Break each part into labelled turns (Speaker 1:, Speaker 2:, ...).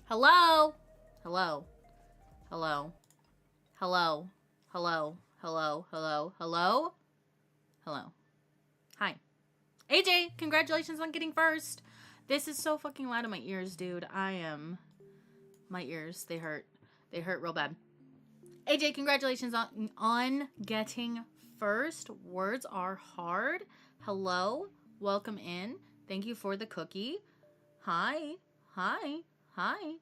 Speaker 1: Hello? Hello? Hello? Hello? Hello? Hello? Hello? Hello? Hello? Hi. AJ, congratulations on getting first. This is so fucking loud in my ears, dude. My ears, they hurt. They hurt real bad. AJ, congratulations on getting first. Words are hard. Hello? Welcome in. Thank you for the cookie. Hi. Hi. Hi.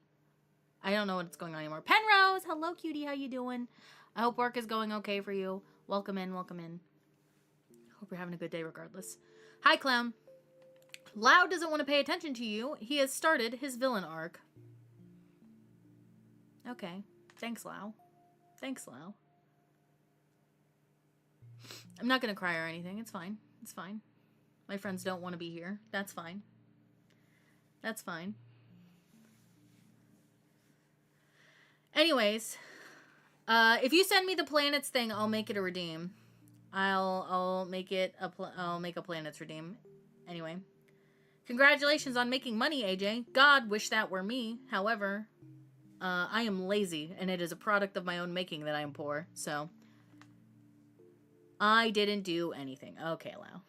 Speaker 1: I don't know what's going on anymore. Penrose! Hello, cutie. How you doing? I hope work is going okay for you. Welcome in. Welcome in. Hope you're having a good day regardless. Hi, Clown. Loud doesn't want to pay attention to you. He has started his villain arc. Okay. Thanks, Lau. Thanks, Lau. I'm not going to cry or anything. It's fine. It's fine. My friends don't want to be here. That's fine. That's fine. Anyways, if you send me the planets thing, I'll make it a redeem. I'll make a planets redeem. Anyway, congratulations on making money, AJ. God, wish that were me. However, I am lazy, and it is a product of my own making that I am poor. So, I didn't do anything. Okay, Lau.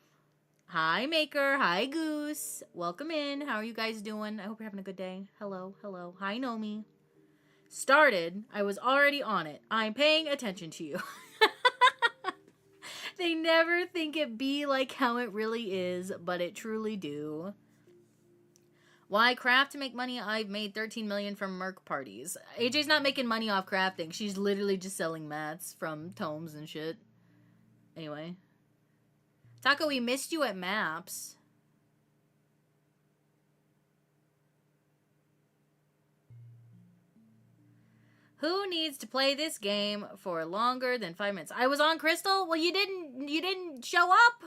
Speaker 1: Hi, Maker. Hi, Goose. Welcome in. How are you guys doing? I hope you're having a good day. Hello, hello. Hi, Nomi. Started. I was already on it. I'm paying attention to you. They never think it be like how it really is, but it truly do. Why craft to make money? I've made 13 million from Merc parties. AJ's not making money off crafting. She's literally just selling mats from tomes and shit. Anyway. Taco, we missed you at Maps. Who needs to play this game for longer than 5 minutes? I was on Crystal? Well, you didn't show up?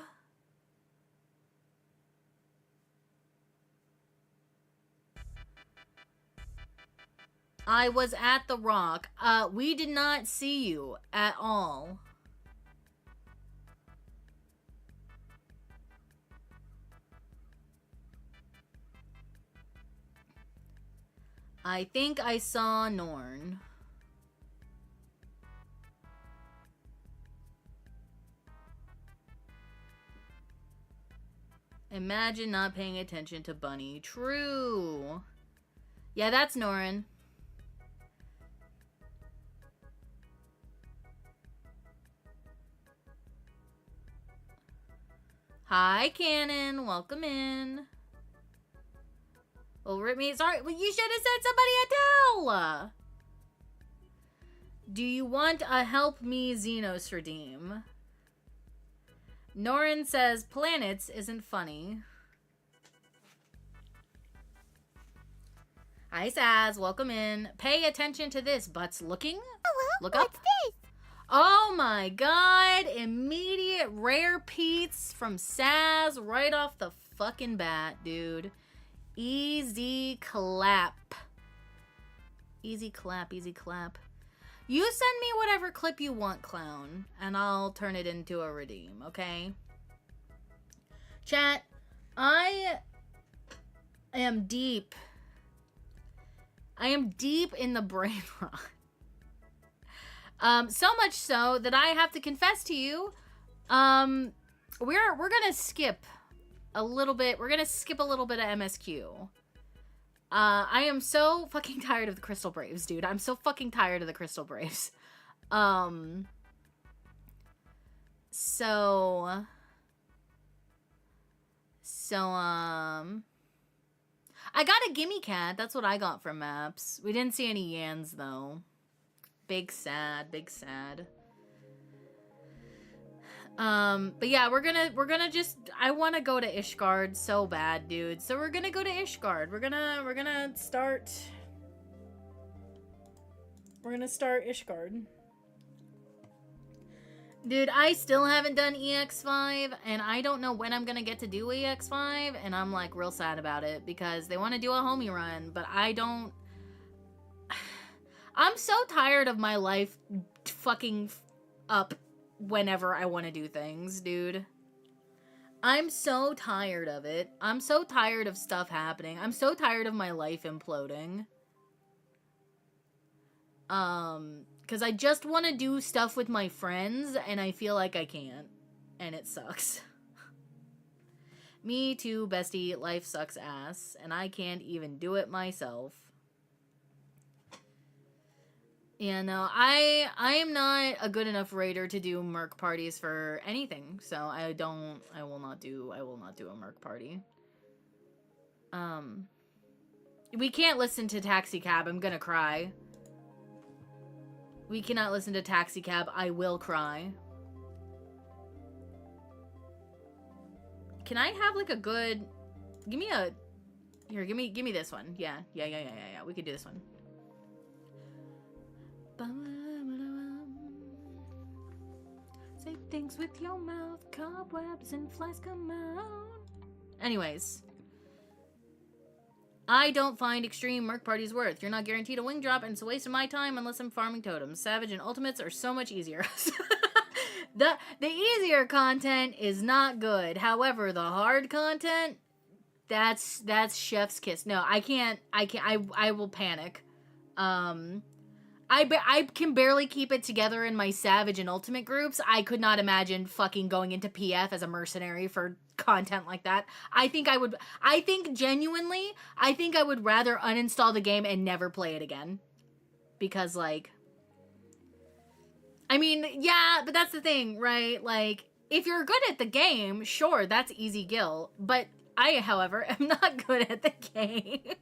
Speaker 1: I was at the Rock. We did not see you at all. I think I saw Norn. Imagine not paying attention to Bunny. True. Yeah, that's Norin. Hi, Canon. Welcome in. Over at me. Sorry, well, you should have sent somebody a towel. Do you want a help me Xenos redeem? Norin says planets isn't funny. Hi, Saz. Welcome in. Pay attention to this. Butts looking.
Speaker 2: Hello?
Speaker 1: Look up.
Speaker 2: What's this?
Speaker 1: Oh my god. Immediate rare Pete's from Saz right off the fucking bat, dude. Easy clap. Easy clap, easy clap. You send me whatever clip you want, clown, and I'll turn it into a redeem, okay? Chat, I am deep. I am deep in the brain rot. So much so that I have to confess to you, we're gonna skip a little bit. We're gonna skip a little bit of MSQ. I am so fucking tired of the Crystal Braves, dude. I'm so fucking tired of the Crystal Braves. I got a gimme cat. That's what I got from Maps. We didn't see any Yans, though. Big sad, big sad. But yeah, we're gonna just, I want to go to Ishgard so bad, dude. So we're gonna go to Ishgard. We're gonna start Ishgard. Dude, I still haven't done EX5, and I don't know when I'm gonna get to do EX5, and I'm like real sad about it because they want to do a homie run, but I don't. I'm so tired of my life fucking up whenever I want to do things, dude. I'm so tired of it. I'm so tired of stuff happening. I'm so tired of my life imploding. Because I just want to do stuff with my friends, and I feel like I can't. And it sucks. Me too, bestie. Life sucks ass, and I can't even do it myself. Yeah, no, I am not a good enough raider to do merc parties for anything, so I will not do a merc party. We can't listen to Taxi Cab, I'm gonna cry. We cannot listen to Taxi Cab, I will cry. Can I have like a good, give me this one. Yeah, we could do this one. Say things with your mouth, cobwebs and flies come out. Anyways, I don't find extreme merc parties worth. You're not guaranteed a wing drop, and it's a waste of my time unless I'm farming totems. Savage and ultimates are so much easier. The easier content is not good. However, the hard content, that's chef's kiss. No, I can't. I will panic. I can barely keep it together in my Savage and Ultimate groups. I could not imagine fucking going into PF as a mercenary for content like that. I think genuinely, I would rather uninstall the game and never play it again. Because, like, I mean, yeah, but that's the thing, right? Like, if you're good at the game, sure, that's easy gil. But I, however, am not good at the game.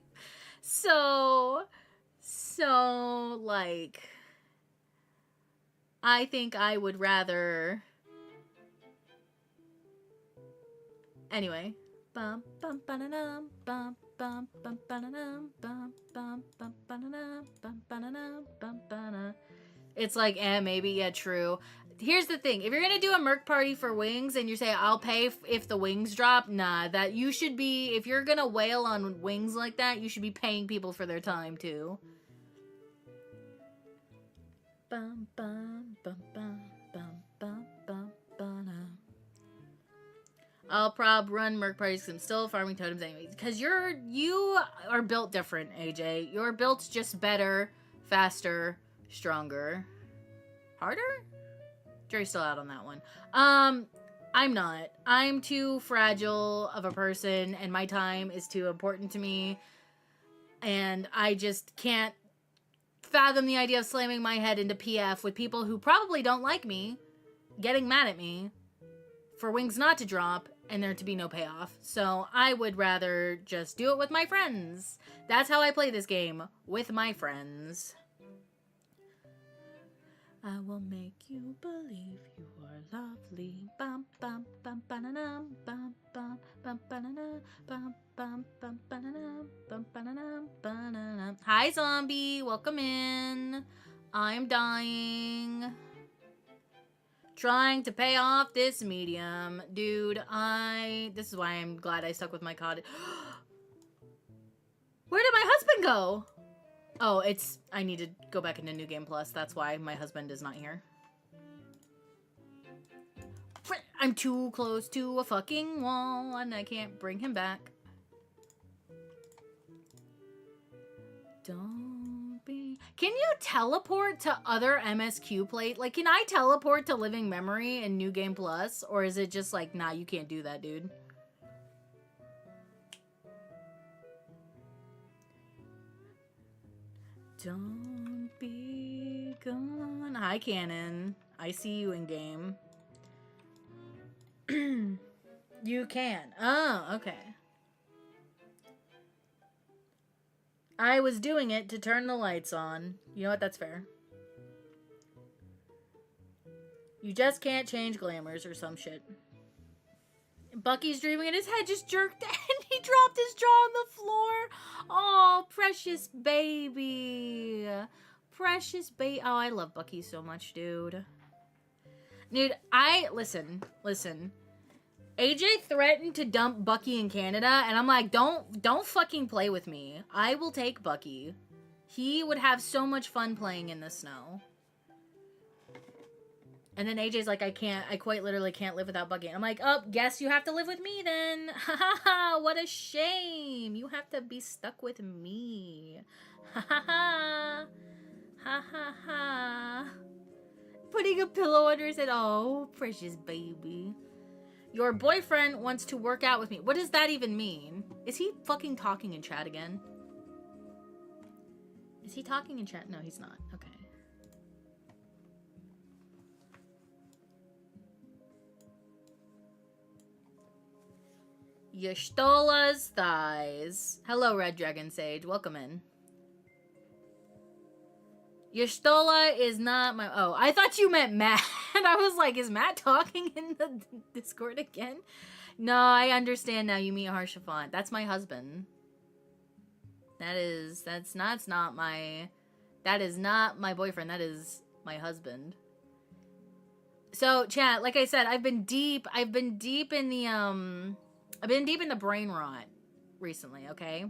Speaker 1: So, like, I think I would rather... Anyway. It's like, maybe, yeah, true. Here's the thing. If you're gonna do a merc party for wings and you say, I'll pay if the wings drop, nah, that you should be, if you're gonna wail on wings like that, you should be paying people for their time, too. I'll prob run merc parties because I'm still farming totems anyways. Because you are built different, AJ. You're built just better, faster, stronger. Harder? Jury's still out on that one. I'm not. I'm too fragile of a person, and my time is too important to me. And I just can't fathom the idea of slamming my head into PF with people who probably don't like me, getting mad at me for wings not to drop, and there to be no payoff. So I would rather just do it with my friends. That's how I play this game, with my friends. I will make you believe you are lovely. Bum bum bum ba-na-num, bum bum bum ba-na-num, bum bum bum ba-na-num, bum ba-na-num, ba-na-num. Hi zombie, welcome in. I'm dying. Trying to pay off this medium. Dude, this is why I'm glad I stuck with my COD. Where did my husband go? Oh, I need to go back into New Game Plus. That's why my husband is not here. I'm too close to a fucking wall and I can't bring him back. Don't be... Can you teleport to other MSQ plate? Like, can I teleport to Living Memory in New Game Plus? Or is it just like, nah, you can't do that, dude? Don't be gone. Hi, Canon. I see you in game. You can. Oh, okay. I was doing it to turn the lights on. You know what? That's fair. You just can't change glamours or some shit. Bucky's dreaming and his head just jerked and he dropped his jaw on the floor. Oh, precious baby. Precious baby. Oh, I love Bucky so much, dude. Dude, listen. AJ threatened to dump Bucky in Canada, and I'm like, don't fucking play with me. I will take Bucky. He would have so much fun playing in the snow. And then AJ's like, I quite literally can't live without Bucky. And I'm like, oh, guess you have to live with me then. Ha ha ha, what a shame. You have to be stuck with me. Ha ha ha. Ha ha ha. Putting a pillow under his head. Oh, precious baby. Your boyfriend wants to work out with me. What does that even mean? Is he fucking talking in chat again? Is he talking in chat? No, he's not. Okay. Yshtola's thighs. Hello, Red Dragon Sage. Welcome in. Yshtola is not my... Oh, I thought you meant Matt. I was like, is Matt talking in the Discord again? No, I understand now. You mean Harshafant. That's my husband. That is not my boyfriend. That is my husband. So, chat, like I said, I've been deep in the brain rot recently, okay?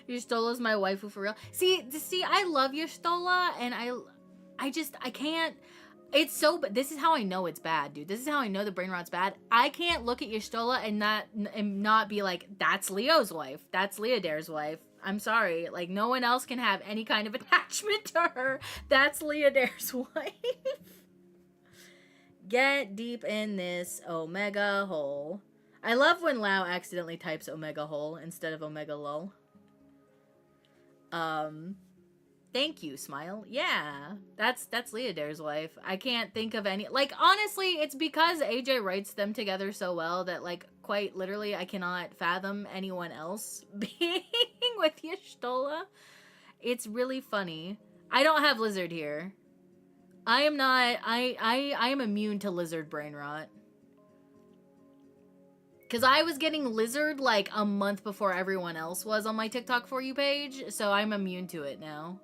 Speaker 1: Ystola's my waifu for real. See, I love Yshtola, and I can't. It's so. This is how I know it's bad, dude. This is how I know the brain rot's bad. I can't look at Yshtola and not be like, that's Leo's wife. That's Leodare's wife. I'm sorry. Like, no one else can have any kind of attachment to her. That's Leodare's wife. Get deep in this Omega hole. I love when Lau accidentally types Omega hole instead of Omega lol. Thank you, Smile. Yeah, that's Leodare's wife. I can't think of any, like, honestly, it's because AJ writes them together so well that, like, quite literally, I cannot fathom anyone else being with Yshtola. It's really funny. I don't have Lizard here. I am not, I am immune to Lizard brain rot. Because I was getting Lizard like a month before everyone else was on my TikTok For You page, so I'm immune to it now.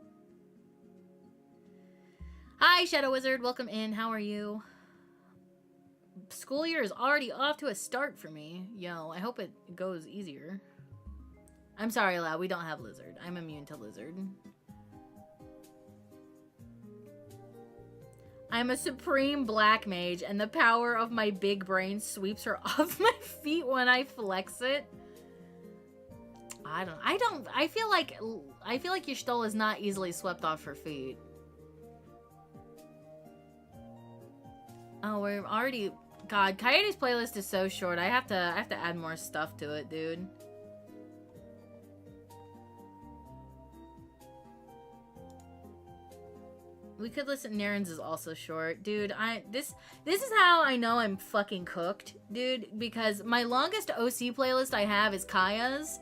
Speaker 1: Hi, Shadow Wizard. Welcome in. How are you? School year is already off to a start for me. Yo, I hope it goes easier. I'm sorry, Lau. We don't have Lizard. I'm immune to Lizard. I'm a supreme black mage, and the power of my big brain sweeps her off my feet when I flex it. I feel like Y'shtola is not easily swept off her feet. Oh, we're already... God, Kaede's playlist is so short. I have to add more stuff to it, dude. We could listen. Naren's is also short, dude. This is how I know I'm fucking cooked, dude. Because my longest OC playlist I have is Kaya's,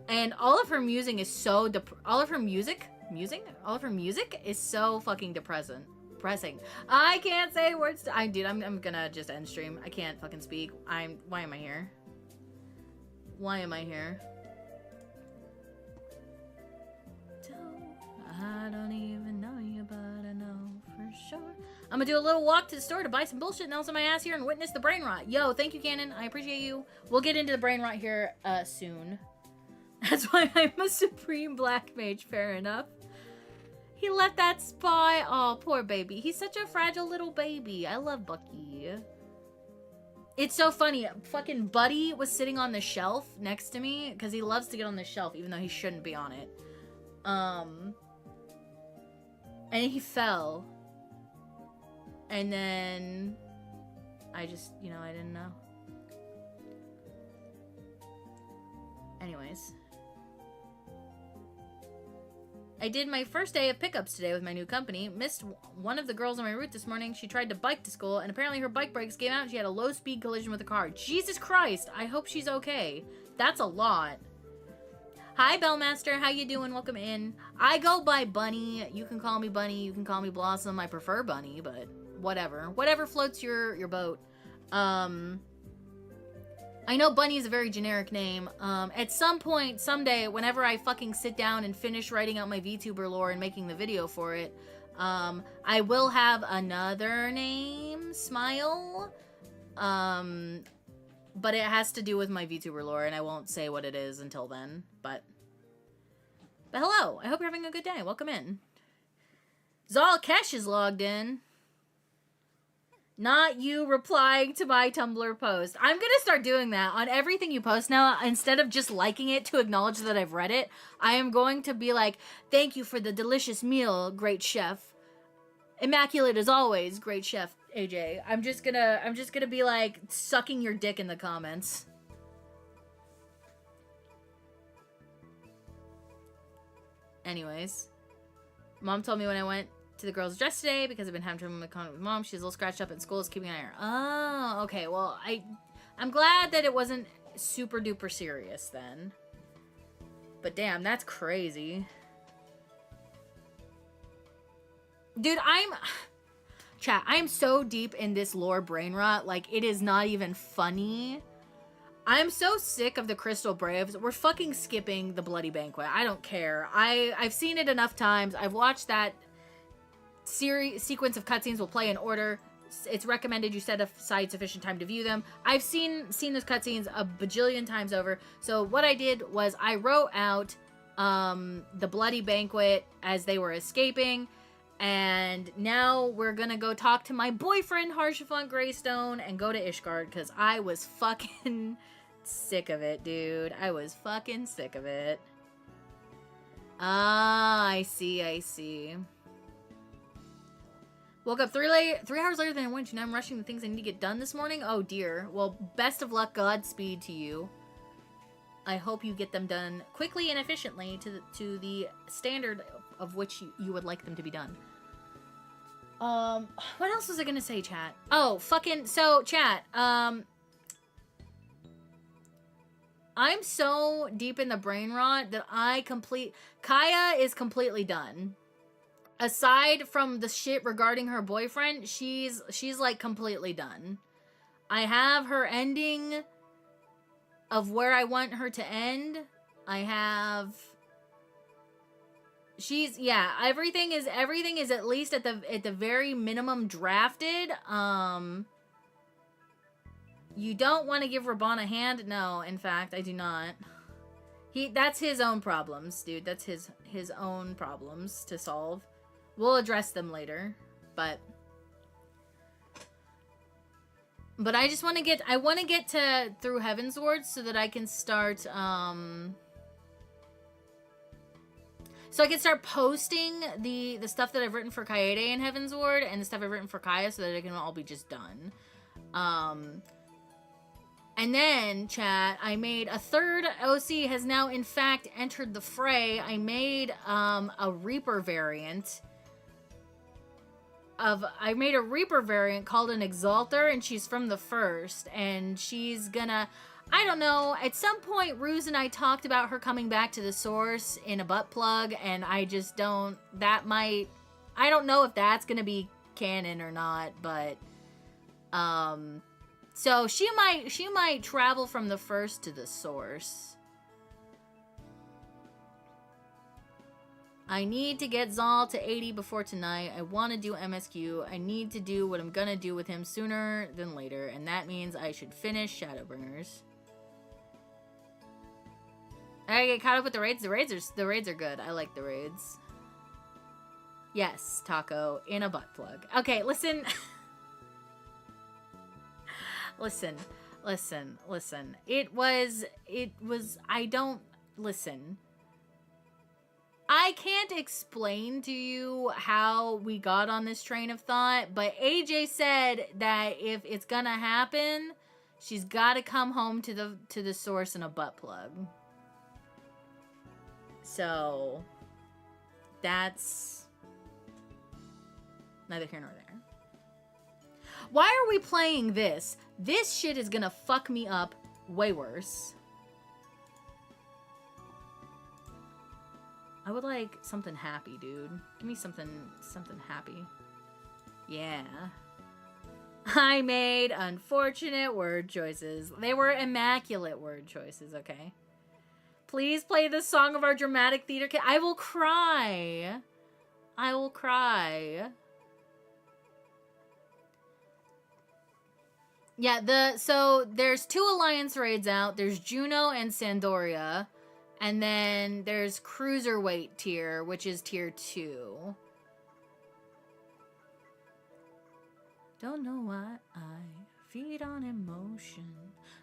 Speaker 1: and all of her music is so all of her music is so fucking depressing. I can't say words. Dude, I'm gonna just end stream. I can't fucking speak. Why am I here? Why am I here? I don't even know you, but I know for sure. I'm gonna do a little walk to the store to buy some bullshit and also my ass here and witness the brain rot. Yo, thank you, Canon. I appreciate you. We'll get into the brain rot here soon. That's why I'm a supreme black mage. Fair enough. He let that spy. Oh, poor baby. He's such a fragile little baby. I love Bucky. It's so funny. Fucking Buddy was sitting on the shelf next to me because he loves to get on the shelf even though he shouldn't be on it. And he fell. And then I just, I didn't know. Anyways. I did my first day of pickups today with my new company. Missed one of the girls on my route this morning. She tried to bike to school, and apparently her bike brakes gave out and she had a low-speed collision with a car. Jesus Christ! I hope she's okay. That's a lot. Hi, Bellmaster. How you doing? Welcome in. I go by Bunny. You can call me Bunny. You can call me Blossom. I prefer Bunny, but whatever. Whatever floats your boat. I know Bunny is a very generic name. At some point, someday, whenever I fucking sit down and finish writing out my VTuber lore and making the video for it, I will have another name, Smile. But it has to do with my VTuber lore, and I won't say what it is until then. But hello, I hope you're having a good day. Welcome in. Zalkesh is logged in. Not you replying to my Tumblr post. I'm gonna start doing that on everything you post now. Instead of just liking it to acknowledge that I've read it, I am going to be like, thank you for the delicious meal, great chef. Immaculate as always, great chef. AJ, I'm just gonna be like sucking your dick in the comments. Anyways, Mom told me when I went to the girl's dress today because I've been having trouble with Mom. She's a little scratched up at school. Is keeping an eye on her. Oh, okay. Well, I'm glad that it wasn't super duper serious then. But damn, that's crazy, dude. Chat, I am so deep in this lore brain rot, like, it is not even funny. I'm so sick of the Crystal Braves. We're fucking skipping the Bloody Banquet. I don't care. I've seen it enough times. I've watched that sequence of cutscenes. Will play in order. It's recommended you set aside sufficient time to view them. I've seen those cutscenes a bajillion times over. So what I did was I wrote out the Bloody Banquet as they were escaping. And now we're gonna go talk to my boyfriend, Harshafont Greystone, and go to Ishgard, because I was fucking sick of it, dude. I was fucking sick of it. Ah, I see. Woke up 3 hours later than I wanted to. Now I'm rushing the things I need to get done this morning. Oh, dear. Well, best of luck. Godspeed to you. I hope you get them done quickly and efficiently to the standard of which you would like them to be done. What else was I gonna say, chat? Oh, so, chat, I'm so deep in the brain rot that Kaya is completely done. Aside from the shit regarding her boyfriend, she's like completely done. I have her ending of where I want her to end. Everything is at least at the very minimum drafted. You don't want to give Raban a hand? No, in fact, I do not. That's his own problems, dude. That's his own problems to solve. We'll address them later, but I just want to get to through Heaven's Ward so that I can start so I can start posting the stuff that I've written for Kaede in Heaven's Ward and the stuff I've written for Kaya so that it can all be just done. And then, chat, I made a third OC has now in fact entered the fray. I made a Reaper variant I made a Reaper variant called an Exalter, and she's from the first, and she's gonna, I don't know, at some point Ruse and I talked about her coming back to the source in a butt plug, and I just don't, I don't know if that's gonna be canon or not, but, so she might travel from the first to the source. I need to get Zal to 80 before tonight. I want to do MSQ. I need to do what I'm gonna do with him sooner than later, and that means I should finish Shadowbringers. I get caught up with the raids. The raids are good. I like the raids. Yes, Taco in a butt plug. Okay, listen. listen. It was. I don't listen. I can't explain to you how we got on this train of thought, but AJ said that if it's gonna happen, she's got to come home to the source in a butt plug. So that's neither here nor there. Why are we playing this? This shit is gonna fuck me up way worse. I would like something happy, dude. Give me something happy. Yeah. I made unfortunate word choices. They were immaculate word choices, okay? Please play the song of our dramatic theater kid. I will cry. I will cry. Yeah, so there's 2 Alliance raids out. There's Juno and Sandoria. And then there's Cruiserweight tier, which is tier 2. Don't know why I feed on emotion.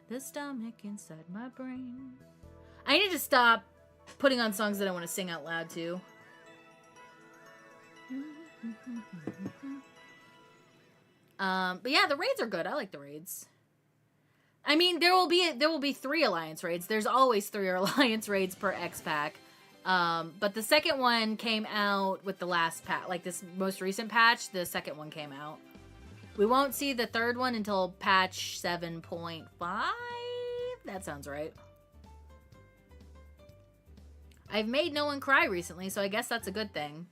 Speaker 1: The stomach inside my brain. I need to stop putting on songs that I want to sing out loud to. But yeah, the raids are good. I like the raids. I mean, there will be 3 Alliance raids. There's always 3 Alliance raids per X pack. But the second one came out with the last patch, like this most recent patch. The second one came out. We won't see the third one until patch 7.5. That sounds right. I've made no one cry recently, so I guess that's a good thing.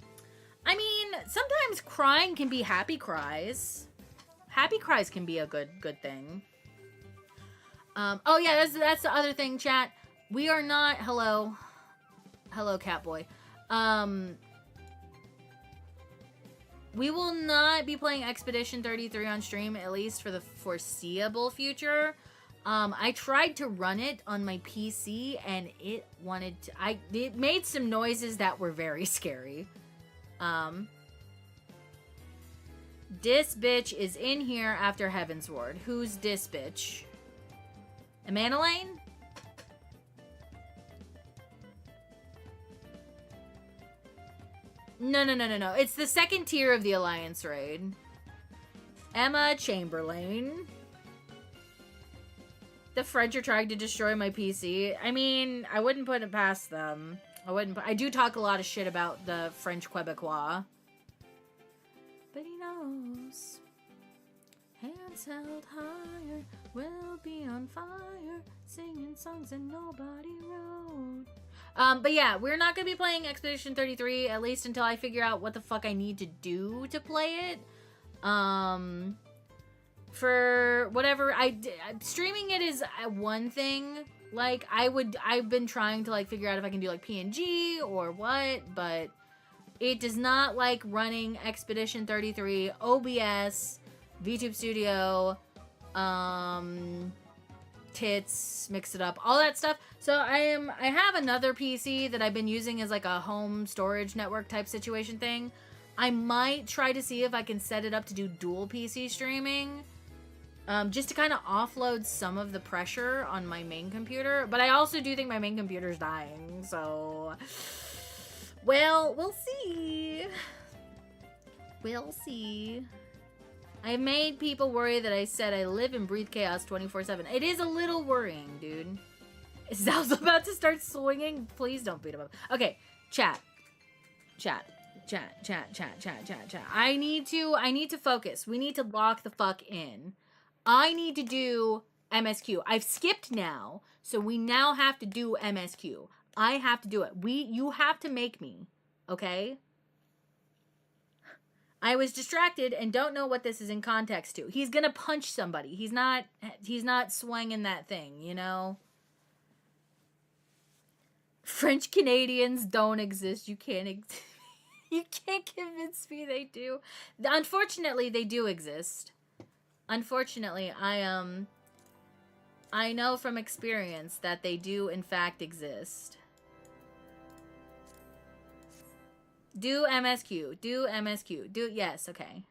Speaker 1: I mean, sometimes crying can be happy cries. Happy cries can be a good thing. Oh yeah, that's the other thing, chat. We are not, hello, Catboy. We will not be playing Expedition 33 on stream, at least for the foreseeable future. I tried to run it on my PC, and it made some noises that were very scary. Dis bitch is in here after Heaven's Ward. Who's Dis bitch? Amanalane? No. It's the second tier of the Alliance raid. Emma Chamberlain. The French are trying to destroy my PC. I mean, I wouldn't put it past them. I do talk a lot of shit about the French Quebecois. But he knows. Hands held higher, we'll be on fire, singing songs that nobody wrote. But yeah, we're not gonna be playing Expedition 33, at least until I figure out what the fuck I need to do to play it. For whatever, streaming it is one thing. Like, I've been trying to, like, figure out if I can do, like, PNG or what, but it does not like running Expedition 33, OBS, VTube Studio, tits, mix it up, all that stuff. So I have another PC that I've been using as like a home storage network type situation thing. I might try to see if I can set it up to do dual PC streaming, just to kind of offload some of the pressure on my main computer. But I also do think my main computer's dying, so well, we'll see. We'll see. I made people worry that I said I live and breathe chaos 24/7. It is a little worrying, dude. Is Zal's about to start swinging? Please don't beat him up. Okay, chat. Chat. I need to focus. We need to lock the fuck in. I need to do MSQ. I've skipped now, so we now have to do MSQ. I have to do it. You have to make me, okay? I was distracted and don't know what this is in context to. He's gonna punch somebody. He's not swinging that thing, you know? French Canadians don't exist. You can't you can't convince me they do. Unfortunately, they do exist. Unfortunately, I know from experience that they do in fact exist. Do MSQ. Do MSQ. Do, yes, okay.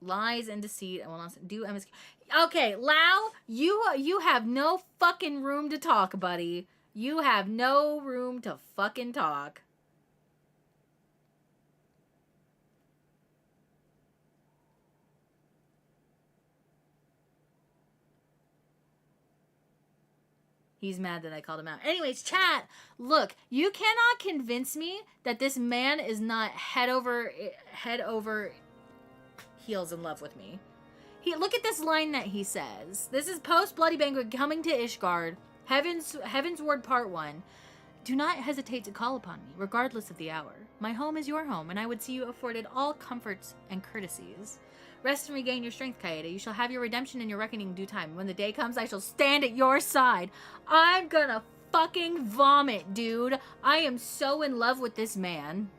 Speaker 1: Lies and deceit. I will not do MSQ. Okay, Lau, you have no fucking room to talk, buddy. You have no room to fucking talk. He's mad that I called him out. Anyways, chat, look, you cannot convince me that this man is not head over heels in love with me. Look at this line that he says. This is post Bloody Banquet, coming to Ishgard, Heaven's Ward Part 1. Do not hesitate to call upon me, regardless of the hour. My home is your home, and I would see you afforded all comforts and courtesies. Rest and regain your strength, Kaede. You shall have your redemption and your reckoning in due time. When the day comes, I shall stand at your side. I'm gonna fucking vomit, dude. I am so in love with this man.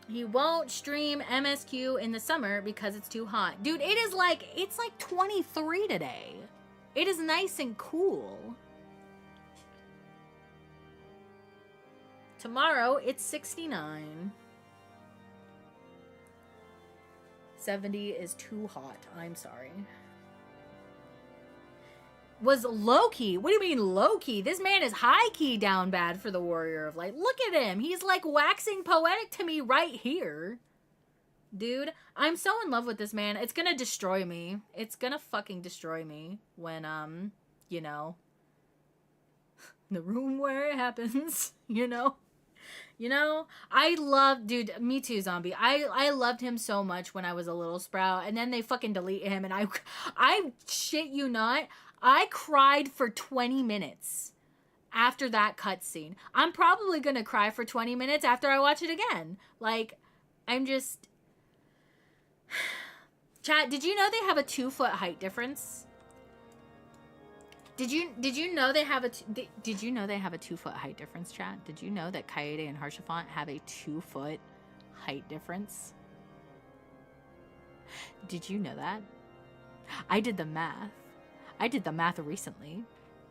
Speaker 1: He won't stream MSQ in the summer because it's too hot. Dude, it's like 23 today. It is nice and cool. Tomorrow, it's 69. 70 is too hot. I'm sorry. Was low-key? What do you mean low-key? This man is high-key down bad for the Warrior of Light. Look at him. He's like waxing poetic to me right here. Dude, I'm so in love with this man. It's gonna destroy me. It's gonna fucking destroy me when, you know, the room where it happens, you know? You know, dude, me too, zombie. I loved him so much when I was a little sprout, and then they fucking delete him, and I shit you not, I cried for 20 minutes after that cutscene. I'm probably gonna cry for 20 minutes after I watch it again. Like, I'm just... Chat, did you know they have a 2-foot height difference? Did you know they have a 2-foot height difference, chat? Did you know that Kaede and Harshafant have a 2-foot height difference? Did you know that? I did the math. I did the math recently.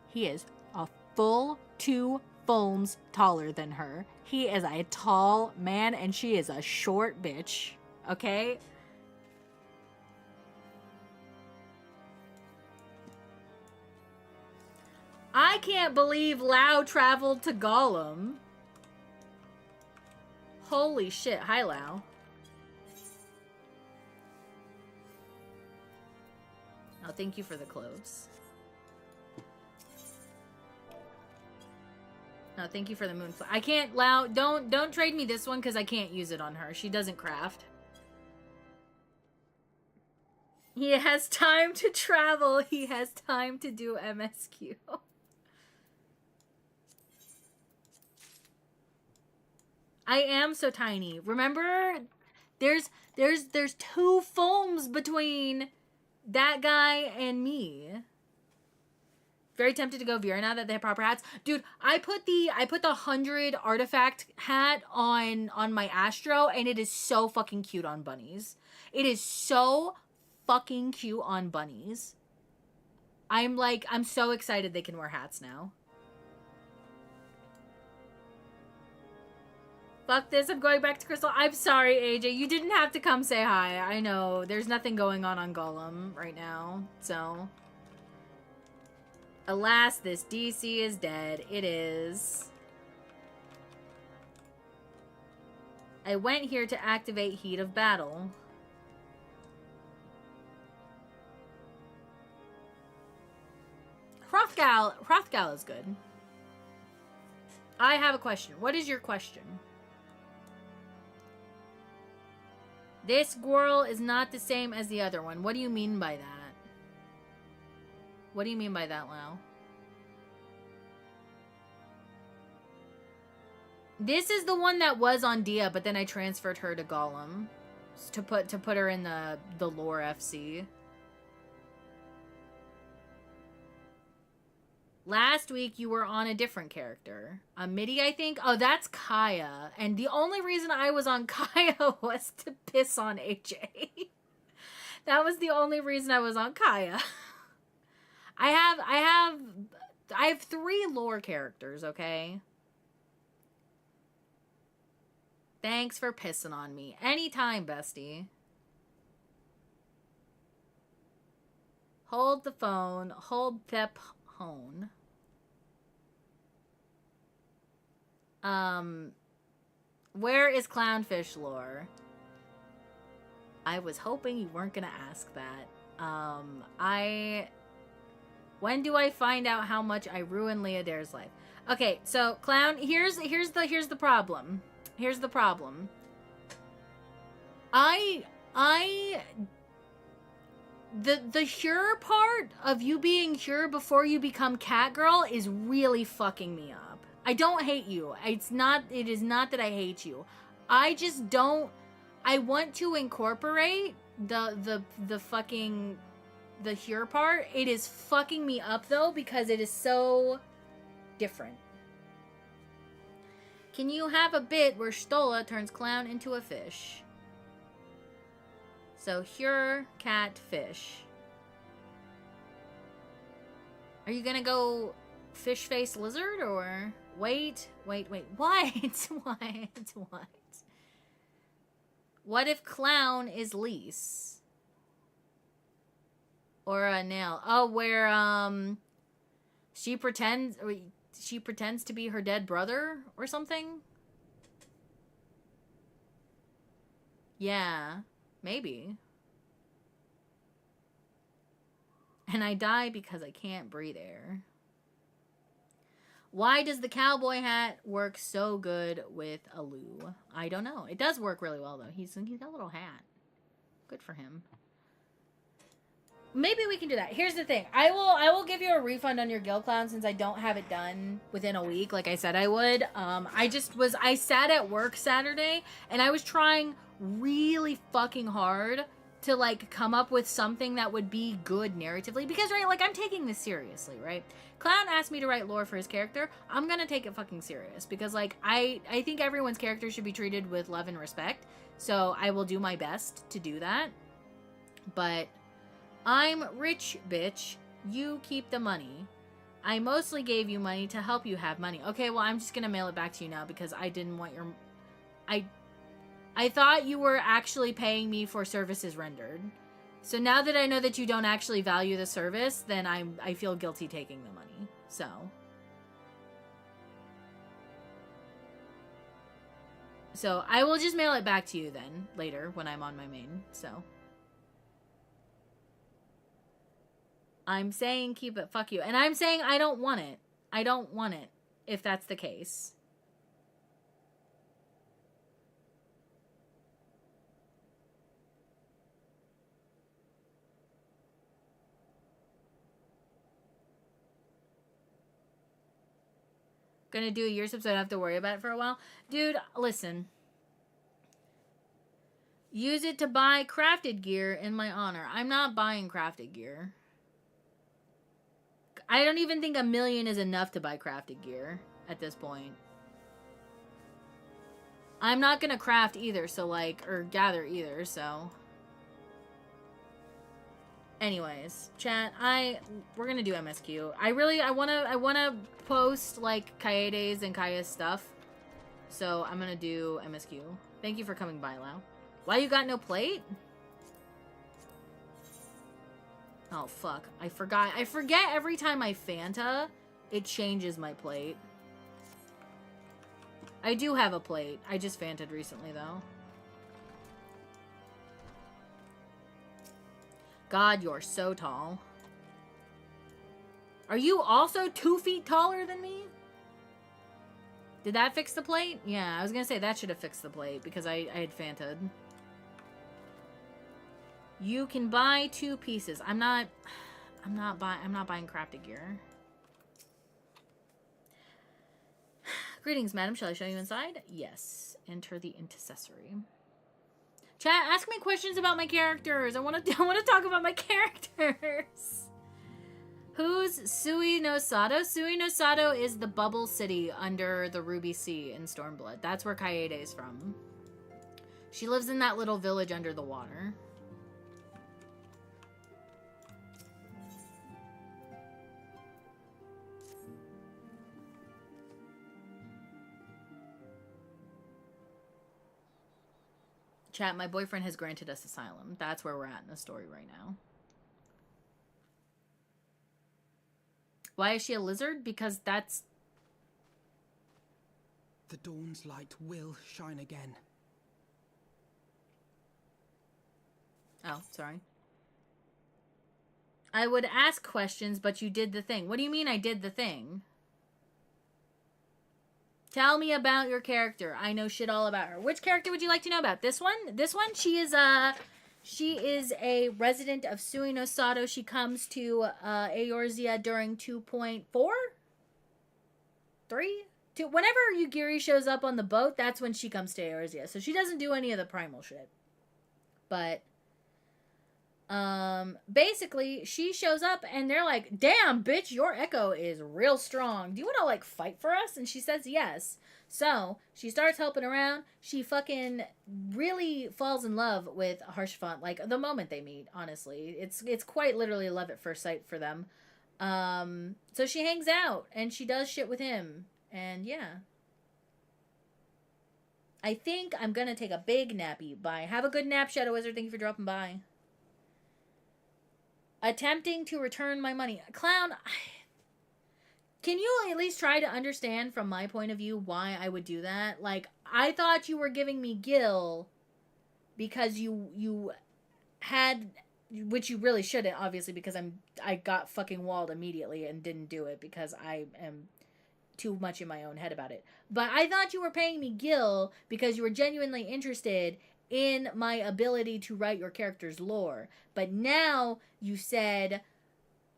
Speaker 1: He is a full 2 fulms taller than her. He is a tall man and she is a short bitch. Okay? I can't believe Lau traveled to Gollum. Holy shit. Hi, Lau. Oh, thank you for the cloves. No, thank you for the moon. I can't, Lau, don't trade me this one because I can't use it on her. She doesn't craft. He has time to travel. He has time to do MSQ. I am so tiny. Remember, there's 2 foams between that guy and me. Very tempted to go Vera now that they have proper hats. Dude, I put the 100 artifact hat on my Astro, and it is so fucking cute on bunnies. It is so fucking cute on bunnies. I'm so excited they can wear hats now. Fuck this, I'm going back to Crystal. I'm sorry, AJ. You didn't have to come say hi. I know. There's nothing going on Gollum right now. So. Alas, this DC is dead. It is. I went here to activate Heat of Battle. Hrothgal is good. I have a question. What is your question? This girl is not the same as the other one. What do you mean by that? What do you mean by that, Lau? This is the one that was on Dia, but then I transferred her to Gollum to put her in the lore FC. Last week you were on a different character, a Midi, I think. Oh, that's Kaya, and the only reason I was on Kaya was to piss on AJ. That was the only reason I was on Kaya. I have 3 lore characters, okay? Thanks for pissing on me. Anytime, bestie. Hold the phone. Hold Pep Hone. Where is Clownfish lore? I was hoping you weren't gonna ask that. When do I find out how much I ruined Leodare's life? Okay, so Clown, here's the problem. Here's the problem. The Hure part of you being Hure before you become Catgirl is really fucking me up. I don't hate you. It is not that I hate you. I just don't. I want to incorporate the fucking the Hure part. It is fucking me up though because it is so different. Can you have a bit where Stola turns Clown into a fish? So Hure, cat, fish. Are you gonna go fish face lizard or wait? What? What if Clown is Lise? Or a nail? Oh, where she pretends to be her dead brother or something? Yeah, maybe. And I die because I can't breathe air. Why does the cowboy hat work so good with Alu? I don't know. It does work really well though. He's got a little hat. Good for him. Maybe we can do that. Here's the thing. I will give you a refund on your Guild Clown since I don't have it done within a week like I said I would. I sat at work Saturday and I was trying really fucking hard to like come up with something that would be good narratively because right, like I'm taking this seriously, right? Clown asked me to write lore for his character. I'm gonna take it fucking serious because like I think everyone's character should be treated with love and respect. So I will do my best to do that. But I'm rich, bitch. You keep the money. I mostly gave you money to help you have money. Okay, well, I'm just gonna mail it back to you now because I didn't want your... I thought you were actually paying me for services rendered. So now that I know that you don't actually value the service, then I feel guilty taking the money. So I will just mail it back to you then, later, when I'm on my main, so... I'm saying keep it, fuck you. And I'm saying I don't want it. I don't want it, if that's the case. Gonna do a year sub so I don't have to worry about it for a while. Dude, listen. Use it to buy crafted gear in my honor. I'm not buying crafted gear. I don't even think 1 million is enough to buy crafted gear at this point. I'm not gonna craft either, so like, or gather either, so. Anyways, chat, we're gonna do MSQ. I wanna post like Kaede's and Kaya's stuff. So I'm gonna do MSQ. Thank you for coming by, Lau. Why you got no plate? Oh, fuck. I forgot. I forget every time I Fanta, it changes my plate. I do have a plate. I just Fanta'd recently, though. God, you're so tall. Are you also 2 feet taller than me? Did that fix the plate? Yeah, I was gonna say that should have fixed the plate because I had fanted. You can buy 2 pieces. I'm not buying crafted gear. Greetings, madam. Shall I show you inside? Yes. Enter the intercessory. Chat, ask me questions about my characters. I want to talk about my characters. Who's Sui-no-sato? Sui-no-sato is the bubble city under the Ruby Sea in Stormblood. That's where Kaede is from. She lives in that little village under the water. Chat, my boyfriend has granted us asylum. That's where we're at in the story right now. Why is she a lizard? Because that's...
Speaker 2: The dawn's light will shine again.
Speaker 1: Oh, sorry. I would ask questions, but you did the thing. What do you mean I did the thing? Tell me about your character. I know shit all about her. Which character would you like to know about? This one? This one? She is a resident of Sui-no-sato. She comes to Eorzea during 2.4? 3? 2? Whenever Yugiri shows up on the boat, that's when she comes to Eorzea. So she doesn't do any of the primal shit. But basically she shows up and they're like, damn bitch, your echo is real strong, do you want to like fight for us? And she says yes. So she starts helping around. She fucking really falls in love with Harshfont like the moment they meet. Honestly, it's quite literally love at first sight for them. So she hangs out and she does shit with him, and yeah, I think I'm gonna take a big nappy. Bye. Have a good nap, Shadow Wizard. Thank you for dropping by. Attempting to return my money. Clown, can you at least try to understand from my point of view why I would do that? Like, I thought you were giving me gil because you had, which you really shouldn't, obviously, because I got fucking walled immediately and didn't do it because I am too much in my own head about it. But I thought you were paying me gil because you were genuinely interested in my ability to write your character's lore. But now you said,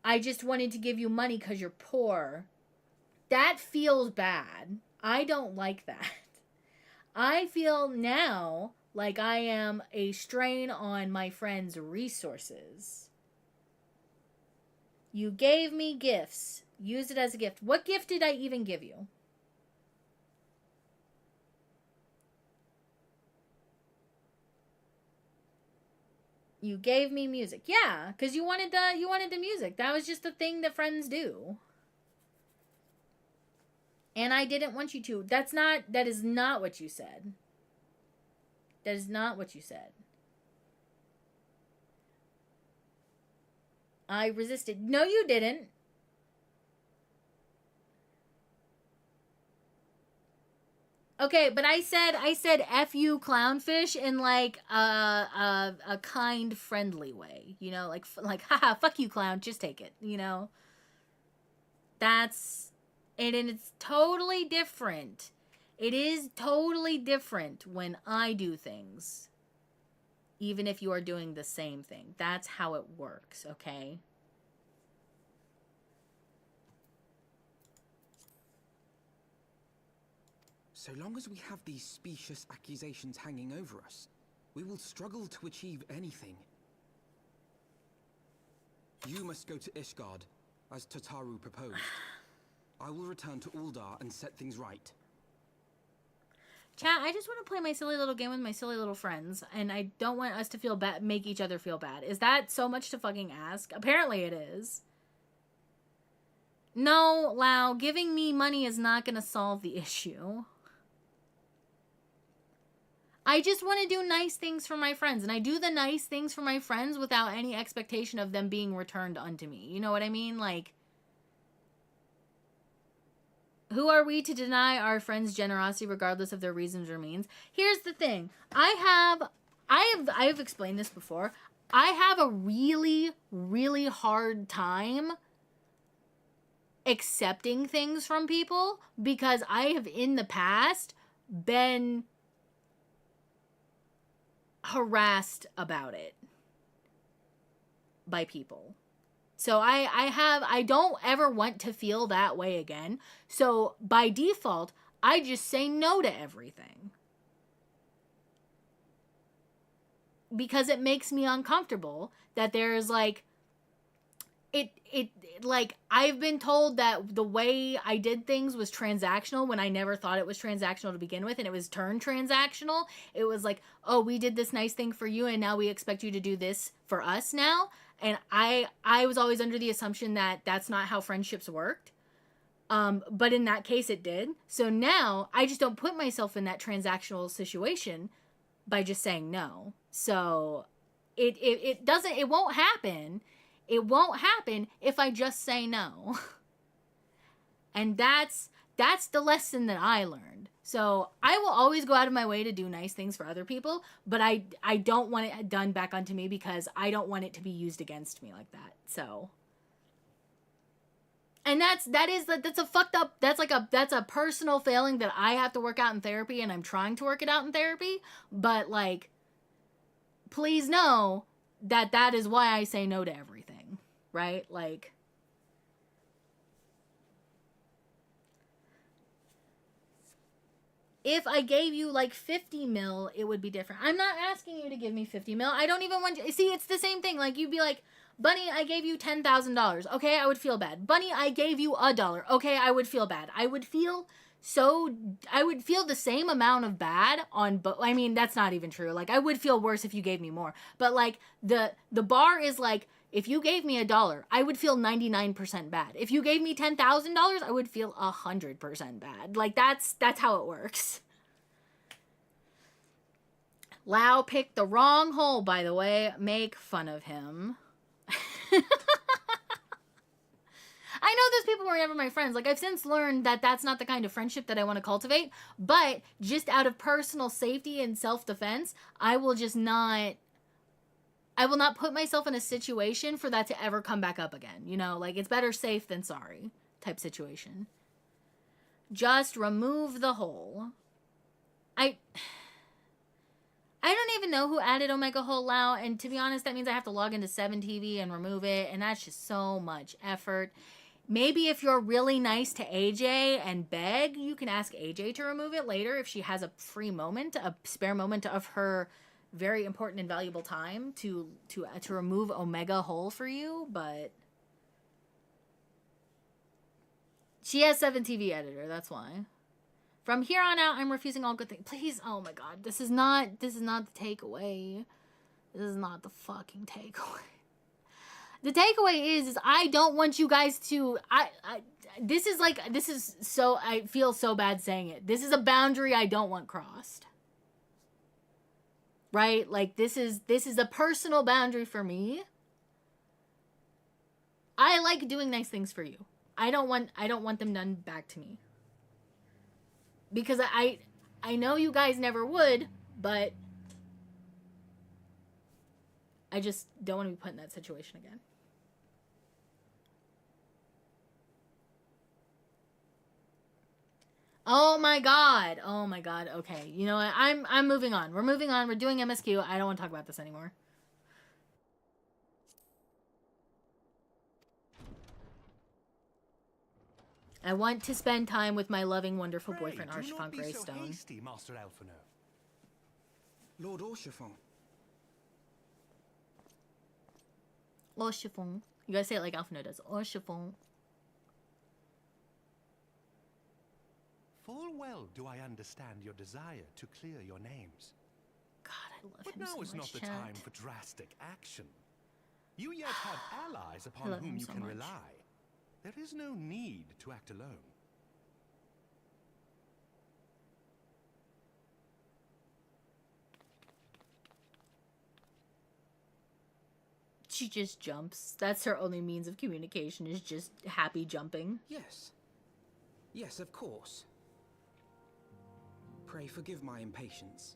Speaker 1: I just wanted to give you money because you're poor. That feels bad. I don't like that. I feel now like I am a strain on my friend's resources. You gave me gifts. Use it as a gift. What gift did I even give you? You gave me music. Yeah, because you wanted the music. That was just the thing that friends do. And I didn't want you to. That is not what you said. That is not what you said. I resisted. No, you didn't. Okay, but I said F you clownfish in like a kind, friendly way, you know, like haha, fuck you clown, just take it, you know. That's and it's totally different. It is totally different when I do things, even if you are doing the same thing. That's how it works, okay?
Speaker 2: So long as we have these specious accusations hanging over us, we will struggle to achieve anything. You must go to Ishgard, as Tataru proposed. I will return to Uldar and set things right.
Speaker 1: Chat, I just want to play my silly little game with my silly little friends, and I don't want us to feel bad, make each other feel bad. Is that so much to fucking ask? Apparently it is. No, Lau, giving me money is not going to solve the issue. I just want to do nice things for my friends, and I do the nice things for my friends without any expectation of them being returned unto me. You know what I mean? Like, who are we to deny our friends' generosity regardless of their reasons or means? Here's the thing. I've explained this before. I have a really, really hard time accepting things from people, because I have in the past been harassed about it by people. So I don't ever want to feel that way again. So by default, I just say no to everything. Because it makes me uncomfortable that there's like, like, I've been told that the way I did things was transactional when I never thought it was transactional to begin with, and it was turned transactional. It was like, oh, we did this nice thing for you, and now we expect you to do this for us now. And I was always under the assumption that that's not how friendships worked. But in that case, it did. So now I just don't put myself in that transactional situation by just saying no. So it won't happen. It won't happen if I just say no. And that's the lesson that I learned. So I will always go out of my way to do nice things for other people, but I don't want it done back onto me because I don't want it to be used against me like that. So, and that's a fucked up, that's a personal failing that I have to work out in therapy, and I'm trying to work it out in therapy, but like, please know that that is why I say no to everything, right? Like, if I gave you like 50 mil, it would be different. I'm not asking you to give me 50 mil. I don't even want you. See, it's the same thing. Like, you'd be like, Bunny, I gave you $10,000. Okay, I would feel bad. Bunny, I gave you $1. Okay, I would feel bad. I would feel the same amount of bad on, but I mean, that's not even true. Like, I would feel worse if you gave me more. But like, the bar is like, if you gave me $1, I would feel 99% bad. If you gave me $10,000, I would feel 100% bad. Like, that's how it works. Lau picked the wrong hole, by the way. Make fun of him. I know those people were never my friends. Like, I've since learned that that's not the kind of friendship that I want to cultivate. But just out of personal safety and self-defense, I will not put myself in a situation for that to ever come back up again. You know, like, it's better safe than sorry type situation. Just remove the hole. I don't even know who added Omega Hole Lao, and to be honest, that means I have to log into 7TV and remove it, and that's just so much effort. Maybe if you're really nice to AJ and beg, you can ask AJ to remove it later if she has a free moment, a spare moment of her very important and valuable time to remove Omega Hole for you, but she has 7TV editor, that's why. From here on out, I'm refusing all good things. Please, oh my god, this is not the takeaway. This is not the fucking takeaway. The takeaway is I don't want you guys to, I feel so bad saying it. This is a boundary I don't want crossed. Right? Like, this is a personal boundary for me. I like doing nice things for you. I don't want them done back to me. Because I know you guys never would, but I just don't want to be put in that situation again. Oh my god. Okay. You know what? I'm moving on. We're moving on. We're doing MSQ. I don't want to talk about this anymore. I want to spend time with my loving, wonderful boyfriend, Archifant Greystone.
Speaker 3: So hasty, Master Alphinaud.
Speaker 2: Lord Orchifant.
Speaker 1: Orchifant. You gotta say it like Alphinaud does. Orchifant.
Speaker 3: Full well do I understand your desire to clear your names.
Speaker 1: God, I love
Speaker 3: but
Speaker 1: him so much.
Speaker 3: But now is not the
Speaker 1: chat.
Speaker 3: time for drastic action. You yet have allies upon whom you can rely. There is no need to act alone.
Speaker 1: She just jumps. That's her only means of communication, is just happy jumping.
Speaker 2: Yes. Yes, of course. Pray forgive my impatience.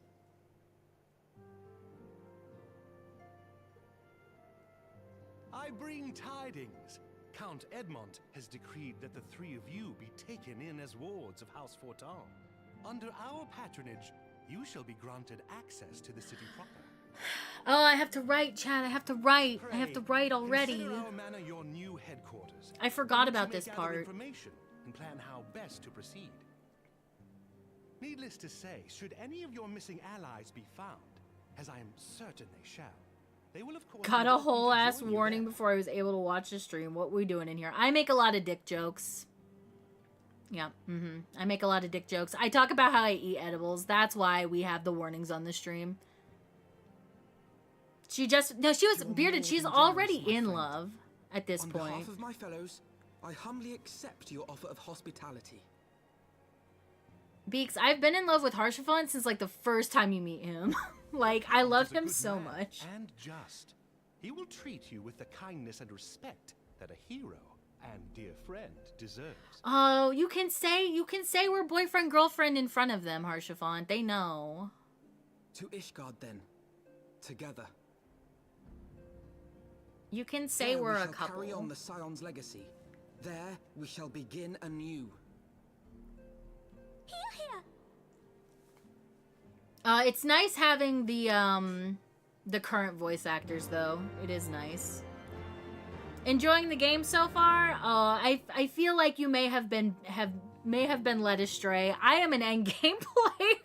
Speaker 3: I bring tidings. Count Edmont has decreed that the three of you be taken in as wards of House Fortin. Under our patronage, you shall be granted access to the city proper.
Speaker 1: Oh, I have to write, Chad. I have to write.
Speaker 3: Pray,
Speaker 1: I have to write already.
Speaker 3: Consider our manor your new headquarters.
Speaker 1: I forgot
Speaker 3: in which
Speaker 1: about
Speaker 3: you may
Speaker 1: this
Speaker 3: gather
Speaker 1: part.
Speaker 3: Information and plan how best to proceed. Needless to say, should any of your missing allies be found, as I am certain they shall, they will of course
Speaker 1: Got
Speaker 3: be
Speaker 1: a
Speaker 3: welcome
Speaker 1: whole
Speaker 3: to
Speaker 1: ass
Speaker 3: join you
Speaker 1: warning
Speaker 3: there.
Speaker 1: before I was able to watch the stream. What we doing in here? I make a lot of dick jokes. Yeah, I make a lot of dick jokes. I talk about how I eat edibles. That's why we have the warnings on the stream. She was bearded. She's already in love at this point.
Speaker 2: On behalf of my fellows, I humbly accept your offer of hospitality.
Speaker 1: Beaks, I've been in love with Harshaphon since like the first time you meet him. Like, I love
Speaker 3: He's a
Speaker 1: him
Speaker 3: good
Speaker 1: so
Speaker 3: man
Speaker 1: much.
Speaker 3: and just. He will treat you with the kindness and respect that a hero and dear friend deserves.
Speaker 1: Oh, you can say we're boyfriend girlfriend in front of them, Harshaphon. They know.
Speaker 2: To Ishgard then, together.
Speaker 1: You can say
Speaker 2: There
Speaker 1: we're
Speaker 2: we
Speaker 1: a
Speaker 2: shall
Speaker 1: couple.
Speaker 2: carry on the Scion's legacy. There we shall begin anew.
Speaker 1: It's nice having the current voice actors though. It is nice. Enjoying the game so far? I feel like you may have been led astray. I am an endgame player.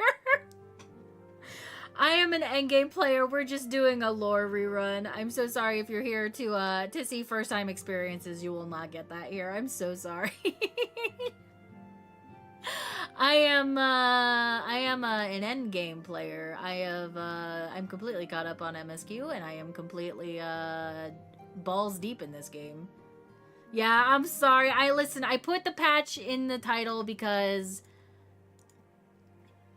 Speaker 1: I am an endgame player. We're just doing a lore rerun. I'm so sorry if you're here to see first time experiences. You will not get that here. I'm so sorry. I am an endgame player. I'm completely caught up on MSQ, and I am completely balls deep in this game. Yeah, I'm sorry. I put the patch in the title because,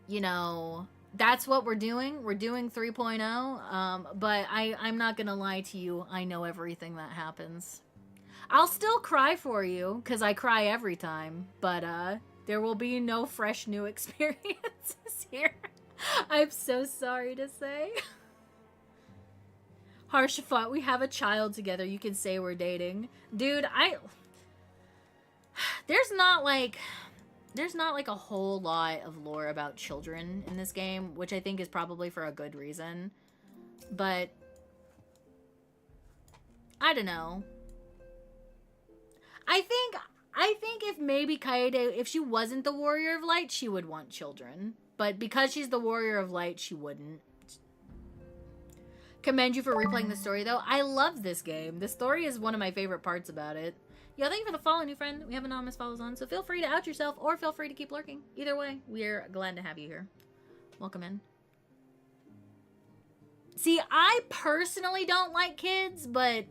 Speaker 1: you know, that's what we're doing. We're doing 3.0. But I'm not gonna lie to you. I know everything that happens. I'll still cry for you because I cry every time. But there will be no fresh new experiences here. I'm so sorry to say. Harshaphon, we have a child together. You can say we're dating. Dude, there's not like a whole lot of lore about children in this game, which I think is probably for a good reason. But I don't know. I think if maybe Kaede, if she wasn't the Warrior of Light, she would want children. But because she's the Warrior of Light, she wouldn't. Commend you for replaying the story, though. I love this game. The story is one of my favorite parts about it. Yo, thank you for the follow, new friend. We have anonymous follows on, so feel free to out yourself or feel free to keep lurking. Either way, we're glad to have you here. Welcome in. See, I personally don't like kids, but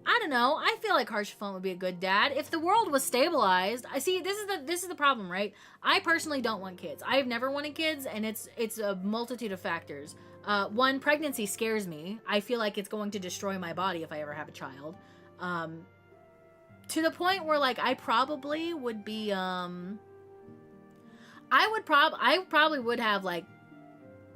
Speaker 1: I don't know. I feel like Harshaphon would be a good dad if the world was stabilized. I see. This is the problem, right? I personally don't want kids. I've never wanted kids, and it's a multitude of factors. One, pregnancy scares me. I feel like it's going to destroy my body if I ever have a child. To the point where like I probably would be I probably would have like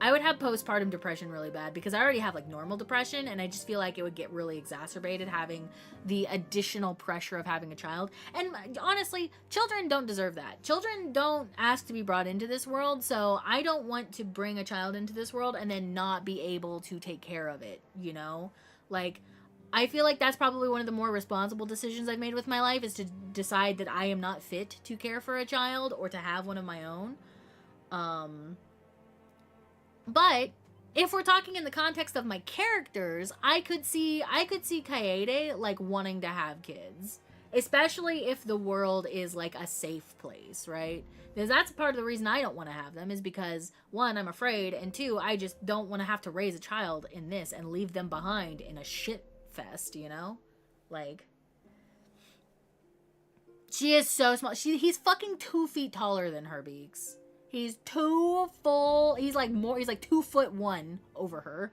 Speaker 1: I would have postpartum depression really bad because I already have like normal depression, and I just feel like it would get really exacerbated having the additional pressure of having a child. And honestly, children don't deserve that. Children don't ask to be brought into this world, so I don't want to bring a child into this world and then not be able to take care of it, you know? Like, I feel like that's probably one of the more responsible decisions I've made with my life, is to decide that I am not fit to care for a child or to have one of my own. But if we're talking in the context of my characters, I could see Kaede like wanting to have kids, especially if the world is like a safe place, right? Because that's part of the reason I don't want to have them, is because one, I'm afraid, and two, I just don't want to have to raise a child in this and leave them behind in a shit fest, you know? Like, she is so small. He's fucking 2 feet taller than her, Beaks. He's like 2'1" over her.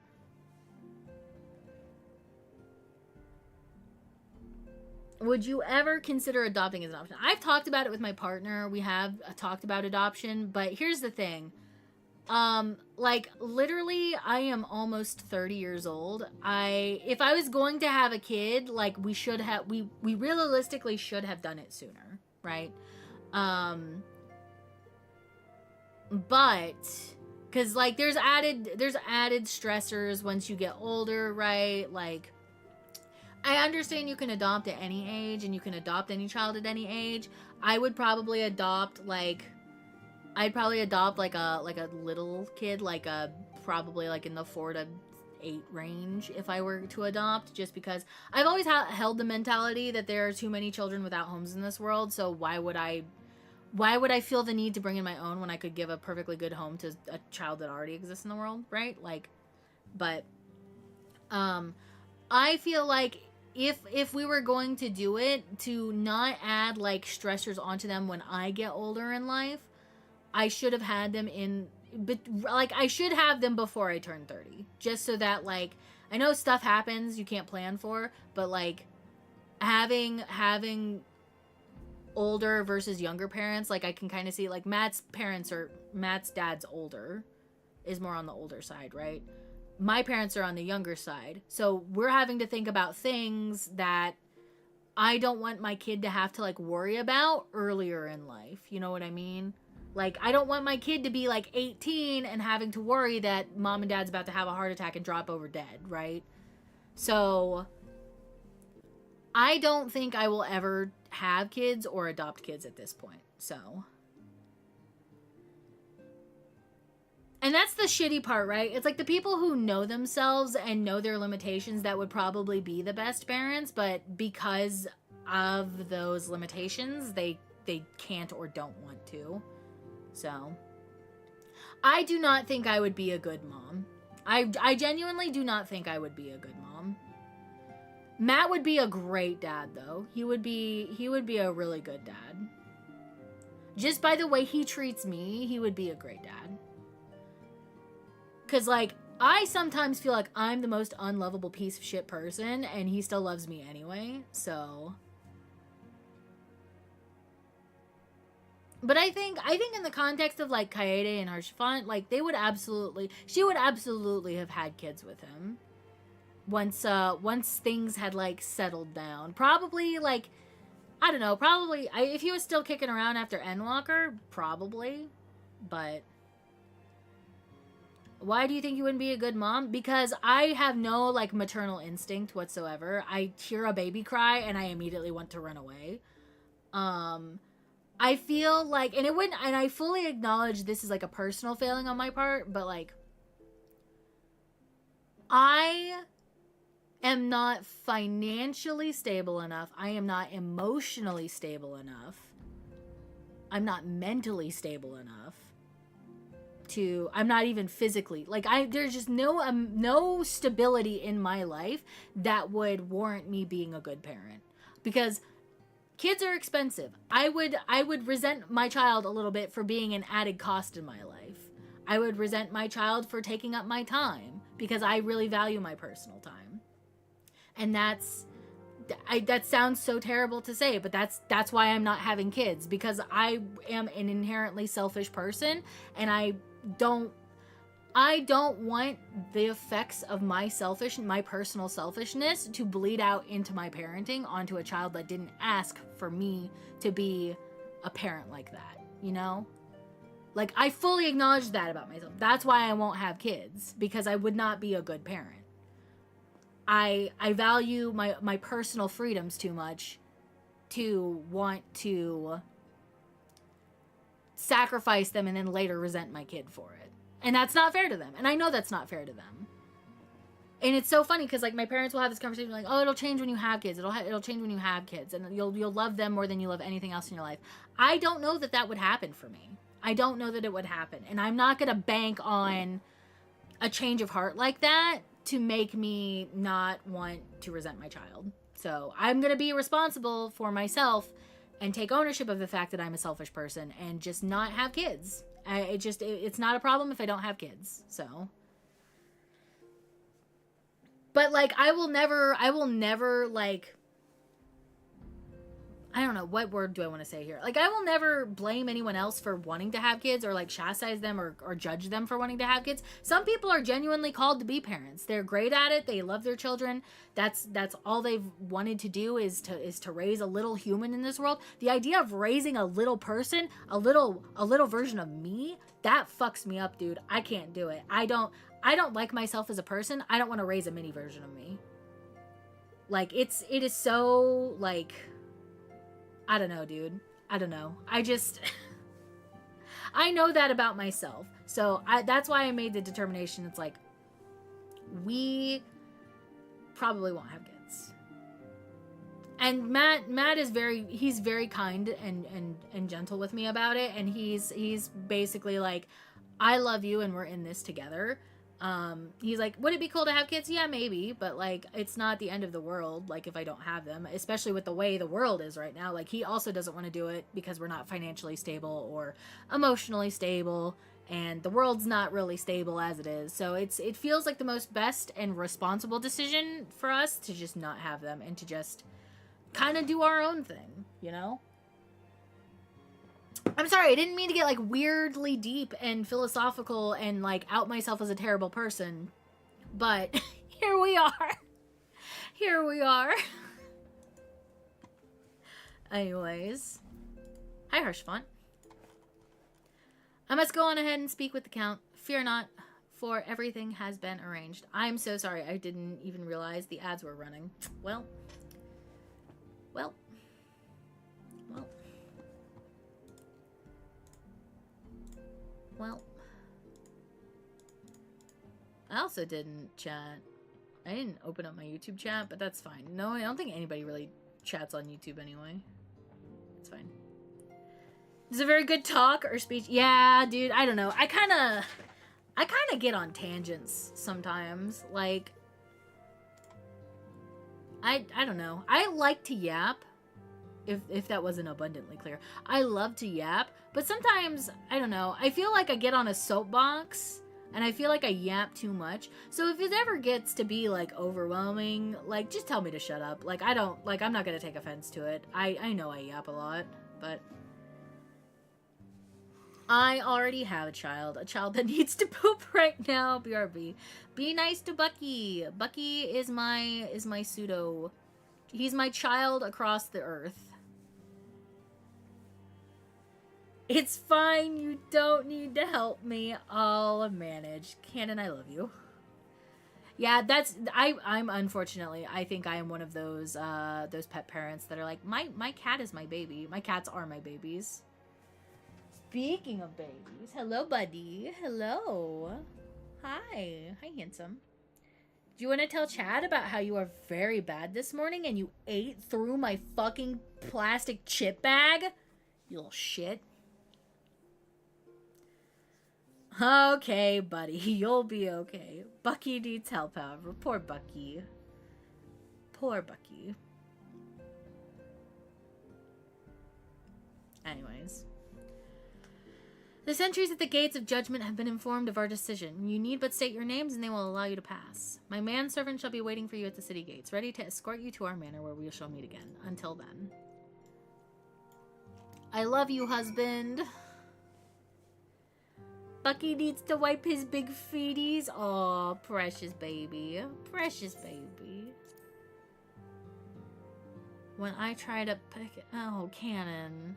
Speaker 1: Would you ever consider adopting as an option? I've talked about it with my partner. We have talked about adoption, but here's the thing. Like literally I am almost 30 years old. If I was going to have a kid, like we realistically should have done it sooner, right? But cuz like there's added stressors once you get older, right? Like I understand you can adopt at any age and you can adopt any child at any age. I would probably adopt I'd probably adopt like a little kid, probably like in the 4 to 8 range if I were to adopt, just because I've always held the mentality that there are too many children without homes in this world. So why would I feel the need to bring in my own when I could give a perfectly good home to a child that already exists in the world, right? Like, but I feel like if we were going to do it, to not add like stressors onto them when I get older in life, I should have had them I should have them before I turn 30, just so that like I know stuff happens you can't plan for, but like having older versus younger parents, like I can kind of see like Matt's dad's older, is more on the older side, right? My parents are on the younger side. So we're having to think about things that I don't want my kid to have to like worry about earlier in life. You know what I mean? Like I don't want my kid to be like 18 and having to worry that mom and dad's about to have a heart attack and drop over dead, right? So I don't think I will ever have kids or adopt kids at this point. So, and that's the shitty part, right? It's like the people who know themselves and know their limitations that would probably be the best parents, but because of those limitations, they can't or don't want to. So, I do not think I would be a good mom. I genuinely do not think I would be a good mom. Matt would be a great dad, though. He would be a really good dad. Just by the way he treats me, he would be a great dad. Because, like, I sometimes feel like I'm the most unlovable piece of shit person, and he still loves me anyway, so. But I think in the context of, like, Kaede and Harshfont, like, she would absolutely have had kids with him. Once things had, like, settled down. Probably, like, I don't know, if he was still kicking around after Endwalker, probably. But why do you think you wouldn't be a good mom? Because I have no, like, maternal instinct whatsoever. I hear a baby cry and I immediately want to run away. I feel like, and I fully acknowledge this is, like, a personal failing on my part, but, like, I am not financially stable enough. I am not emotionally stable enough. I'm not mentally stable enough. I'm not even physically, like, there's just no stability in my life that would warrant me being a good parent, because kids are expensive. I would resent my child a little bit for being an added cost in my life. I would resent my child for taking up my time, because I really value my personal time. And that sounds so terrible to say, but that's why I'm not having kids, because I am an inherently selfish person, and I don't want the effects of my personal selfishness to bleed out into my parenting onto a child that didn't ask for me to be a parent like that, you know? Like, I fully acknowledge that about myself. That's why I won't have kids, because I would not be a good parent. I value my personal freedoms too much to want to sacrifice them and then later resent my kid for it. And that's not fair to them. And I know that's not fair to them. And it's so funny because, like, my parents will have this conversation like, oh, it'll change when you have kids. It'll change when you have kids. And you'll love them more than you love anything else in your life. I don't know that would happen for me. I don't know that it would happen. And I'm not going to bank on a change of heart like that to make me not want to resent my child. So I'm going to be responsible for myself and take ownership of the fact that I'm a selfish person and just not have kids. It's not a problem if I don't have kids. So, but, like, I will never, like, I don't know, what word do I want to say here? Like, I will never blame anyone else for wanting to have kids or like chastise them or judge them for wanting to have kids. Some people are genuinely called to be parents. They're great at it. They love their children. That's all they've wanted to do is to raise a little human in this world. The idea of raising a little person, a little version of me, that fucks me up, dude. I can't do it. I don't like myself as a person. I don't want to raise a mini version of me. Like, it is so, like, I don't know, dude. I don't know. I know that about myself. So that's why I made the determination. It's like, we probably won't have kids. And Matt is he's very kind and gentle with me about it. And he's basically like, I love you and we're in this together. He's like, would it be cool to have kids? Yeah, maybe, but like, it's not the end of the world. Like, if I don't have them, especially with the way the world is right now, like, he also doesn't want to do it because we're not financially stable or emotionally stable, and the world's not really stable as it is. So it feels like the most best and responsible decision for us to just not have them and to just kind of do our own thing, you know? I'm sorry, I didn't mean to get, like, weirdly deep and philosophical and, like, out myself as a terrible person. But here we are. Here we are. Anyways. Hi, Harshfont. I must go on ahead and speak with the Count. Fear not, for everything has been arranged. I'm so sorry, I didn't even realize the ads were running. Well. I also didn't chat. I didn't open up my YouTube chat, but that's fine. No, I don't think anybody really chats on YouTube anyway. It's fine. Is it a very good talk or speech? Yeah, dude, I don't know. I kind of get on tangents sometimes. Like, I don't know. I like to yap. If that wasn't abundantly clear. I love to yap, but sometimes, I don't know, I feel like I get on a soapbox, and I feel like I yap too much. So if it ever gets to be, like, overwhelming, like, just tell me to shut up. Like, I'm not gonna take offense to it. I know I yap a lot, but I already have a child that needs to poop right now, BRB. Be nice to Bucky. Bucky is my pseudo. He's my child across the earth. It's fine, you don't need to help me. I'll manage. Canon, I love you. Yeah, I'm unfortunately, I think I am one of those pet parents that are like, my cat is my baby. My cats are my babies. Speaking of babies, hello, buddy. Hello. Hi, handsome. Do you want to tell Chad about how you are very bad this morning and you ate through my fucking plastic chip bag? You little shit. Okay, buddy. You'll be okay. Bucky needs help, however. Poor Bucky. Poor Bucky. Anyways. The sentries at the gates of judgment have been informed of our decision. You need but state your names and they will allow you to pass. My manservant shall be waiting for you at the city gates, ready to escort you to our manor where we shall meet again. Until then. I love you, husband. Bucky needs to wipe his big feeties. Aw, precious baby. Precious baby. When I try to pick it... Oh, Canon.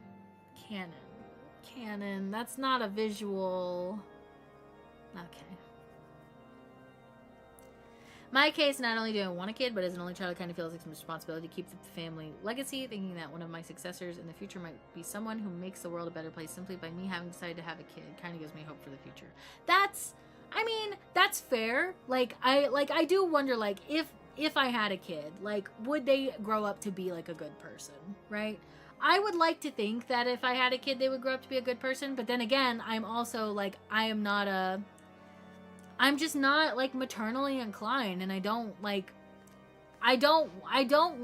Speaker 1: Canon. That's not a visual. Okay. My case, not only do I want a kid, but as an only child, it kind of feels like some responsibility to keep the family legacy, thinking that one of my successors in the future might be someone who makes the world a better place simply by me having decided to have a kid. Kind of gives me hope for the future. That's fair. Like, I do wonder, like, if I had a kid, like, would they grow up to be, like, a good person, right? I would like to think that if I had a kid, they would grow up to be a good person, but then again, I'm also, like, I'm just not, like, maternally inclined, and I don't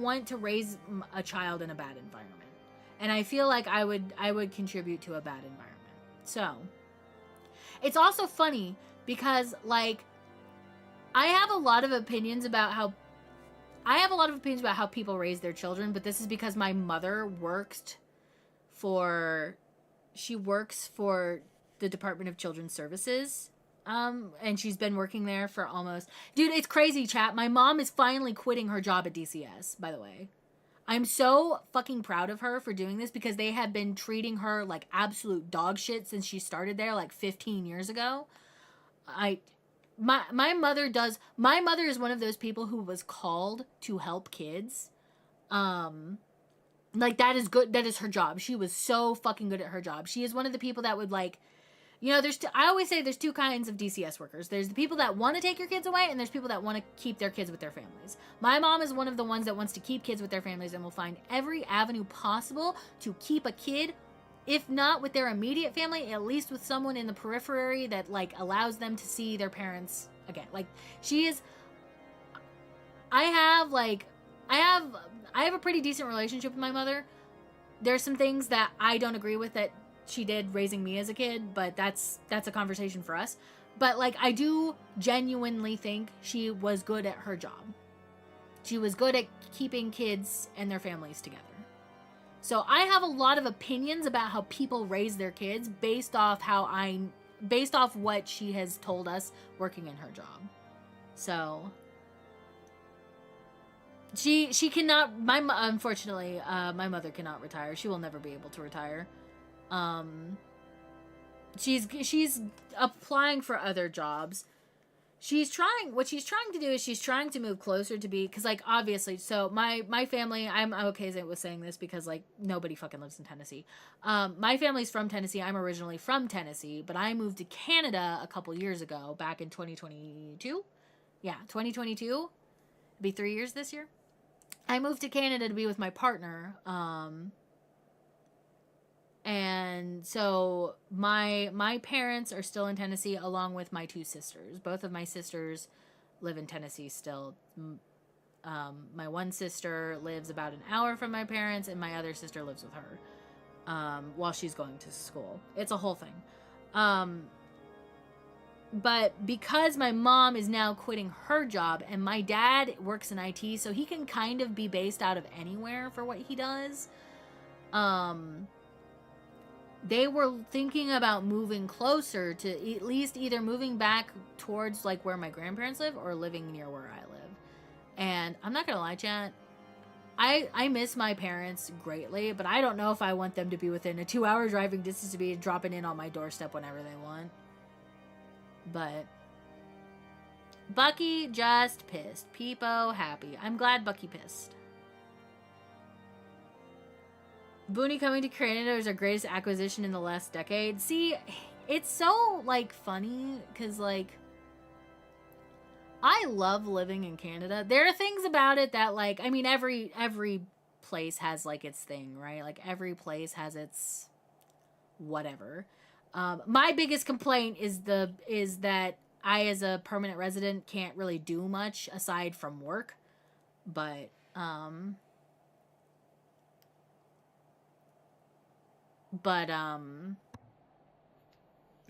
Speaker 1: want to raise a child in a bad environment. And I feel like I would contribute to a bad environment. So, it's also funny because, like, I have a lot of opinions about I have a lot of opinions about how people raise their children, but this is because my mother she works for the Department of Children's Services. And she's been working there for almost... Dude, it's crazy, chat. My mom is finally quitting her job at DCS, by the way. I'm so fucking proud of her for doing this because they have been treating her like absolute dog shit since she started there like 15 years ago. My mother is one of those people who was called to help kids. Like, that is good. That is her job. She was so fucking good at her job. She is one of the people that would, like... You know, I always say there's two kinds of DCS workers. There's the people that want to take your kids away, and there's people that want to keep their kids with their families. My mom is one of the ones that wants to keep kids with their families and will find every avenue possible to keep a kid, if not with their immediate family, at least with someone in the periphery that, like, allows them to see their parents again. Like, she is... I have a pretty decent relationship with my mother. There's some things that I don't agree with that she did raising me as a kid, but that's a conversation for us. But, like, I do genuinely think she was good at her job. She was good at keeping kids and their families together. So I have a lot of opinions about how people raise their kids based off what she has told us working in her job. So she cannot, unfortunately, my mother cannot retire. She will never be able to retire. She's applying for other jobs. What she's trying to do is she's trying to move closer to be, because, like, obviously, so my family, I'm okay with saying this because, like, nobody fucking lives in Tennessee. My family's from Tennessee. I'm originally from Tennessee, but I moved to Canada a couple years ago, back in 2022. Yeah, 2022. It'll be 3 years this year. I moved to Canada to be with my partner, and so my parents are still in Tennessee along with my two sisters. Both of my sisters live in Tennessee still. My one sister lives about an hour from my parents, and my other sister lives with her while she's going to school. It's a whole thing. But because my mom is now quitting her job, and my dad works in IT, so he can kind of be based out of anywhere for what he does, they were thinking about moving closer to at least either moving back towards, like, where my grandparents live or living near where I live. And I'm not gonna lie, chat, I miss my parents greatly, but I don't know if I want them to be within a 2-hour driving distance to be dropping in on my doorstep whenever they want. But Bucky just pissed. Peepo happy. I'm glad Bucky pissed. Booney coming to Canada is our greatest acquisition in the last decade. See, it's so, like, funny, because, like, I love living in Canada. There are things about it that, like, I mean, every place has, like, its thing, right? Like, every place has its whatever. My biggest complaint is that I, as a permanent resident, can't really do much aside from work. But,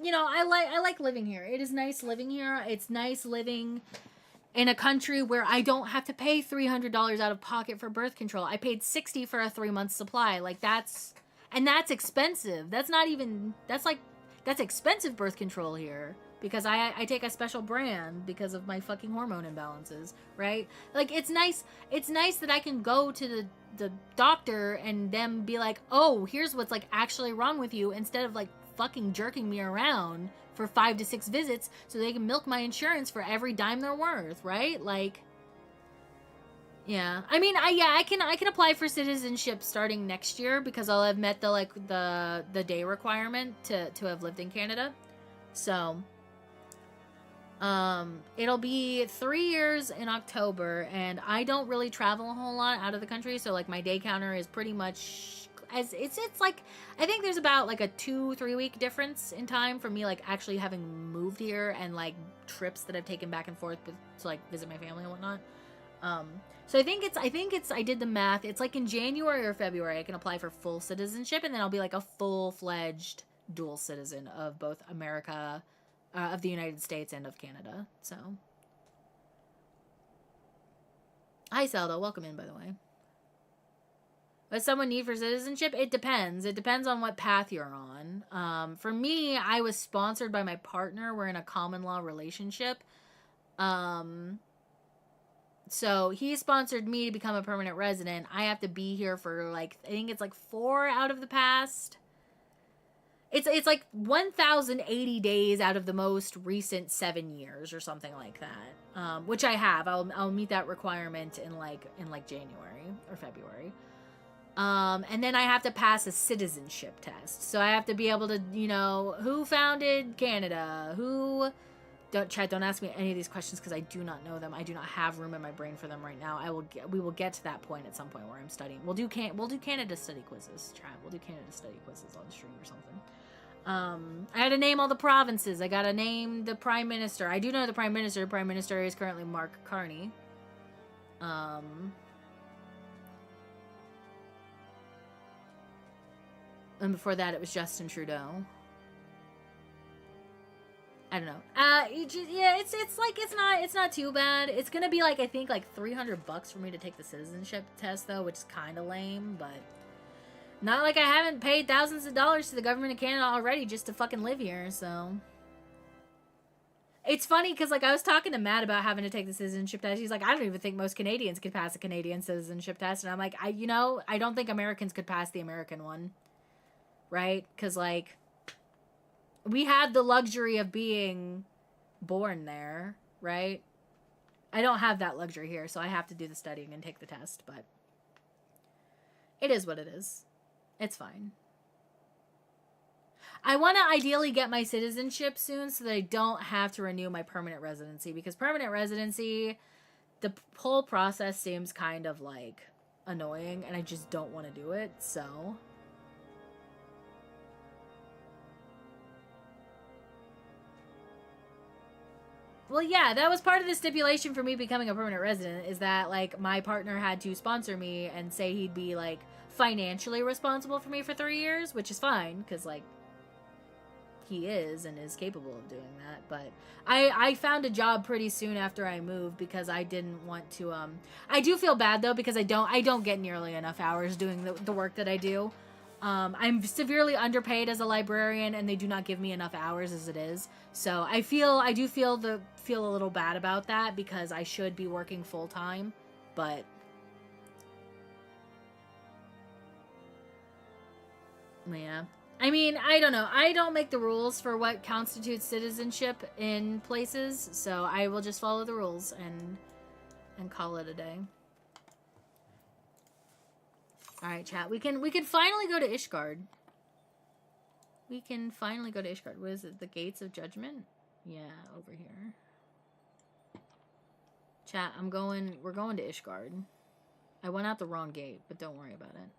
Speaker 1: you know, I like living here. It is nice living here. It's nice living in a country where I don't have to pay $300 out of pocket for birth control. I paid $60 for a 3-month supply. Like, that's expensive. That's expensive birth control here, because I take a special brand because of my fucking hormone imbalances, right? Like, it's nice that I can go to the doctor and them be like, oh, here's what's, like, actually wrong with you, instead of, like, fucking jerking me around for 5 to 6 visits so they can milk my insurance for every dime they're worth, right? Like, yeah. I mean, I can apply for citizenship starting next year, because I'll have met the day requirement to have lived in Canada. So, it'll be 3 years in October, and I don't really travel a whole lot out of the country, so, like, my day counter is pretty much as it's like, I think there's about, like, a 2-3 week difference in time for me, like, actually having moved here, and, like, trips that I've taken back and forth to, like, visit my family and whatnot. So I did the math. It's like in January or February I can apply for full citizenship, and then I'll be like a full-fledged dual citizen of both America, of the United States, and of Canada. So Hi, Zelda. Welcome in, by the way. Does someone need for citizenship? It depends. It depends on what path you're on. For me, I was sponsored by my partner. We're in a common law relationship. So he sponsored me to become a permanent resident. I have to be here for like, I think it's like 4 out of the past. It's like 1,080 days out of the most recent 7 years or something like that. Which I have. I'll meet that requirement in like January or February. And then I have to pass a citizenship test. So I have to be able to, you know, who founded Canada? Don't ask me any of these questions because I do not know them. I do not have room in my brain for them right now. We will get to that point at some point where I'm studying. We'll do Canada study quizzes, chat. We'll do Canada study quizzes on stream or something. I had to name all the provinces. I gotta name the prime minister. I do know the prime minister. Prime minister is currently Mark Carney. And before that, it was Justin Trudeau. I don't know. It's not too bad. It's gonna be like, I think like $300 for me to take the citizenship test though, which is kind of lame, but not like I haven't paid thousands of dollars to the government of Canada already just to fucking live here. So it's funny because like I was talking to Matt about having to take the citizenship test. He's like, I don't even think most Canadians could pass a Canadian citizenship test, and I'm like, I don't think Americans could pass the American one, right? Because like, we had the luxury of being born there, right? I don't have that luxury here, so I have to do the studying and take the test, but it is what it is. It's fine. I want to ideally get my citizenship soon so that I don't have to renew my permanent residency, because permanent residency, the whole process seems kind of like annoying, and I just don't want to do it, so... Well, yeah, that was part of the stipulation for me becoming a permanent resident, is that, like, my partner had to sponsor me and say he'd be, like, financially responsible for me for 3 years, which is fine, because, like, he is and is capable of doing that. But I found a job pretty soon after I moved because I didn't want to, I do feel bad, though, because I don't get nearly enough hours doing the work that I do. I'm severely underpaid as a librarian, and they do not give me enough hours as it is. So I do feel a little bad about that, because I should be working full time, but yeah. I mean, I don't know. I don't make the rules for what constitutes citizenship in places, so I will just follow the rules and call it a day. All right, chat. We can finally go to Ishgard. We can finally go to Ishgard. What is it? The Gates of Judgment? Yeah, over here. Chat, we're going to Ishgard. I went out the wrong gate, but don't worry about it.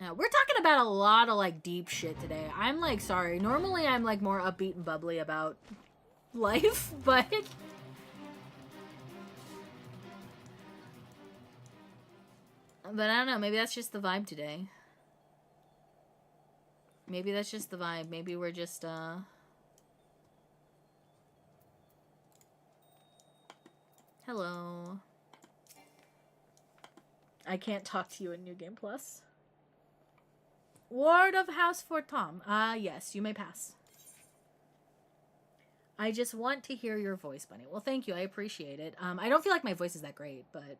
Speaker 1: Now, we're talking about a lot of, like, deep shit today. I'm, like, sorry. Normally, I'm, like, more upbeat and bubbly about life, but... But I don't know, maybe that's just the vibe today. Maybe that's just the vibe. Maybe we're just, Hello. I can't talk to you in New Game Plus. Ward of House for Tom. Yes, you may pass. I just want to hear your voice, Bunny. Well, thank you. I appreciate it. I don't feel like my voice is that great, but...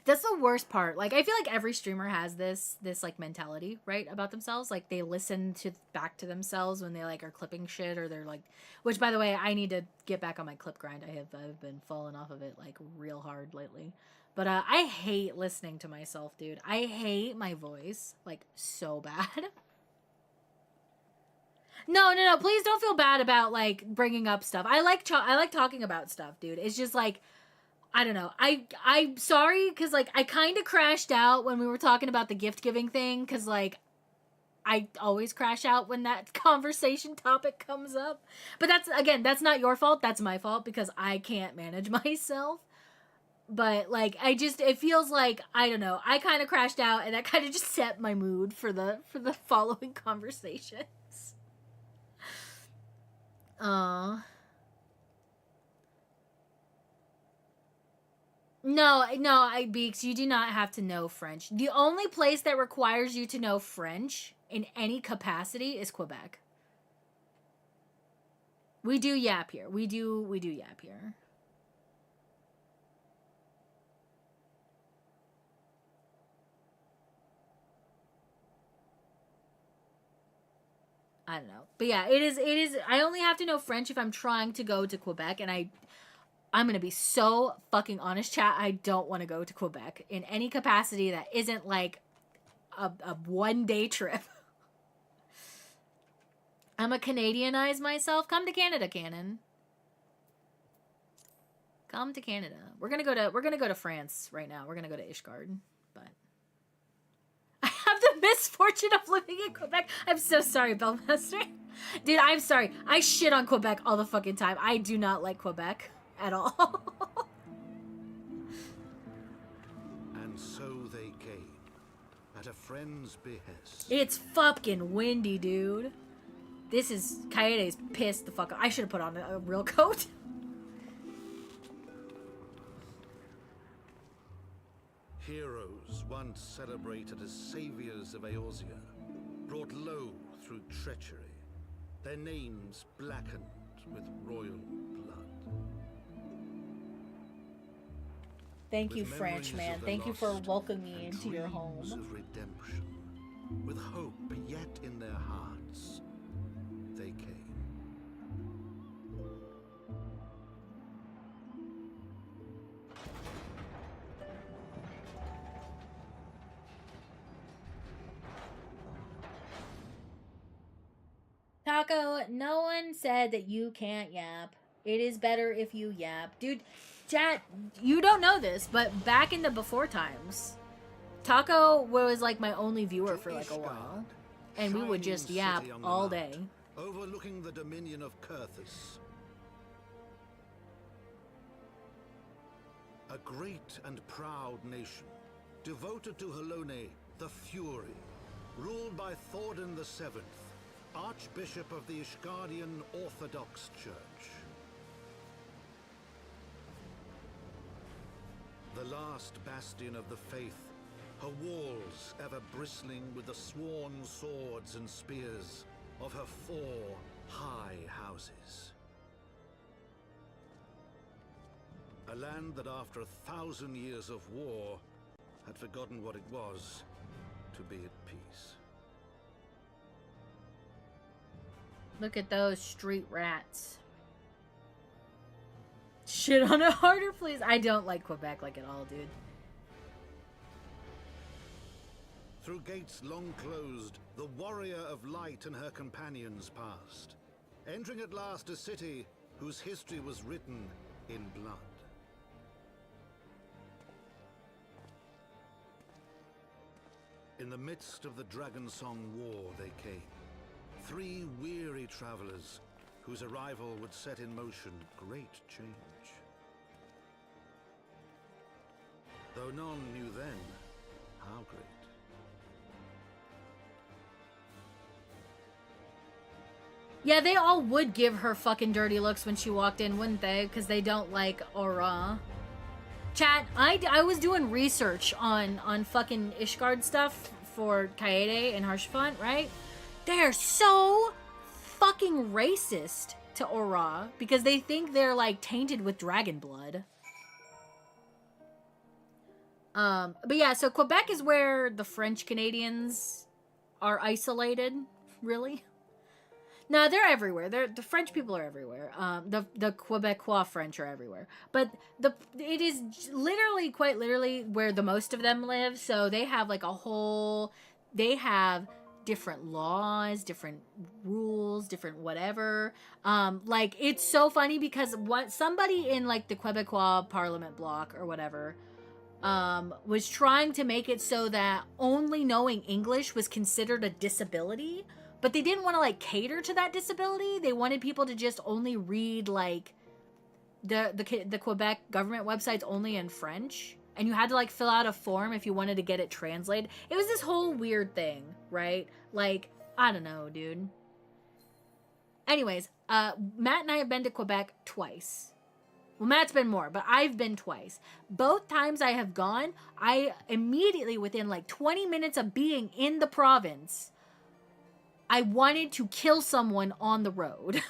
Speaker 1: That's the worst part. Like, I feel like every streamer has this like mentality, right, about themselves. Like, they listen back to themselves when they like are clipping shit, or they're like, which, by the way, I need to get back on my clip grind. I've been falling off of it like real hard lately. But I hate listening to myself, dude. I hate my voice like so bad. No, please don't feel bad about like bringing up stuff. I like talking about stuff, dude. It's just like, I don't know. I'm sorry, because, like, I kind of crashed out when we were talking about the gift-giving thing, because, like, I always crash out when that conversation topic comes up. But that's not your fault. That's my fault, because I can't manage myself. But, like, it feels like, I don't know, I kind of crashed out, and that kind of just set my mood for the following conversations. No, Beaks, you do not have to know French. The only place that requires you to know French in any capacity is Quebec. We do yap here. We do yap here. I don't know. But yeah, it is I only have to know French if I'm trying to go to Quebec, and I'm gonna be so fucking honest, chat. I don't want to go to Quebec in any capacity that isn't like a 1-day trip. I'm a Canadianize myself. Come to Canada, Canon. Come to Canada. We're gonna go to France right now. We're gonna go to Ishgard, but I have the misfortune of living in Quebec. I'm so sorry, Bellmaster. Dude, I'm sorry. I shit on Quebec all the fucking time. I do not like Quebec at all.
Speaker 3: And so they came, at a friend's behest.
Speaker 1: It's fucking windy, dude. This is... Kaede's pissed the fuck off. I should have put on a real coat.
Speaker 3: Heroes once celebrated as saviors of Eorzea, brought low through treachery, their names blackened with royal blood.
Speaker 1: Thank you,
Speaker 3: With
Speaker 1: French
Speaker 3: memories
Speaker 1: man.
Speaker 3: of the
Speaker 1: Thank you for
Speaker 3: lost
Speaker 1: welcoming me
Speaker 3: and
Speaker 1: into your
Speaker 3: dreams
Speaker 1: home.
Speaker 3: of redemption, with hope yet in their hearts, they came.
Speaker 1: Taco, no one said that you can't yap. It is better if you yap. Dude, chat, you don't know this, but back in the before times, Taco was like my only viewer for like a while. And we would just yap all day.
Speaker 3: Overlooking the dominion of Kurthus. A great and proud nation, devoted to Helone, the Fury, ruled by Thordan VII, Archbishop of the Ishgardian Orthodox Church. The last bastion of the faith, her walls ever bristling with the sworn swords and spears of her 4 high houses. A land that after 1,000 years of war had forgotten what it was to be at peace.
Speaker 1: Look at those street rats. Shit on it harder, please. I don't like Quebec like at all, dude.
Speaker 3: Through gates long closed, the warrior of light and her companions passed, entering at last a city whose history was written in blood. In the midst of the Dragon Song War they came, 3 weary travelers whose arrival would set in motion great change. Though none knew then how great.
Speaker 1: Yeah, they all would give her fucking dirty looks when she walked in, wouldn't they? Because they don't like Aura. Chat, I was doing research on fucking Ishgard stuff for Kaede and Harshafant, right? They're so fucking racist to Aura because they think they're like tainted with dragon blood. But yeah, so Quebec is where the French Canadians are isolated, really. No, they're everywhere. The French people are everywhere. The Quebecois French are everywhere. But it is literally, quite literally, where the most of them live. So they have like they have different laws, different rules, different whatever. Like it's so funny because somebody in like the Quebecois Parliament block or whatever was trying to make it so that only knowing English was considered a disability. But they didn't want to like cater to that disability. They wanted people to just only read like the Quebec government websites only in French, and you had to like fill out a form if you wanted to get it translated. It was this whole weird thing, right? Like I don't know, dude. Anyways, Matt and I have been to Quebec twice. Well, Matt's been more, but I've been twice. Both times I have gone, I immediately, within like 20 minutes of being in the province, I wanted to kill someone on the road.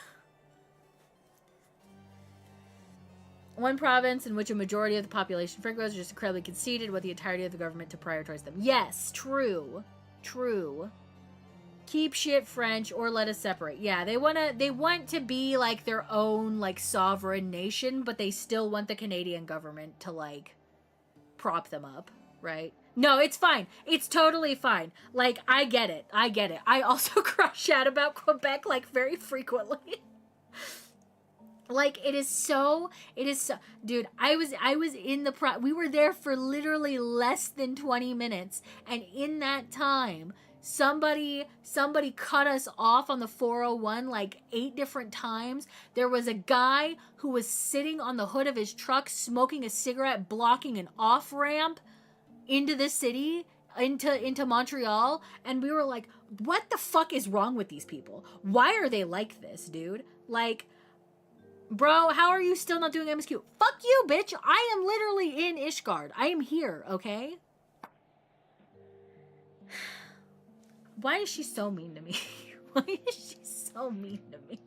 Speaker 1: One province in which a majority of the population Francos are just incredibly conceited with the entirety of the government to prioritize them. Yes, true. True. Keep shit French or let us separate. Yeah, they want to be like their own like sovereign nation, but they still want the Canadian government to like prop them up, right? No, it's fine. It's totally fine. Like, I get it. I also crush out about Quebec like very frequently. Like, it is so, dude, I was in we were there for literally less than 20 minutes, and in that time, somebody cut us off on the 401 like 8 different times. There was a guy who was sitting on the hood of his truck smoking a cigarette, blocking an off-ramp into the city, into Montreal, and we were like, what the fuck is wrong with these people? Why are they like this, dude? Like, bro, how are you still not doing MSQ? Fuck you, bitch. I am literally in Ishgard. I am here, okay? Why is she so mean to me? Why is she so mean to me?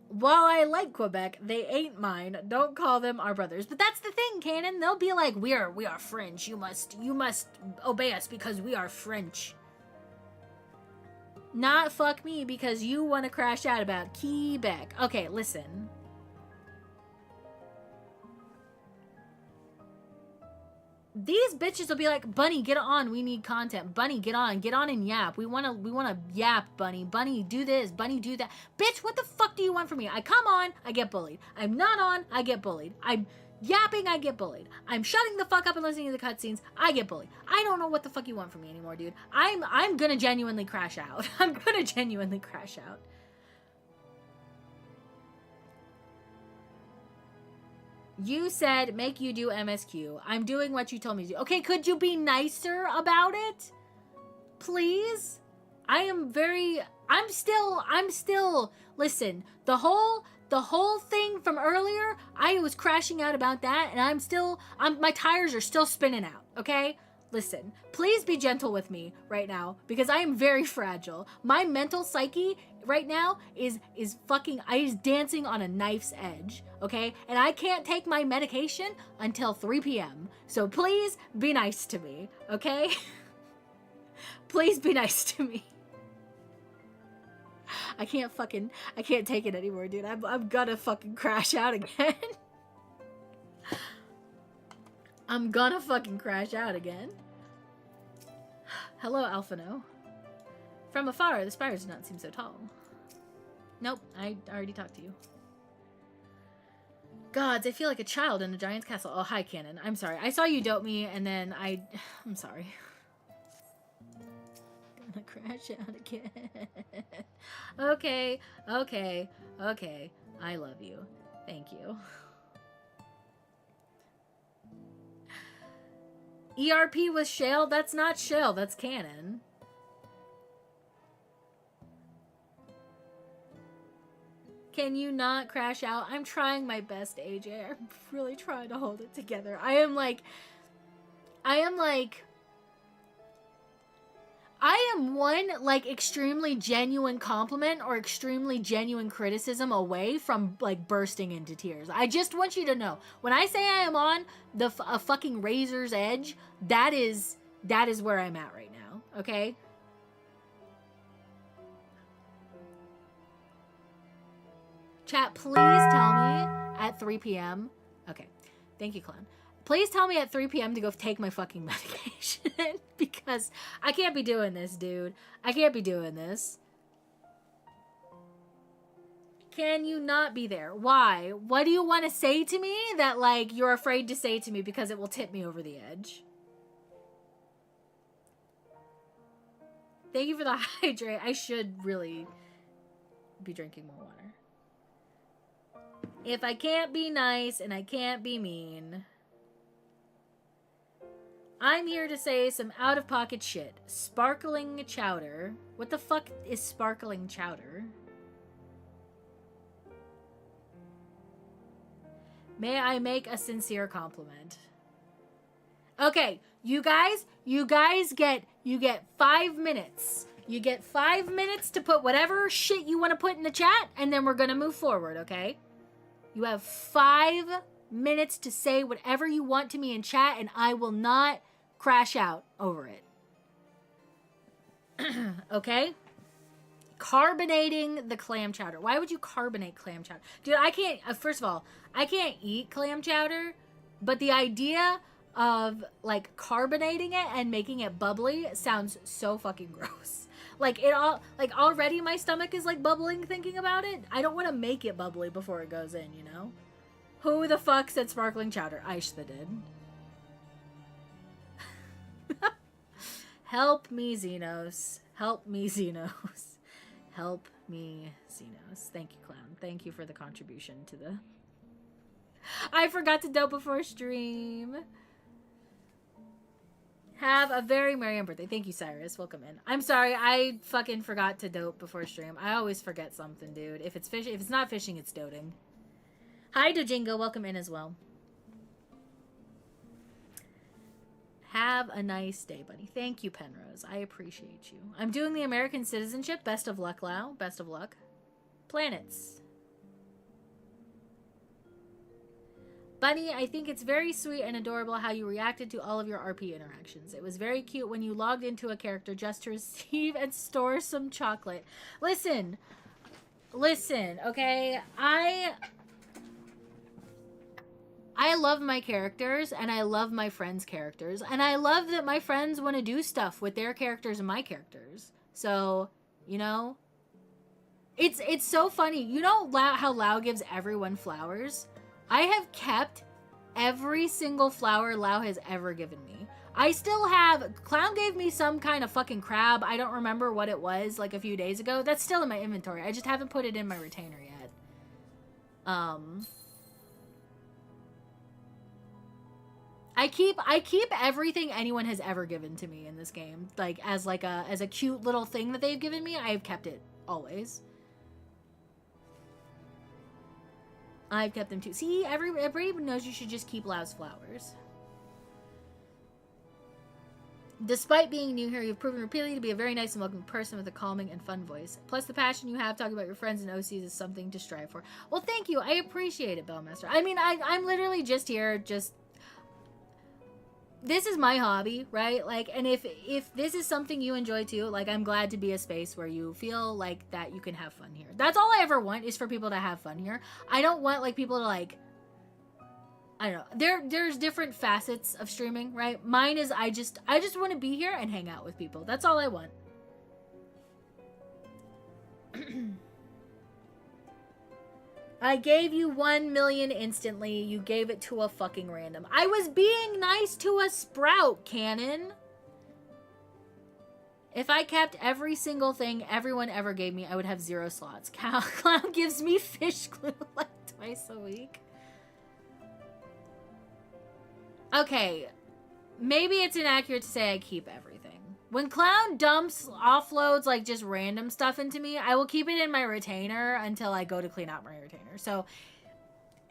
Speaker 1: While I like Quebec, they ain't mine. Don't call them our brothers. But that's the thing, Canon. They'll be like, we are French. You must obey us because we are French. Not fuck me because you want to crash out about Quebec. Okay, listen. These bitches will be like, Bunny, get on. We need content. Bunny, get on and yap. We wanna yap, Bunny. Bunny, do this. Bunny, do that. Bitch, what the fuck do you want from me? I come on, I get bullied. I'm not on, I get bullied. I'm yapping, I get bullied. I'm shutting the fuck up and listening to the cutscenes, I get bullied. I don't know what the fuck you want from me anymore, dude. I'm gonna genuinely crash out. I'm gonna genuinely crash out. You said make you do MSQ. I'm doing what you told me to do. Okay, could you be nicer about it? Please? I'm still, listen, the whole thing from earlier, I was crashing out about that, and my tires are still spinning out, okay? Listen, please be gentle with me right now, because I am very fragile. My mental psyche right now is dancing on a knife's edge, okay? And I can't take my medication until 3 p.m. So please be nice to me, okay? Please be nice to me. I can't take it anymore, dude. I'm gonna fucking crash out again. I'm gonna fucking crash out again. Hello, Alphino. From afar, the spires do not seem so tall. Nope, I already talked to you. Gods, I feel like a child in a giant's castle. Oh, hi, Canon. I'm sorry. I saw you dope me, and then I'm sorry. Gonna crash out again. Okay. I love you. Thank you. ERP with Shale? That's not Shale, that's Canon. Can you not crash out? I'm trying my best, AJ. I'm really trying to hold it together. I am one, like, extremely genuine compliment or extremely genuine criticism away from, like, bursting into tears. I just want you to know, when I say I am on a fucking razor's edge, that is where I'm at right now, okay? Chat, please tell me at 3 p.m. Okay, thank you, Clown. Please tell me at 3 p.m. to go take my fucking medication because I can't be doing this, dude. I can't be doing this. Can you not be there? Why? What do you want to say to me that, like, you're afraid to say to me because it will tip me over the edge? Thank you for the hydrate. I should really be drinking more water. If I can't be nice and I can't be mean, I'm here to say some out-of-pocket shit. Sparkling chowder. What the fuck is sparkling chowder? May I make a sincere compliment? Okay, you guys get 5 minutes. You get 5 minutes to put whatever shit you want to put in the chat, and then we're gonna move forward, okay? You have 5 minutes to say whatever you want to me in chat, and I will not crash out over it. Okay? Carbonating the clam chowder. Why would you carbonate clam chowder? Dude, I can't, first of all, I can't eat clam chowder, but the idea of, like, carbonating it and making it bubbly sounds so fucking gross. Like, already my stomach is, like, bubbling thinking about it. I don't want to make it bubbly before it goes in, you know? Who the fuck said sparkling chowder? Aishta did. Help me, Xenos. Help me, Xenos. Help me, Xenos. Thank you, Clown. Thank you for the contribution to the... I forgot to dope before stream. Have a very merry birthday. Thank you, Cyrus. Welcome in. I'm sorry, I fucking forgot to dope before stream. I always forget something, dude. If it's fishing, if it's not fishing, it's doting. Hi, Dojingo. Welcome in as well. Have a nice day, buddy. Thank you, Penrose. I appreciate you. I'm doing the American citizenship. Best of luck, Lau. Best of luck. Planets. Bunny, I think it's very sweet and adorable how you reacted to all of your RP interactions. It was very cute when you logged into a character just to receive and store some chocolate. Listen, okay? I love my characters, and I love my friends' characters, and I love that my friends want to do stuff with their characters and my characters. So, you know, it's so funny. You know how Lau gives everyone flowers? I have kept every single flower Lau has ever given me. I still have... Clown gave me some kind of fucking crab. I don't remember what it was, like, a few days ago. That's still in my inventory. I just haven't put it in my retainer yet. I keep everything anyone has ever given to me in this game, like as a cute little thing that they've given me. I've kept it always. I've kept them too. See, everybody knows you should just keep Lau's flowers. Despite being new here, you've proven repeatedly to be a very nice and welcoming person with a calming and fun voice. Plus, the passion you have talking about your friends and OCs is something to strive for. Well, thank you. I appreciate it, Bellmaster. I mean, I'm literally just here, this is my hobby, right? Like, and if this is something you enjoy too, like, I'm glad to be a space where you feel like that you can have fun here. That's all I ever want, is for people to have fun here. I don't want, like, people to, like, I don't know. There's different facets of streaming, right? Mine is I just want to be here and hang out with people. That's all I want. I gave you 1 million instantly. You gave it to a fucking random. I was being nice to a sprout, Canon. If I kept every single thing everyone ever gave me, I would have 0 slots. Clown gives me fish glue like twice a week. Okay, maybe it's inaccurate to say I keep everything. When Clown offloads, like, just random stuff into me, I will keep it in my retainer until I go to clean out my retainer. So,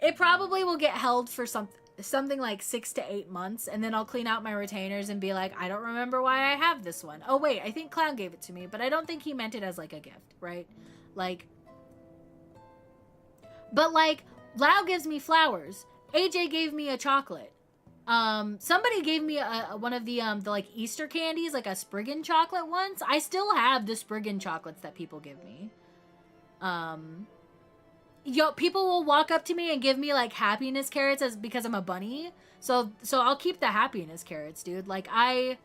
Speaker 1: it probably will get held for something like 6 to 8 months, and then I'll clean out my retainers and be like, I don't remember why I have this one. Oh, wait, I think Clown gave it to me, but I don't think he meant it as, like, a gift, right? Like, but, like, Lau gives me flowers. AJ gave me a chocolate. Somebody gave me one of the like Easter candies, like a Spriggan chocolate once. I still have the Spriggan chocolates that people give me. People will walk up to me and give me, like, happiness carrots because I'm a bunny. So I'll keep the happiness carrots, dude. Like, I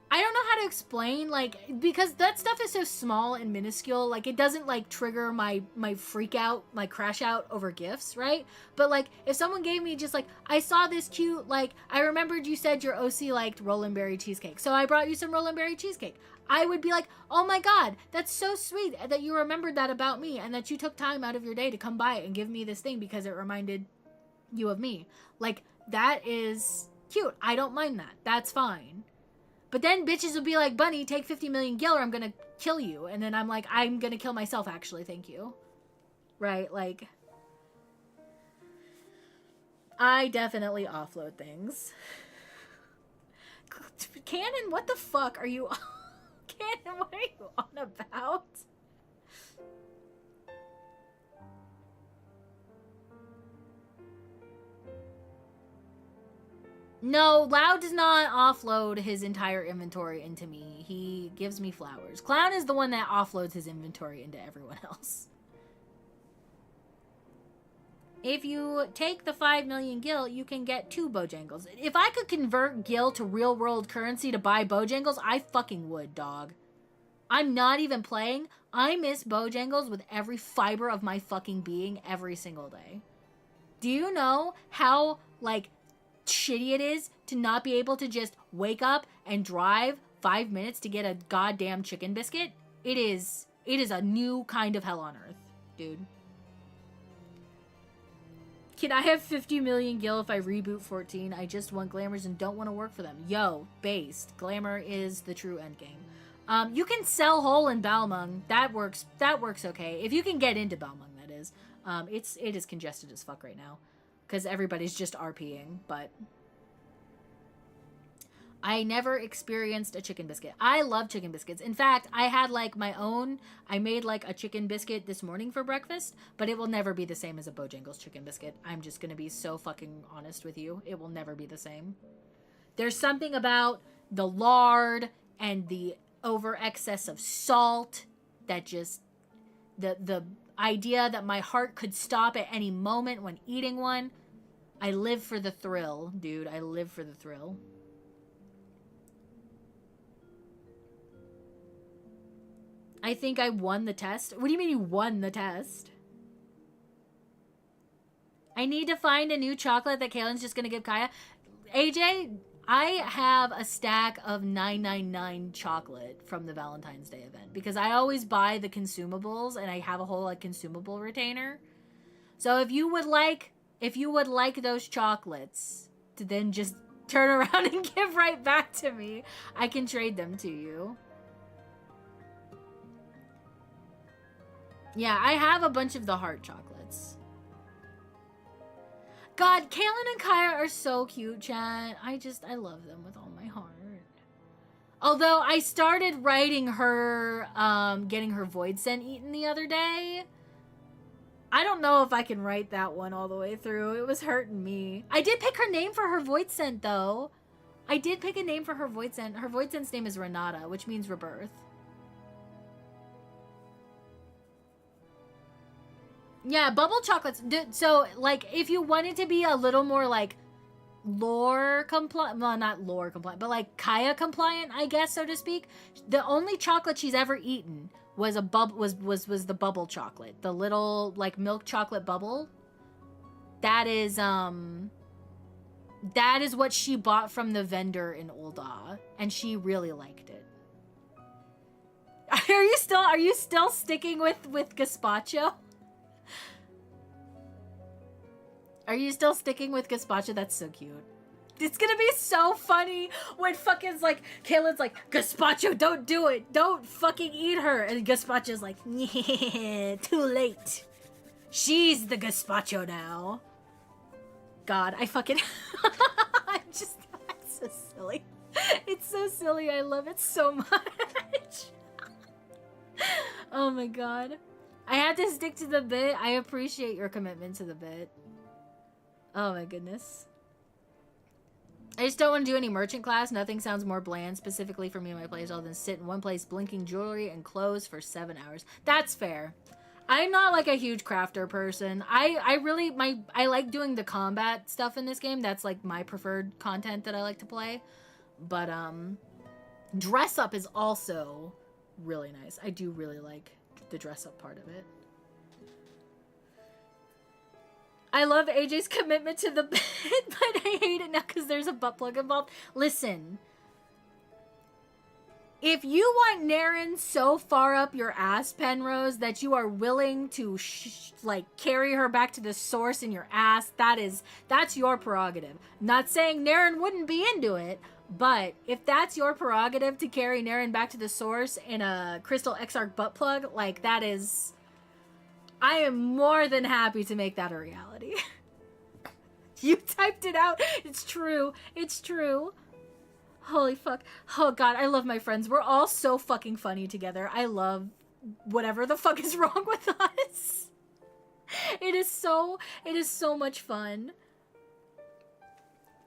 Speaker 1: don't know how to explain, like, because that stuff is so small and minuscule, like, it doesn't, like, trigger my freak out, my crash out over gifts, right? But, like, if someone gave me just, like, I saw this cute, like, I remembered you said your OC liked Rollin' Berry cheesecake, so I brought you some Rollin' Berry cheesecake. I would be like, oh my god, that's so sweet that you remembered that about me, and that you took time out of your day to come by and give me this thing because it reminded you of me. Like, that is Cute. I don't mind that. That's fine. But then bitches would be like, Bunny, take 50 million gil or I'm gonna kill you. And then I'm like, I'm gonna kill myself, actually. Thank you. Right? Like, I definitely offload things. Canon, what the fuck are you... Canon, what are you on about? No, Loud does not offload his entire inventory into me. He gives me flowers. Clown is the one that offloads his inventory into everyone else. If you take the 5 million gil, you can get 2 Bojangles. If I could convert gil to real world currency to buy Bojangles, I fucking would, dog. I'm not even playing. I miss Bojangles with every fiber of my fucking being every single day. Do you know how, like, shitty it is to not be able to just wake up and drive 5 minutes to get a goddamn chicken biscuit? It is a new kind of hell on earth, dude. Can I have 50 million gil if I reboot 14? I just want glamours and don't want to work for them. Yo, based. Glamour is the true endgame. You can sell whole in Balmung. That works okay. If you can get into Balmung, that is. It is congested as fuck right now. Because everybody's just RPing, but... I never experienced a chicken biscuit. I love chicken biscuits. In fact, I had like my own. I made like a chicken biscuit this morning for breakfast, but it will never be the same as a Bojangles chicken biscuit. I'm just going to be so fucking honest with you. It will never be the same. There's something about the lard and the over excess of salt that just... The idea that my heart could stop at any moment when eating one. I live for the thrill, dude. I live for the thrill. I think I won the test. What do you mean you won the test? I need to find a new chocolate that Kaylin's just going to give Kaya. AJ, I have a stack of 999 chocolate from the Valentine's Day event because I always buy the consumables and I have a whole like consumable retainer. So if you would like those chocolates to then just turn around and give right back to me, I can trade them to you. Yeah, I have a bunch of the heart chocolates. God, Kaylin and Kaya are so cute, chat. I love them with all my heart. Although I started writing her, getting her void scent eaten the other day. I don't know if I can write that one all the way through. It was hurting me. I did pick her name for her void scent, though. I did pick a name for her void scent. Her void scent's name is Renata, which means rebirth. Yeah, bubble chocolates. So, like, if you wanted to be a little more, like, lore compliant, well, not lore compliant, but, like, Kaya compliant, I guess, so to speak, the only chocolate she's ever eaten was the bubble chocolate. The little, like, milk chocolate bubble. That is what she bought from the vendor in Ul'dah, and she really liked it. Are you still sticking with gazpacho? Are you still sticking with gazpacho? That's so cute. It's gonna be so funny when fucking like Kaylin's like, gazpacho, don't do it. Don't fucking eat her. And gazpacho's like, yeah, too late. She's the gazpacho now. God, I fucking... that's so silly. It's so silly. I love it so much. Oh my god. I had to stick to the bit. I appreciate your commitment to the bit. Oh my goodness. I just don't want to do any merchant class. Nothing sounds more bland, specifically for me and my plays, other than sit in one place blinking jewelry and clothes for 7 hours. That's fair. I'm not like a huge crafter person. I like doing the combat stuff in this game. That's like my preferred content that I like to play. But dress up is also really nice. I do really like the dress up part of it. I love AJ's commitment to the bit, but I hate it now because there's a butt plug involved. Listen. If you want Naren so far up your ass, Penrose, that you are willing to like carry her back to the source in your ass, that's your prerogative. Not saying Naren wouldn't be into it, but if that's your prerogative to carry Naren back to the source in a Crystal Exarch butt plug, like that is, I am more than happy to make that a reality. You typed it out. It's true. It's true. Holy fuck. Oh god, I love my friends. We're all so fucking funny together. I love whatever the fuck is wrong with us. It is so much fun.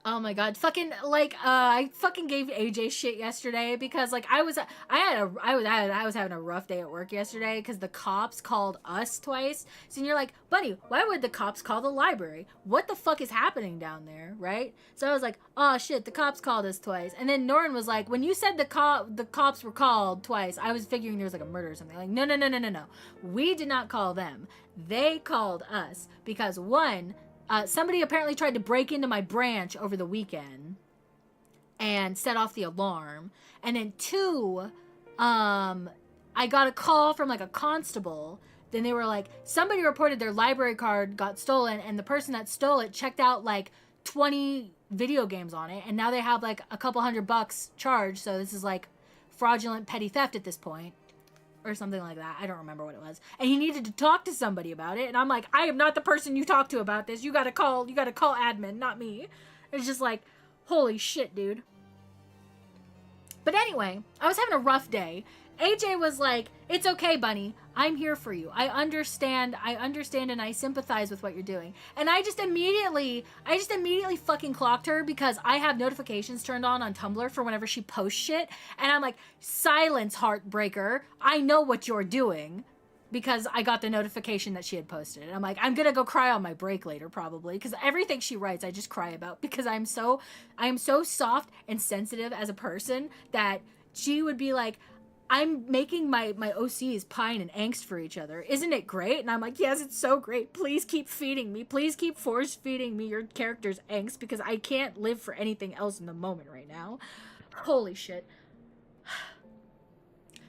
Speaker 1: Oh my god, fucking like I fucking gave AJ shit yesterday because like I was having a rough day at work yesterday because the cops called us twice. So you're like, Bunny, why would the cops call the library? What the fuck is happening down there, right? So I was like, oh shit, the cops called us twice. And then Norton was like, when you said the cops were called twice, I was figuring there was like a murder or something. Like, no. We did not call them. They called us because one, somebody apparently tried to break into my branch over the weekend and set off the alarm. And then two, I got a call from like a constable. Then they were like, somebody reported their library card got stolen and the person that stole it checked out like 20 video games on it. And now they have like a couple $100 charged. So this is like fraudulent petty theft at this point. Or something like that. I don't remember what it was. And he needed to talk to somebody about it. And I'm like, I am not the person you talk to about this. You gotta call admin, not me. It's just like, holy shit, dude. But anyway, I was having a rough day. AJ was like, it's okay, Bunny. I'm here for you. I understand and I sympathize with what you're doing. And I just immediately fucking clocked her because I have notifications turned on Tumblr for whenever she posts shit. And I'm like, silence, heartbreaker. I know what you're doing. Because I got the notification that she had posted it. I'm like, I'm gonna go cry on my break later probably. Because everything she writes, I just cry about. Because I am so soft and sensitive as a person that she would be like, I'm making my OCs pine and angst for each other. Isn't it great? And I'm like, yes, it's so great. Please keep feeding me. Please keep force feeding me your character's angst because I can't live for anything else in the moment right now. Holy shit.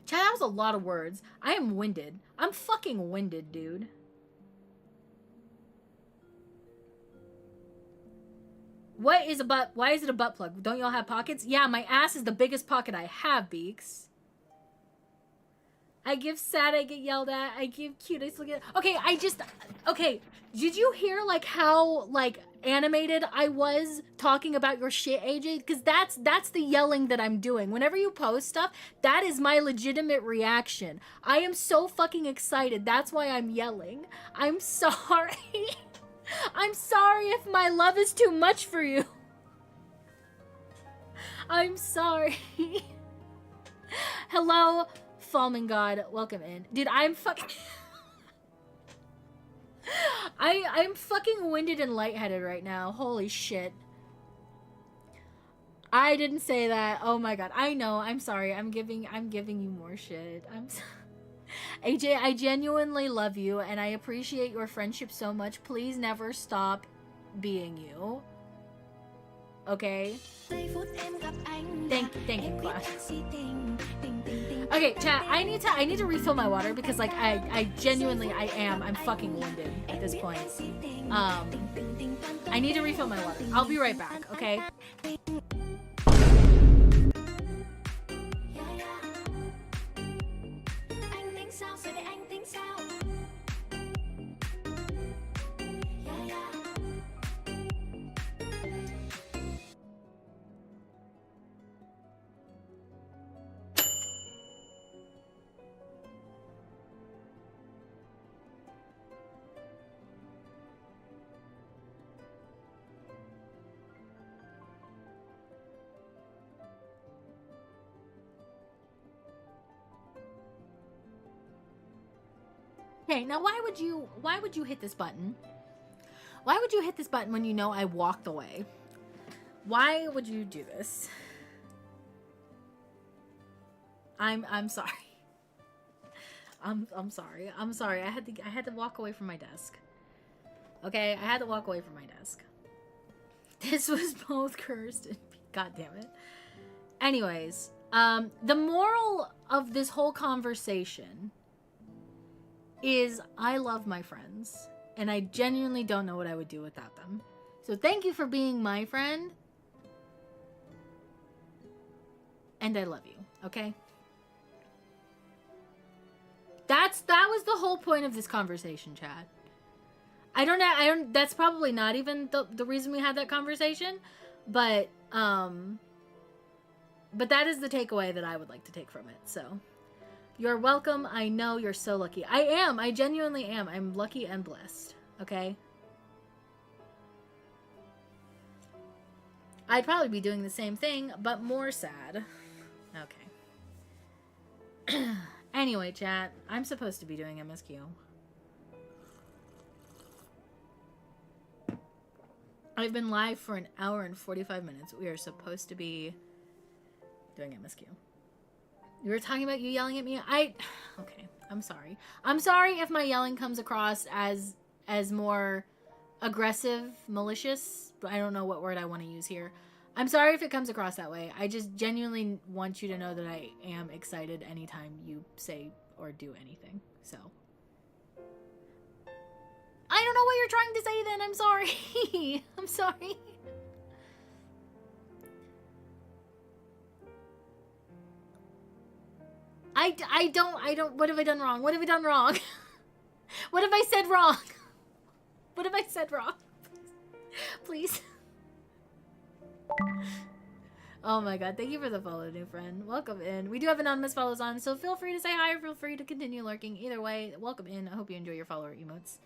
Speaker 1: Chad, that was a lot of words. I am winded. I'm fucking winded, dude. What is a butt? Why is it a butt plug? Don't y'all have pockets? Yeah, my ass is the biggest pocket I have, Beaks. I give sad, I get yelled at. I give cute, I still get... Okay, okay, did you hear, like, how, like, animated I was talking about your shit, AJ? Because that's the yelling that I'm doing. Whenever you post stuff, that is my legitimate reaction. I am so fucking excited. That's why I'm yelling. I'm sorry. I'm sorry if my love is too much for you. I'm sorry. Hello, Fallen God, welcome in. Dude, I'm fucking... I'm fucking winded and lightheaded right now. Holy shit. I didn't say that. Oh my god. I know. I'm sorry. I'm giving you more shit. AJ, I genuinely love you and I appreciate your friendship so much. Please never stop being you. Okay? Thank you, class. Okay, chat, I need to refill my water because like I'm fucking winded at this point. I need to refill my water. I'll be right back, okay? Okay, now why would you hit this button? Why would you hit this button when you know I walked away? Why would you do this? I'm sorry. I'm sorry. I'm sorry. I had to walk away from my desk. Okay, I had to walk away from my desk. This was both cursed and god damn it. Anyways, The moral of this whole conversation is I love my friends, and I genuinely don't know what I would do without them. So thank you for being my friend, and I love you, okay? That was the whole point of this conversation, Chad. That's probably not even the reason we had that conversation, but that is the takeaway that I would like to take from it. So, you're welcome. I know you're so lucky. I am. I genuinely am. I'm lucky and blessed. Okay? I'd probably be doing the same thing, but more sad. Okay. Anyway, chat. I'm supposed to be doing MSQ. I've been live for an hour and 45 minutes. We are supposed to be doing MSQ. You were talking about you yelling at me? Okay, I'm sorry. I'm sorry if my yelling comes across as more aggressive, malicious. I don't know what word I want to use here. I'm sorry if it comes across that way. I just genuinely want you to know that I am excited anytime you say or do anything. So, I don't know what you're trying to say then. I'm sorry. I'm sorry. I don't, what have I done wrong? What have I done wrong? What have I said wrong? What have I said wrong? Please. Oh my god, thank you for the follow, new friend. Welcome in. We do have anonymous follows on, so feel free to say hi or feel free to continue lurking. Either way, welcome in. I hope you enjoy your follower emotes.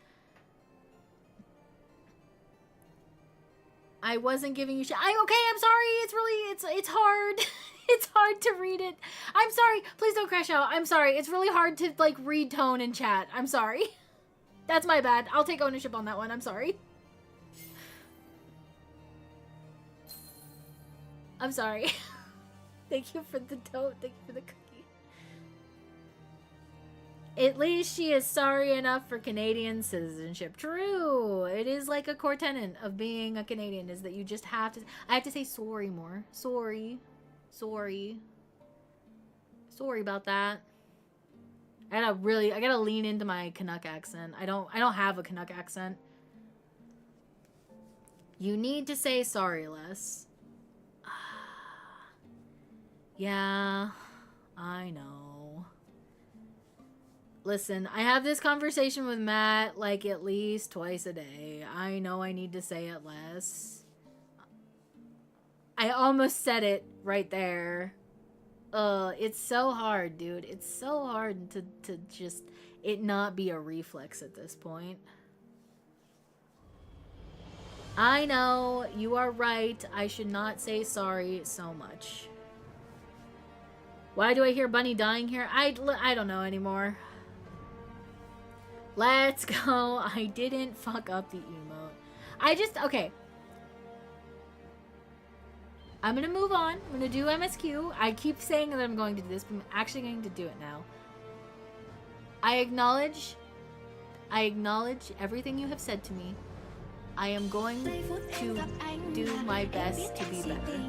Speaker 1: I wasn't giving you shit. Okay, I'm sorry. It's hard. It's hard to read it. I'm sorry. Please don't crash out. I'm sorry. It's really hard to, like, read tone and chat. I'm sorry. That's my bad. I'll take ownership on that one. I'm sorry. I'm sorry. Thank you for the tote. Thank you for the cookie. At least she is sorry enough for Canadian citizenship. True. It is like a core tenet of being a Canadian is that you just have to... I have to say sorry more. Sorry. Sorry. Sorry about that. I gotta lean into my Canuck accent. I don't have a Canuck accent. You need to say sorry less. Yeah, I know. Listen, I have this conversation with Matt like at least twice a day. I know I need to say it less. I almost said it right there. It's so hard, dude. It's so hard to just it not be a reflex at this point. I know, you are right. I should not say sorry so much. Why do I hear Bunny dying here? I don't know anymore. Let's go. I didn't fuck up the emote. Okay. I'm gonna move on. I'm gonna do MSQ. I keep saying that I'm going to do this, but I'm actually going to do it now. I acknowledge everything you have said to me. I am going to do my best to be better.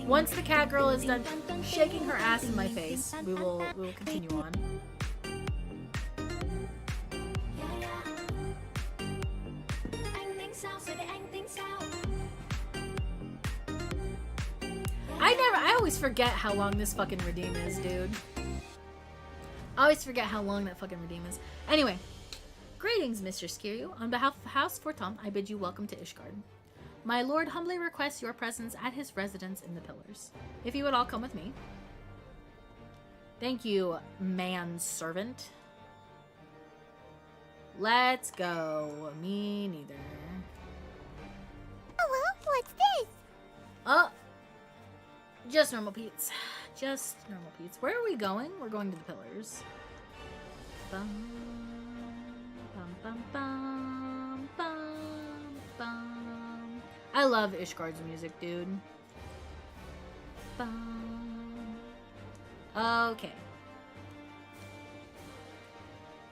Speaker 1: Once the cat girl is done shaking her ass in my face, we will continue on. I always forget how long this fucking redeem is, dude. I always forget how long that fucking redeem is. Anyway, greetings, Mr. Kiryu. On behalf of House Fortom, I bid you welcome to Ishgard. My lord humbly requests your presence at his residence in the Pillars. If you would all come with me. Thank you, manservant. Let's go. Me neither.
Speaker 4: Hello, what's this?
Speaker 1: Oh. Just normal Pete's. Just normal Pete's. Where are we going? We're going to the Pillars. Bum, bum, bum, bum, bum, bum. I love Ishgard's music, dude. Bum. Okay.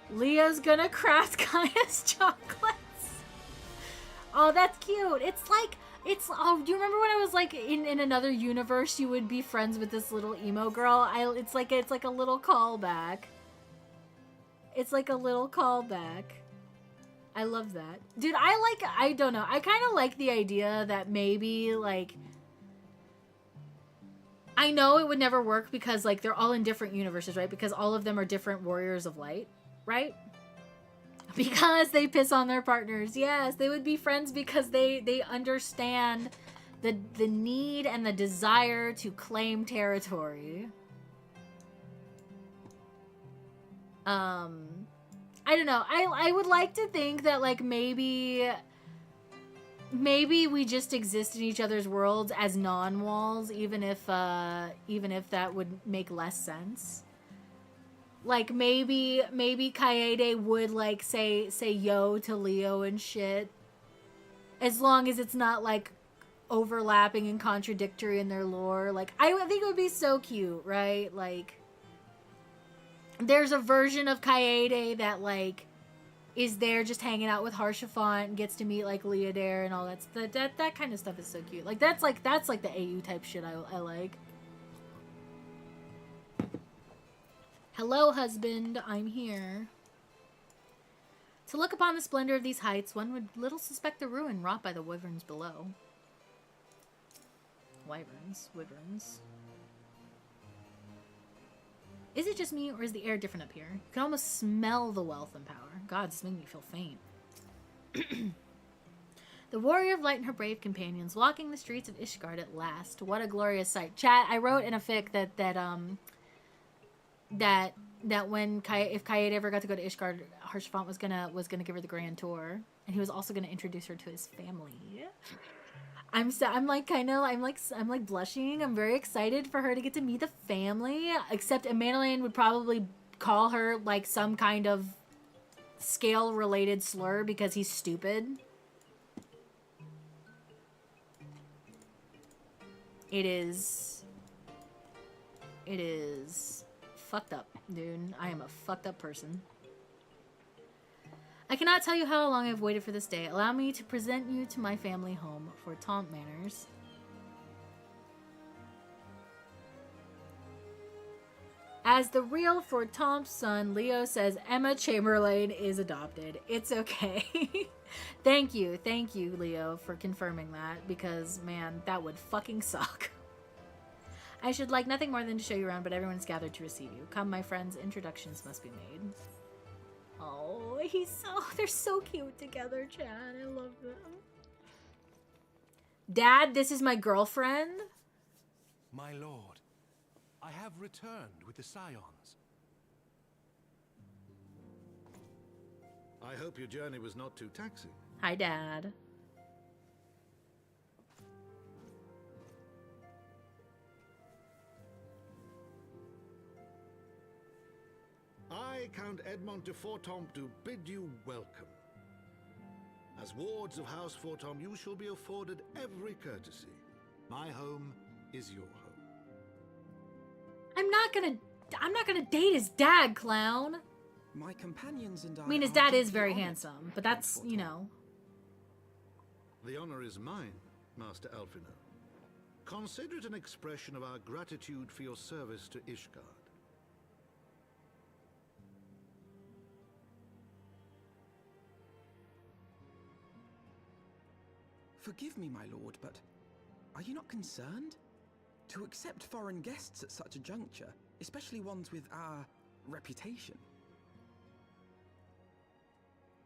Speaker 1: Leah's gonna craft Kaya's chocolates. Oh, that's cute. It's like, oh, do you remember when I was like in another universe you would be friends with this little emo girl? It's like a little callback. It's like a little callback. I love that. Dude, I don't know. I kind of like the idea that maybe like, I know it would never work because like they're all in different universes, right? Because all of them are different warriors of light, right? Because they piss on their partners. Yes, they would be friends because they understand the need and the desire to claim territory. I don't know. I would like to think that like maybe we just exist in each other's worlds as non-walls, even if that would make less sense. Like maybe Kaede would like say yo to Leo and shit, as long as it's not like overlapping and contradictory in their lore. Like I think it would be so cute, right? Like there's a version of Kaede that like is there just hanging out with Harshafant and gets to meet like Leodare and all that kind of stuff is so cute. Like that's like the AU type shit I like. Hello, husband, I'm here. To look upon the splendor of these heights, one would little suspect the ruin wrought by the wyverns below. Wyverns. Is it just me, or is the air different up here? You can almost smell the wealth and power. God, this made me feel faint. The warrior of light and her brave companions walking the streets of Ishgard at last. What a glorious sight. Chat, I wrote in a fic that when if Kaede ever got to go to Ishgard, Harshafant was gonna give her the grand tour, and he was also gonna introduce her to his family. I'm blushing. I'm very excited for her to get to meet the family. Except Amandalane would probably call her like some kind of scale related slur because he's stupid. It is fucked up, dude. I am a fucked up person. I cannot tell you how long I've waited for this day. Allow me to present you to my family home for Tomp Manors. As the real for Tomp's son, Leo says Emma Chamberlain is adopted. It's okay. Thank you, Leo, for confirming that, because, man, that would fucking suck. I should like nothing more than to show you around, but everyone's gathered to receive you. Come, my friends, introductions must be made. Oh, they're so cute together, Chad. I love them. Dad, this is my girlfriend.
Speaker 4: My lord, I have returned with the scions.
Speaker 3: I hope your journey was not too taxing.
Speaker 1: Hi, Dad.
Speaker 3: I, Count Edmond de Fortomp, do bid you welcome. As wards of House Fortomp, you shall be afforded every courtesy. My home is your home.
Speaker 1: I'm not gonna date his dad, clown.
Speaker 2: My companions and I
Speaker 1: mean, his
Speaker 2: are
Speaker 1: dad is
Speaker 2: deeply
Speaker 1: very
Speaker 2: honored,
Speaker 1: handsome, but that's, you know.
Speaker 3: The honor is mine, Master Alphino. Consider it an expression of our gratitude for your service to Ishgard.
Speaker 2: Forgive me, my lord, but are you not concerned? To accept foreign guests at such a juncture, especially ones with our reputation.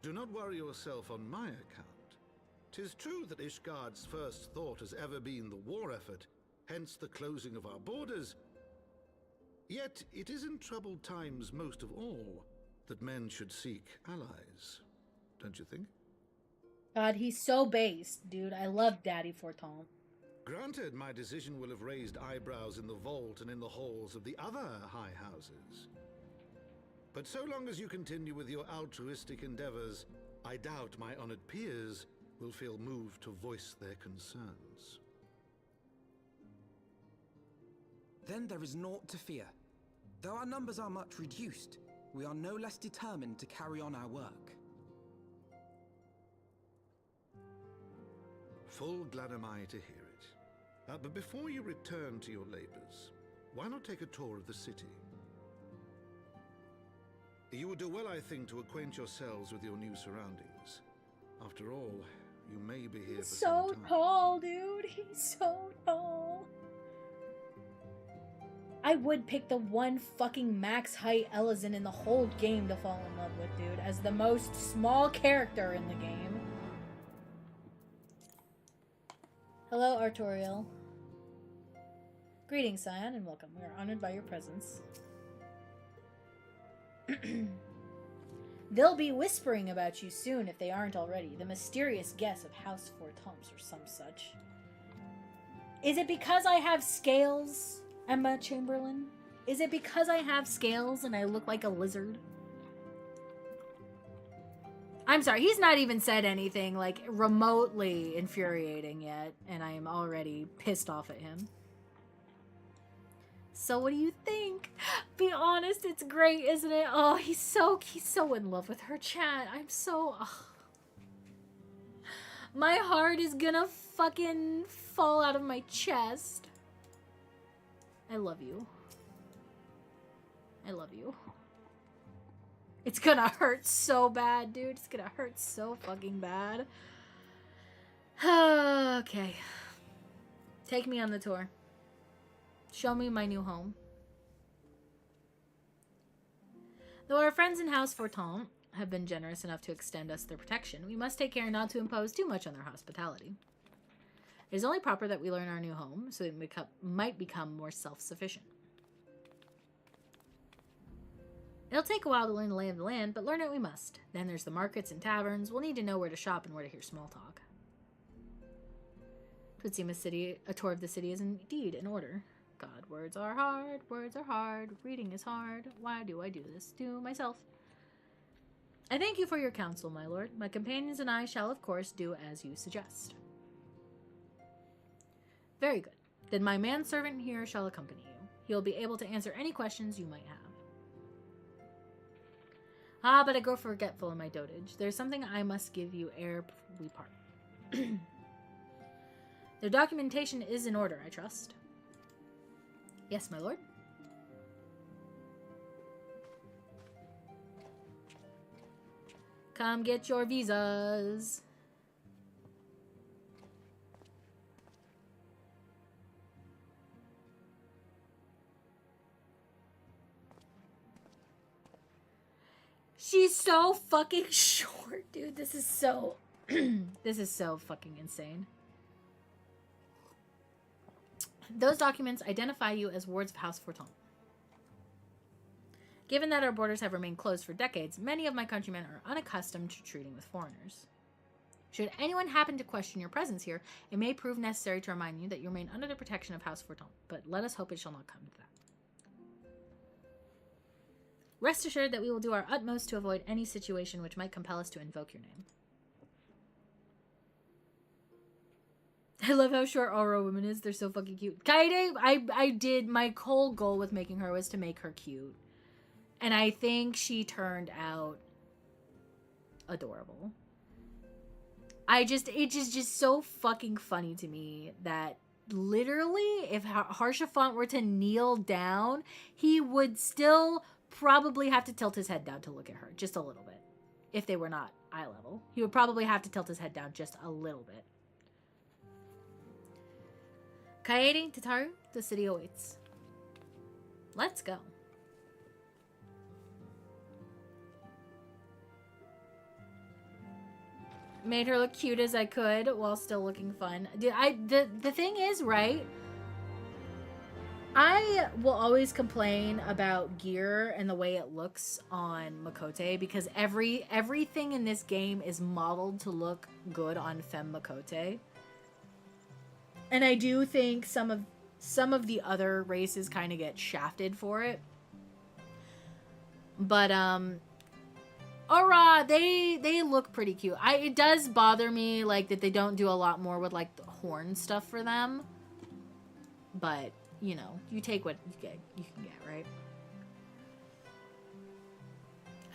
Speaker 3: Do not worry yourself on my account. 'Tis true that Ishgard's first thought has ever been the war effort, hence the closing of our borders. Yet it is in troubled times most of all that men should seek allies. Don't you think?
Speaker 1: God, he's so based, dude. I love Daddy Fortomp.
Speaker 3: Granted, my decision will have raised eyebrows in the vault and in the halls of the other high houses. But so long as you continue with your altruistic endeavors, I doubt my honored peers will feel moved to voice their concerns.
Speaker 2: Then there is naught to fear. Though our numbers are much reduced, we are no less determined to carry on our work.
Speaker 3: Full glad am I to hear it. But before you return to your labors, why not take a tour of the city? You would do well, I think, to acquaint yourselves with your new surroundings. After all, you may be here for some time.
Speaker 1: So tall, dude. He's so tall. I would pick the one fucking max height Ellison in the whole game to fall in love with, dude, as the most small character in the game. Hello, Artorial. Greetings, Scion, and welcome. We are honored by your presence. They'll be whispering about you soon if they aren't already. The mysterious guest of House Fortemps or some such. Is it because I have scales, Emma Chamberlain? Is it because I have scales and I look like a lizard? I'm sorry, he's not even said anything like remotely infuriating yet, and I am already pissed off at him. So what do you think? Be honest, it's great, isn't it? Oh, he's so in love with her, chat. I'm so... Oh. My heart is gonna fucking fall out of my chest. I love you. I love you. It's gonna hurt so bad, dude. It's gonna hurt so fucking bad. Okay. Take me on the tour. Show me my new home. Though our friends in House Fortemps have been generous enough to extend us their protection, we must take care not to impose too much on their hospitality. It is only proper that we learn our new home, so that we might become more self-sufficient. It'll take a while to learn the lay of the land, but learn it we must. Then there's the markets and taverns. We'll need to know where to shop and where to hear small talk. It would seem a tour of the city is indeed in order. God, words are hard, reading is hard. Why do I do this to myself? I thank you for your counsel, my lord. My companions and I shall, of course, do as you suggest. Very good. Then my manservant here shall accompany you. He'll be able to answer any questions you might have. Ah, but I grow forgetful in my dotage. There's something I must give you ere we part. Their documentation is in order, I trust. Yes, my lord. Come get your visas. She's so fucking short, dude. This is so... this is so fucking insane. Those documents identify you as wards of House Fortemps. Given that our borders have remained closed for decades, many of my countrymen are unaccustomed to treating with foreigners. Should anyone happen to question your presence here, it may prove necessary to remind you that you remain under the protection of House Fortemps, but let us hope it shall not come to that. Rest assured that we will do our utmost to avoid any situation which might compel us to invoke your name. I love how short Aura woman is. They're so fucking cute. Kaede, I did, my whole goal with making her was to make her cute. And I think she turned out adorable. It's just so fucking funny to me that literally if Harshafont were to kneel down, he would still probably have to tilt his head down to look at her just a little bit. If they were not eye level. He would probably have to tilt his head down just a little bit. Kaede, Tataru, the city awaits. Let's go. Made her look cute as I could while still looking fun. The thing is, right? I will always complain about gear and the way it looks on Makote because everything in this game is modeled to look good on Femme Makote. And I do think some of the other races kind of get shafted for it. But Aura, they look pretty cute. It does bother me like that they don't do a lot more with like the horn stuff for them. But, you know, you take what you can get, right?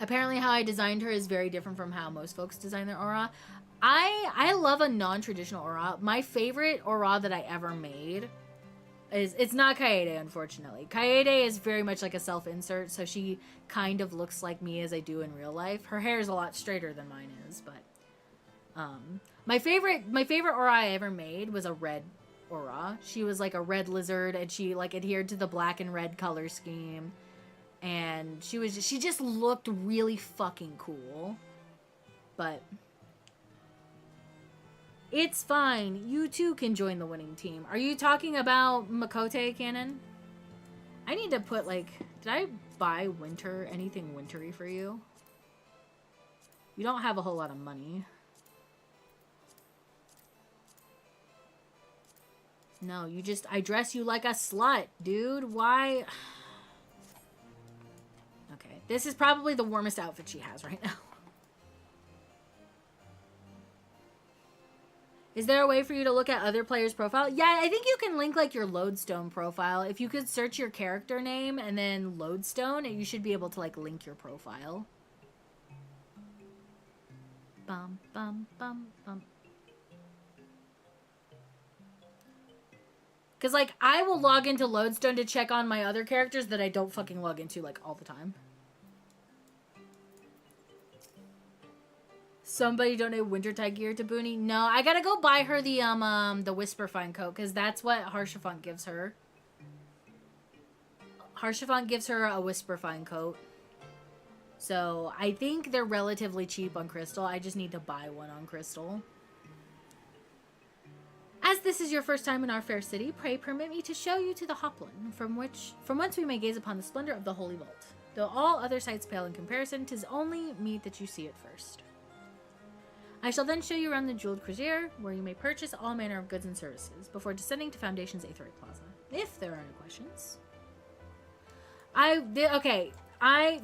Speaker 1: Apparently how I designed her is very different from how most folks design their Aura. I love a non-traditional aura. My favorite aura that I ever made is, it's not Kaede, unfortunately. Kaede is very much like a self-insert, so she kind of looks like me as I do in real life. Her hair is a lot straighter than mine is, but my favorite aura I ever made was a red aura. She was like a red lizard, and she like adhered to the black and red color scheme, and she just looked really fucking cool. But it's fine. You too can join the winning team. Are you talking about Makote Cannon? I need to put like, did I buy anything wintry for you? You don't have a whole lot of money. No, I dress you like a slut, dude. Why? Okay, this is probably the warmest outfit she has right now. Is there a way for you to look at other players' profile? Yeah, I think you can link like your Lodestone profile. If you could search your character name and then Lodestone, you should be able to like link your profile. Bum, bum, bum, bum. Because, like, I will log into Lodestone to check on my other characters that I don't fucking log into, like, all the time. Somebody donate Wintertide gear to Booney? No, I gotta go buy her the Whisperfine coat, because that's what Harshafont gives her. Harshafont gives her a Whisperfine coat. So, I think they're relatively cheap on Crystal. I just need to buy one on Crystal. As this is your first time in our fair city, pray permit me to show you to the Hoplin, from whence we may gaze upon the splendor of the Holy Vault. Though all other sights pale in comparison, 'tis only meet that you see it first. I shall then show you around the Jeweled Crozier, where you may purchase all manner of goods and services, before descending to Foundation's Aetheryte Plaza. If there are any questions.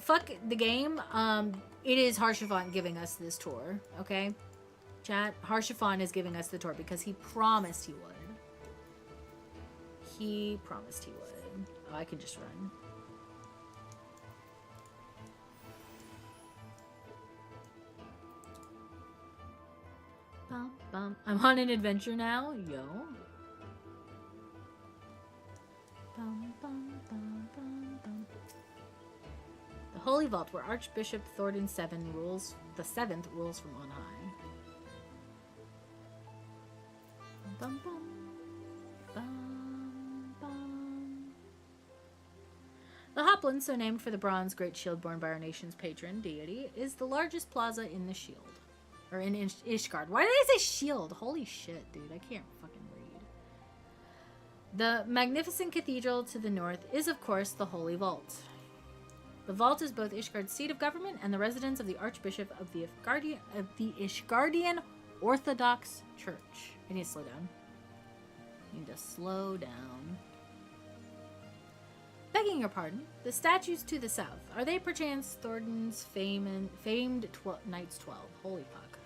Speaker 1: Fuck the game. It is Harshafont giving us this tour, okay? Chat, Harshafont is giving us the tour because he promised he would. He promised he would. Oh, I can just run. Bum, bum. I'm on an adventure now, yo. Bum, bum, bum, bum, bum. The Holy Vault, where Archbishop Thornton the Seventh rules from on high. Bum, bum, bum, bum. The Hoplin, so named for the bronze great shield borne by our nation's patron deity, is the largest plaza in the shield. Or in Ishgard. Why did I say shield? Holy shit, dude. I can't fucking read. The magnificent cathedral to the north is, of course, the Holy Vault. The vault is both Ishgard's seat of government and the residence of the Archbishop of the Ishgardian Orthodox Church. I need to slow down. I need to slow down. Begging your pardon, the statues to the south, are they perchance Thornton's famed Knights 12? Holy fuck.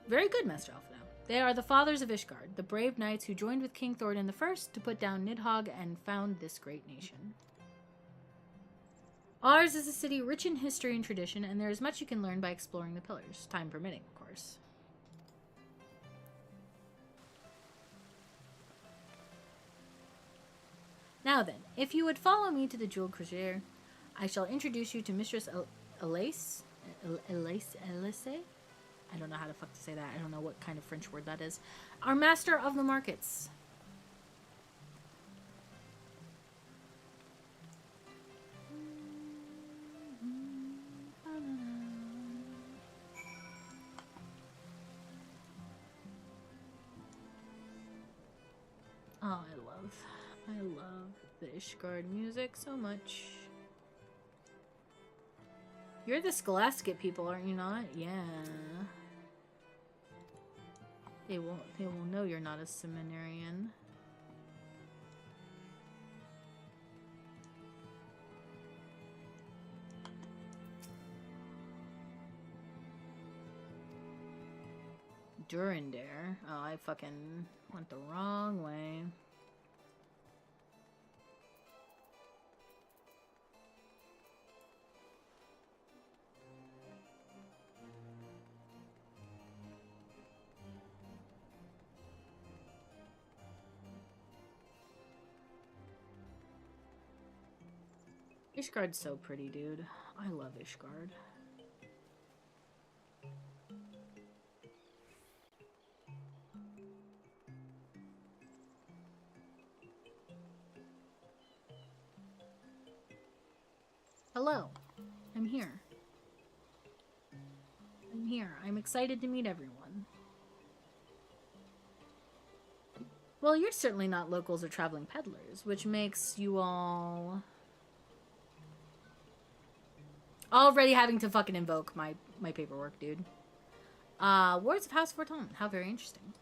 Speaker 1: Very good, Master Alpha. They are the fathers of Ishgard, the brave knights who joined with King Thornton I to put down Nidhogg and found this great nation. Ours is a city rich in history and tradition, and there is much you can learn by exploring the pillars, time permitting, of course. Now then, if you would follow me to the Jeweled Crozier, I shall introduce you to Mistress Elise. I don't know how to fuck to say that. I don't know what kind of French word that is. Our master of the markets. Oh, I love the Ishgard music so much. You're the Scholastic people, aren't you not? Yeah. They will know you're not a seminarian. Durandare. Oh, I fucking went the wrong way. Ishgard's so pretty, dude. I love Ishgard. Hello. I'm here. I'm here. I'm excited to meet everyone. Well, you're certainly not locals or traveling peddlers, which makes you all... already having to fucking invoke my paperwork, dude. Wards of House Forton. How very interesting.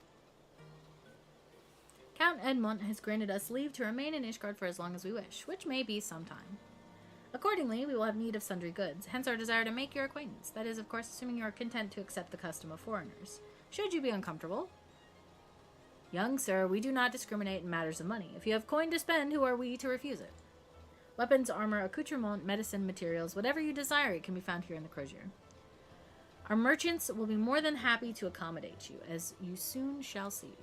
Speaker 1: Count Edmont has granted us leave to remain in Ishgard for as long as we wish, which may be some time. Accordingly, we will have need of sundry goods, hence our desire to make your acquaintance. That is, of course, assuming you are content to accept the custom of foreigners. Should you be uncomfortable? Young sir, we do not discriminate in matters of money. If you have coin to spend, who are we to refuse it? Weapons, armor, accoutrement, medicine, materials, whatever you desire, it can be found here in the crozier. Our merchants will be more than happy to accommodate you, as you soon shall see.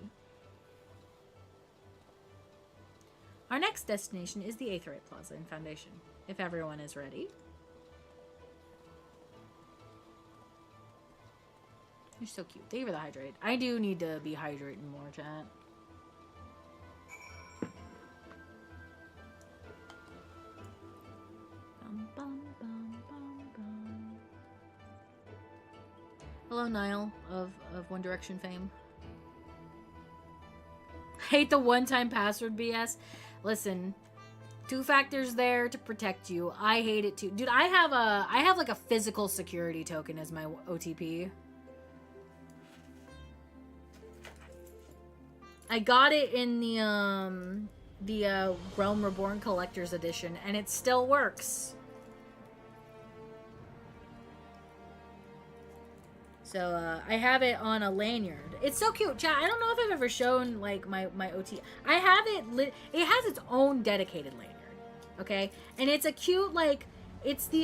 Speaker 1: Our next destination is the Aetheryte Plaza in Foundation, if everyone is ready. You're so cute. Thank you for the hydrate. I do need to be hydrating more, chat. Bum, bum, bum, bum, bum. Hello, Niall of One Direction fame. Hate the one-time password BS. Listen, 2 factors there to protect you. I hate it too. Dude, I have like a physical security token as my OTP. I got it in the Realm Reborn Collector's Edition, and it still works. So, I have it on a lanyard. It's so cute, chat. I don't know if I've ever shown, like, my OT. I have it it has its own dedicated lanyard, okay? And it's a cute, like, it's the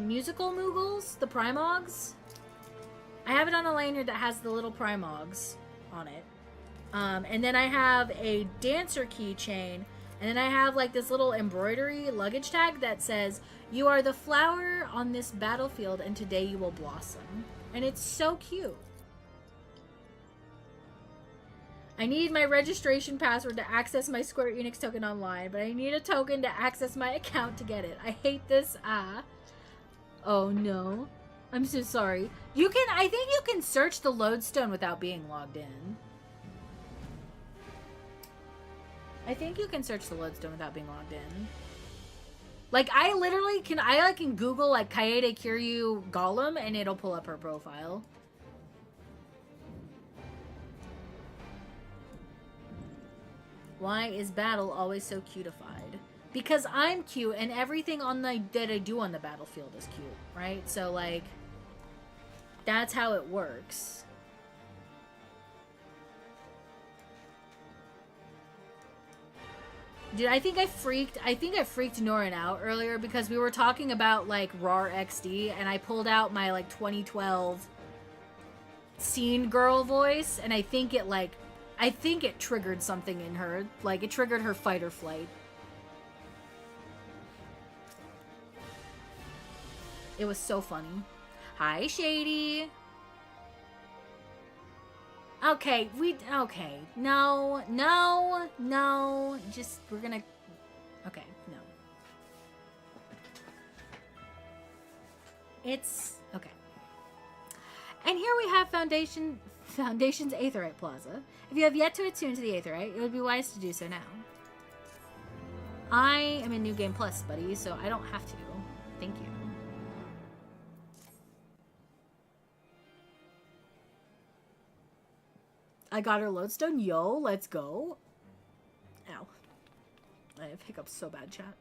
Speaker 1: musical Moogles, the Primogs. I have it on a lanyard that has the little Primogs on it. And then I have a dancer keychain, and then I have like this little embroidery luggage tag that says, "You are the flower on this battlefield, and today you will blossom." And it's so cute. I need my registration password to access my Square Enix token online, but I need a token to access my account to get it. I hate this. Oh no. I'm so sorry. I think you can search the lodestone without being logged in. I think you can search the lodestone without being logged in. Like, I literally can Google, like, Kaede Kiryu Golem, and it'll pull up her profile. Why is battle always so cutified? Because I'm cute, and everything that I do on the battlefield is cute, right? So, like, that's how it works. Dude, I think I freaked Norin out earlier because we were talking about, like, RAR XD, and I pulled out my, like, 2012 scene girl voice, and I think it triggered something in her. Like, it triggered her fight or flight. It was so funny. Hi, Shady. Okay, no, just, we're gonna, okay, no. It's, okay. And here we have Foundation's Aetheryte Plaza. If you have yet to attune to the Aetheryte, it would be wise to do so now. I am in New Game Plus, buddy, so I don't have to. Thank you. I got her lodestone. Yo, let's go. Ow. I have hiccups so bad, chat.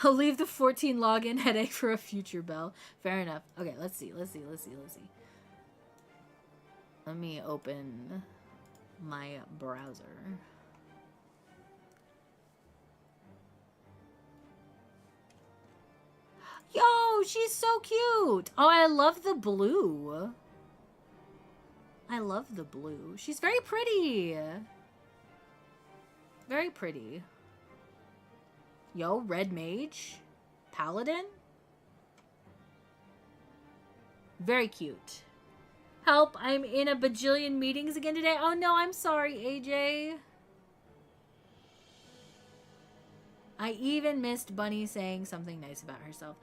Speaker 1: I'll leave the 14 login headache for a future bell. Fair enough. Okay, let's see. Let me open my browser. Yo, she's so cute. Oh, I love the blue. I love the blue. She's very pretty. Very pretty. Yo, red mage. Paladin. Very cute. Help, I'm in a bajillion meetings again today. Oh no, I'm sorry, AJ. I even missed Bunny saying something nice about herself.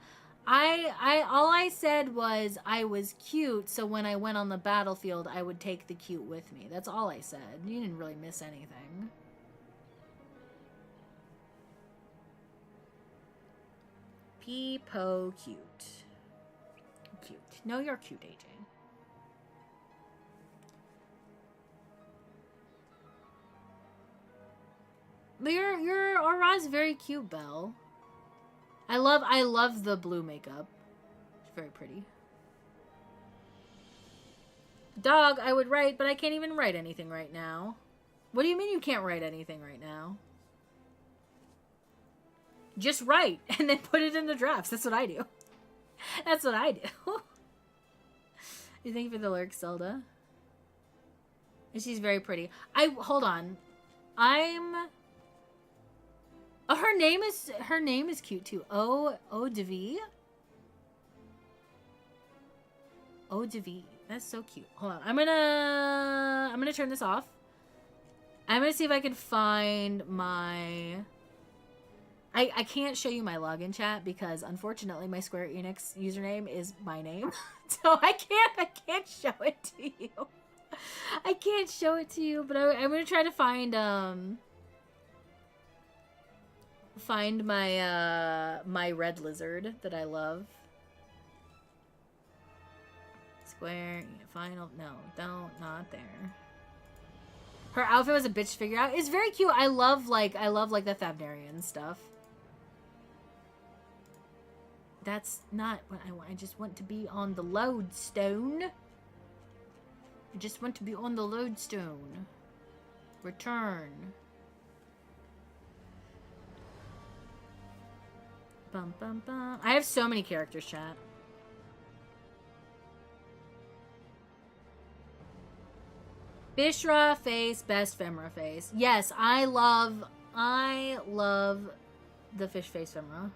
Speaker 1: All I said was I was cute, so when I went on the battlefield, I would take the cute with me. That's all I said. You didn't really miss anything. Peepo cute. Cute. No, you're cute, AJ. But your aura's very cute, Belle. I love the blue makeup. It's very pretty. Dog, I would write, but I can't even write anything right now. What do you mean you can't write anything right now? Just write and then put it in the drafts. That's what I do. That's what I do. You thank you for the lurk, Zelda. And she's very pretty. Hold on. Oh, her name is cute too. Devi. Devi. That's so cute. Hold on. I'm gonna turn this off. I'm gonna see if I can find my... I can't show you my login chat because unfortunately my Square Enix username is my name. So I can't show it to you. I can't show it to you, but I'm gonna try to find my my red lizard that I love. Square final not there. Her outfit was a bitch to figure out. It's very cute. I love like the Thavnarian stuff. That's not what I want. I just want to be on the lodestone. I just want to be on the lodestone. Return. Bum, bum, bum. I have so many characters, chat. Bishra face, best Femra face. Yes, I love the fish face Femra.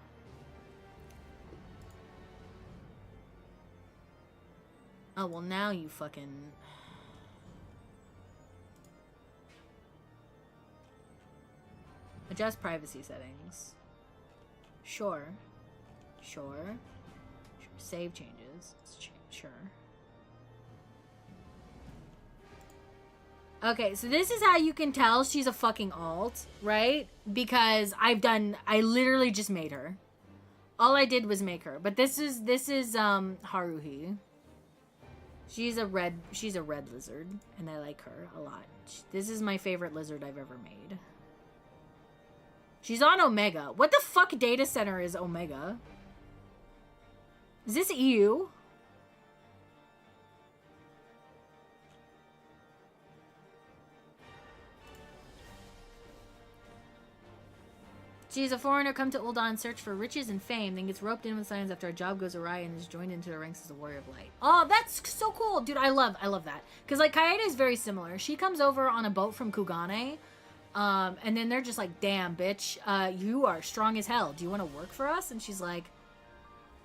Speaker 1: Oh, well, now you fucking... Adjust privacy settings. Sure. Save changes. Sure. Okay, so this is how you can tell she's a fucking alt, right? Because I literally just made her. All I did was make her. But this is Haruhi. She's a red lizard, and I like her a lot. This is my favorite lizard I've ever made. She's on Omega. What the fuck data center is Omega? Is this EU? She's a foreigner come to Ul'dah, search for riches and fame, then gets roped in with science after a job goes awry and is joined into the ranks as a warrior of light. Oh, that's so cool. Dude, I love that. Because, like, Kaede is very similar. She comes over on a boat from Kugane, and then they're just like, damn, bitch, you are strong as hell. Do you want to work for us? And she's like,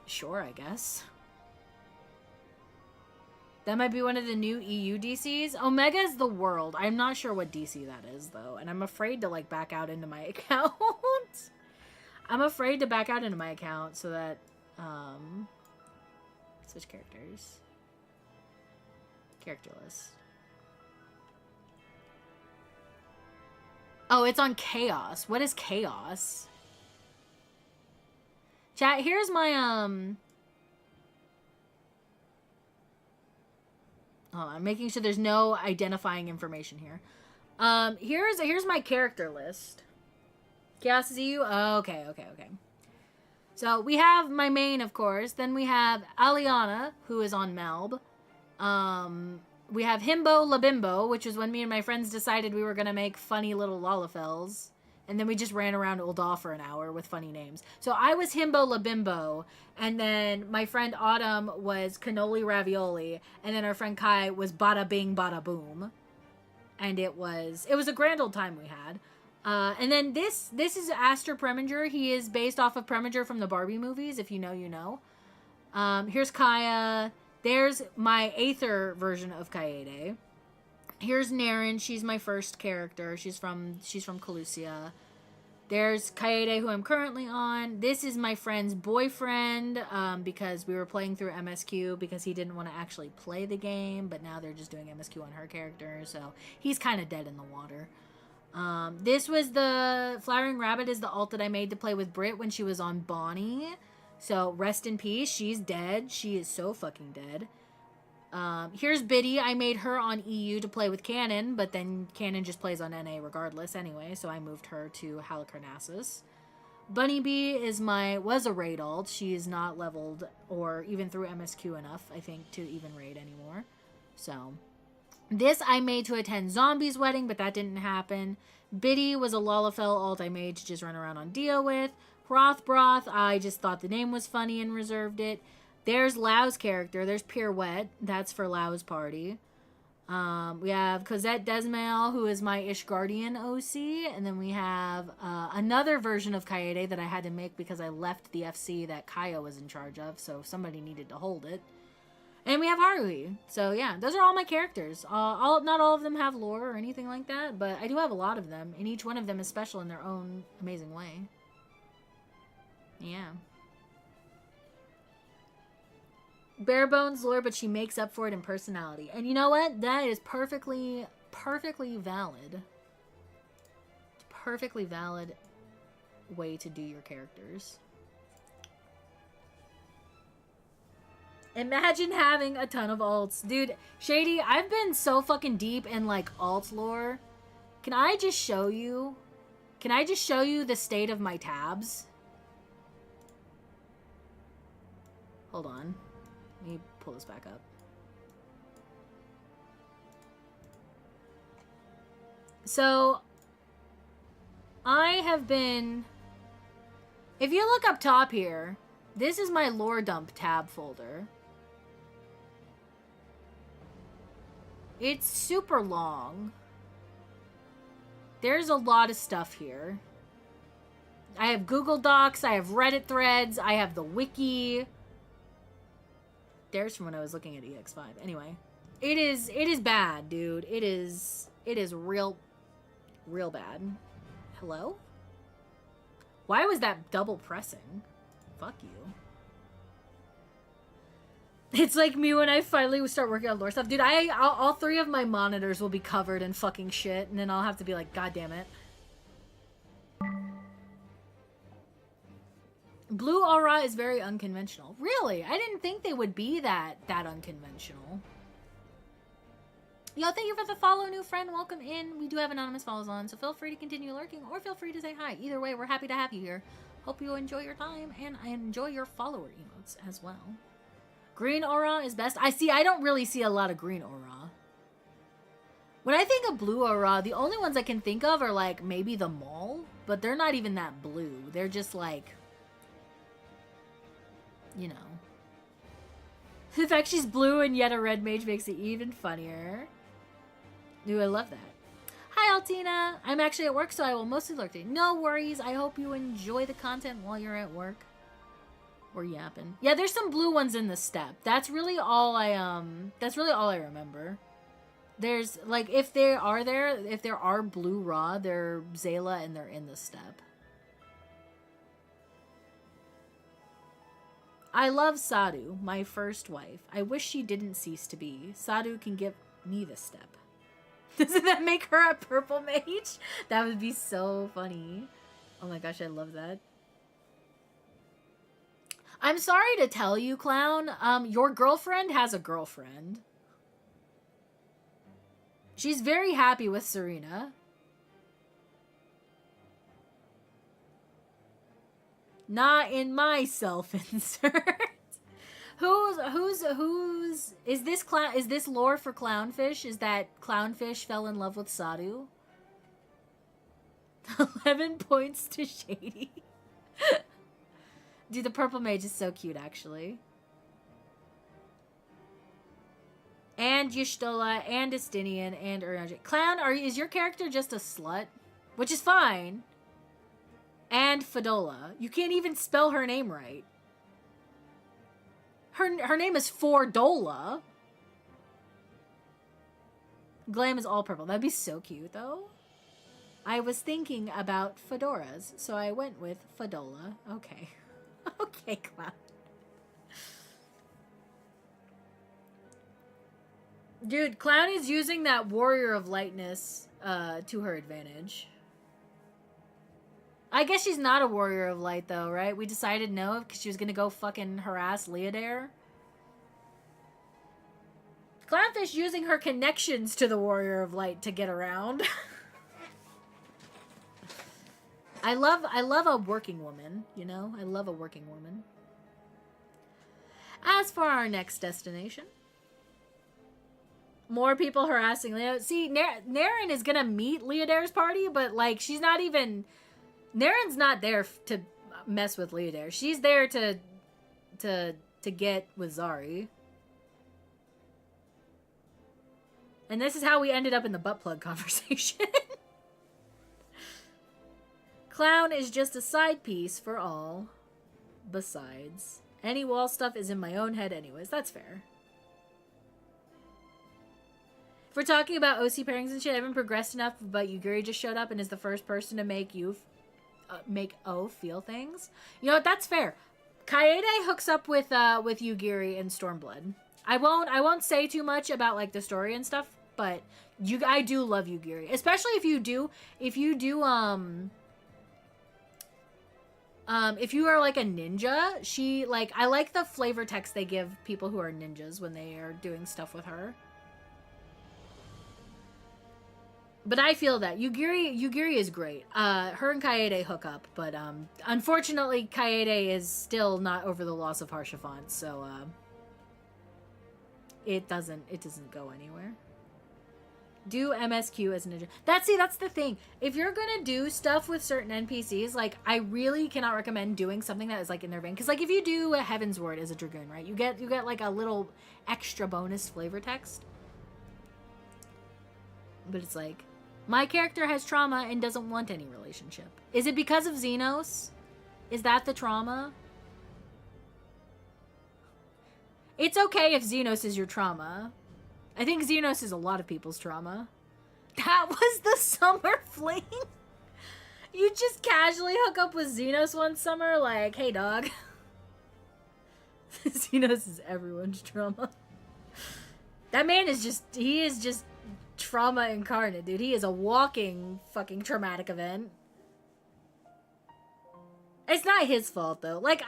Speaker 1: sure, I guess. That might be one of the new EU DCs. Omega's the world. I'm not sure what DC that is, though. And I'm afraid to, like, back out into my account. I'm afraid to back out into my account so that, switch characters. Character list. Oh, it's on Chaos. What is Chaos? Chat, here's my, I'm making sure there's no identifying information here. Here's my character list. Chaos is EU? Oh, okay. So we have my main, of course. Then we have Aliana, who is on Melb. We have Himbo Labimbo, which is when me and my friends decided we were going to make funny little Lalafels. And then we just ran around Ul'dah for an hour with funny names. So I was Himbo Labimbo, and then my friend Autumn was Cannoli Ravioli, and then our friend Kai was Bada Bing Bada Boom. And it was a grand old time we had. And then this is Aster Preminger. He is based off of Preminger from the Barbie movies. If you know, you know. Here's Kaya. There's my Aether version of Kaede. Here's Naren. She's my first character. She's from Calusia. There's Kaede, who I'm currently on. This is my friend's boyfriend, because we were playing through MSQ because he didn't want to actually play the game, but now they're just doing MSQ on her character, so he's kind of dead in the water. This was the Flowering Rabbit is the alt that I made to play with Britt when she was on Bonnie. So rest in peace. She's dead. She is so fucking dead. Here's Biddy. I made her on EU to play with Canon, but then Canon just plays on NA regardless anyway, so I moved her to Halicarnassus. Bunny Bee was a raid alt. She is not leveled or even through MSQ enough, I think, to even raid anymore. So this I made to attend Zombie's wedding, but that didn't happen. Biddy was a Lalafell alt I made to just run around on Dio with. Broth, I just thought the name was funny and reserved it. There's Lau's character. There's Pirouette. That's for Lau's party. We have Cosette Desmail, who is my Ishgardian OC. And then we have another version of Kaede that I had to make because I left the FC that Kaya was in charge of. So somebody needed to hold it. And we have Haruhi. So yeah, those are all my characters. Not all of them have lore or anything like that, but I do have a lot of them. And each one of them is special in their own amazing way. Yeah. Bare bones lore, but she makes up for it in personality. And you know what? That is perfectly valid. Perfectly valid way to do your characters. Imagine having a ton of alts. Dude, Shady, I've been so fucking deep in, like, alt lore. Can I just show you? Can I just show you the state of my tabs? Hold on. Let me pull this back up. So, I have been... If you look up top here, this is my lore dump tab folder. It's super long. There's a lot of stuff here. I have Google Docs, I have Reddit threads, I have the wiki. There's from when I was looking at EX5. Anyway, it is bad, dude. It is real bad. Hello? Why was that double pressing? Fuck you. It's like me when I finally start working on lore stuff. Dude, all three of my monitors will be covered in fucking shit, and then I'll have to be like, God damn it. Blue aura is very unconventional. Really? I didn't think they would be that unconventional. Yo, thank you for the follow, new friend. Welcome in. We do have anonymous follows on, so feel free to continue lurking or feel free to say hi. Either way, we're happy to have you here. Hope you enjoy your time, and I enjoy your follower emotes as well. Green aura is best. I don't really see a lot of green aura. When I think of blue aura, the only ones I can think of are like maybe the mall, but they're not even that blue. They're just like, you know. The fact she's blue and yet a red mage makes it even funnier. Ooh, I love that. Hi, Altina. I'm actually at work, so I will mostly lurk today. No worries. I hope you enjoy the content while you're at work. Or yapping. Yeah, there's some blue ones in the steppe. That's really all I remember. There's, like, if there are blue raw, they're Zayla and they're in the steppe. I love Sadhu, my first wife. I wish she didn't cease to be. Sadhu can give me the steppe. Doesn't that make her a purple mage? That would be so funny. Oh my gosh, I love that. I'm sorry to tell you, Clown. Your girlfriend has a girlfriend. She's very happy with Serena. Not in my self-insert. Who's is this lore for Clownfish? Is that Clownfish fell in love with Sadhu? 11 points to Shady. Dude, the purple mage is so cute, actually. And Y'shtola, and Estinian, and Urianger. Clown, is your character just a slut? which is fine. And Fadola. You can't even spell her name right. Her name is Fordola. Glam is all purple. That'd be so cute, though. I was thinking about fedoras, so I went with Fadola. Okay. Okay, Cloud. Dude, Clown is using that Warrior of Lightness to her advantage. I guess she's not a Warrior of Light, though, right? We decided no, because she was going to go fucking harass Leodare. Clownfish using her connections to the Warrior of Light to get around. I love a working woman, you know? I love a working woman. As for our next destination, more people harassing Leo. See, Naren is gonna meet Leodare's party, but like she's not even. Naren's not there to mess with Leodare. She's there to get with Zari. And this is how we ended up in the butt plug conversation. Clown is just a side piece for all. Besides, any wall stuff is in my own head anyways. That's fair. If we're talking about OC pairings and shit, I haven't progressed enough, but Yugiri just showed up and is the first person to make O feel things. You know what? That's fair. Kaede hooks up with Yugiri and Stormblood. I won't say too much about like the story and stuff, but I do love Yugiri, especially if you are like a ninja. I like the flavor text they give people who are ninjas when they are doing stuff with her. But I feel that Yugiri is great. Her and Kaede hook up, but unfortunately Kaede is still not over the loss of Harshafant, so it doesn't go anywhere. Do MSQ as a ninja. That's the thing. If you're gonna do stuff with certain NPCs, like I really cannot recommend doing something that is like in their vein. Because like if you do a Heaven's Word as a Dragoon, right? You get like a little extra bonus flavor text. But it's like, my character has trauma and doesn't want any relationship. Is it because of Xenos? Is that the trauma? It's okay if Xenos is your trauma. I think Xenos is a lot of people's trauma. That was the summer fling? You just casually hook up with Xenos one summer? Like, hey dog. Xenos is everyone's trauma. That man is just trauma incarnate, dude. He is a walking fucking traumatic event. It's not his fault, though. Like,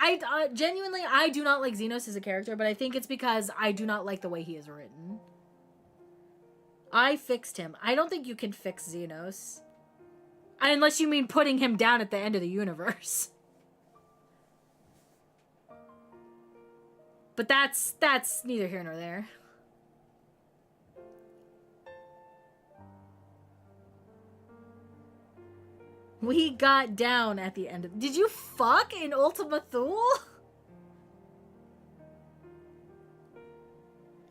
Speaker 1: genuinely, I do not like Xenos as a character, but I think it's because I do not like the way he is written. I fixed him. I don't think you can fix Xenos. Unless you mean putting him down at the end of the universe. But that's neither here nor there. We got down at the end of... Did you fuck in Ultima Thule?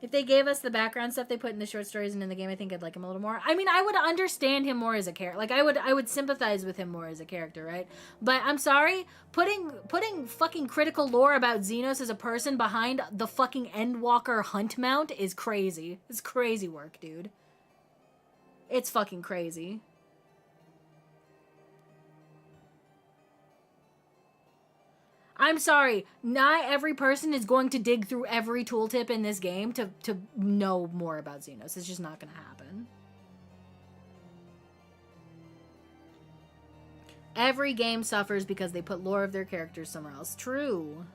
Speaker 1: If they gave us the background stuff they put in the short stories and in the game, I think I'd like him a little more. I mean, I would understand him more as a character. Like, I would sympathize with him more as a character, right? But I'm sorry, putting fucking critical lore about Xenos as a person behind the fucking Endwalker hunt mount is crazy. It's crazy work, dude. It's fucking crazy. I'm sorry, not every person is going to dig through every tooltip in this game to know more about Xenos. It's just not going to happen. Every game suffers because they put lore of their characters somewhere else. True.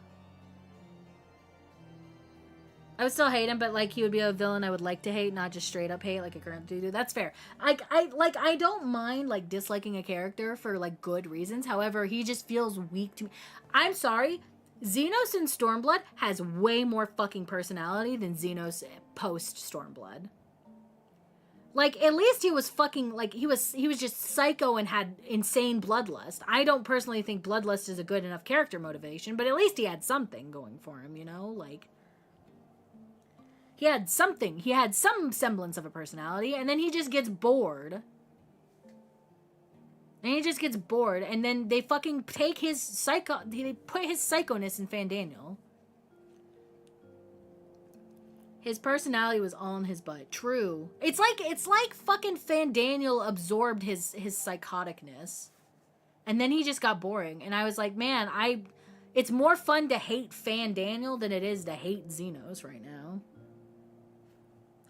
Speaker 1: I would still hate him, but like he would be a villain I would like to hate, not just straight up hate like I currently do. That's fair. I don't mind like disliking a character for like good reasons. However, he just feels weak to me. I'm sorry, Xenos in Stormblood has way more fucking personality than Xenos post Stormblood. Like, at least he was fucking, like, he was just psycho and had insane bloodlust. I don't personally think bloodlust is a good enough character motivation, but at least he had something going for him, you know? Like, he had something. He had some semblance of a personality, and then he just gets bored. And he just gets bored, and then they fucking take his they put his psychoness in Fandaniel. His personality was all in his butt. True. It's like fucking Fandaniel absorbed his psychoticness. And then he just got boring. And I was like, man, it's more fun to hate Fandaniel than it is to hate Xenos right now.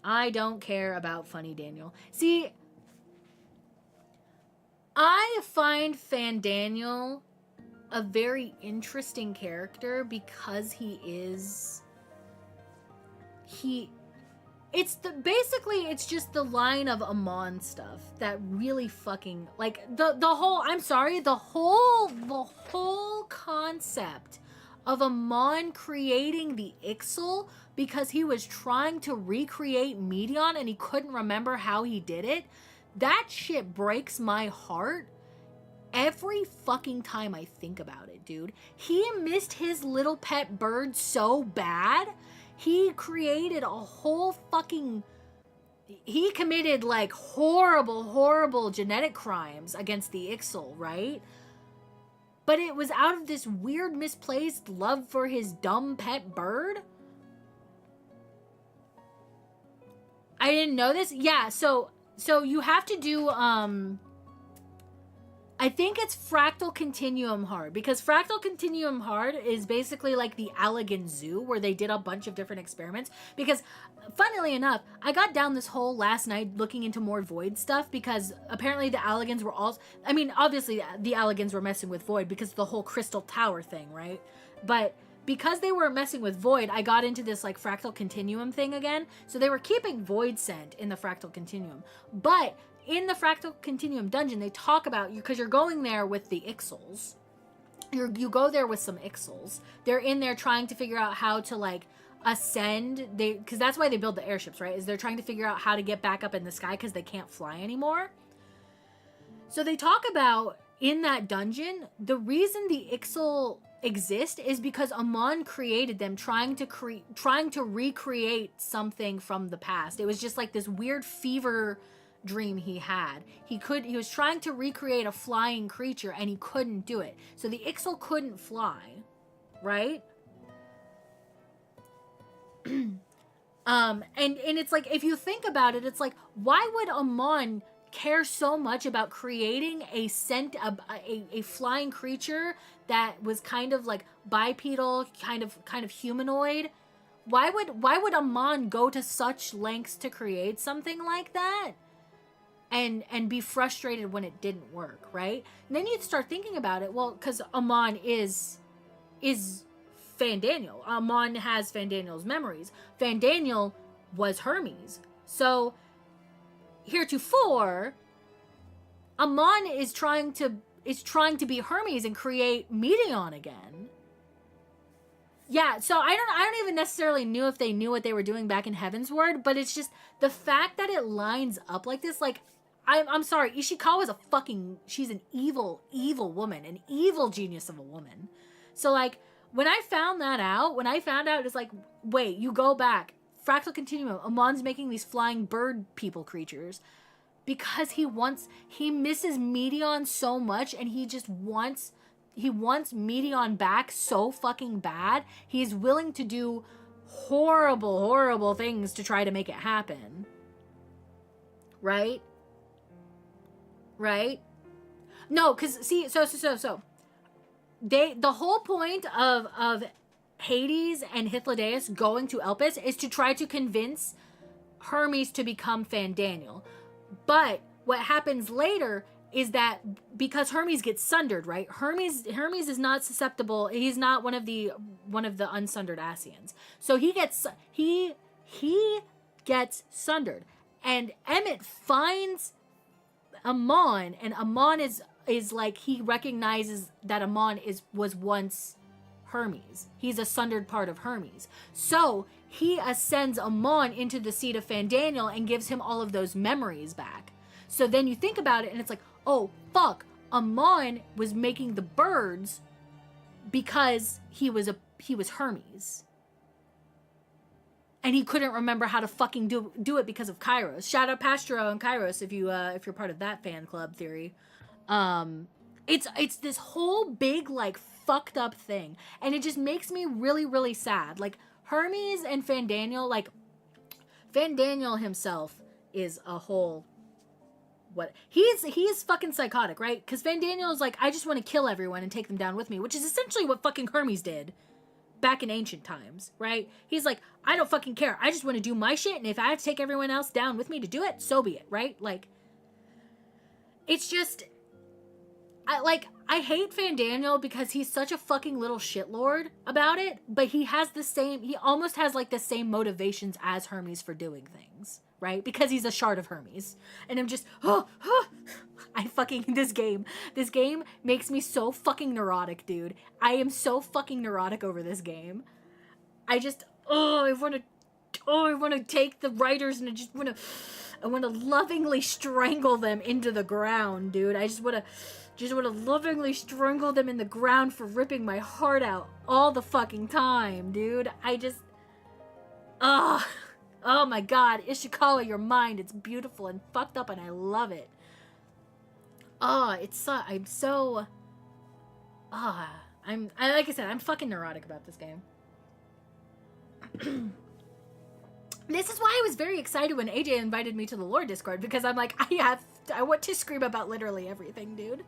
Speaker 1: I don't care about Funny Daniel. See, I find Fandaniel a very interesting character because it's just the line of Amon stuff that really fucking, like, the whole concept of Amon creating the Ixal because he was trying to recreate Medion and he couldn't remember how he did it. That shit breaks my heart every fucking time I think about it, dude. He missed his little pet bird so bad. He created a whole fucking... He committed, like, horrible genetic crimes against the Ixal, right? But it was out of this weird, misplaced love for his dumb pet bird? I didn't know this? Yeah, so you have to do, I think it's Fractal Continuum Hard, because Fractal Continuum Hard is basically like the Allegan Zoo, where they did a bunch of different experiments. Because, funnily enough, I got down this hole last night looking into more Void stuff, because apparently the Allegans were all... I mean, obviously the Allegans were messing with Void because of the whole Crystal Tower thing, right? But because they were messing with Void, I got into this, like, Fractal Continuum thing again. So they were keeping Void Scent in the Fractal Continuum. But in the Fractal Continuum dungeon, they talk about, because you're going there with the Ixals. You go there with some Ixals. They're in there trying to figure out how to, like, ascend. Because that's why they build the airships, right? Is they're trying to figure out how to get back up in the sky because they can't fly anymore. So they talk about, in that dungeon, the reason the Ixal exist is because Amon created them trying to recreate something from the past. It was just like this weird fever dream he had. He was trying to recreate a flying creature and he couldn't do it. So the Ixal couldn't fly, right? And it's like, if you think about it, it's like, why would Amon care so much about creating a flying creature that was kind of like bipedal, kind of humanoid? Why would Amon go to such lengths to create something like that and be frustrated when it didn't work, right? And then you'd start thinking about it, well, because Amon is Fandaniel. Amon has Fandaniel's memories. Fandaniel was Hermes. So heretofore, Amon is trying to be Hermes and create Medion again. Yeah, so I don't even necessarily know if they knew what they were doing back in Heavensward, but it's just the fact that it lines up like this. Like, I'm sorry, Ishikawa's she's an evil woman, an evil genius of a woman. So, like, when I found out, it's like, wait, you go back, Fractal Continuum, Amon's making these flying bird people creatures because he misses Medion so much, and he wants Medion back so fucking bad. He's willing to do horrible things to try to make it happen. Right? No, because see, so the whole point of Hades and Hythlodaeus going to Elpis is to try to convince Hermes to become Fandaniel. But what happens later is that because Hermes gets sundered, right? Hermes is not susceptible. He's not one of the unsundered Asians. So he gets sundered, and Emmett finds Amon, and Amon is like, he recognizes that Amon was once Hermes. He's a sundered part of Hermes. So he ascends Amon into the seat of Fandaniel and gives him all of those memories back. So then you think about it, and it's like, oh, fuck, Amon was making the birds because he was Hermes. And he couldn't remember how to fucking do it because of Kairos. Shout out Pastro and Kairos if you're part of that fan club theory. It's this whole big, like, fucked up thing. And it just makes me really, really sad. Like, Hermes and Fandaniel, like, Fandaniel himself is a whole... What he is fucking psychotic, right? Because Fandaniel is like, I just want to kill everyone and take them down with me, which is essentially what fucking Hermes did back in ancient times, right? He's like, I don't fucking care. I just want to do my shit, and if I have to take everyone else down with me to do it, so be it, right? Like, it's just, I hate Fandaniel because he's such a fucking little shitlord about it, but he almost has like the same motivations as Hermes for doing things, right? Because he's a shard of Hermes. And I'm just, this game makes me so fucking neurotic, dude. I am so fucking neurotic over this game. I want to take the writers and I want to lovingly strangle them into the ground, dude. I just want to lovingly strangle them in the ground for ripping my heart out all the fucking time, dude. Oh my god, Ishikawa, your mind, it's beautiful and fucked up and I love it. Like I said, I'm fucking neurotic about this game. This is why I was very excited when AJ invited me to the lore Discord, because I'm like, I want to scream about literally everything, dude.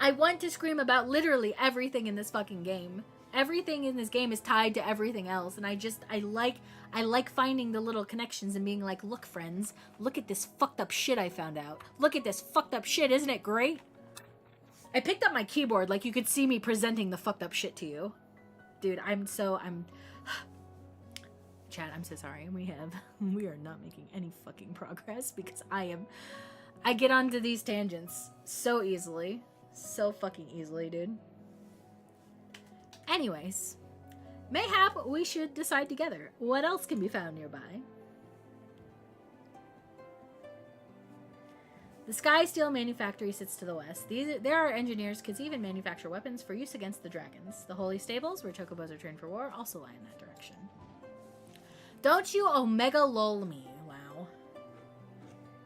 Speaker 1: I want to scream about literally everything in this fucking game. Everything in this game is tied to everything else, and I like finding the little connections and being like, look, friends, look at this fucked up shit I found out. Look at this fucked up shit, isn't it great? I picked up my keyboard like you could see me presenting the fucked up shit to you. Dude, Chad, I'm so sorry. We are not making any fucking progress because I get onto these tangents so easily. So fucking easily, dude. Anyways, mayhap we should decide together what else can be found nearby. The Sky Steel Manufactory sits to the west. There are engineers could even manufacture weapons for use against the dragons. The Holy Stables, where chocobos are trained for war, also lie in that direction. Don't you omega lol me. Wow.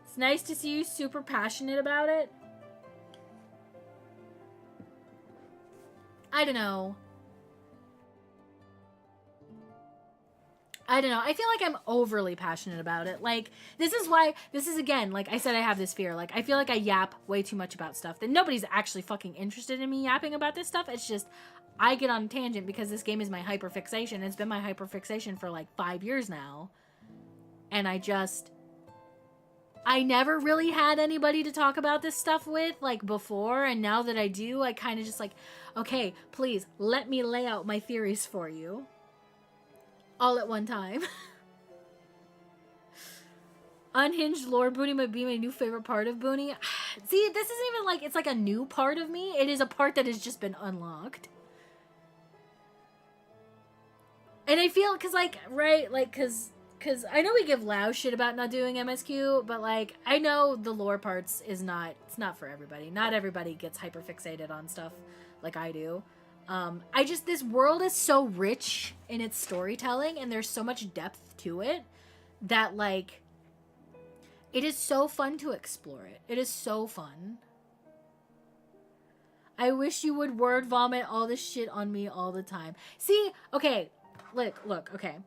Speaker 1: It's nice to see you super passionate about it. I don't know. I feel like I'm overly passionate about it. Like, this is again, like I said, I have this fear. Like, I feel like I yap way too much about stuff that nobody's actually fucking interested in me yapping about this stuff. It's just, I get on a tangent because this game is my hyperfixation. It's been my hyperfixation for like 5 years now. And I never really had anybody to talk about this stuff with, like, before. And now that I do, I kind of just like, okay, please, let me lay out my theories for you. All at one time. Unhinged lore Booney might be my new favorite part of Booney. See, this isn't even like, it's like a new part of me. It is a part that has just been unlocked. And I feel, cause like, right, like, cause I know we give Lao shit about not doing MSQ, but like, I know the lore parts it's not for everybody. Not everybody gets hyperfixated on stuff like I do. This world is so rich in its storytelling and there's so much depth to it that, like, it is so fun to explore it. It is so fun. I wish you would word vomit all this shit on me all the time. See, okay, look, okay.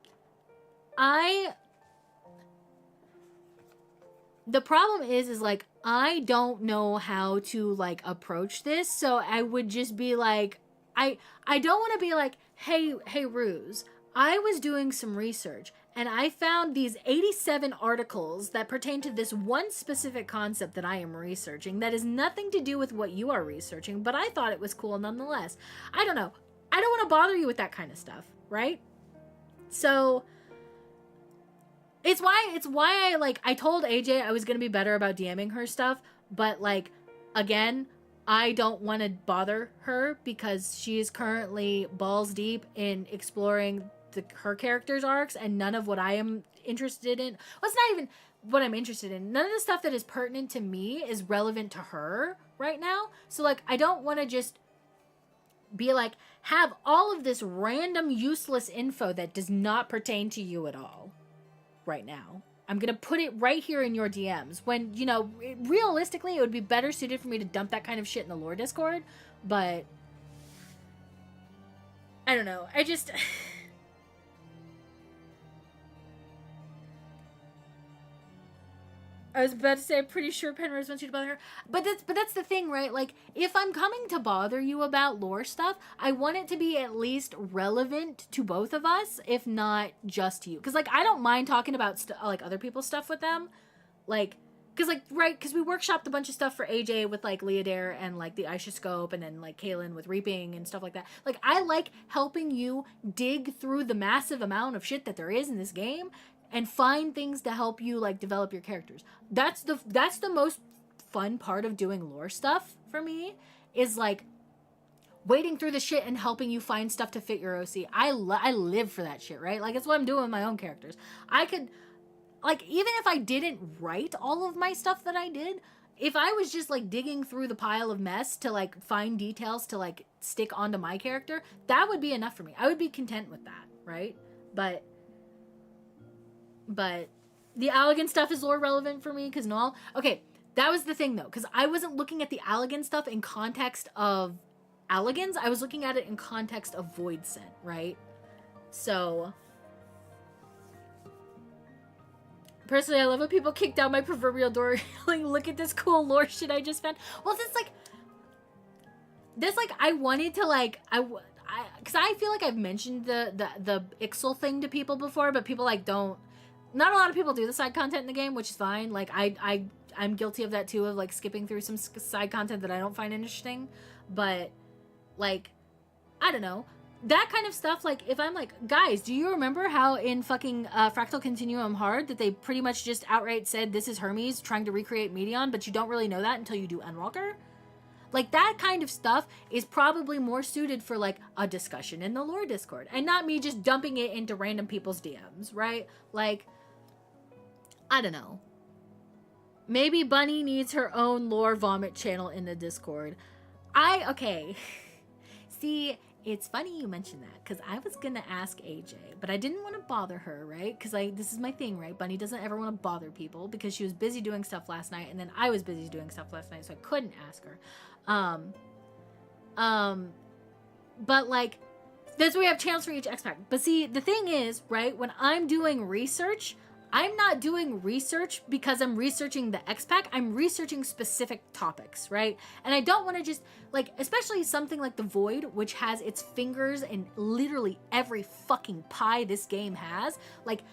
Speaker 1: The problem is like, I don't know how to, like, approach this, so I would just be like, I don't want to be like, hey, Ruse, I was doing some research, and I found these 87 articles that pertain to this one specific concept that I am researching that has nothing to do with what you are researching, but I thought it was cool nonetheless. I don't know. I don't want to bother you with that kind of stuff, right? So it's why I told AJ I was going to be better about DMing her stuff, but, like, again, I don't want to bother her because she is currently balls deep in exploring her character's arcs, and none of what I am interested in, well, it's not even what I'm interested in. None of the stuff that is pertinent to me is relevant to her right now. So, like, I don't want to just be like, have all of this random useless info that does not pertain to you at all right now. I'm going to put it right here in your DMs. When, you know, realistically, it would be better suited for me to dump that kind of shit in the lore Discord. But I don't know. I was about to say, I'm pretty sure Penrose wants you to bother her. But that's the thing, right? Like, if I'm coming to bother you about lore stuff, I want it to be at least relevant to both of us, if not just you. Because, like, I don't mind talking about, like, other people's stuff with them. Like, because, like, right, because we workshopped a bunch of stuff for AJ with, like, Leodare and, like, the Ishascope, and then, like, Kaylin with Reaping and stuff like that. Like, I like helping you dig through the massive amount of shit that there is in this game and find things to help you, like, develop your characters. That's the most fun part of doing lore stuff for me, is, like, wading through the shit and helping you find stuff to fit your OC. I live for that shit, right? Like, it's what I'm doing with my own characters. I could, like, even if I didn't write all of my stuff that I did, if I was just, like, digging through the pile of mess to, like, find details to, like, stick onto my character, that would be enough for me. I would be content with that, right? But the Allegan stuff is lore relevant for me, because Noel... Okay, that was the thing, though, because I wasn't looking at the Allegan stuff in context of Allegans. I was looking at it in context of Void Scent, right? So... Personally, I love when people kick down my proverbial door, like, look at this cool lore shit I just found. Well, this, like, I wanted to, like... Because I feel like I've mentioned the Ixal thing to people before, but people, like, don't... Not a lot of people do the side content in the game, which is fine. Like, I'm guilty of that, too, of, like, skipping through some side content that I don't find interesting. But, like, I don't know. That kind of stuff, like, if I'm like, guys, do you remember how in fucking Fractal Continuum Hard that they pretty much just outright said this is Hermes trying to recreate Medion, but you don't really know that until you do Endwalker? Like, that kind of stuff is probably more suited for, like, a discussion in the lore Discord. And not me just dumping it into random people's DMs, right? Like... I don't know. Maybe Bunny needs her own lore vomit channel in the Discord. Okay. See, it's funny you mentioned that, because I was going to ask AJ, but I didn't want to bother her, right? Because this is my thing, right? Bunny doesn't ever want to bother people, because she was busy doing stuff last night, and then I was busy doing stuff last night, so I couldn't ask her. But, like, that's why we have channels for each X-Pack. But see, the thing is, right, when I'm doing research... I'm not doing research because I'm researching the X-Pack. I'm researching specific topics, right? And I don't want to just, like, especially something like the Void, which has its fingers in literally every fucking pie this game has. Like,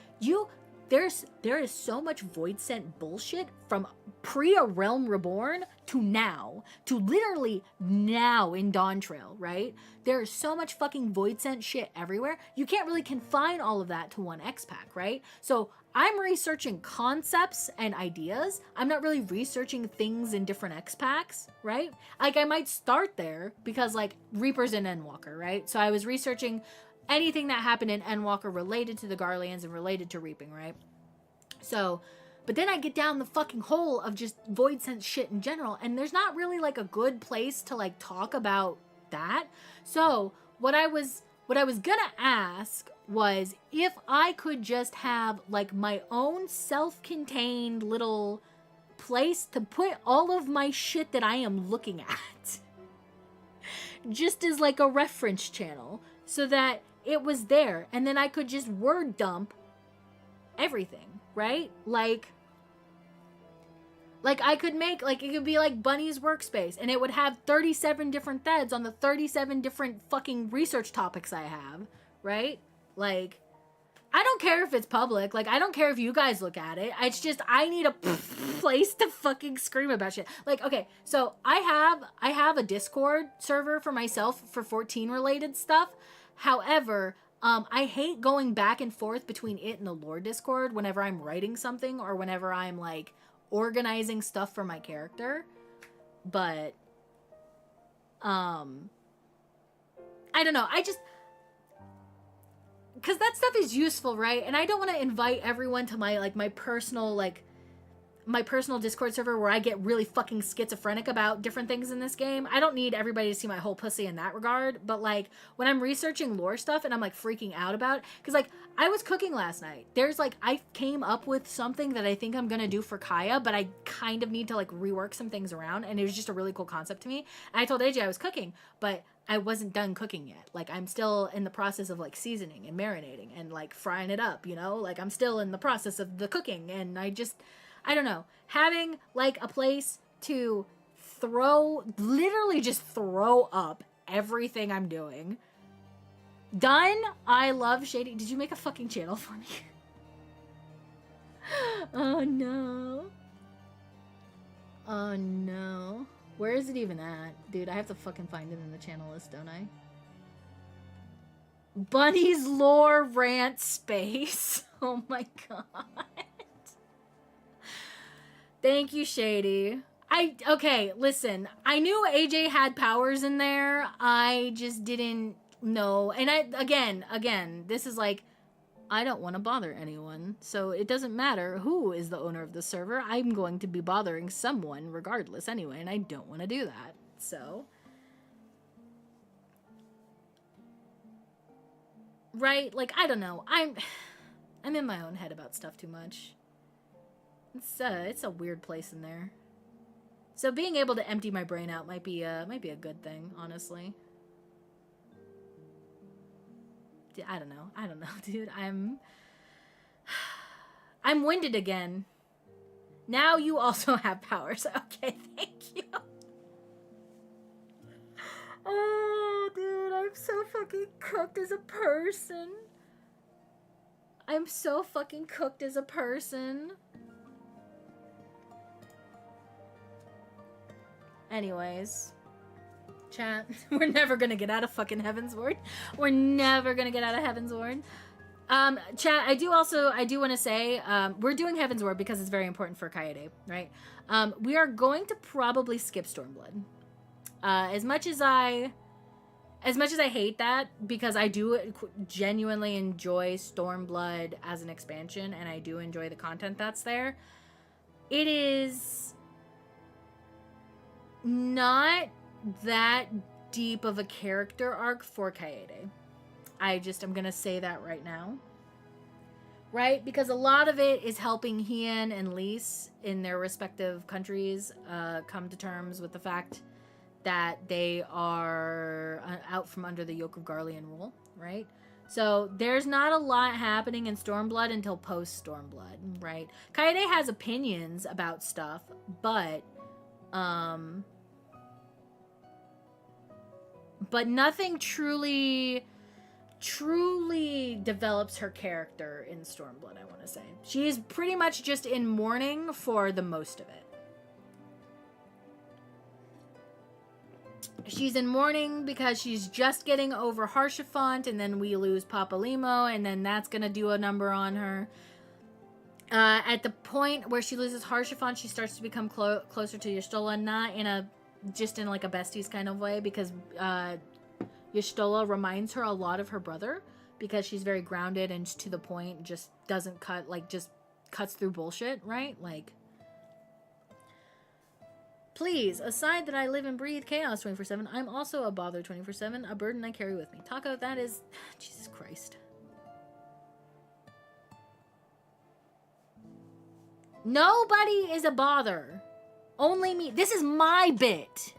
Speaker 1: there is so much Void Scent bullshit from pre-A Realm Reborn to now, to literally now in Dawn Trail, right? There is so much fucking Void Scent shit everywhere. You can't really confine all of that to one X-Pack, right? So I'm researching concepts and ideas. I'm not really researching things in different X-Packs, right? Like, I might start there because, like, Reaper's in Endwalker, right? So I was researching anything that happened in Endwalker related to the Garleans and related to Reaping, right? So, but then I get down the fucking hole of just Void Sense shit in general, and there's not really, like, a good place to, like, talk about that. So, what I was gonna ask was if I could just have, like, my own self-contained little place to put all of my shit that I am looking at. Just as, like, a reference channel. So that it was there. And then I could just word dump everything, right? Like I could make, like, it could be like Bunny's workspace, and it would have 37 different threads on the 37 different fucking research topics I have, right? Like, I don't care if it's public. Like, I don't care if you guys look at it. It's just, I need a place to fucking scream about shit. Like, okay, so I have a Discord server for myself for 14 related stuff. However, I hate going back and forth between it and the lore Discord whenever I'm writing something or whenever I'm, like, organizing stuff for my character. But, I don't know. Because that stuff is useful, right? And I don't want to invite everyone to my, like, my personal, like, my personal Discord server where I get really fucking schizophrenic about different things in this game. I don't need everybody to see my whole pussy in that regard, but like when I'm researching lore stuff and I'm like freaking out about it, because like I was cooking last night. There's like, I came up with something that I think I'm gonna do for Kaya, but I kind of need to like rework some things around, and it was just a really cool concept to me. And I told AJ I was cooking, but I wasn't done cooking yet. Like I'm still in the process of like seasoning and marinating and like frying it up, you know? Like I'm still in the process of the cooking, and I don't know. Having like a place to literally just throw up everything I'm doing. Done. I love Shady. Did you make a fucking channel for me? Oh no. Oh no. Where is it even at? Dude, I have to fucking find it in the channel list, don't I? Bunny's Lore Rant Space. Oh my god. Thank you, Shady. Okay, listen. I knew AJ had powers in there. I just didn't know. And again, this is like, I don't want to bother anyone. So it doesn't matter who is the owner of the server. I'm going to be bothering someone regardless anyway, and I don't want to do that. So. Right? Like, I don't know. I'm in my own head about stuff too much. It's a weird place in there. So being able to empty my brain out might be a good thing, honestly. I don't know, dude. I'm winded again. Now you also have powers. Okay, thank you. Oh, dude, I'm so fucking cooked as a person. I'm so fucking cooked as a person. Anyways, chat, we're never gonna get out of fucking Heaven's Ward. We're never gonna get out of Heaven's Ward. Chat, I do want to say, we're doing Heaven's Ward because it's very important for Kaede, right? We are going to probably skip Stormblood. As much as I hate that, because I do genuinely enjoy Stormblood as an expansion, and I do enjoy the content that's there, it is not that deep of a character arc for Kaede. I'm gonna say that right now. Right? Because a lot of it is helping Hien and Lise in their respective countries come to terms with the fact that they are out from under the yoke of Garlean rule, right? So there's not a lot happening in Stormblood until post-Stormblood, right? Kaede has opinions about stuff, but nothing truly develops her character in Stormblood, I want to say. She's pretty much just in mourning for the most of it. She's in mourning because she's just getting over Haurchefant, and then we lose Papa Limo, and then that's going to do a number on her. At the point where she loses Haurchefant, she starts to become closer to Y'shtola, not in a like a besties kind of way, because Y'shtola reminds her a lot of her brother, because she's very grounded and to the point, just doesn't just cuts through bullshit, right? Like, please, aside that I live and breathe chaos 24/7, I'm also a bother 24/7, a burden I carry with me. Taco, that is, Jesus Christ. Nobody is a bother. Only me. This is my bit.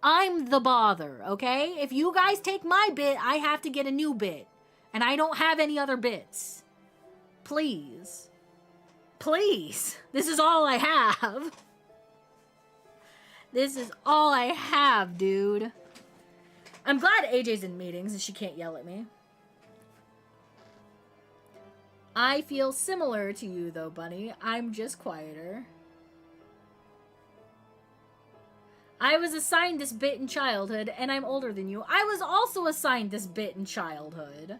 Speaker 1: I'm the bother, okay? If you guys take my bit, I have to get a new bit. And I don't have any other bits. Please. Please. This is all I have. This is all I have, dude. I'm glad AJ's in meetings and she can't yell at me. I feel similar to you, though, Bunny. I'm just quieter. I was assigned this bit in childhood, and I'm older than you. I was also assigned this bit in childhood.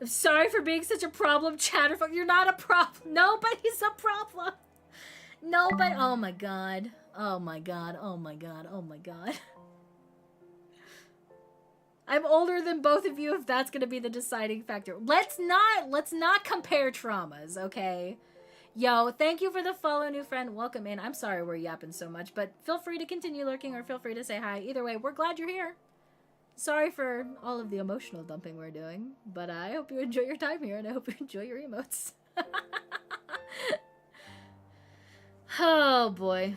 Speaker 1: I'm sorry for being such a problem, Chatterfuck. You're not a problem. Nobody's a problem. Nobody. Oh my god. Oh my god. Oh my god. Oh my god. I'm older than both of you if that's going to be the deciding factor. Let's not compare traumas, okay? Yo, thank you for the follow, new friend. Welcome in. I'm sorry we're yapping so much, but feel free to continue lurking or feel free to say hi. Either way, we're glad you're here. Sorry for all of the emotional dumping we're doing, but I hope you enjoy your time here and I hope you enjoy your emotes. Oh boy.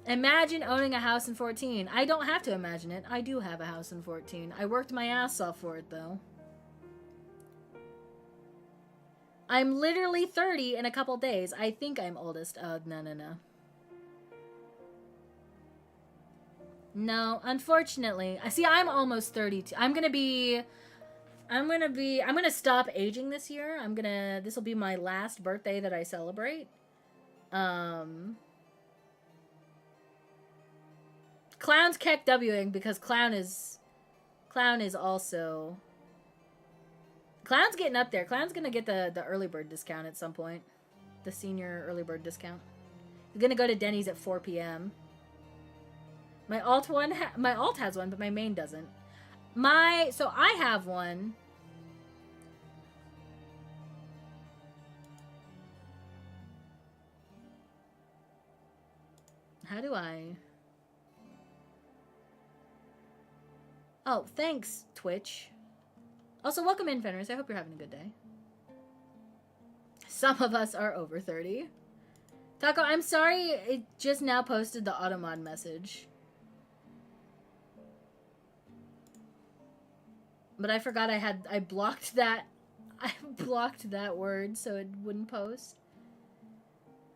Speaker 1: Imagine owning a house in 14. I don't have to imagine it. I do have a house in 14. I worked my ass off for it though. I'm literally 30 in a couple days. I think I'm oldest. Oh, no. No, unfortunately. See, I'm almost 32. I'm gonna stop aging this year. This will be my last birthday that I celebrate. Clown's keck Wing because Clown is also... Clown's getting up there. Clown's gonna get the early bird discount at some point. The senior early bird discount. He's gonna go to Denny's at 4 p.m. My alt has one, but my main doesn't. So I have one. How do I... Oh, thanks, Twitch. Also, welcome in, Fenris. I hope you're having a good day. Some of us are over 30. Taco, I'm sorry it just now posted the Automod message. But I forgot I blocked that. I blocked that word so it wouldn't post.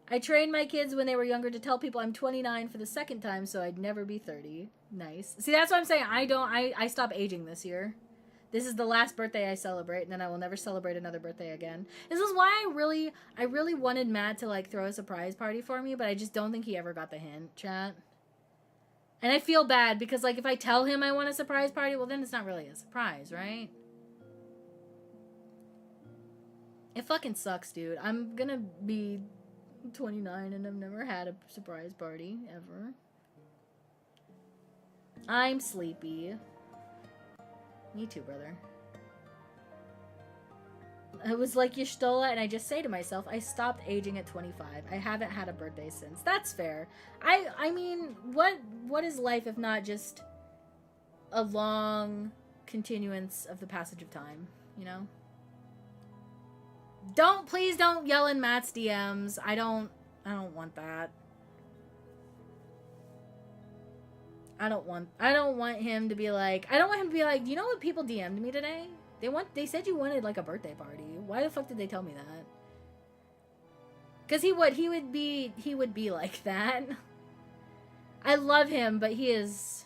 Speaker 1: I trained my kids when they were younger to tell people I'm 29 for the second time so I'd never be 30. Nice. See, that's what I'm saying. I stop aging this year. This is the last birthday I celebrate, and then I will never celebrate another birthday again. This is why I really wanted Matt to, like, throw a surprise party for me, but I just don't think he ever got the hint, chat. And I feel bad, because, like, if I tell him I want a surprise party, well, then it's not really a surprise, right? It fucking sucks, dude. I'm gonna be 29, and I've never had a surprise party, ever. I'm sleepy. Me too, brother. I was like Y'shtola, and I just say to myself, I stopped aging at 25. I haven't had a birthday since. That's fair. I mean, what is life if not just a long continuance of the passage of time, you know? Please don't yell in Matt's DMs. I don't want that. I don't want him to be like, do you know what people DM'd me today? They said you wanted like a birthday party. Why the fuck did they tell me that? Cause he would be like that. I love him, but he's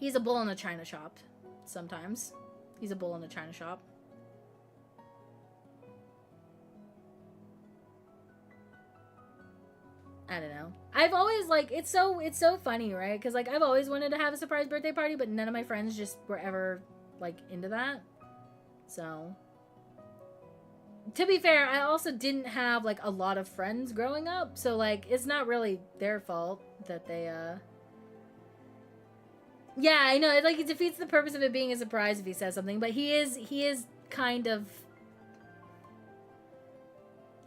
Speaker 1: a bull in a china shop sometimes. He's a bull in a china shop. I don't know. I've always, like, it's so funny, right? Because, like, I've always wanted to have a surprise birthday party, but none of my friends just were ever, like, into that. So, to be fair, I also didn't have, like, a lot of friends growing up. So, like, it's not really their fault that they, Yeah, I know. It defeats the purpose of it being a surprise if he says something. But he is kind of...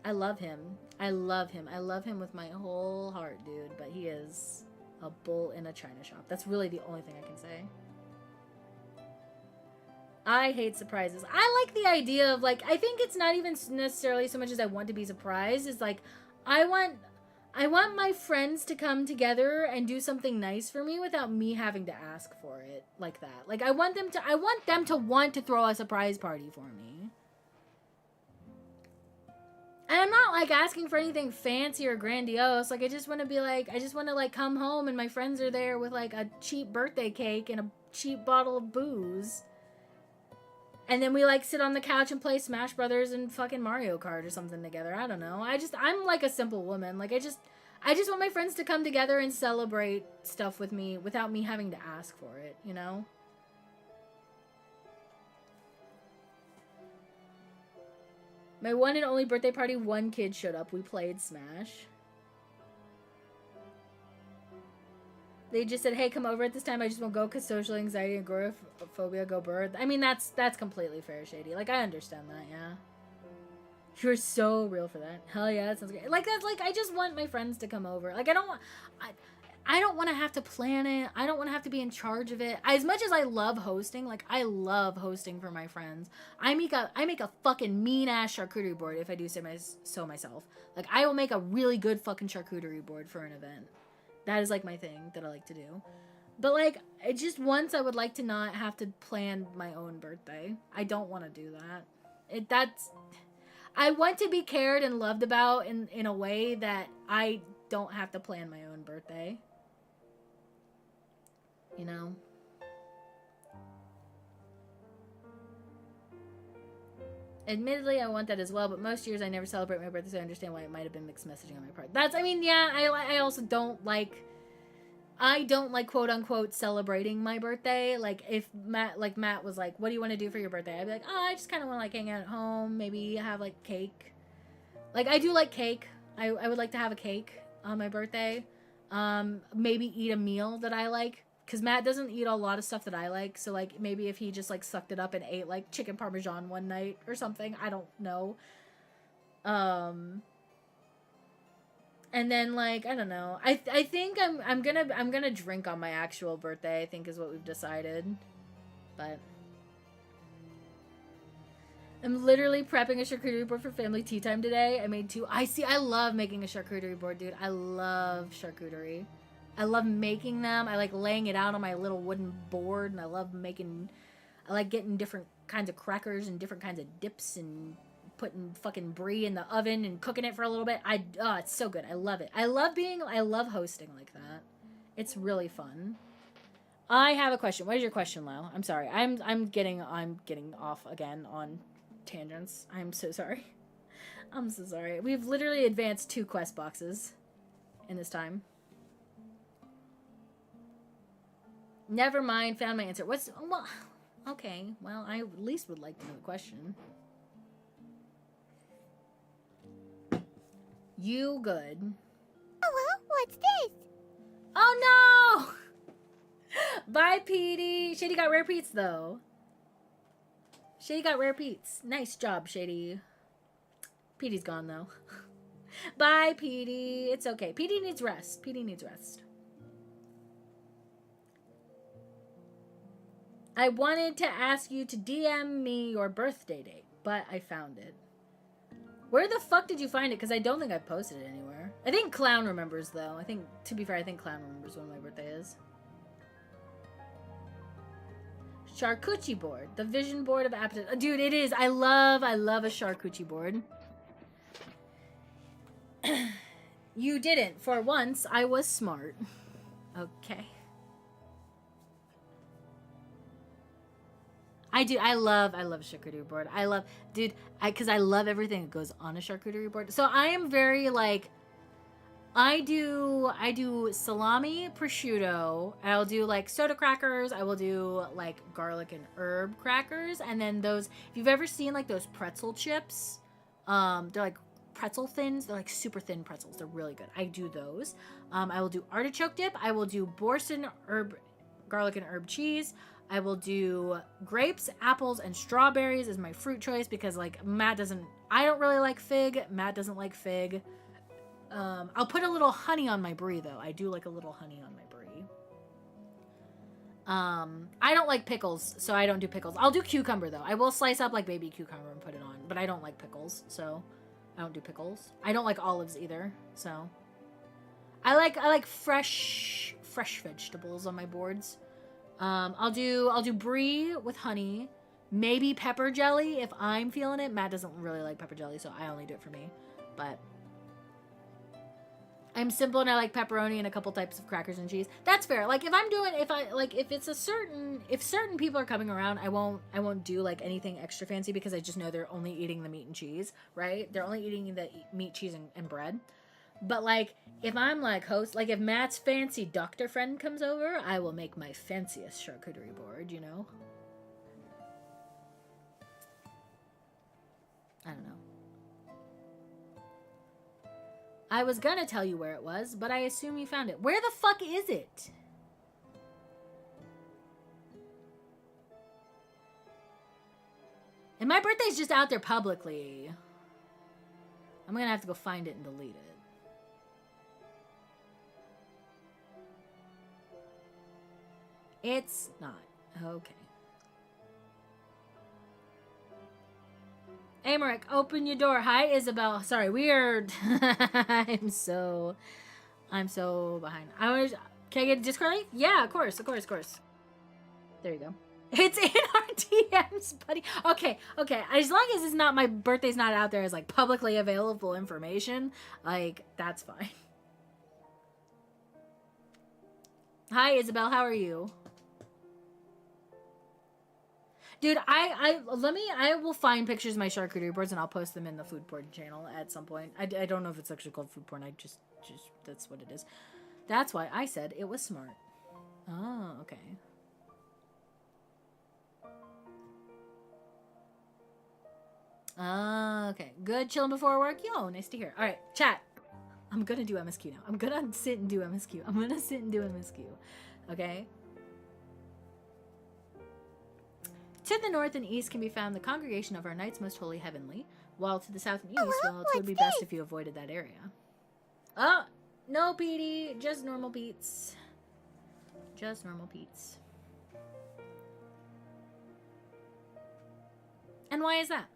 Speaker 1: I love him. I love him with my whole heart, dude. But he is a bull in a china shop. That's really the only thing I can say. I hate surprises. I like the idea of, like, I think it's not even necessarily so much as I want to be surprised. It's like, I want my friends to come together and do something nice for me without me having to ask for it like that. Like, I want them to want to throw a surprise party for me. And I'm not, like, asking for anything fancy or grandiose. Like, I just want to be, like, come home and my friends are there with, like, a cheap birthday cake and a cheap bottle of booze. And then we, like, sit on the couch and play Smash Brothers and fucking Mario Kart or something together. I don't know. I'm, like, a simple woman. Like, I just want my friends to come together and celebrate stuff with me without me having to ask for it, you know? My one and only birthday party, one kid showed up. We played Smash. They just said, hey, come over at this time. I just won't go because social anxiety and agoraphobia go bird. I mean, that's completely fair, Shady. Like, I understand that, yeah. You're so real for that. Hell yeah, that sounds great. Like, that's like, I just want my friends to come over. Like, I don't want to have to plan it. I don't want to have to be in charge of it. As much as I love hosting, like, I love hosting for my friends. I make a fucking mean-ass charcuterie board if I do say so myself. Like, I will make a really good fucking charcuterie board for an event. That is, like, my thing that I like to do. But, like, just once I would like to not have to plan my own birthday. I don't want to do that. I want to be cared and loved about in a way that I don't have to plan my own birthday. You know? Admittedly, I want that as well, but most years I never celebrate my birthday, so I understand why it might have been mixed messaging on my part. I mean, yeah, I also don't like, quote unquote celebrating my birthday. Like, if Matt was like, what do you want to do for your birthday? I'd be like, oh, I just kind of want to, like, hang out at home, maybe have, like, cake. Like, I do like cake. I would like to have a cake on my birthday. Maybe eat a meal that I like. Because Matt doesn't eat a lot of stuff that I like. So, like, maybe if he just, like, sucked it up and ate, like, chicken parmesan one night or something. I don't know. And then, like, I don't know. I think I'm gonna drink on my actual birthday, I think is what we've decided. But I'm literally prepping a charcuterie board for family tea time today. I made 2. I love making a charcuterie board, dude. I love charcuterie. I love making them. I like laying it out on my little wooden board, and I like getting different kinds of crackers and different kinds of dips and putting fucking brie in the oven and cooking it for a little bit. It's so good. I love it. I love hosting like that. It's really fun. I have a question. What is your question, Lau? I'm sorry. I'm getting off again on tangents. I'm so sorry. I'm so sorry. We've literally advanced 2 quest boxes in this time. Never mind, found my answer. Okay, well, I at least would like to know the question. You good.
Speaker 5: Hello, what's this?
Speaker 1: Oh no! Bye, Petey. Shady got rare Pete's, though. Shady got rare Pete's. Nice job, Shady. Petey's gone, though. Bye, Petey. It's okay. Petey needs rest. Petey needs rest. I wanted to ask you to DM me your birthday date, but I found it. Where the fuck did you find it? Because I don't think I've posted it anywhere. I think Clown remembers, though. To be fair, I think Clown remembers when my birthday is. Charcuterie board. The vision board of appetite. Dude, it is. I love a charcuterie board. You didn't. For once, I was smart. Okay. I do. I love a charcuterie board. Because I love everything that goes on a charcuterie board. So I am very, like, I do salami, prosciutto. I'll do, like, soda crackers. I will do, like, garlic and herb crackers. And then those, if you've ever seen, like, those pretzel chips, they're, like, pretzel thins. They're, like, super thin pretzels. They're really good. I do those. I will do artichoke dip. I will do boursin garlic and herb cheese. I will do grapes, apples, and strawberries as my fruit choice because, like, I don't really like fig. Matt doesn't like fig. I'll put a little honey on my brie, though. I do like a little honey on my brie. I don't like pickles, so I don't do pickles. I'll do cucumber, though. I will slice up, like, baby cucumber and put it on, but I don't like pickles, so I don't do pickles. I don't like olives either, so I like fresh vegetables on my boards. I'll do brie with honey, maybe pepper jelly if I'm feeling it. Matt doesn't really like pepper jelly, so I only do it for me. But I'm simple and I like pepperoni and a couple types of crackers and cheese. That's fair. Like if certain people are coming around, I won't do like anything extra fancy because I just know they're only eating the meat and cheese, right? They're only eating the meat, cheese, and bread. But, like, if I'm, like, host... Like, if Matt's fancy doctor friend comes over, I will make my fanciest charcuterie board, you know? I don't know. I was gonna tell you where it was, but I assume you found it. Where the fuck is it? And my birthday's just out there publicly. I'm gonna have to go find it and delete it. It's not. Okay. Amaric, open your door. Hi, Isabel. Sorry, we are... I'm so behind. Can I get a Discord link? Yeah, of course. There you go. It's in our DMs, buddy. Okay. As long as it's not, my birthday's not out there as, like, publicly available information, like, that's fine. Hi, Isabel. How are you? Dude, I will find pictures of my charcuterie boards and I'll post them in the food porn channel at some point. I don't know if it's actually called food porn. I just, that's what it is. That's why I said it was smart. Oh, okay. Okay. Good. Chilling before work? Yo, nice to hear. All right, chat. I'm gonna do MSQ now. I'm gonna sit and do MSQ. Okay? To the north and east can be found the congregation of our Knights Most Holy Heavenly, while to the south and east, well, it would be best if you avoided that area. Oh, no, Petey. Just normal Pete's. Just normal Pete's. And why is that?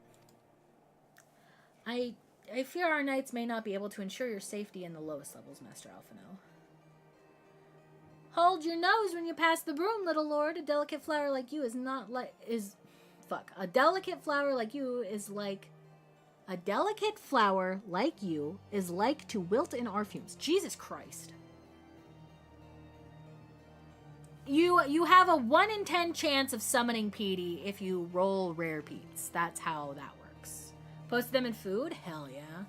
Speaker 1: I fear our knights may not be able to ensure your safety in the lowest levels, Master Alphino. Hold your nose when you pass the broom, little lord. A delicate flower like you is not like... A delicate flower like you is like... A delicate flower like you is like to wilt in our fumes. Jesus Christ. You have a 1 in 10 chance of summoning Petey if you roll rare Petes. That's how that works. Post them in food? Hell yeah.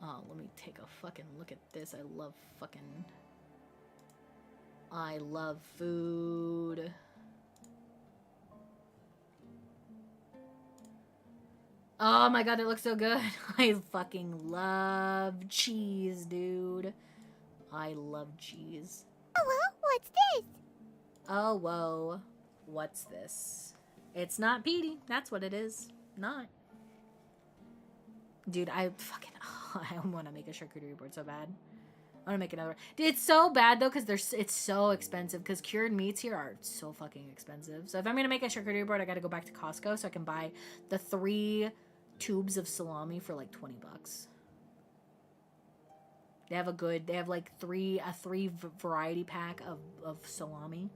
Speaker 1: Oh, let me take a fucking look at this. I love food. Oh my god, it looks so good. I fucking love cheese, dude. I love cheese.
Speaker 5: Oh, well, what's this?
Speaker 1: Oh, whoa. What's this? It's not Petey. That's what it is. Not. Dude, I want to make a charcuterie board so bad. I want to make another. Dude, it's so bad, though, because it's so expensive. Because cured meats here are so fucking expensive. So if I'm going to make a charcuterie board, I got to go back to Costco so I can buy the 3 tubes of salami for like $20. They have like a three variety pack of salami.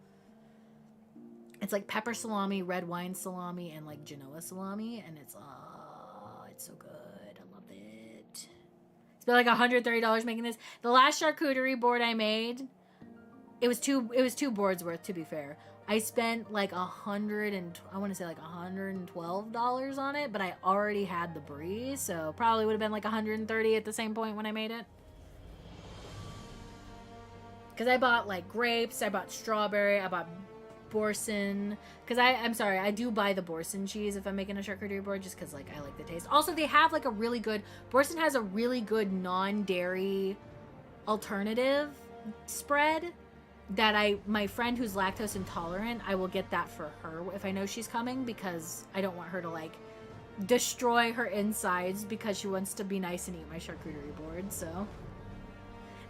Speaker 1: It's like pepper salami, red wine salami, and like Genoa salami, and it's so good. I love it. It's been like $130 making this. The last charcuterie board I made, it was two boards worth, to be fair. I spent like $112 on it, but I already had the brie, so probably would have been like $130 at the same point when I made it. Because I bought like grapes, I bought strawberry, I bought Boursin. Because I'm sorry, I do buy the Boursin cheese if I'm making a charcuterie board, just because like I like the taste. Also, they have like a really good, Boursin has a really good non-dairy alternative spread that my friend who's lactose intolerant, I will get that for her if I know she's coming, because I don't want her to like destroy her insides because she wants to be nice and eat my charcuterie board. So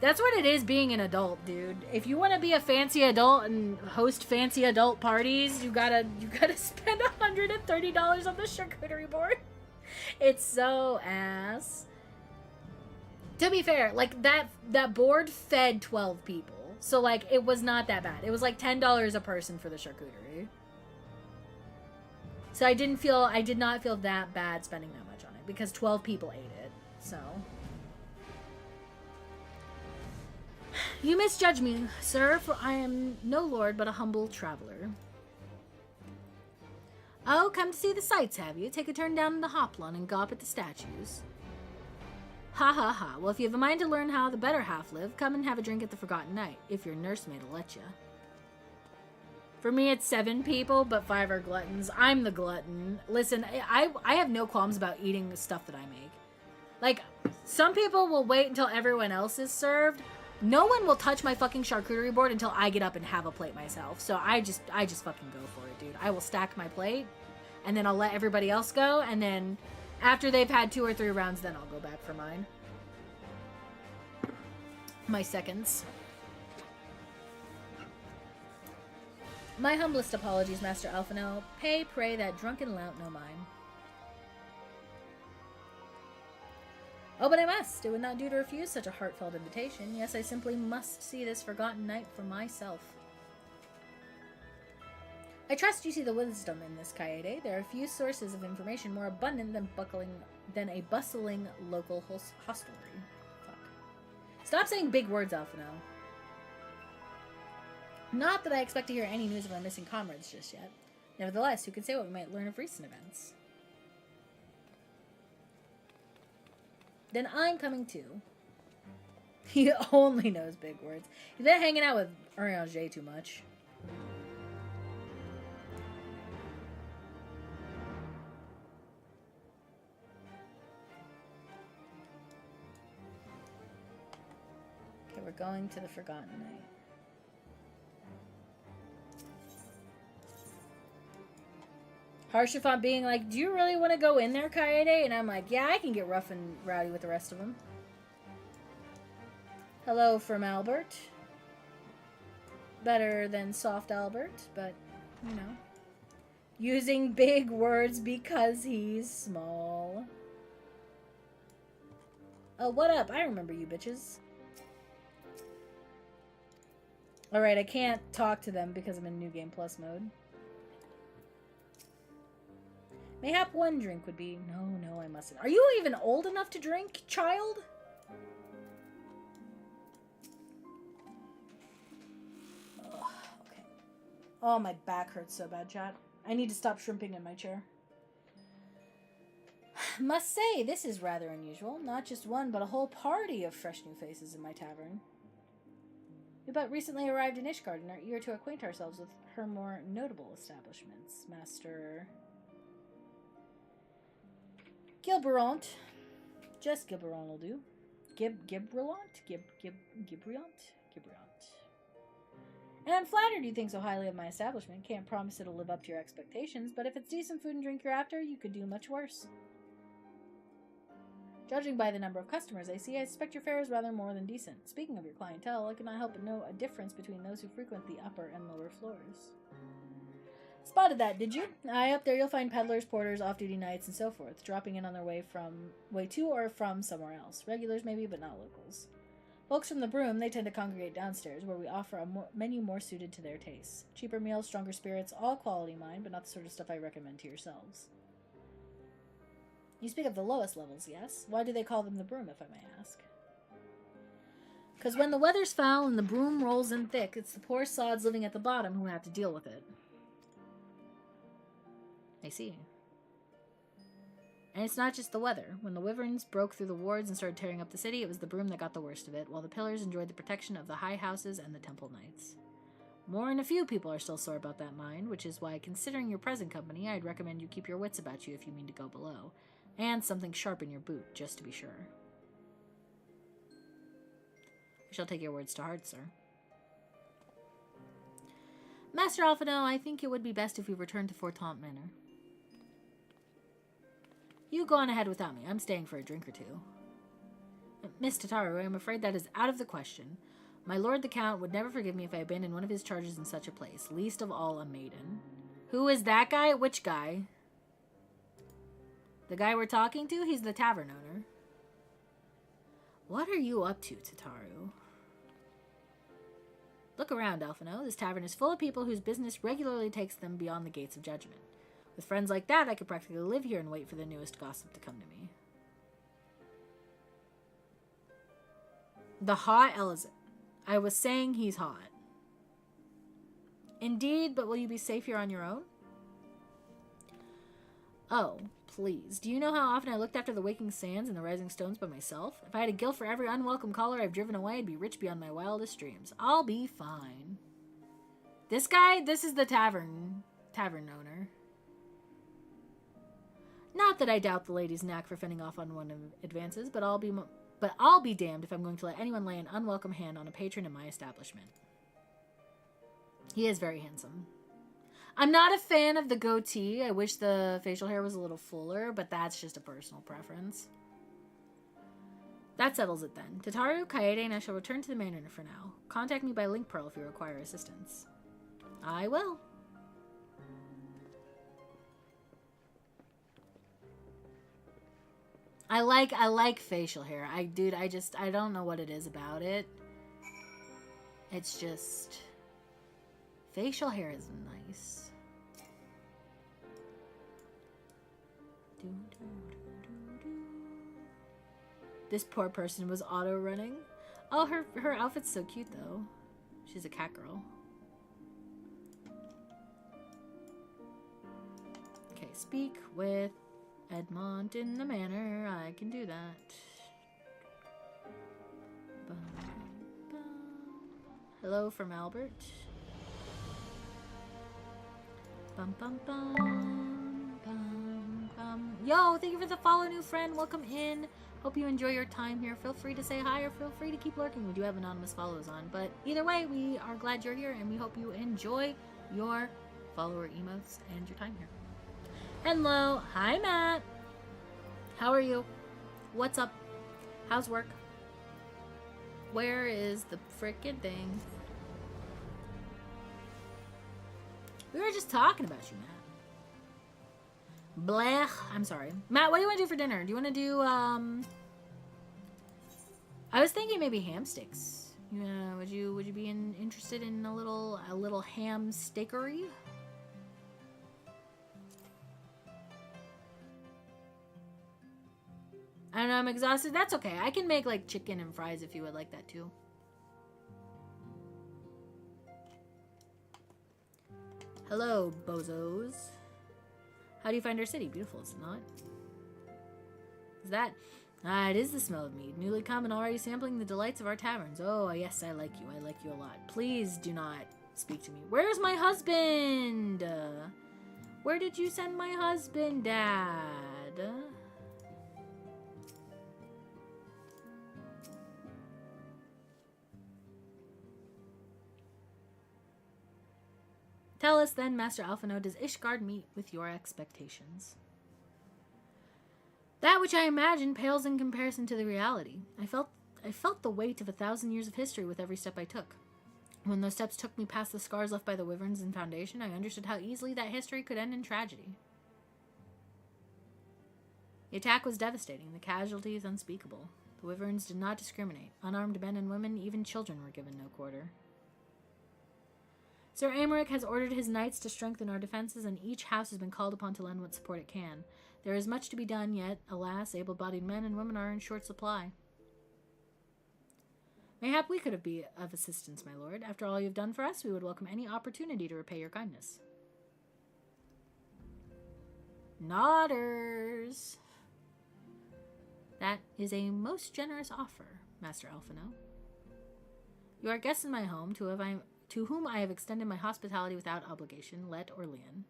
Speaker 1: that's what it is being an adult, dude. If you want to be a fancy adult and host fancy adult parties, you gotta spend $130 on the charcuterie board. It's so ass. To be fair, like that board fed 12 people. So, like, it was not that bad. It was, like, $10 a person for the charcuterie. So I did not feel that bad spending that much on it, because 12 people ate it, so. You misjudge me, sir, for I am no lord, but a humble traveler. Oh, come to see the sights, have you? Take a turn down in the Hoplon and gawp at the statues. Ha ha ha. Well, if you have a mind to learn how the better half live, come and have a drink at the Forgotten Night, if your nursemaid'll let you. For me, it's 7 people, but 5 are gluttons. I'm the glutton. Listen, I have no qualms about eating the stuff that I make. Like, some people will wait until everyone else is served. No one will touch my fucking charcuterie board until I get up and have a plate myself. So I just fucking go for it, dude. I will stack my plate, and then I'll let everybody else go, and then after they've had 2 or 3 rounds, then I'll go back for mine. My seconds. My humblest apologies, Master Alphino. Pray that drunken lout no mine. Oh, but I must. It would not do to refuse such a heartfelt invitation. Yes, I simply must see this forgotten knight for myself. I trust you see the wisdom in this, Kaede. There are few sources of information more abundant than a bustling local hostelry. Fuck. Stop saying big words, Alphino. Not that I expect to hear any news of our missing comrades just yet. Nevertheless, who can say what we might learn of recent events? Then I'm coming too. He only knows big words. He's been hanging out with eorzea too much. Okay, we're going to the Forgotten Night. Harshafont being like, do you really want to go in there, Kaede? And I'm like, yeah, I can get rough and rowdy with the rest of them. Hello from Albert. Better than soft Albert, but, you know. Using big words because he's small. Oh, what up? I remember you bitches. Alright, I can't talk to them because I'm in New Game Plus mode. Mayhap one drink would be... No, I mustn't. Are you even old enough to drink, child? Ugh, okay. Oh, my back hurts so bad, chat. I need to stop shrimping in my chair. Must say, this is rather unusual. Not just one, but a whole party of fresh new faces in my tavern. We but recently arrived in Ishgard and are eager to acquaint ourselves with her more notable establishments. Master... Gilberant. Just Gilberant will do. Gibrant? And I'm flattered you think so highly of my establishment. Can't promise it'll live up to your expectations, but if it's decent food and drink you're after, you could do much worse. Judging by the number of customers I see, I suspect your fare is rather more than decent. Speaking of your clientele, I cannot help but know a difference between those who frequent the upper and lower floors. Spotted that, did you? Aye, up there you'll find peddlers, porters, off-duty knights, and so forth, dropping in on their way to or from somewhere else. Regulars maybe, but not locals. Folks from the Broom, they tend to congregate downstairs, where we offer a menu more suited to their tastes. Cheaper meals, stronger spirits, all quality mine, but not the sort of stuff I recommend to yourselves. You speak of the lowest levels, yes? Why do they call them the Broom, if I may ask? Because when the weather's foul and the broom rolls in thick, it's the poor sods living at the bottom who have to deal with it. I see. And it's not just the weather. When the wyverns broke through the wards and started tearing up the city, it was the Broom that got the worst of it, while the pillars enjoyed the protection of the high houses and the temple knights. More than a few people are still sore about that mind, which is why, considering your present company, I'd recommend you keep your wits about you if you mean to go below. And something sharp in your boot, just to be sure. I shall take your words to heart, sir. Master Alphino, I think it would be best if we return to Fortaunt Manor. You go on ahead without me. I'm staying for a drink or two. Miss Tataru, I'm afraid that is out of the question. My lord the Count would never forgive me if I abandoned one of his charges in such a place, least of all a maiden. Who is that guy? Which guy? The guy we're talking to? He's the tavern owner. What are you up to, Tataru? Look around, Alphino. This tavern is full of people whose business regularly takes them beyond the gates of judgment. With friends like that, I could practically live here and wait for the newest gossip to come to me. The hot Elizabeth. I was saying he's hot. Indeed, but will you be safe here on your own? Oh, please. Do you know how often I looked after the waking sands and the rising stones by myself? If I had a guilt for every unwelcome caller I've driven away, I'd be rich beyond my wildest dreams. I'll be fine. This guy? This is the tavern owner. Not that I doubt the lady's knack for fending off unwanted advances, but I'll be But I'll be damned if I'm going to let anyone lay an unwelcome hand on a patron in my establishment. He is very handsome. I'm not a fan of the goatee. I wish the facial hair was a little fuller, but that's just a personal preference. That settles it then. Tataru, Kaede, and I shall return to the manor for now. Contact me by link pearl if you require assistance. I will. I like facial hair. I don't know what it is about it. It's just... facial hair is nice. This poor person was auto-running. Oh, her outfit's so cute, though. She's a cat girl. Okay, speak with Edmond in the manor. I can do that. Bum, bum. Hello from Albert. Bum, bum, bum, bum, bum. Yo, thank you for the follow, new friend. Welcome in. Hope you enjoy your time here. Feel free to say hi or feel free to keep lurking. We do have anonymous follows on. But either way, we are glad you're here and we hope you enjoy your follower emotes and your time here. Hello. Hi, Matt. How are you? What's up? How's work? Where is the frickin' thing? We were just talking about you, Matt. Blech. I'm sorry. Matt, what do you want to do for dinner? Do you want to do, I was thinking maybe ham steaks. Yeah, would you be interested in a little ham steakery? I don't know, I'm exhausted. That's okay. I can make like chicken and fries if you would like that too. Hello, bozos. How do you find our city? Beautiful, is it not? Is that? Ah, it is the smell of mead. Newly come and already sampling the delights of our taverns. Oh, yes, I like you. I like you a lot. Please do not speak to me. Where's my husband? Where did you send my husband, Dad? Tell us then, Master Alphino, does Ishgard meet with your expectations? That which I imagine pales in comparison to the reality. I felt the weight of 1,000 years of history with every step I took. When those steps took me past the scars left by the wyverns and foundation, I understood how easily that history could end in tragedy. The attack was devastating, the casualties unspeakable. The wyverns did not discriminate. Unarmed men and women, even children, were given no quarter. Sir Aymeric has ordered his knights to strengthen our defenses, and each house has been called upon to lend what support it can. There is much to be done, yet, alas, able-bodied men and women are in short supply. Mayhap we could be of assistance, my lord. After all you have done for us, we would welcome any opportunity to repay your kindness. Nodders. That is a most generous offer, Master Alphino. You are guests in my home, to whom I have extended my hospitality without obligation, let or lien.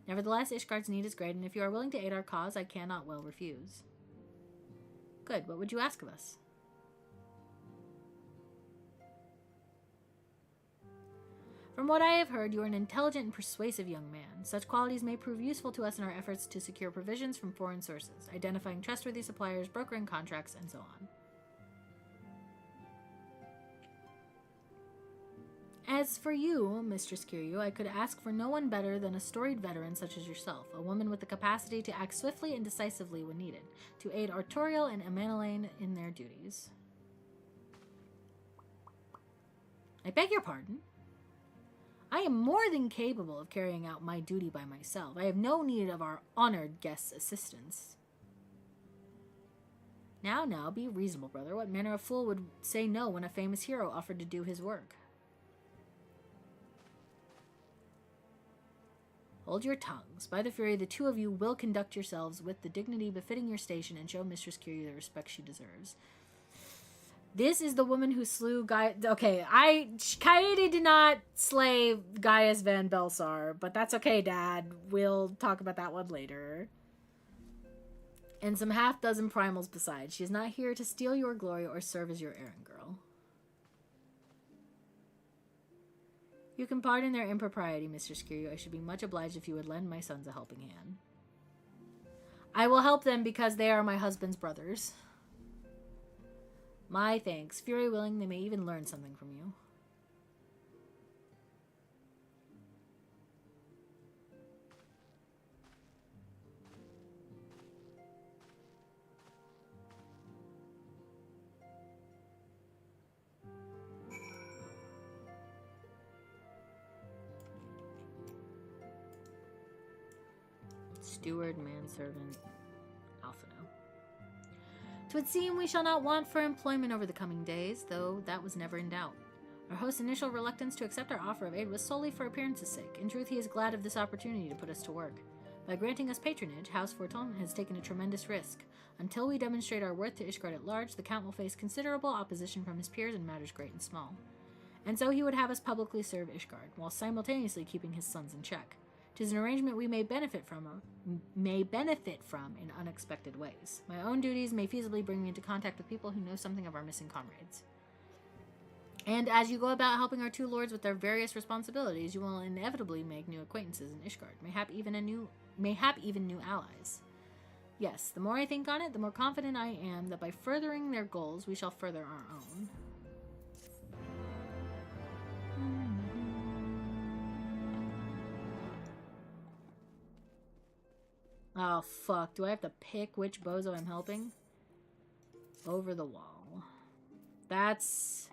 Speaker 1: Nevertheless, Ishgard's need is great, and if you are willing to aid our cause, I cannot well refuse. Good. What would you ask of us? From what I have heard, you are an intelligent and persuasive young man. Such qualities may prove useful to us in our efforts to secure provisions from foreign sources, identifying trustworthy suppliers, brokering contracts, and so on. As for you, Mistress Kiryu, I could ask for no one better than a storied veteran such as yourself, a woman with the capacity to act swiftly and decisively when needed, to aid Artoriel and Amanelaine in their duties. I beg your pardon? I am more than capable of carrying out my duty by myself. I have no need of our honored guest's assistance. Now, be reasonable, brother. What manner of fool would say no when a famous hero offered to do his work? Hold your tongues. By the Fury, the two of you will conduct yourselves with the dignity befitting your station and show Mistress Kiryu the respect she deserves. This is the woman who slew Gaius... Okay, Kaede did not slay Gaius Van Belsar, but that's okay, Dad. We'll talk about that one later. And some half-dozen primals besides. She is not here to steal your glory or serve as your errand girl. You can pardon their impropriety, Mr. Kiryu. I should be much obliged if you would lend my sons a helping hand. I will help them because they are my husband's brothers. My thanks. Fury willing, they may even learn something from you. Steward, manservant, Alphino. 'Twould seem we shall not want for employment over the coming days, though that was never in doubt. Our host's initial reluctance to accept our offer of aid was solely for appearance's sake. In truth, he is glad of this opportunity to put us to work. By granting us patronage, House Forton has taken a tremendous risk. Until we demonstrate our worth to Ishgard at large, the Count will face considerable opposition from his peers in matters great and small. And so he would have us publicly serve Ishgard, while simultaneously keeping his sons in check. 'Tis an arrangement we may benefit from in unexpected ways. My own duties may feasibly bring me into contact with people who know something of our missing comrades. And as you go about helping our two lords with their various responsibilities, you will inevitably make new acquaintances in Ishgard, mayhap even new allies. Yes, the more I think on it, the more confident I am that by furthering their goals, we shall further our own. Oh, fuck. Do I have to pick which bozo I'm helping? Over the wall. That's...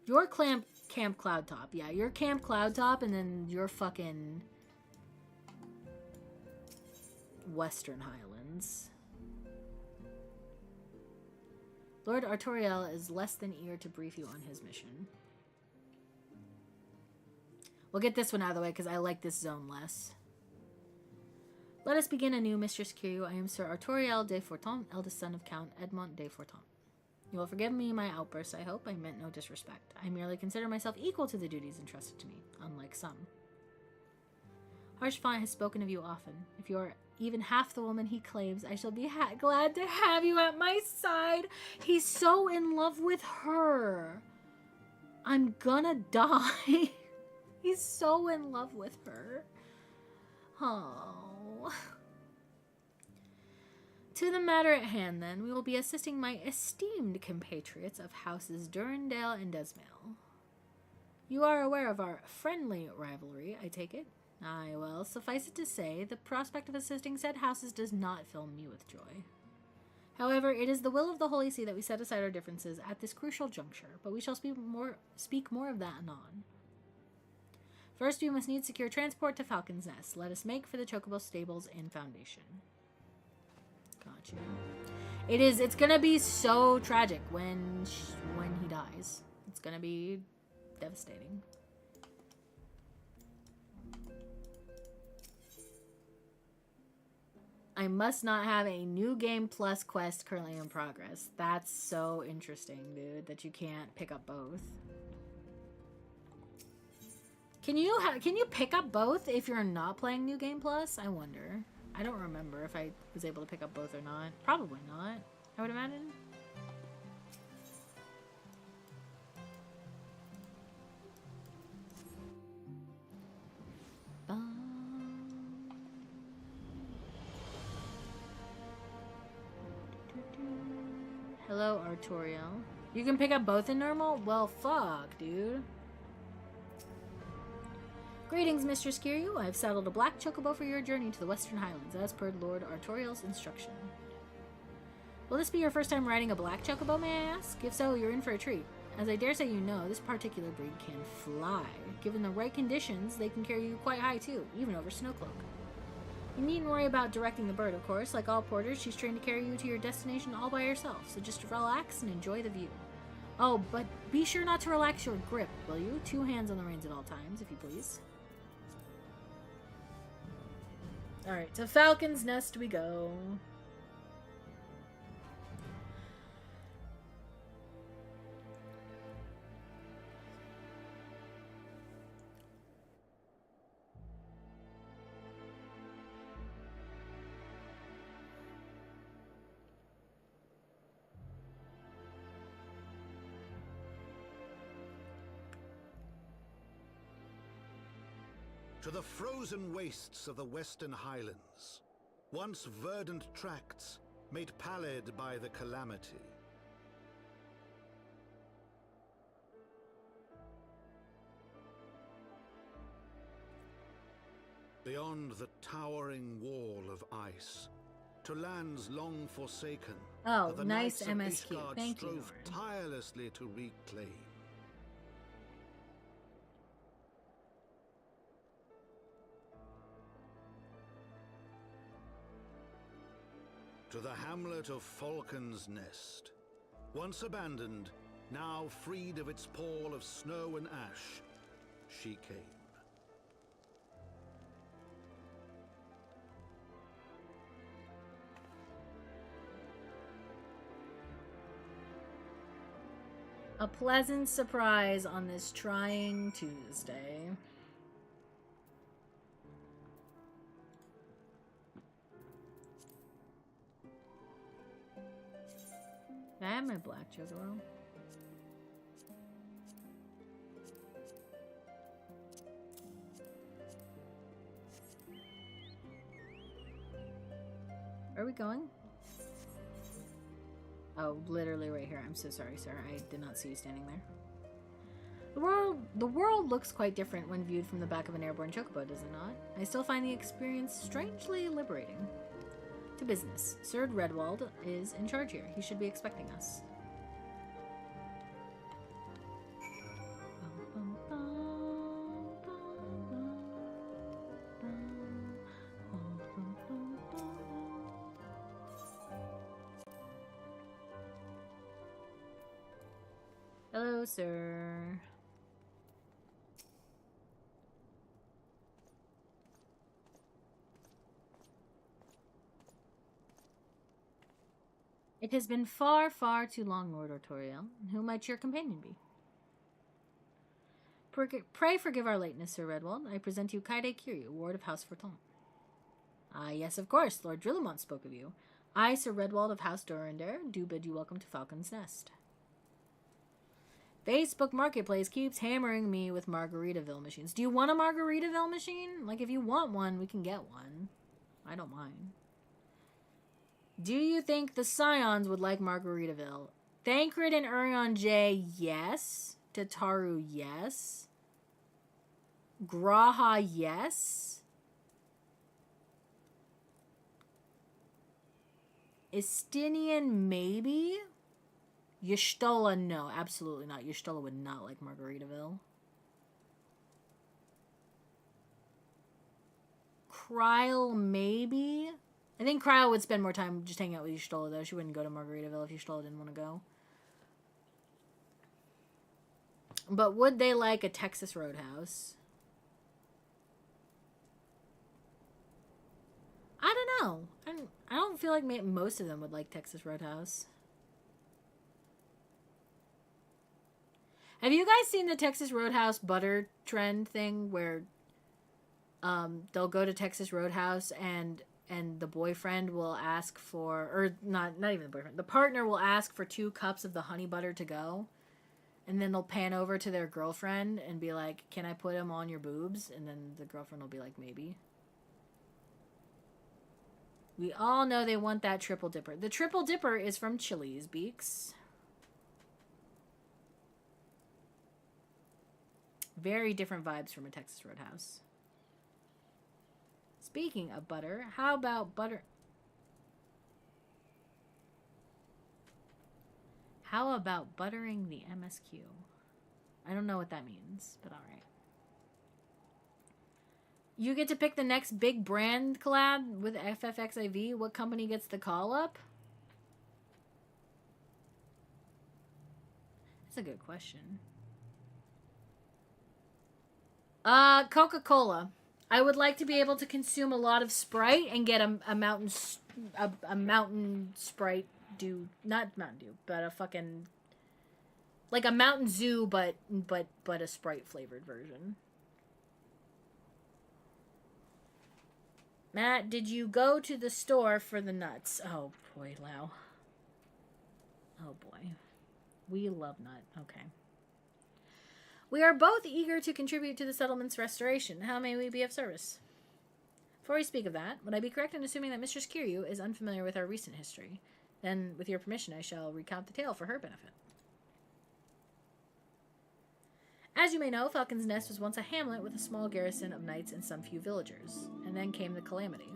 Speaker 1: Your Camp Cloudtop. Yeah, your Camp Cloudtop, and then your fucking... Western Highlands. Lord Artoriel is less than eager to brief you on his mission. We'll get this one out of the way, because I like this zone less. Let us begin anew, Mistress Kiryu. I am Sir Artoriel de Forton, eldest son of Count Edmond de Forton. You will forgive me my outbursts, I hope. I meant no disrespect. I merely consider myself equal to the duties entrusted to me, unlike some. Harshfont has spoken of you often. If you are even half the woman he claims, I shall be glad to have you at my side. He's so in love with her. I'm gonna die. He's so in love with her. Oh. To the matter at hand, then, we will be assisting my esteemed compatriots of houses Durandale and Desmail. You are aware of our friendly rivalry, I take it? Aye, well, suffice it to say, the prospect of assisting said houses does not fill me with joy. However, it is the will of the Holy See that we set aside our differences at this crucial juncture, but we shall speak more of that anon. First, we must need secure transport to Falcon's Nest. Let us make for the Chocobo stables and foundation. Gotcha. It's gonna be so tragic when he dies. It's gonna be devastating. I must not have a new game plus quest currently in progress. That's so interesting, dude, that you can't pick up both. Can you pick up both if you're not playing New Game Plus? I wonder. I don't remember if I was able to pick up both or not. Probably not, I would imagine. Hello, Artoriel. You can pick up both in normal? Well, fuck, dude. Greetings, Mistress Kiryu. I have saddled a black chocobo for your journey to the Western Highlands, as per Lord Artoriel's instruction. Will this be your first time riding a black chocobo, may I ask? If so, you're in for a treat. As I dare say you know, this particular breed can fly. Given the right conditions, they can carry you quite high, too, even over Snowcloak. You needn't worry about directing the bird, of course. Like all porters, she's trained to carry you to your destination all by herself, so just relax and enjoy the view. Oh, but be sure not to relax your grip, will you? 2 hands on the reins at all times, if you please. Alright, to Falcon's Nest we go.
Speaker 3: To the frozen wastes of the Western Highlands, once verdant tracts made pallid by the calamity. Beyond the towering wall of ice, to lands long forsaken,
Speaker 1: Oh,
Speaker 3: that the
Speaker 1: nice
Speaker 3: Knights of
Speaker 1: MSQ.
Speaker 3: Ishgard
Speaker 1: Thank you,
Speaker 3: strove
Speaker 1: Norn.
Speaker 3: tirelessly to reclaim. To the hamlet of Falcon's Nest, once abandoned, now freed of its pall of snow and ash, she came.
Speaker 1: A pleasant surprise on this trying Tuesday. I have my black Juggalo. Where are we going? Oh, literally right here. I'm so sorry, sir. I did not see you standing there. The world looks quite different when viewed from the back of an airborne chocobo, does it not? I still find the experience strangely liberating. To business. Sir Redwald is in charge here. He should be expecting us. Hello, sir. It has been far, far too long, Lord Artoriel. Who might your companion be? Pray forgive our lateness, Sir Redwald. I present you Kaede Kiryu, Ward of House Forton. Ah, yes, of course. Lord Drillamont spoke of you. I, Sir Redwald of House Durandare, do bid you welcome to Falcon's Nest. Facebook Marketplace keeps hammering me with Margaritaville machines. Do you want a Margaritaville machine? Like, if you want one, we can get one. I don't mind. Do you think the Scions would like Margaritaville? Thancred and Urion J, yes. Tataru, yes. Graha, yes. Estinian, maybe. Y'shtola, no. Absolutely not. Y'shtola would not like Margaritaville. Kryle, maybe. I think Kryle would spend more time just hanging out with Y'shtola, though. She wouldn't go to Margaritaville if Y'shtola didn't want to go. But would they like a Texas Roadhouse? I don't know. I don't feel like most of them would like Texas Roadhouse. Have you guys seen the Texas Roadhouse butter trend thing where they'll go to Texas Roadhouse and the boyfriend will ask for, or not even the boyfriend, the partner will ask for 2 cups of the honey butter to go, and then they'll pan over to their girlfriend and be like, can I put them on your boobs? And then the girlfriend will be like, maybe. We all know they want that triple dipper. The triple dipper is from Chili's, Beaks. Very different vibes from a Texas Roadhouse. Speaking of butter, how about butter? How about buttering the MSQ? I don't know what that means, but alright. You get to pick the next big brand collab with FFXIV. What company gets the call up? That's a good question. Coca-Cola. I would like to be able to consume a lot of Sprite and get a mountain Sprite Dew, not Mountain Dew, but a fucking like a Mountain Zoo, but a Sprite flavored version. Matt, did you go to the store for the nuts? Oh boy, Lau. Oh boy, we love nut. Okay. We are both eager to contribute to the settlement's restoration. How may we be of service? Before we speak of that, would I be correct in assuming that Mistress Kiryu is unfamiliar with our recent history? Then, with your permission, I shall recount the tale for her benefit. As you may know, Falcon's Nest was once a hamlet with a small garrison of knights and some few villagers. And then came the calamity.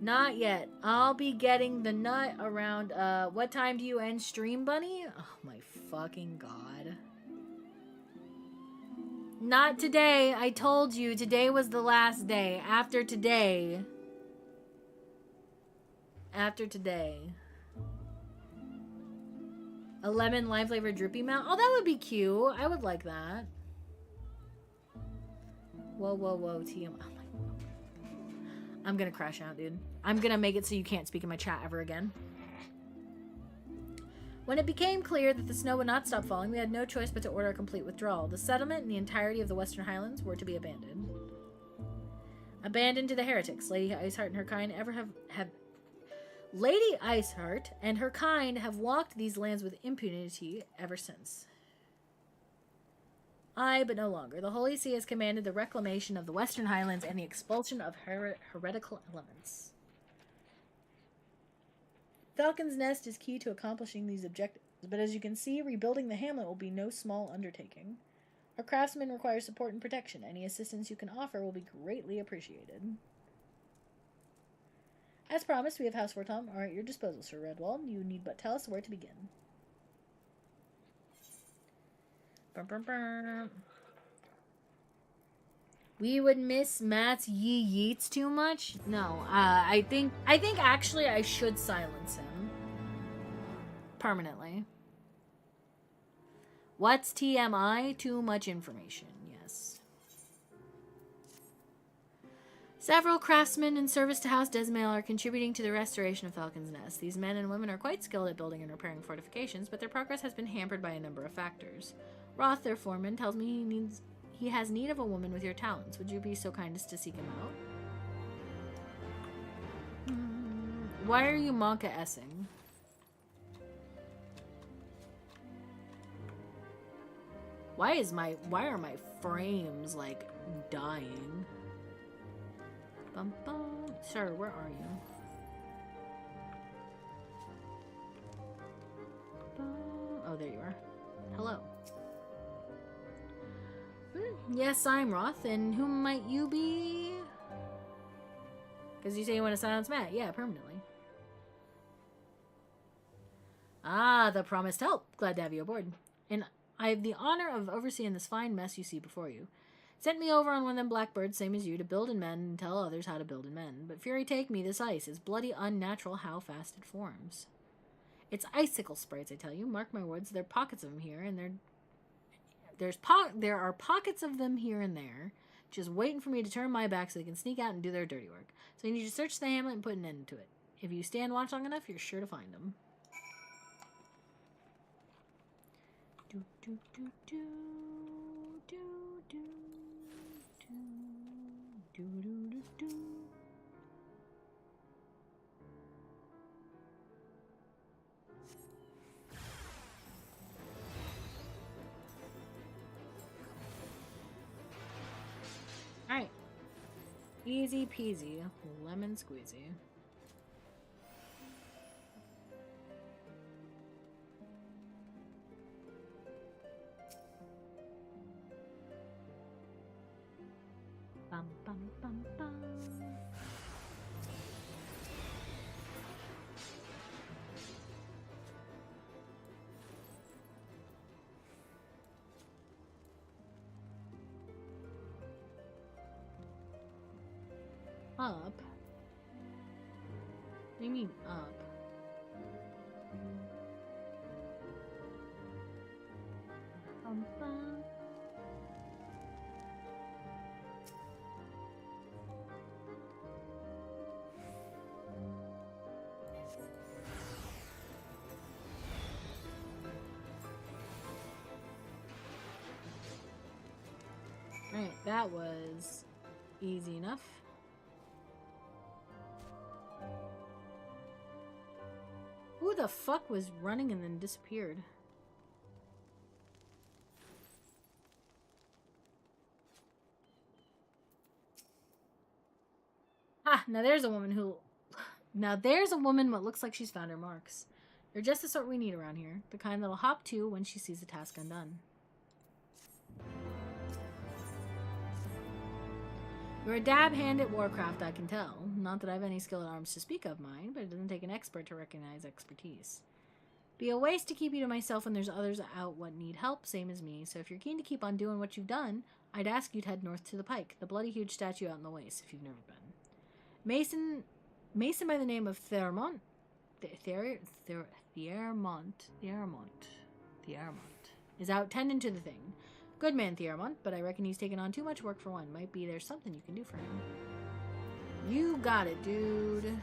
Speaker 1: Not yet. I'll be getting the nut around, what time do you end stream, Bunny? Oh my fucking god. Not today. I told you, today was the last day. After today. After today. A lemon lime flavored droopy mount. Oh, that would be cute. I would like that. Whoa, whoa, whoa, TM. Oh my. I'm gonna crash out, dude. I'm gonna make it so you can't speak in my chat ever again. When it became clear that the snow would not stop falling, we had no choice but to order a complete withdrawal. The settlement and the entirety of the Western Highlands were to be abandoned. Abandoned to the heretics. Lady Iceheart and her kind Lady Iceheart and her kind have walked these lands with impunity ever since. Aye, but no longer. The Holy See has commanded the reclamation of the Western Highlands and the expulsion of heretical elements. Falcon's Nest is key to accomplishing these objectives, but as you can see, rebuilding the hamlet will be no small undertaking. Our craftsmen require support and protection. Any assistance you can offer will be greatly appreciated. As promised, we have House Fortom are at your disposal, Sir Redwall. You need but tell us where to begin. We would miss Matt's yee yeets too much? No, I think actually I should silence him. Permanently. What's TMI? Too much information, yes. Several craftsmen in service to House Desmail are contributing to the restoration of Falcon's Nest. These men and women are quite skilled at building and repairing fortifications, but their progress has been hampered by a number of factors. Roth, their foreman, tells me he has need of a woman with your talents. Would you be so kind as to seek him out? Why are you Monka-essing? Why are my frames, like, dying? Bum, bum. Sir, where are you? Oh, there you are. Hello. Yes, I'm Roth, and whom might you be? Because you say you want to silence Matt. Yeah, permanently. Ah, the promised help. Glad to have you aboard. And I have the honor of overseeing this fine mess you see before you. Sent me over on one of them blackbirds, same as you, to build and mend and tell others how to build and mend. But fury take me, this ice is bloody unnatural how fast it forms. It's icicle sprites, I tell you. Mark my words, there are pockets of them here, and there are pockets of them here and there, just waiting for me to turn my back so they can sneak out and do their dirty work. So you need to search the hamlet and put an end to it. If you stand watch long enough, you're sure to find them. Do, do, do, do, do, do, do, do, do, do, do. Alright. Easy peasy. Lemon squeezy. Bum, bum, bum, bum. Up? What do you mean up? Bum, bum. Alright, that was easy enough. Who the fuck was running and then disappeared? Ha! Now there's a woman who... Now there's a woman what looks like she's found her marks. They're just the sort we need around here. The kind that'll hop to when she sees the task undone. You're a dab hand at warcraft, I can tell. Not that I have any skill at arms to speak of mine, but it doesn't take an expert to recognize expertise. Be a waste to keep you to myself when there's others out what need help, same as me. So if you're keen to keep on doing what you've done, I'd ask you to head north to the Pike, the bloody huge statue out in the waste, if you've never been. Mason by the name of Thiermont is out tending to the thing. Good man, Thiermont, but I reckon he's taken on too much work for one. Might be there's something you can do for him. You got it, dude.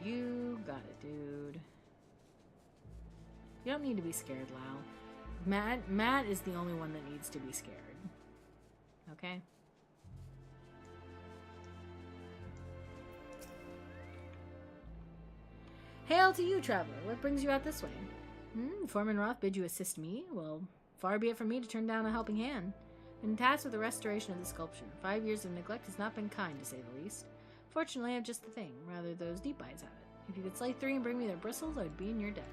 Speaker 1: You got it, dude. You don't need to be scared, Lau. Matt is the only one that needs to be scared. Okay? Hail to you, traveler. What brings you out this way? Foreman Roth bid you assist me? Well, far be it from me to turn down a helping hand. Been tasked with the restoration of the sculpture. 5 years of neglect has not been kind, to say the least. Fortunately, I have just the thing. Rather, those deep eyes have it. If you could slay 3 and bring me their bristles, I would be in your debt.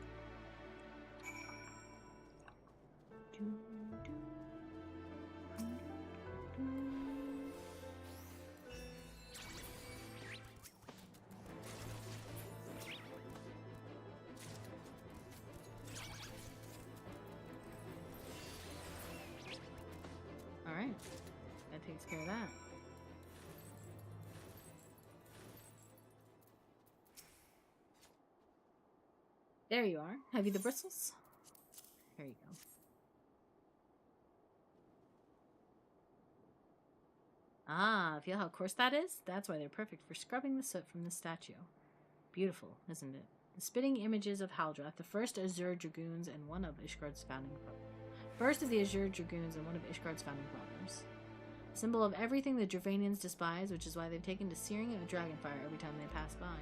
Speaker 1: Alright. That takes care of that. There you are. Have you the bristles? There you go. Ah, feel how coarse that is? That's why they're perfect for scrubbing the soot from the statue. Beautiful, isn't it? The spitting images of Haldrath, the first Azure Dragoons and one of Ishgard's founding fathers. Symbol of everything the Dravanians despise, which is why they've taken to searing it with dragonfire every time they pass by.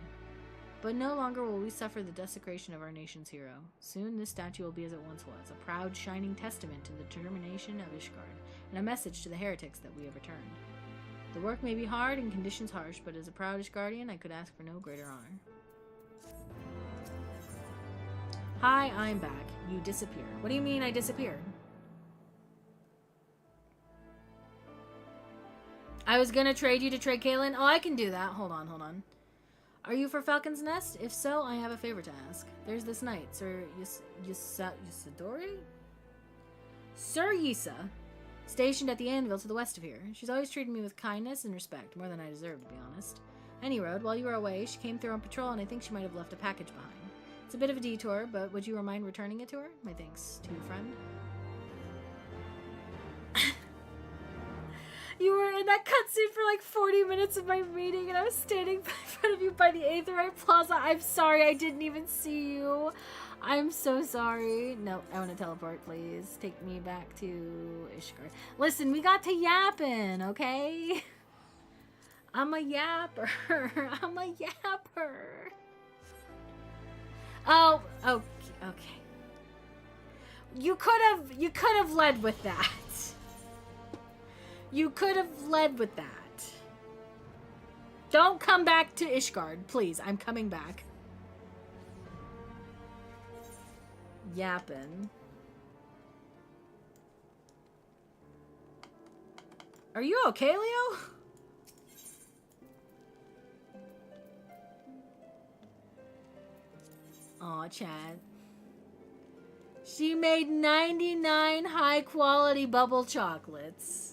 Speaker 1: But no longer will we suffer the desecration of our nation's hero. Soon this statue will be as it once was, a proud, shining testament to the determination of Ishgard, and a message to the heretics that we have returned. The work may be hard and conditions harsh, but as a proud Ishgardian, I could ask for no greater honor. Hi, I'm back. You disappeared. What do you mean I disappeared? I was gonna trade you to trade Kaylin. Oh, I can do that. Hold on. Are you for Falcon's Nest? If so, I have a favor to ask. There's this knight, Sir Yusadori? Sir Yisa, stationed at the anvil to the west of here. She's always treated me with kindness and respect, more than I deserve, to be honest. Any road, while you were away, she came through on patrol, and I think she might have left a package behind. It's a bit of a detour, but would you mind returning it to her? My thanks to you, friend. You were in that cutscene for like 40 minutes of my meeting, and I was standing in front of you by the Aetherite Plaza. I'm sorry, I didn't even see you. I'm so sorry. No, I want to teleport, please. Take me back to Ishgard. Listen, we got to yapping, okay? I'm a yapper. I'm a yapper. Oh, okay. You could have led with that. You could have led with that. Don't come back to Ishgard, please. I'm coming back. Yappin'. Are you okay, Leo? Aw, Chad. She made 99 high-quality bubble chocolates.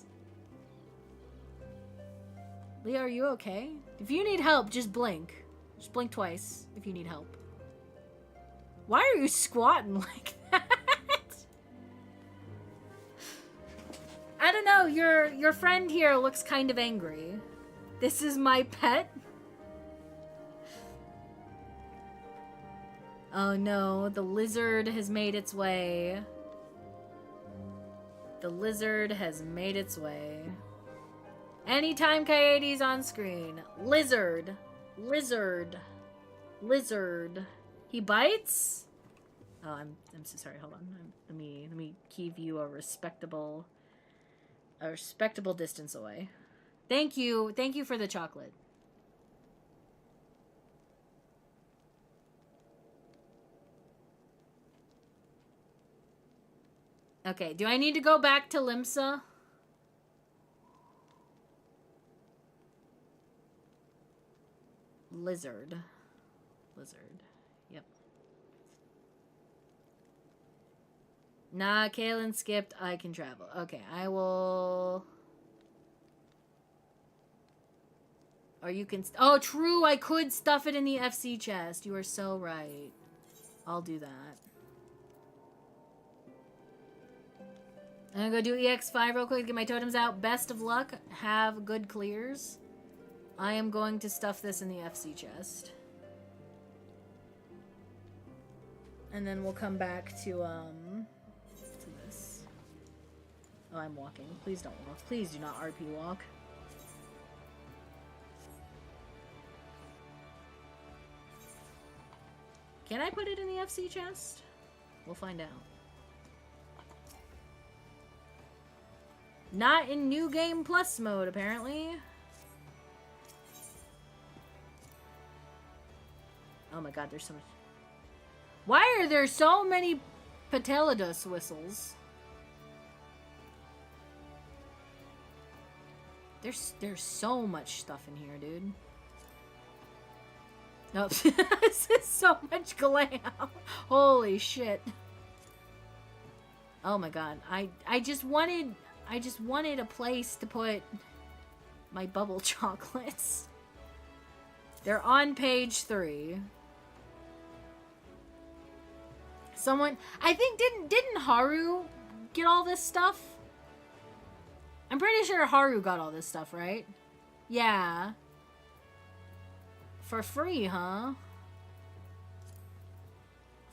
Speaker 1: Leo, are you okay? If you need help, just blink. Just blink twice if you need help. Why are you squatting like that? I don't know, your friend here looks kind of angry. This is my pet? Oh no, the lizard has made its way. The lizard has made its way. Anytime Kaede's on screen, lizard Lizard. Lizard. He bites? Oh, I'm so sorry. Hold on. Let me keep you a respectable distance away. Thank you. Thank you for the chocolate. Okay, do I need to go back to Limsa? Lizard. Lizard. Yep. Nah, Kaylin skipped. I can travel. Okay, I will... Or you can... Oh, true! I could stuff it in the FC chest. You are so right. I'll do that. I'm gonna go do EX5 real quick, get my totems out. Best of luck. Have good clears. I am going to stuff this in the FC chest. And then we'll come back to this. Oh, I'm walking. Please don't walk. Please do not RP walk. Can I put it in the FC chest? We'll find out. Not in New Game Plus mode, apparently. Oh my god, there's so much. Why are there so many Patelidus whistles? There's so much stuff in here, dude. Nope. This is so much glam. Holy shit. Oh my god. I just wanted a place to put my bubble chocolates. They're on page 3. Someone, I think, didn't Haru get all this stuff? I'm pretty sure Haru got all this stuff, right? Yeah. For free, huh?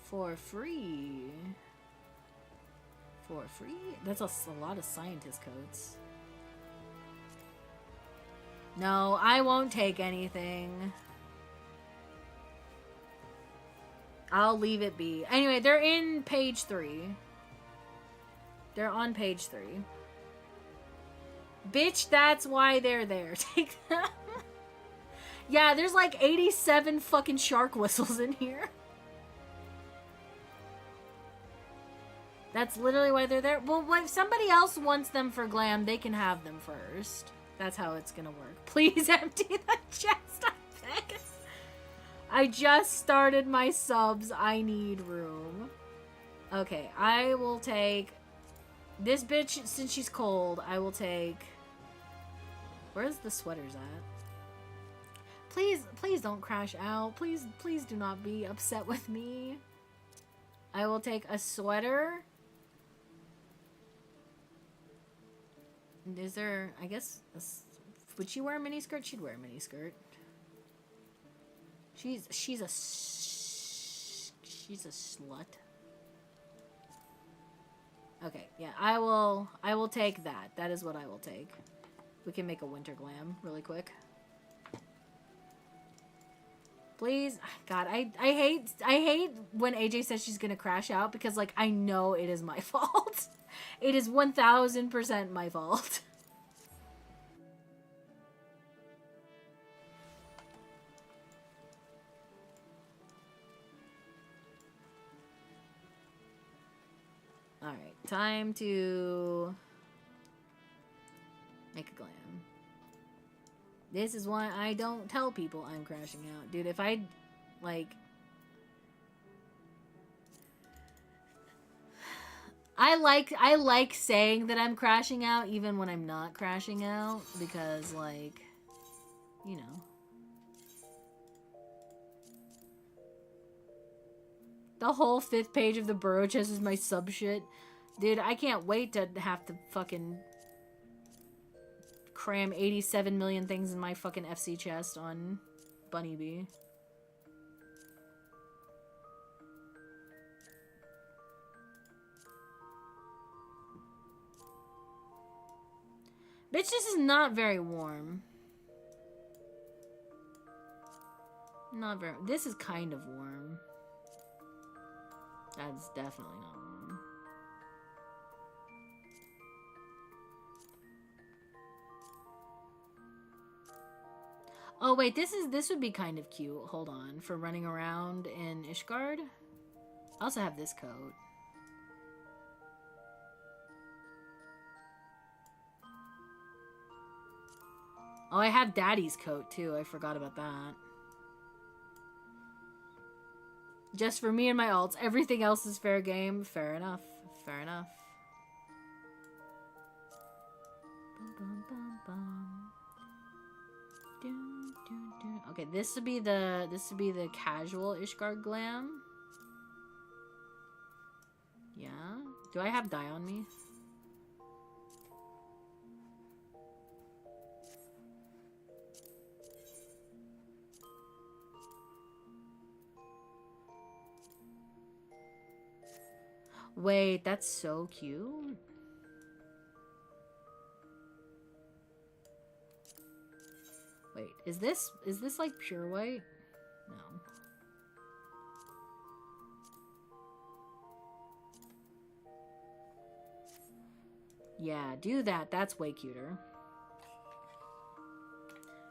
Speaker 1: For free. For free? That's a lot of scientist codes. No, I won't take anything. I'll leave it be. Anyway, they're in page 3. They're on page 3. Bitch, that's why they're there. Take them. Yeah, there's like 87 fucking shark whistles in here. That's literally why they're there. Well, if somebody else wants them for glam, they can have them first. That's how it's gonna work. Please empty the chest, I beg. I just started my subs. I need room. Okay, I will take... This bitch, since she's cold, I will take... Where's the sweaters at? Please don't crash out. Please do not be upset with me. I will take a sweater. Is there, I guess, would she wear a miniskirt? She'd wear a miniskirt. She's a slut. Okay, yeah, I will take that. That is what I will take. We can make a winter glam really quick. Please, God, I hate when AJ says she's gonna crash out because, like, I know it is my fault. It is 1000% my fault. Alright, time to make a glam. This is why I don't tell people I'm crashing out. Dude, if I, like... I like saying that I'm crashing out even when I'm not crashing out. Because, like, you know. The whole 5th page of the burrow chest is my sub shit. Dude, I can't wait to have to fucking... cram 87 million things in my fucking FC chest on Bunny Bee. Bitch, this is not very warm. Not very. This is kind of warm. That's definitely not warm. Oh wait, this would be kind of cute. Hold on, for running around in Ishgard. I also have this coat. Oh, I have Daddy's coat too. I forgot about that. Just for me and my alts. Everything else is fair game. Fair enough. Fair enough. Bum, bum, bum, bum. Okay, this would be the casual Ishgard glam. Yeah. Do I have dye on me? Wait, that's so cute. Wait, is this like pure white? No. Yeah, do that. That's way cuter.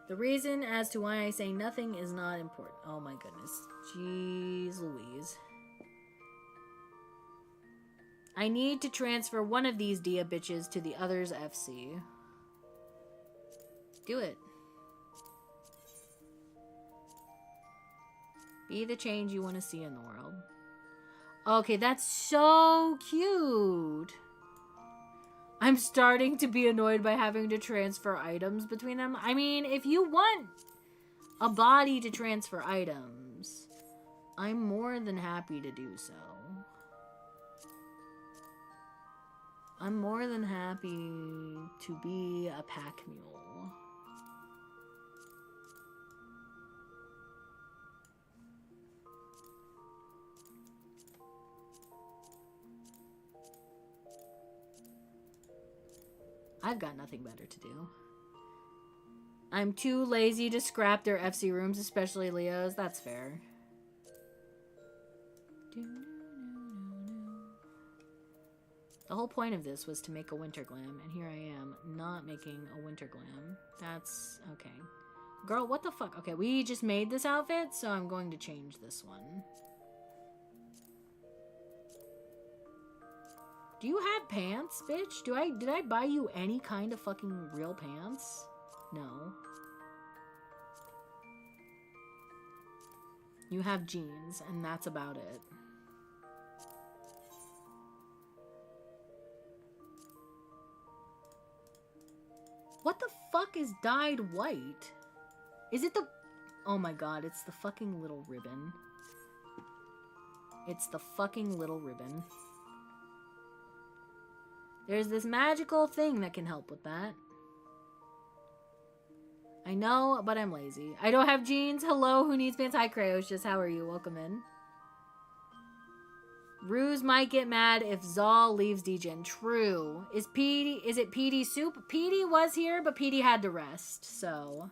Speaker 1: The reason as to why I say nothing is not important. Oh my goodness. Jeez Louise. I need to transfer one of these Dia bitches to the other's FC. Do it. Be the change you want to see in the world. Okay, that's so cute. I'm starting to be annoyed by having to transfer items between them. I mean, if you want a body to transfer items, I'm more than happy to do so. I'm more than happy to be a pack mule. I've got nothing better to do. I'm too lazy to scrap their FC rooms, especially Leo's. That's fair. The whole point of this was to make a winter glam, and here I am, not making a winter glam. That's okay. Girl, what the fuck? Okay, we just made this outfit, so I'm going to change this one. Do you have pants, bitch? Did I buy you any kind of fucking real pants? No. You have jeans, and that's about it. What the fuck is dyed white? Is it the... Oh my god, it's the fucking little ribbon. It's the fucking little ribbon. There's this magical thing that can help with that. I know, but I'm lazy. I don't have jeans. Hello, who needs pants? Hi, Crayocious. How are you? Welcome in. Ruse might get mad if Zal leaves Degen. True. Is it PD Soup? PD was here, but PD had to rest, so...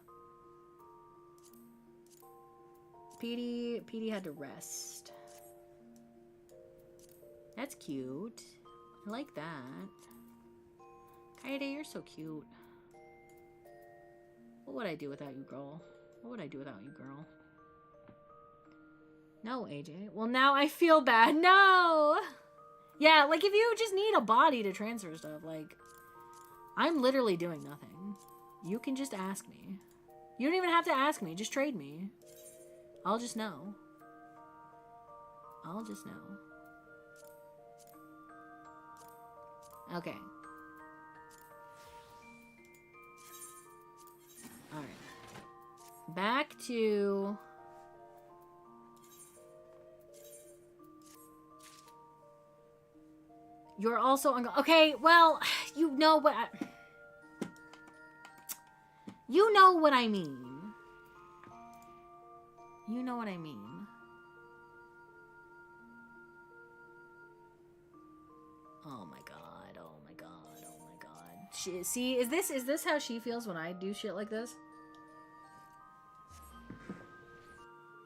Speaker 1: PD had to rest. That's cute. I like that. Kaede, you're so cute. What would I do without you, girl? What would I do without you, girl? No, AJ. Well, now I feel bad. No! Yeah, like, if you just need a body to transfer stuff, like, I'm literally doing nothing. You can just ask me. You don't even have to ask me. Just trade me. I'll just know. I'll just know. Okay. Alright. Back to... You're also on... Okay, well, you know what you know what I mean. You know what I mean. Oh my god, oh my god, oh my god. See, is this how she feels when I do shit like this?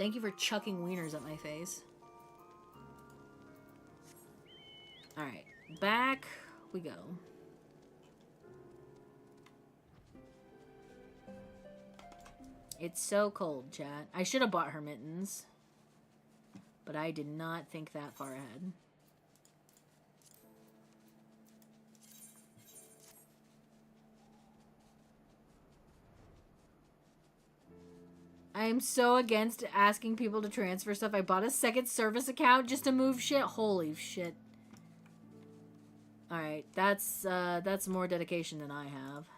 Speaker 1: Thank you for chucking wieners at my face. Alright, back we go. It's so cold, chat. I should have bought her mittens. But I did not think that far ahead. I'm so against asking people to transfer stuff. I bought a second service account just to move shit. Holy shit. Alright, that's more dedication than I have.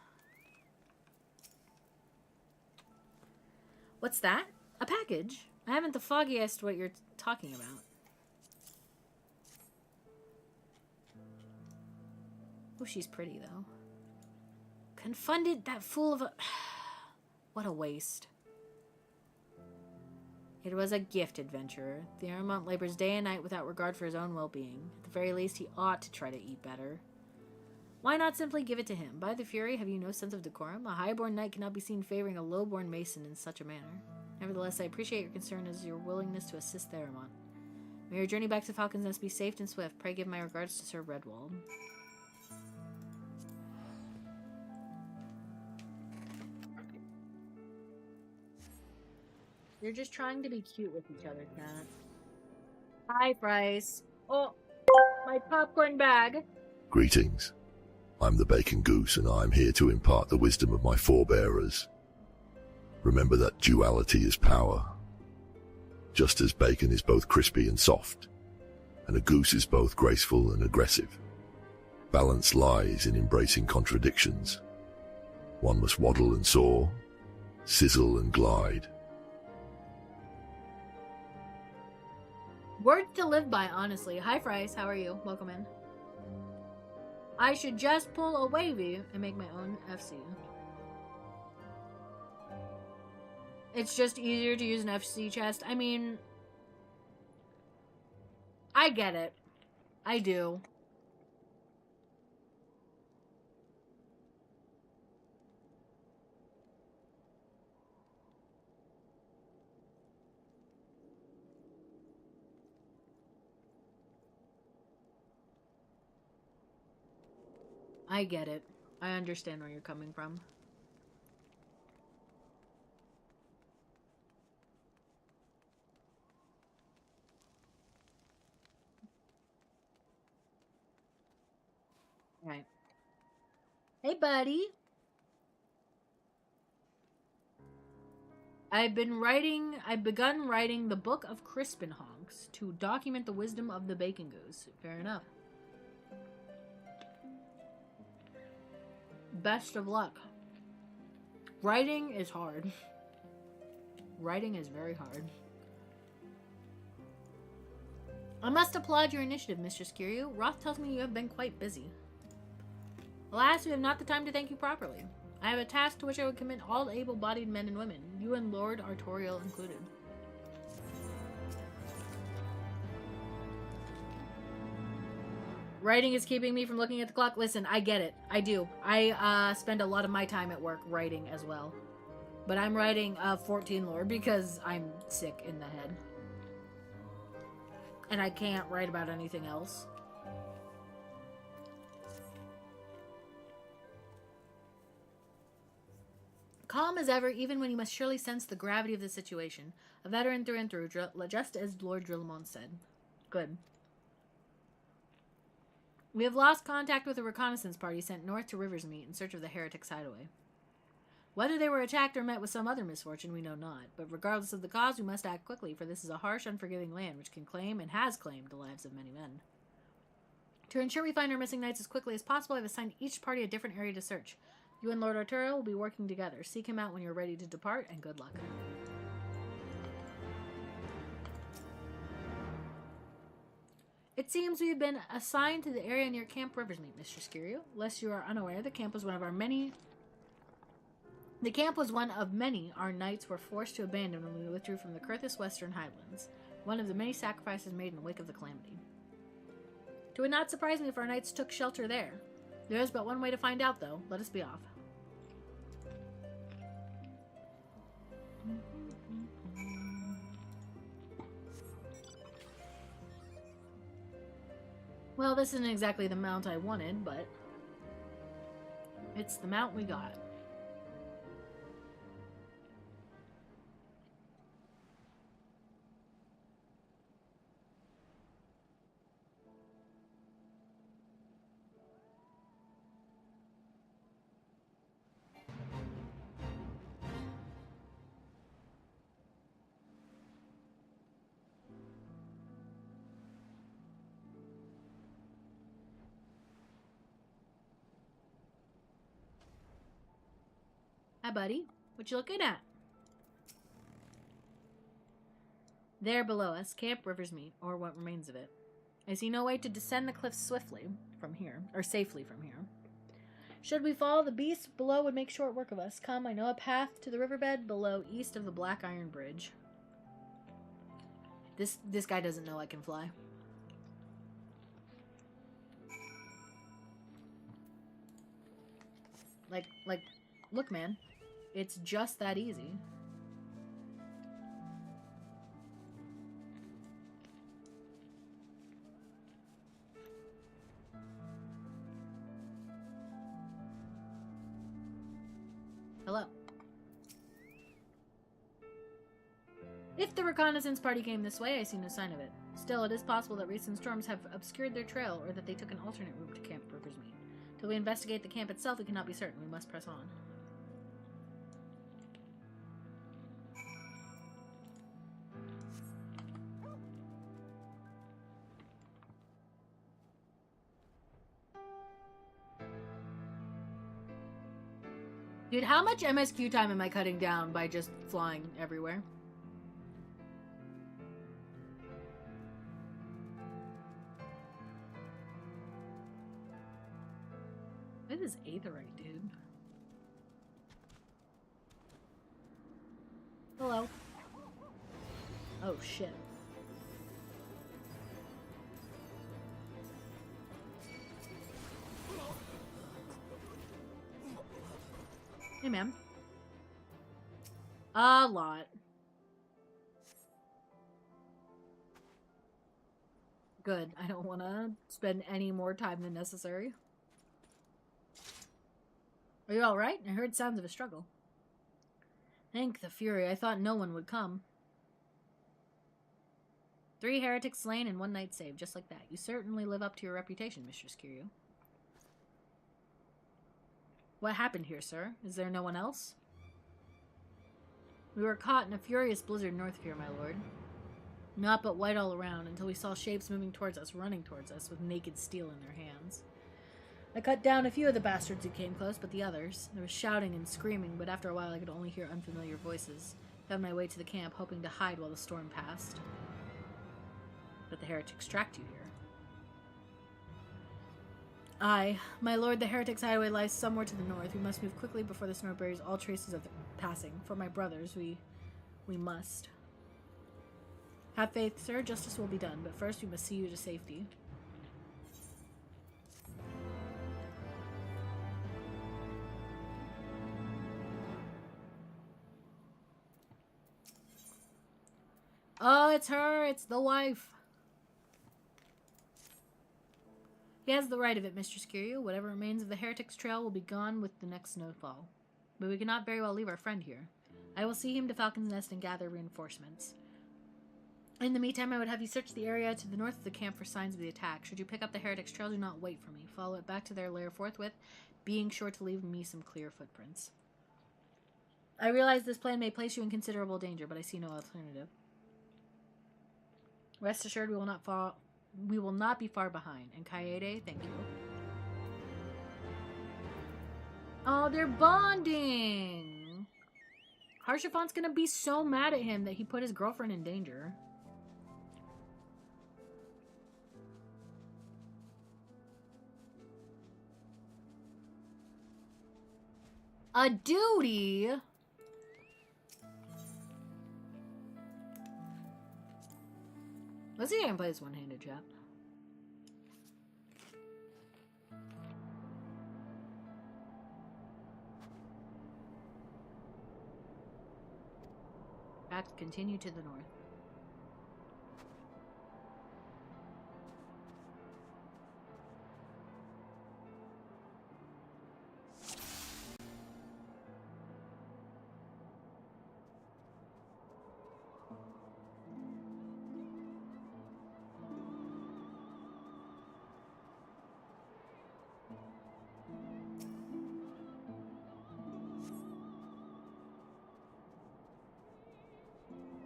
Speaker 1: What's that? A package? I haven't the foggiest what you're talking about. Oh, she's pretty, though. Confounded, that fool of a... What a waste. It was a gift, adventurer. The Aramont labors day and night without regard for his own well-being. At the very least, he ought to try to eat better. Why not simply give it to him? By the Fury, have you no sense of decorum? A highborn knight cannot be seen favoring a lowborn mason in such a manner. Nevertheless, I appreciate your concern as your willingness to assist the Aramont. May your journey back to Falcon's Nest be safe and swift. Pray give my regards to Sir Redwald. You're just trying to be cute with each other, Cat. Hi, Bryce. Oh, my popcorn bag.
Speaker 6: Greetings. I'm the Bacon Goose, and I'm here to impart the wisdom of my forebearers. Remember that duality is power. Just as bacon is both crispy and soft, and a goose is both graceful and aggressive. Balance lies in embracing contradictions. One must waddle and soar, sizzle and glide.
Speaker 1: Words to live by, honestly. Hi, Bryce. How are you? Welcome in. I should just pull a wavy and make my own FC. It's just easier to use an FC chest. I mean, I get it. I do. I get it. I understand where you're coming from. Right. Hey, buddy. I've begun writing the Book of Crispin Honks to document the wisdom of the Bacon Goose. Fair enough. Best of luck. Writing is hard. Writing is very hard. I must applaud your initiative, Mistress Kiryu. Roth tells me you have been quite busy. Alas, we have not the time to thank you properly. I have a task to which I would commit all able-bodied men and women, you and Lord Artorial included. Writing is keeping me from looking at the clock. Listen, I get it. I do. I spend a lot of my time at work writing as well. But I'm writing 14 lore because I'm sick in the head. And I can't write about anything else. Calm as ever, even when you must surely sense the gravity of the situation. A veteran through and through, just as Lord Drillamon said. Good. We have lost contact with a reconnaissance party sent north to Riversmeet in search of the heretics' hideaway. Whether they were attacked or met with some other misfortune, we know not. But regardless of the cause, we must act quickly, for this is a harsh, unforgiving land which can claim and has claimed the lives of many men. To ensure we find our missing knights as quickly as possible, I have assigned each party a different area to search. You and Lord Arturo will be working together. Seek him out when you're ready to depart, and good luck. It seems we have been assigned to the area near Camp Riversmeet, Mistress Kiryu. Lest you are unaware, the camp was one of many our knights were forced to abandon when we withdrew from the Kurthis Western Highlands, one of the many sacrifices made in the wake of the calamity. It would not surprise me if our knights took shelter there. There is but one way to find out, though. Let us be off. Well, this isn't exactly the mount I wanted, but it's the mount we got. Hi, buddy. What you looking at? There below us, Camp Rivers meet, or what remains of it. I see no way to descend the cliffs swiftly from here, or safely from here. Should we follow the beast below would make short work of us. Come, I know a path to the riverbed below east of the Black Iron Bridge. This guy doesn't know I can fly. Like, look, man. It's just that easy. Hello. If the reconnaissance party came this way, I see no sign of it. Still, it is possible that recent storms have obscured their trail, or that they took an alternate route to Camp Rivers Meet. Till we investigate the camp itself, we cannot be certain. We must press on. Dude, how much MSQ time am I cutting down by just flying everywhere? What is aetherite, dude? Hello. Oh, shit. Hey, ma'am. A lot. Good. I don't want to spend any more time than necessary. Are you alright? I heard sounds of a struggle. Thank the Fury. I thought no one would come. 3 heretics slain and 1 knight saved, just like that. You certainly live up to your reputation, Mistress Kiryu. What happened here, sir? Is there no one else? We were caught in a furious blizzard north of here, my lord. Naught but white all around, until we saw shapes moving towards us, running towards us, with naked steel in their hands. I cut down a few of the bastards who came close, but the others. There was shouting and screaming, but after a while I could only hear unfamiliar voices. Found my way to the camp, hoping to hide while the storm passed. But the heretics tracked you here. Aye, my lord, the heretics' hideaway lies somewhere to the north. We must move quickly before the snow buries all traces of the passing. For my brothers, we must. Have faith, sir. Justice will be done, but first we must see you to safety. Oh, it's her. It's the wife. He has the right of it, Mistress Kiryu. Whatever remains of the heretic's trail will be gone with the next snowfall. But we cannot very well leave our friend here. I will see him to Falcon's Nest and gather reinforcements. In the meantime, I would have you search the area to the north of the camp for signs of the attack. Should you pick up the heretic's trail, do not wait for me. Follow it back to their lair forthwith, being sure to leave me some clear footprints. I realize this plan may place you in considerable danger, but I see no alternative. Rest assured, we will not be far behind. And Kaede, thank you. Oh, they're bonding! Harshafon's gonna be so mad at him that he put his girlfriend in danger. A duty? Let's see if I can play this one-handed, chat. Path continue to the north.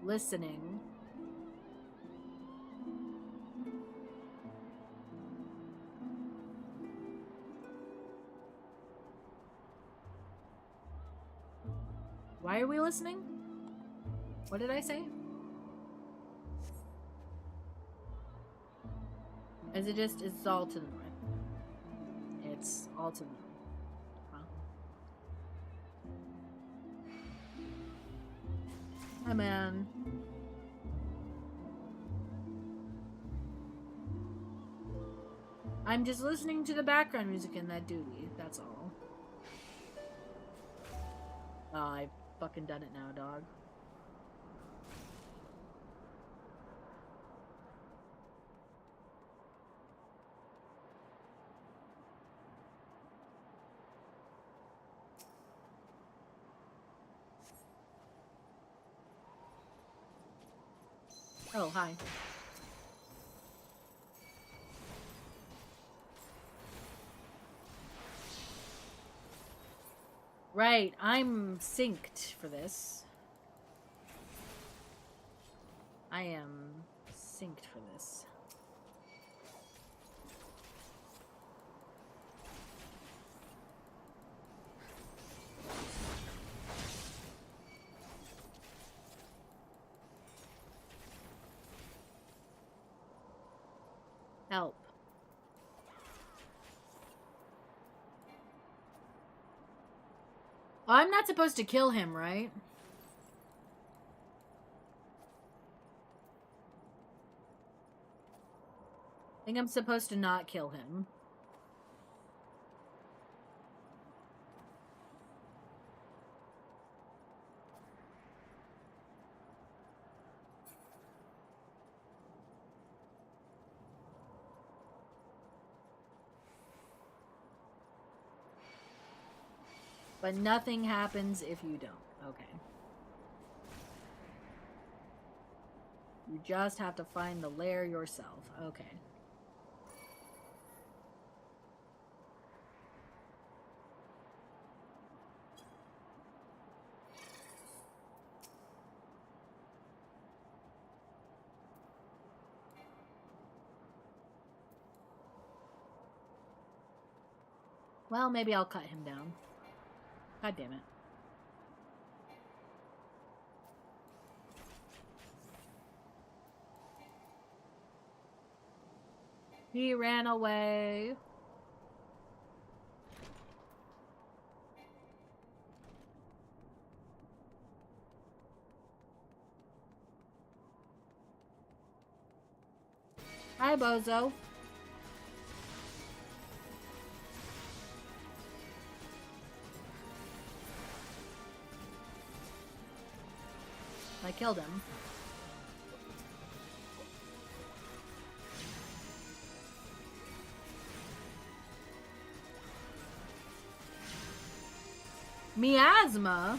Speaker 1: listening. Why are we listening? What did I say? Is it just, it's all to the north? It's all to the north. Huh? Hi, man. I'm just listening to the background music in that duty. That's all. Oh, I fucking done it now, dog. Oh, hi. Right, I'm synced for this. I am synced for this. Help. Oh, I'm not supposed to kill him, right? I think I'm supposed to not kill him. But nothing happens if you don't. Okay. You just have to find the lair yourself. Okay. Well, maybe I'll cut him down. God damn it. He ran away. Hi, bozo. I killed him. Miasma?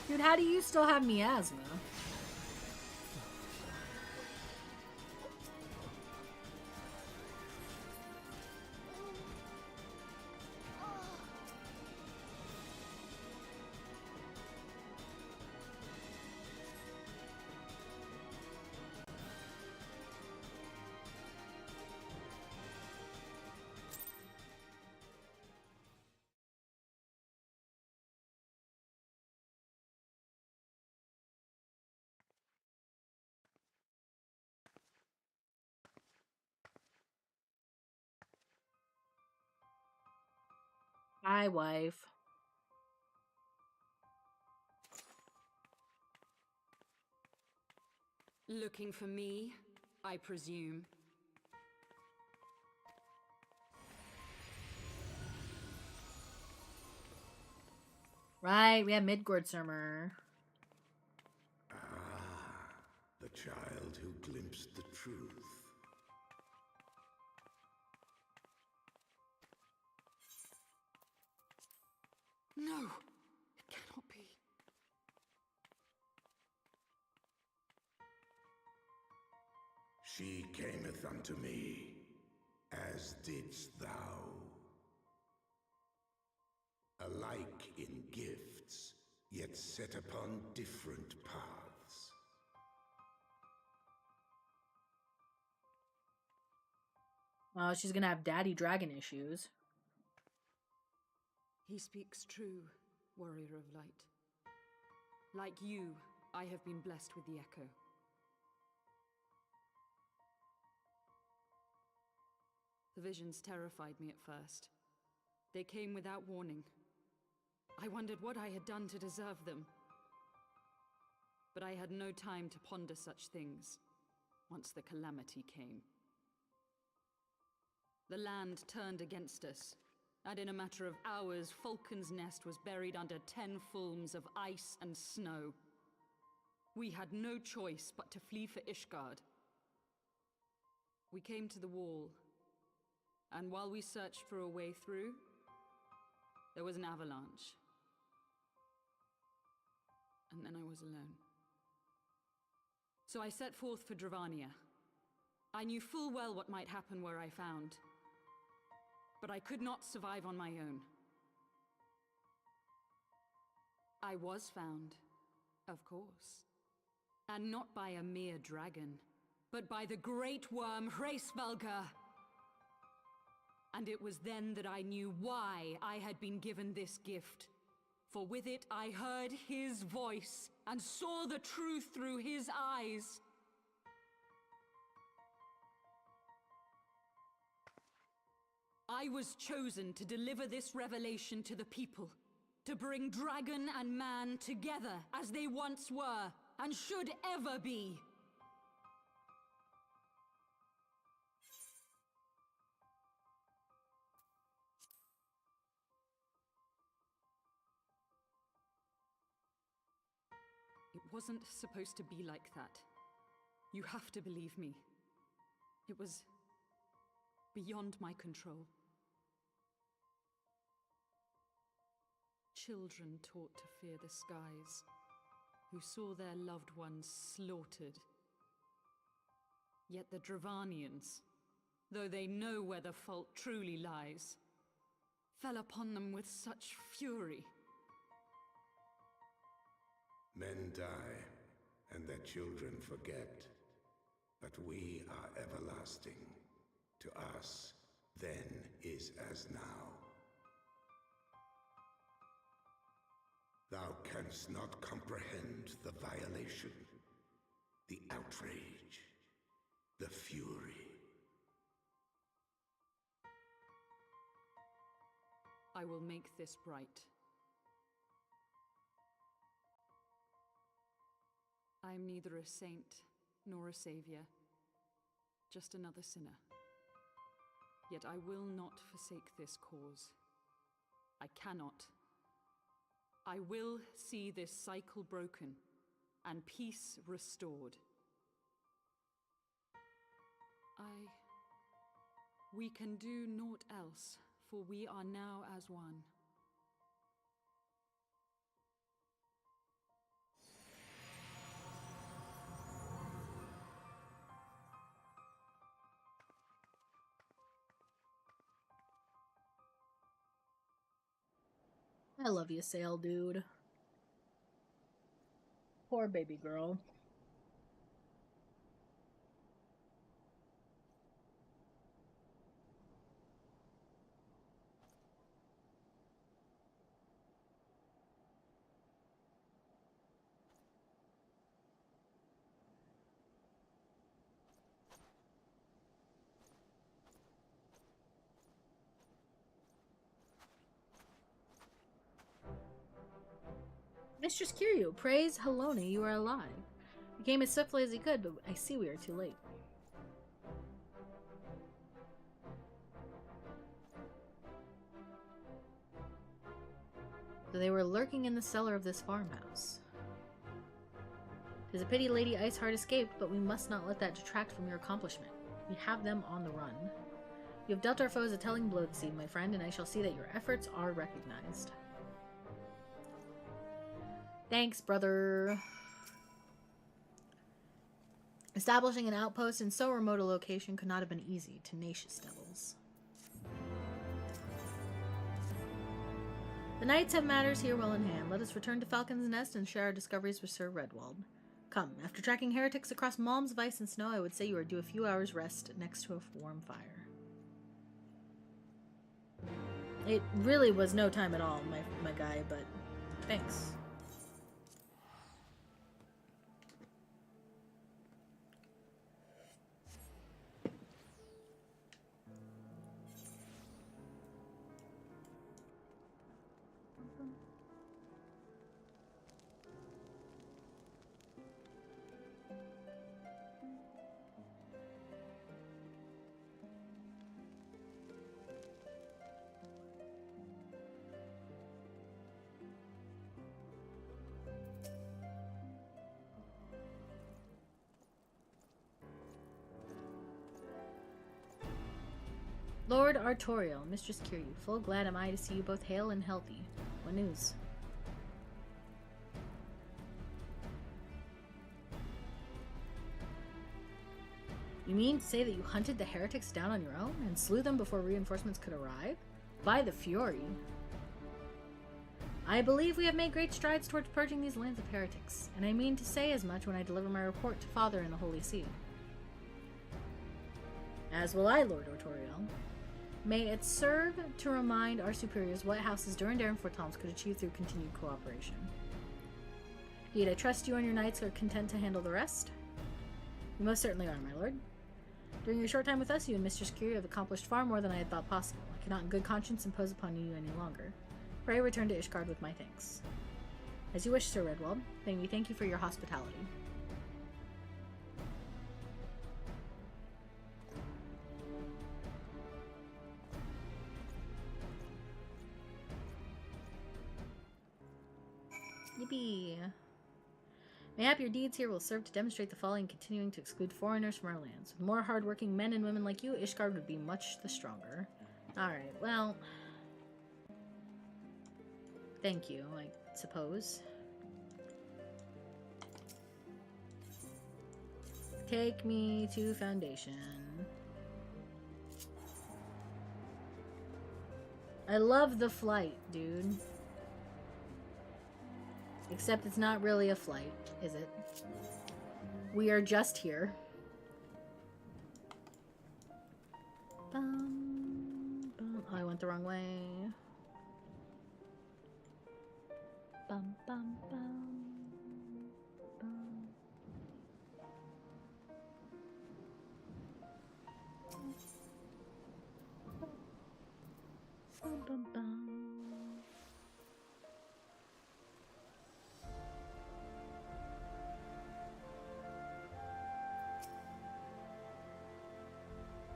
Speaker 1: Dude, how do you still have miasma? Hi, wife.
Speaker 7: Looking for me, I presume.
Speaker 1: Right, we have Midgårdsormr.
Speaker 3: The child who glimpsed the truth.
Speaker 7: No, it cannot be.
Speaker 3: She cameth unto me, as didst thou. Alike in gifts,
Speaker 8: yet set upon different paths.
Speaker 1: Oh, she's gonna have daddy dragon issues.
Speaker 7: He speaks true, warrior of light. Like you, I have been blessed with the echo. The visions terrified me at first. They came without warning. I wondered what I had done to deserve them. But I had no time to ponder such things once the calamity came. The land turned against us, and in a matter of hours, Falcon's Nest was buried under 10 fulms of ice and snow. We had no choice but to flee for Ishgard. We came to the wall, and while we searched for a way through, there was an avalanche. And then I was alone. So I set forth for Dravania. I knew full well what might happen where I found. But I could not survive on my own. I was found, of course. And not by a mere dragon, but by the great worm Hraesvelgr. And it was then that I knew why I had been given this gift. For with it I heard his voice, and saw the truth through his eyes. I was chosen to deliver this revelation to the people, to bring dragon and man together as they once were, and should ever be. It wasn't supposed to be like that. You have to believe me. It was beyond my control. Children taught to fear the skies, who saw their loved ones slaughtered. Yet the Dravanians, though they know where the fault truly lies, fell upon them with such fury.
Speaker 8: Men die, and their children forget. But we are everlasting. To us, then is as now. Thou canst not comprehend the violation, the outrage, the fury.
Speaker 7: I will make this right. I am neither a saint nor a savior, just another sinner. Yet I will not forsake this cause. I cannot. I will see this cycle broken and peace restored. We can do naught else, for we are now as one.
Speaker 1: I love you, Sail Dude. Poor baby girl. Mistress Kiryu, praise Halone, you are alive. You came as swiftly as you could, but I see we are too late. So they were lurking in the cellar of this farmhouse. 'Tis a pity Lady Iceheart escaped, but we must not let that detract from your accomplishment. We have them on the run. You have dealt our foes a telling blow this evening, my friend, and I shall see that your efforts are recognized. Thanks, brother. Establishing an outpost in so remote a location could not have been easy. Tenacious devils. The knights have matters here well in hand. Let us return to Falcon's Nest and share our discoveries with Sir Redwald. Come, after tracking heretics across malms of ice and snow, I would say you are due a few hours' rest next to a warm fire. It really was no time at all, my guy, but thanks. Lord Artorial, Mistress Kiryu, full glad am I to see you both hale and healthy. What news? You mean to say that you hunted the heretics down on your own and slew them before reinforcements could arrive? By the Fury. I believe we have made great strides towards purging these lands of heretics, and I mean to say as much when I deliver my report to Father in the Holy See. As will I, Lord Artorial. May it serve to remind our superiors what houses Durandare and Fortals could achieve through continued cooperation. Indeed, I trust you and your knights are content to handle the rest? You most certainly are, my lord. During your short time with us, you and Mistress Kiryu have accomplished far more than I had thought possible. I cannot in good conscience impose upon you any longer. Pray return to Ishgard with my thanks. As you wish, Sir Redwald. May we thank you for your hospitality. Yippee! Mayhap your deeds here will serve to demonstrate the folly in continuing to exclude foreigners from our lands. With more hardworking men and women like you, Ishgard would be much the stronger. Alright, well... Thank you, I suppose. Take me to Foundation. I love the flight, dude. Except it's not really a flight, is it? We are just here. Bum, bum. Oh, I went the wrong way. Bum, bum, bum, bum. Bum, bum, bum.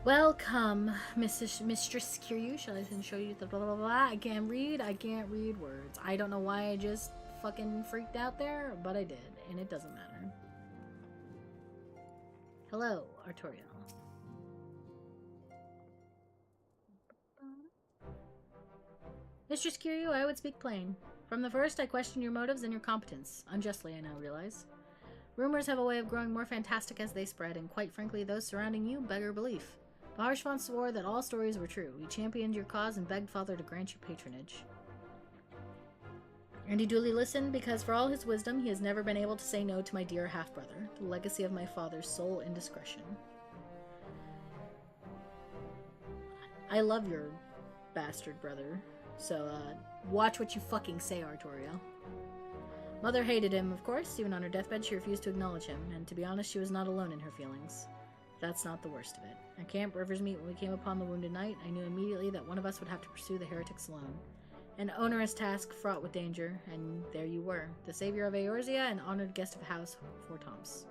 Speaker 1: Welcome, Mistress Kiryu. Shall I show you the blah blah blah? I can't read words. I don't know why I just fucking freaked out there, but I did, and it doesn't matter. Hello, Artorial. Mistress Kiryu, I would speak plain. From the first, I questioned your motives and your competence. Unjustly, I now realize. Rumors have a way of growing more fantastic as they spread, and quite frankly, those surrounding you beggar belief. But Harshvant swore that all stories were true. He championed your cause and begged Father to grant you patronage. And he duly listened, because for all his wisdom, he has never been able to say no to my dear half-brother, the legacy of my father's sole indiscretion. I love your bastard brother, so, watch what you fucking say, Artorial. Mother hated him, of course. Even on her deathbed, she refused to acknowledge him, and to be honest, she was not alone in her feelings. That's not the worst of it. At Camp Riversmeet, when we came upon the wounded knight, I knew immediately that one of us would have to pursue the heretics alone. An onerous task fraught with danger, and there you were, the savior of Eorzea and honored guest of House Fortals.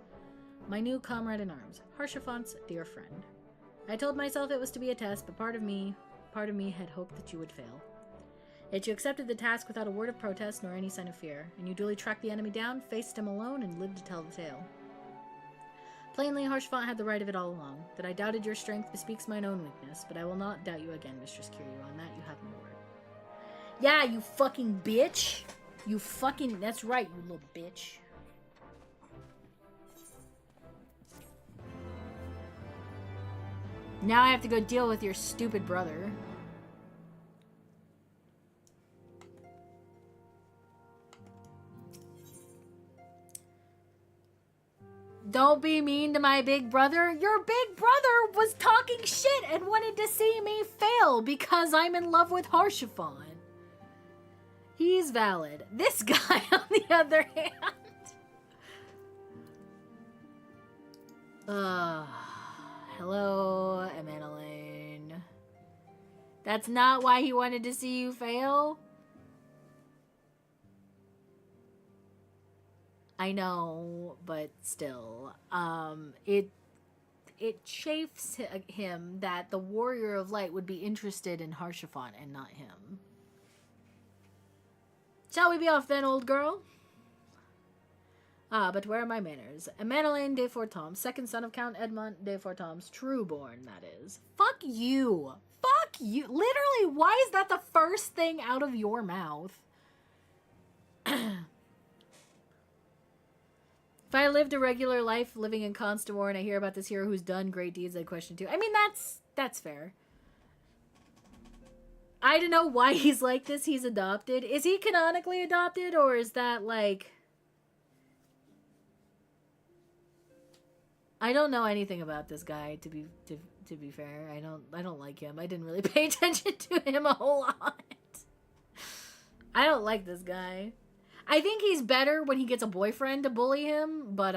Speaker 1: My new comrade in arms, Harshaphant's dear friend. I told myself it was to be a test, but part of me had hoped that you would fail. Yet you accepted the task without a word of protest nor any sign of fear, and you duly tracked the enemy down, faced him alone, and lived to tell the tale. Plainly, Harshvant had the right of it all along. That I doubted your strength bespeaks mine own weakness, but I will not doubt you again, Mistress Kiryu. On that, you have my word. Yeah, you fucking bitch! You fucking... That's right, you little bitch. Now I have to go deal with your stupid brother. Don't be mean to my big brother. Your big brother was talking shit and wanted to see me fail because I'm in love with Harshiphon. He's valid. This guy, on the other hand. Hello, Emmeline. That's not why he wanted to see you fail? I know, but still. It chafes him that the Warrior of Light would be interested in Harshiphon and not him. Shall we be off then, old girl? But where are my manners? Emmanuel de Fortams, second son of Count Edmond de Fortams, trueborn, that is. Fuck you. Fuck you. Literally, why is that the first thing out of your mouth? If I lived a regular life living in Constantine and I hear about this hero who's done great deeds, I'd question too. I mean, that's fair. I don't know why he's like this. He's adopted. Is he canonically adopted, or is that like... I don't know anything about this guy, to be fair. I don't like him. I didn't really pay attention to him a whole lot. I don't like this guy. I think he's better when he gets a boyfriend to bully him, but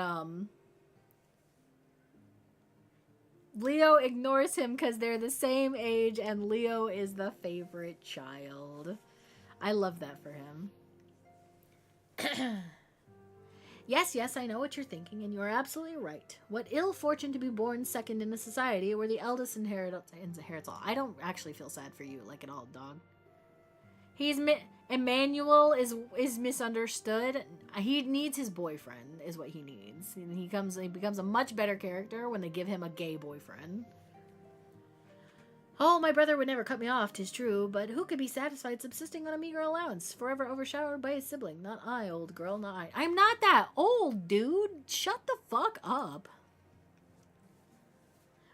Speaker 1: Leo ignores him because they're the same age and Leo is the favorite child. I love that for him. Yes, I know what you're thinking, and you're absolutely right. What ill fortune to be born second in a society where the eldest inherits all. I don't actually feel sad for you, like, at all, dog. Emmanuel is misunderstood. He needs his boyfriend, is what he needs. And he becomes a much better character when they give him a gay boyfriend. Oh, my brother would never cut me off, 'tis true, but who could be satisfied subsisting on a meager allowance, forever overshadowed by his sibling? Not I, old girl, not I. I'm not that old, dude! Shut the fuck up.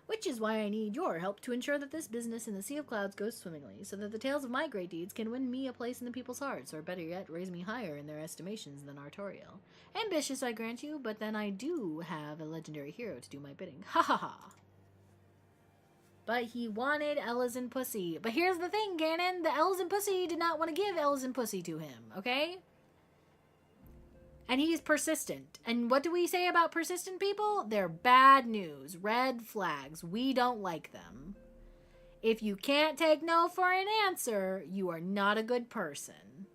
Speaker 1: Which is why I need your help to ensure that this business in the Sea of Clouds goes swimmingly, so that the tales of my great deeds can win me a place in the people's hearts, or better yet, raise me higher in their estimations than Artoriel. Ambitious, I grant you, but then I do have a legendary hero to do my bidding. Ha ha ha! But he wanted Ellison Pussy. But here's the thing, Ganon. The Ellison Pussy did not want to give Ellison Pussy to him, okay? And he's persistent. And what do we say about persistent people? They're bad news. Red flags. We don't like them. If you can't take no for an answer, you are not a good person.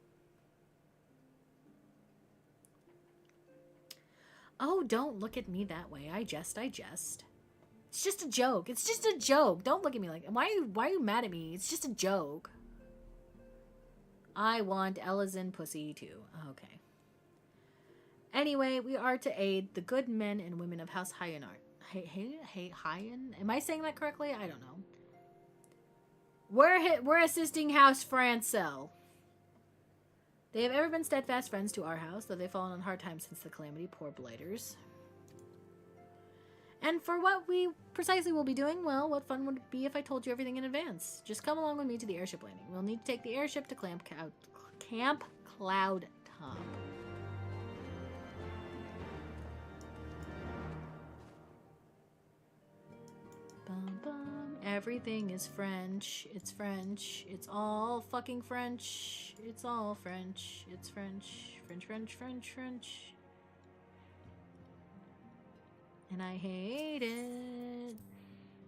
Speaker 1: Oh, don't look at me that way. I jest. It's just a joke. It's just a joke. Don't look at me like... Why are you mad at me? It's just a joke. I want Ellison Pussy too. Okay. Anyway, we are to aid the good men and women of House Hyenart. Hyen? Am I saying that correctly? I don't know. We're assisting House Francel. They have ever been steadfast friends to our house, though they've fallen on hard times since the calamity. Poor blighters. And for what we precisely will be doing, well, what fun would it be if I told you everything in advance? Just come along with me to the airship landing. We'll need to take the airship to Camp Cloud Top. Bum, bum. Everything is French. It's French. It's all fucking French. It's all French. It's French. French. And I hate it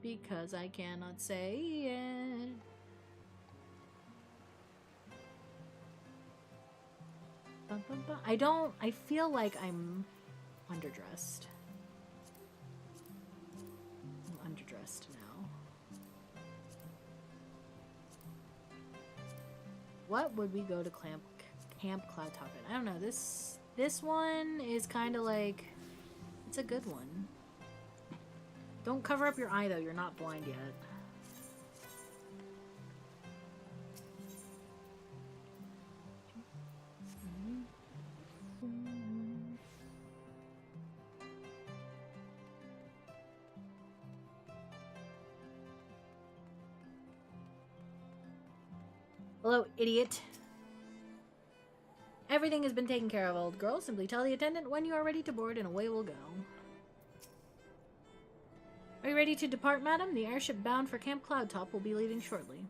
Speaker 1: because I cannot say it. Bum, bum, bum. I feel like I'm underdressed. I'm underdressed now. What would we go to Camp Cloud Top in? I don't know. This one is kind of like... It's a good one. Don't cover up your eye, though. You're not blind yet. Hello, idiot. Everything has been taken care of, old girl. Simply tell the attendant when you are ready to board and away we'll go. Are you ready to depart, madam? The airship bound for Camp Cloudtop will be leaving shortly.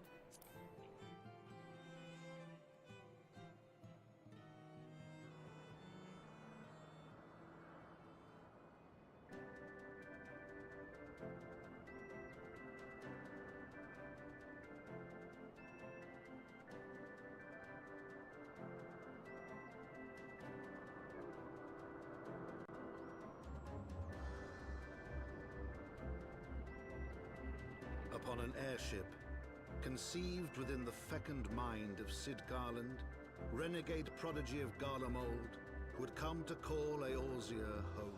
Speaker 3: Upon an airship, conceived within the fecund mind of Sid Garland, renegade prodigy of Garlemald, would come to call eorzea home.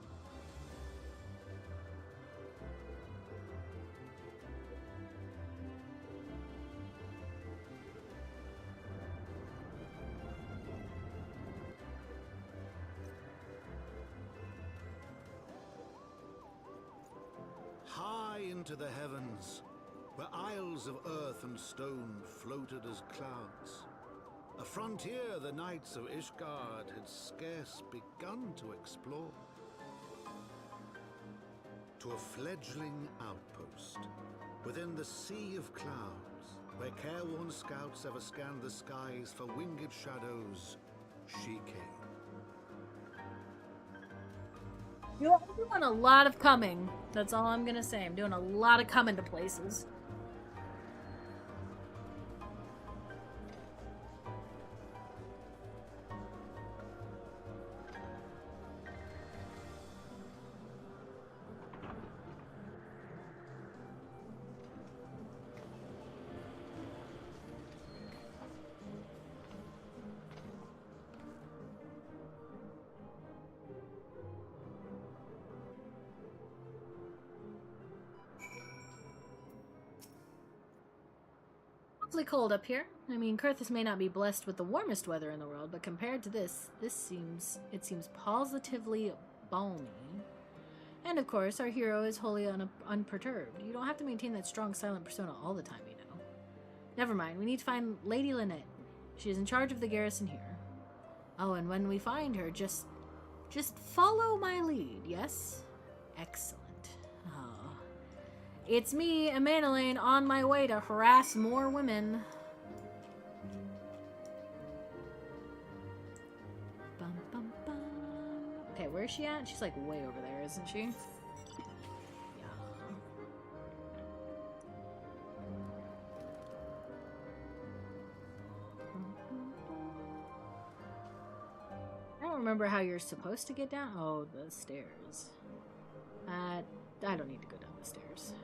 Speaker 3: High into the heavens, where isles of earth and stone floated as clouds. A frontier the knights of Ishgard had scarce begun to explore. To a fledgling outpost, within the sea of clouds, where careworn scouts ever scanned the skies for winged shadows, she came.
Speaker 1: I'm doing a lot of coming. That's all I'm gonna say. I'm doing a lot of coming to places. Awfully cold up here. I mean, Kurthus may not be blessed with the warmest weather in the world, but compared to this seems positively balmy. And of course, our hero is wholly unperturbed. You don't have to maintain that strong, silent persona all the time, you know. Never mind, we need to find Lady Lynette. She is in charge of the garrison here. Oh, and when we find her, just follow my lead, yes? Excellent. It's me, Emmanuel, on my way to harass more women. Bum, bum, bum. Okay, where is she at? She's like way over there, isn't she? Yeah. I don't remember how you're supposed to get down. Oh, the stairs. I don't need to go down the stairs.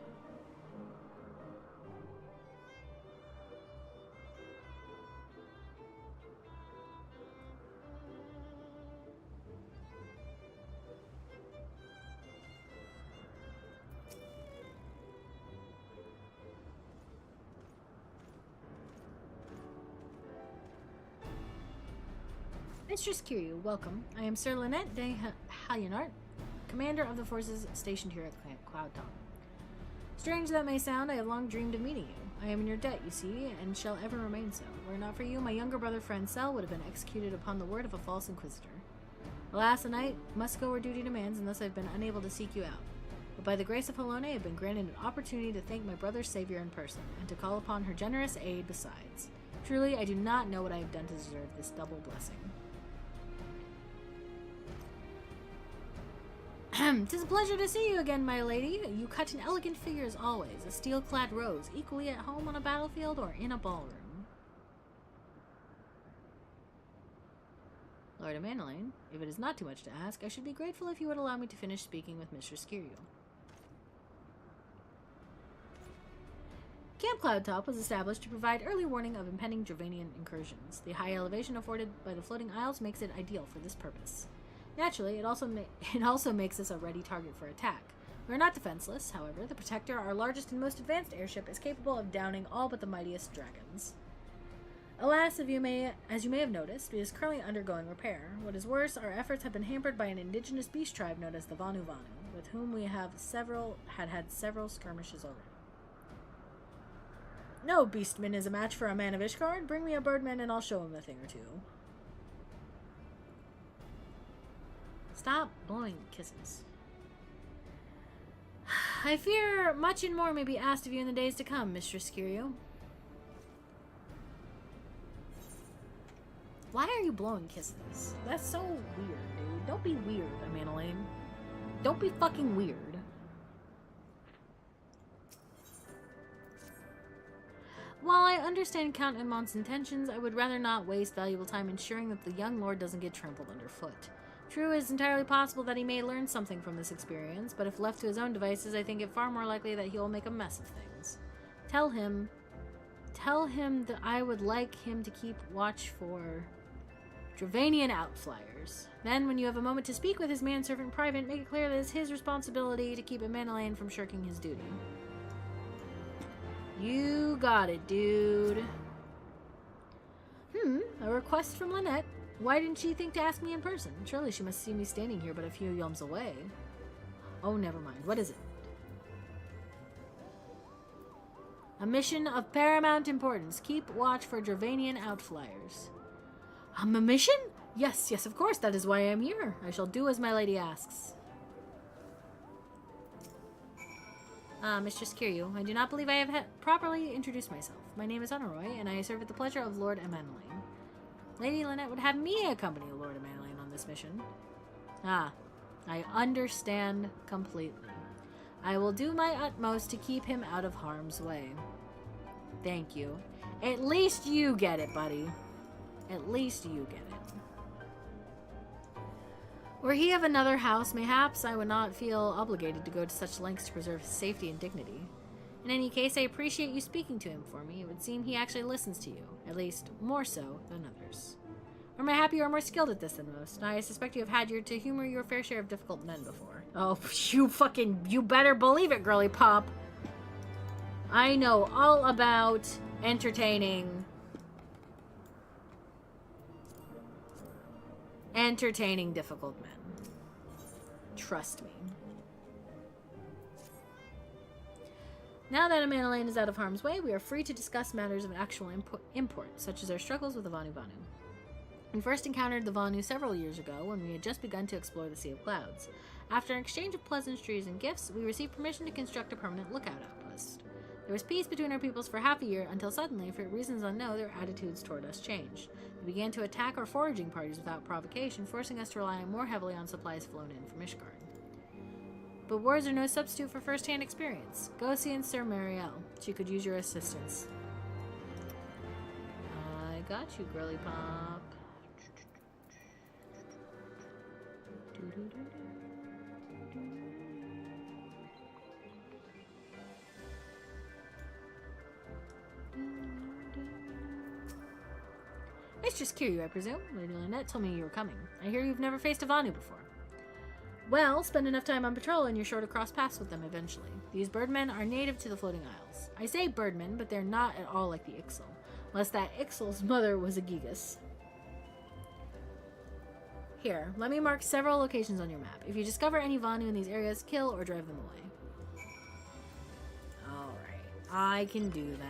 Speaker 1: Mistress Kiryu, welcome. I am Sir Lynette de Hallionart, commander of the forces stationed here at Camp Cloudtop. Strange that may sound, I have long dreamed of meeting you. I am in your debt, you see, and shall ever remain so. Were it not for you, my younger brother Francel would have been executed upon the word of a false inquisitor. Alas, a knight must go where duty demands, and thus I have been unable to seek you out. But by the grace of Halone, I have been granted an opportunity to thank my brother's savior in person, and to call upon her generous aid besides. Truly, I do not know what I have done to deserve this double blessing. 'Tis a pleasure to see you again, my lady. You cut an elegant figure as always, a steel-clad rose, equally at home on a battlefield or in a ballroom. Lord Emmanuel, if it is not too much to ask, I should be grateful if you would allow me to finish speaking with Mistress Kiryu. Camp Cloudtop was established to provide early warning of impending Dravanian incursions. The high elevation afforded by the floating isles makes it ideal for this purpose. Naturally, it also makes us a ready target for attack. We are not defenseless, however. The Protector, our largest and most advanced airship, is capable of downing all but the mightiest dragons. Alas, as you may have noticed, it is currently undergoing repair. What is worse, our efforts have been hampered by an indigenous beast tribe known as the Vanu Vanu, with whom we have had several skirmishes already. No beastman is a match for a man of Ishgard. Bring me a birdman and I'll show him a thing or two. Stop blowing kisses. I fear much and more may be asked of you in the days to come, Mistress Kiryu. Why are you blowing kisses? That's so weird, dude. Don't be weird, Amandalane. Don't be fucking weird. While I understand Count Edmond's intentions, I would rather not waste valuable time ensuring that the young lord doesn't get trampled underfoot. True, it is entirely possible that he may learn something from this experience, but if left to his own devices, I think it far more likely that he will make a mess of things. Tell him that I would like him to keep watch for Dravanian outflyers. Then, when you have a moment to speak with his manservant in private, make it clear that it's his responsibility to keep Amandalane from shirking his duty. You got it, dude. A request from Lynette. Why didn't she think to ask me in person? Surely she must see me standing here but a few yalms away. Oh, never mind. What is it? A mission of paramount importance. Keep watch for Dravanian outflyers. A mission? Yes, yes, of course. That is why I am here. I shall do as my lady asks. Mistress Kiryu, I do not believe I have properly introduced myself. My name is Honoroi, and I serve at the pleasure of Lord Amandalane. Lady Lynette would have me accompany Lord Amandalane on this mission. Ah, I understand completely. I will do my utmost to keep him out of harm's way. Thank you. At least you get it, buddy. At least you get it. Were he of another house, mayhaps I would not feel obligated to go to such lengths to preserve his safety and dignity. In any case, I appreciate you speaking to him for me. It would seem he actually listens to you, at least more so than others. Or am I happy you are more skilled at this than most? I suspect you have had to humor your fair share of difficult men before. Oh, you better believe it, girly pop. I know all about entertaining difficult men. Trust me. Now that Amandalane is out of harm's way, we are free to discuss matters of actual import, such as our struggles with the Vanu. We first encountered the Vanu several years ago when we had just begun to explore the Sea of Clouds. After an exchange of pleasantries and gifts, we received permission to construct a permanent lookout outpost. There was peace between our peoples for half a year until suddenly, for reasons unknown, their attitudes toward us changed. They began to attack our foraging parties without provocation, forcing us to rely more heavily on supplies flown in from Ishgard. But words are no substitute for first-hand experience. Go see Sir Marielle. She could use your assistance. I got you, girly pop. Mistress Kiryu, I presume? Lady Lynette told me you were coming. I hear you've never faced a Vanu before. Well, spend enough time on patrol and you're sure to cross paths with them eventually. These birdmen are native to the Floating Isles. I say birdmen, but they're not at all like the Ixal. Unless that Ixal's mother was a Gigas. Here, let me mark several locations on your map. If you discover any Vanu in these areas, kill or drive them away. Alright, I can do that.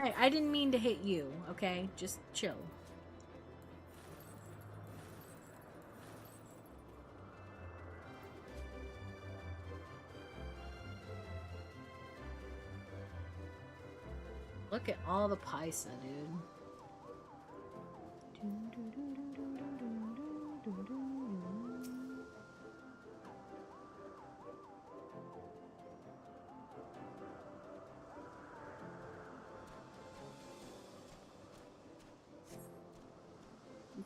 Speaker 1: Hey, I didn't mean to hit you, okay? Just chill. Look at all the paisa, dude.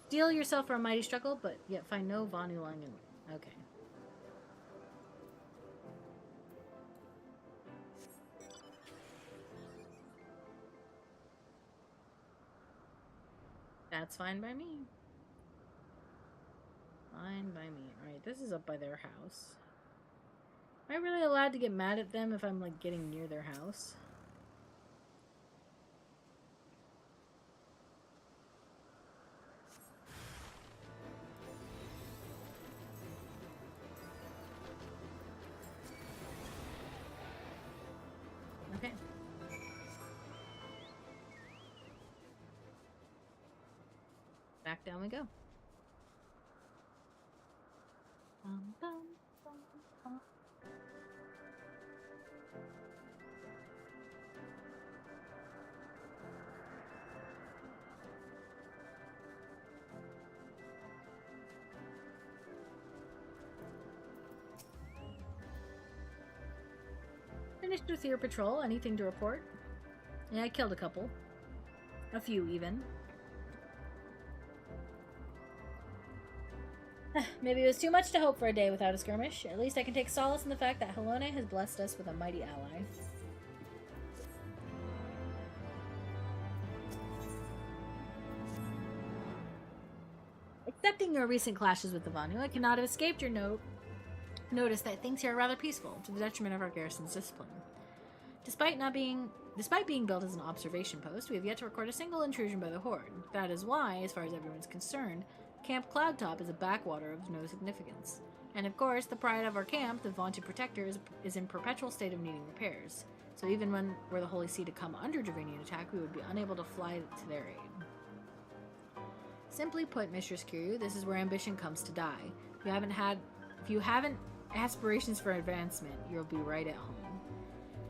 Speaker 1: Steel yourself for a mighty struggle, but yet find no Vanu lying in. Okay. That's fine by me. Fine by me. Alright, this is up by their house. Am I really allowed to get mad at them if I'm, like, getting near their house? Back down we go. Bum, bum, bum, bum. Finished with your patrol. Anything to report? Yeah, I killed a couple. A few, even. Maybe it was too much to hope for a day without a skirmish. At least I can take solace in the fact that Helone has blessed us with a mighty ally. Accepting your recent clashes with the Vanu, I cannot have escaped your notice that things here are rather peaceful, to the detriment of our garrison's discipline. Despite being built as an observation post, we have yet to record a single intrusion by the Horde. That is why, as far as everyone's concerned, Camp Cloudtop is a backwater of no significance. And of course, the pride of our camp, the vaunted protector, is in perpetual state of needing repairs. So even when were the Holy See to come under Dravanian attack, we would be unable to fly to their aid. Simply put, Mistress Kiryu, this is where ambition comes to die. If you haven't aspirations for advancement, you'll be right at home.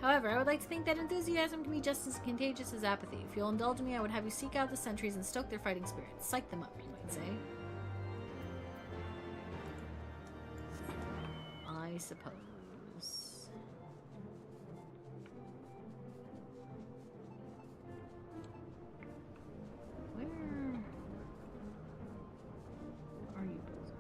Speaker 1: However, I would like to think that enthusiasm can be just as contagious as apathy. If you'll indulge me, I would have you seek out the sentries and stoke their fighting spirit. Psych them up, you might say. I suppose. Where are you, Bozo?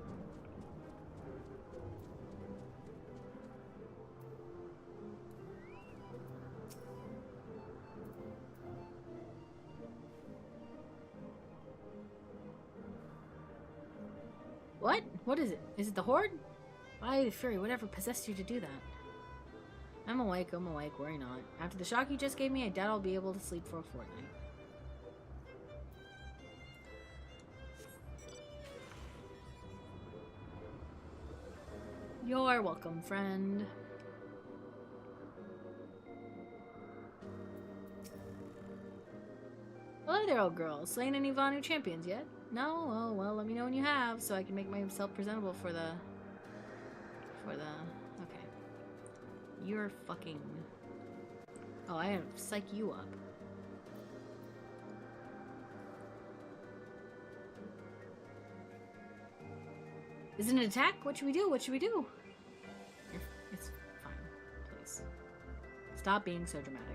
Speaker 1: What? What is it? Is it the Horde? Why, Fury, whatever possessed you to do that? I'm awake, worry not. After the shock you just gave me, I doubt I'll be able to sleep for a fortnight. You're welcome, friend. Hello there, old girl. Slain any Vanu champions yet? No? Oh, well, let me know when you have, so I can make myself presentable for the... Okay. You're fucking... Oh, I have to psych you up. Is it an attack? What should we do? What should we do? It's fine. Please. Stop being so dramatic.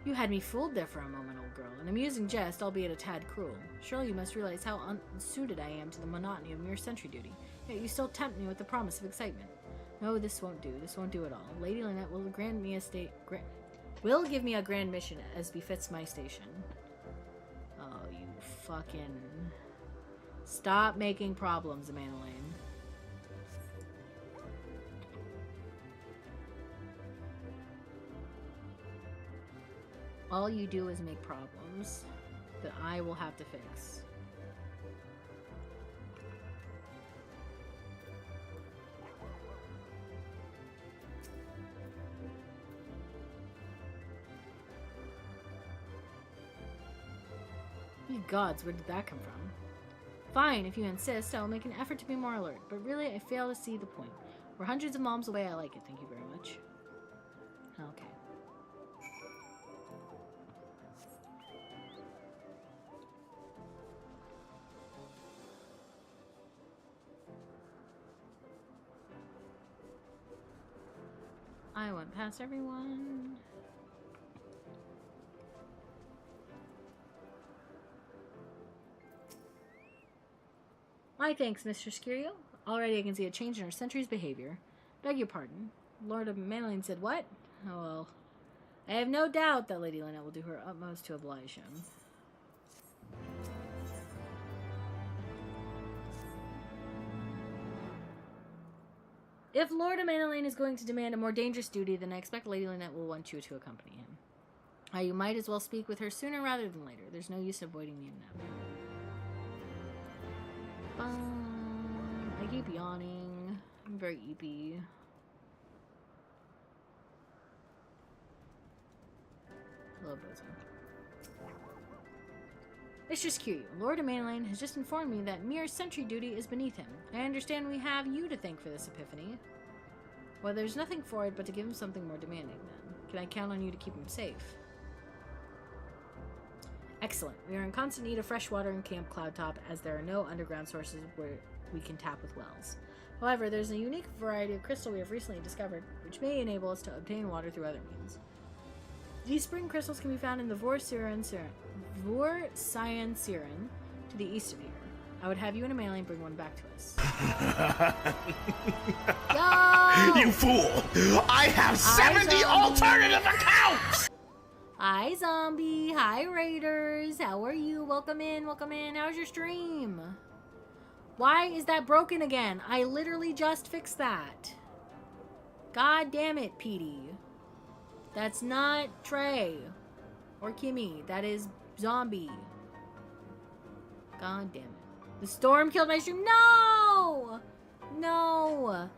Speaker 1: You had me fooled there for a moment, old girl. An amusing jest, albeit a tad cruel. Surely you must realize how unsuited I am to the monotony of mere sentry duty. Yet you still tempt me with the promise of excitement. No, this won't do. This won't do at all. Lady Lynette will grant me will give me a grand mission as befits my station. Oh, you fucking... Stop making problems, Amanda Lane. All you do is make problems that I will have to fix. Ye gods, where did that come from? Fine, if you insist, I will make an effort to be more alert, but really I fail to see the point. We're hundreds of miles away, I like it, thank you very much. Okay. I went past everyone. My thanks, Mr. Kiryu. Already I can see a change in our sentry's behavior. Beg your pardon. Lord of Manolin said what? Oh well. I have no doubt that Lady Lynette will do her utmost to oblige him. If Lord of Manolin is going to demand a more dangerous duty, then I expect Lady Lynette will want you to accompany him. You might as well speak with her sooner rather than later. There's no use avoiding the inevitable. I keep yawning. I'm very eepy. Hello, Bozo. It's just Kiryu. Lord of Mainland has just informed me that mere sentry duty is beneath him. I understand we have you to thank for this epiphany. Well, there's nothing for it but to give him something more demanding, then. Can I count on you to keep him safe? Excellent. We are in constant need of fresh water in Camp Cloudtop, as there are no underground sources where we can tap with wells. However, there's a unique variety of crystal we have recently discovered, which may enable us to obtain water through other means. These spring crystals can be found in the Vor-Cyan Siren to the east of here. I would have you and a mailing bring one back to us. Yo!
Speaker 9: You fool! I have 70 alternative accounts!
Speaker 1: Hi, Zombie. Hi, Raiders. How are you? Welcome in. Welcome in. How's your stream? Why is that broken again? I literally just fixed that. God damn it, Petey. That's not Trey or Kimmy. That is Zombie. God damn it. The storm killed my stream. No! No.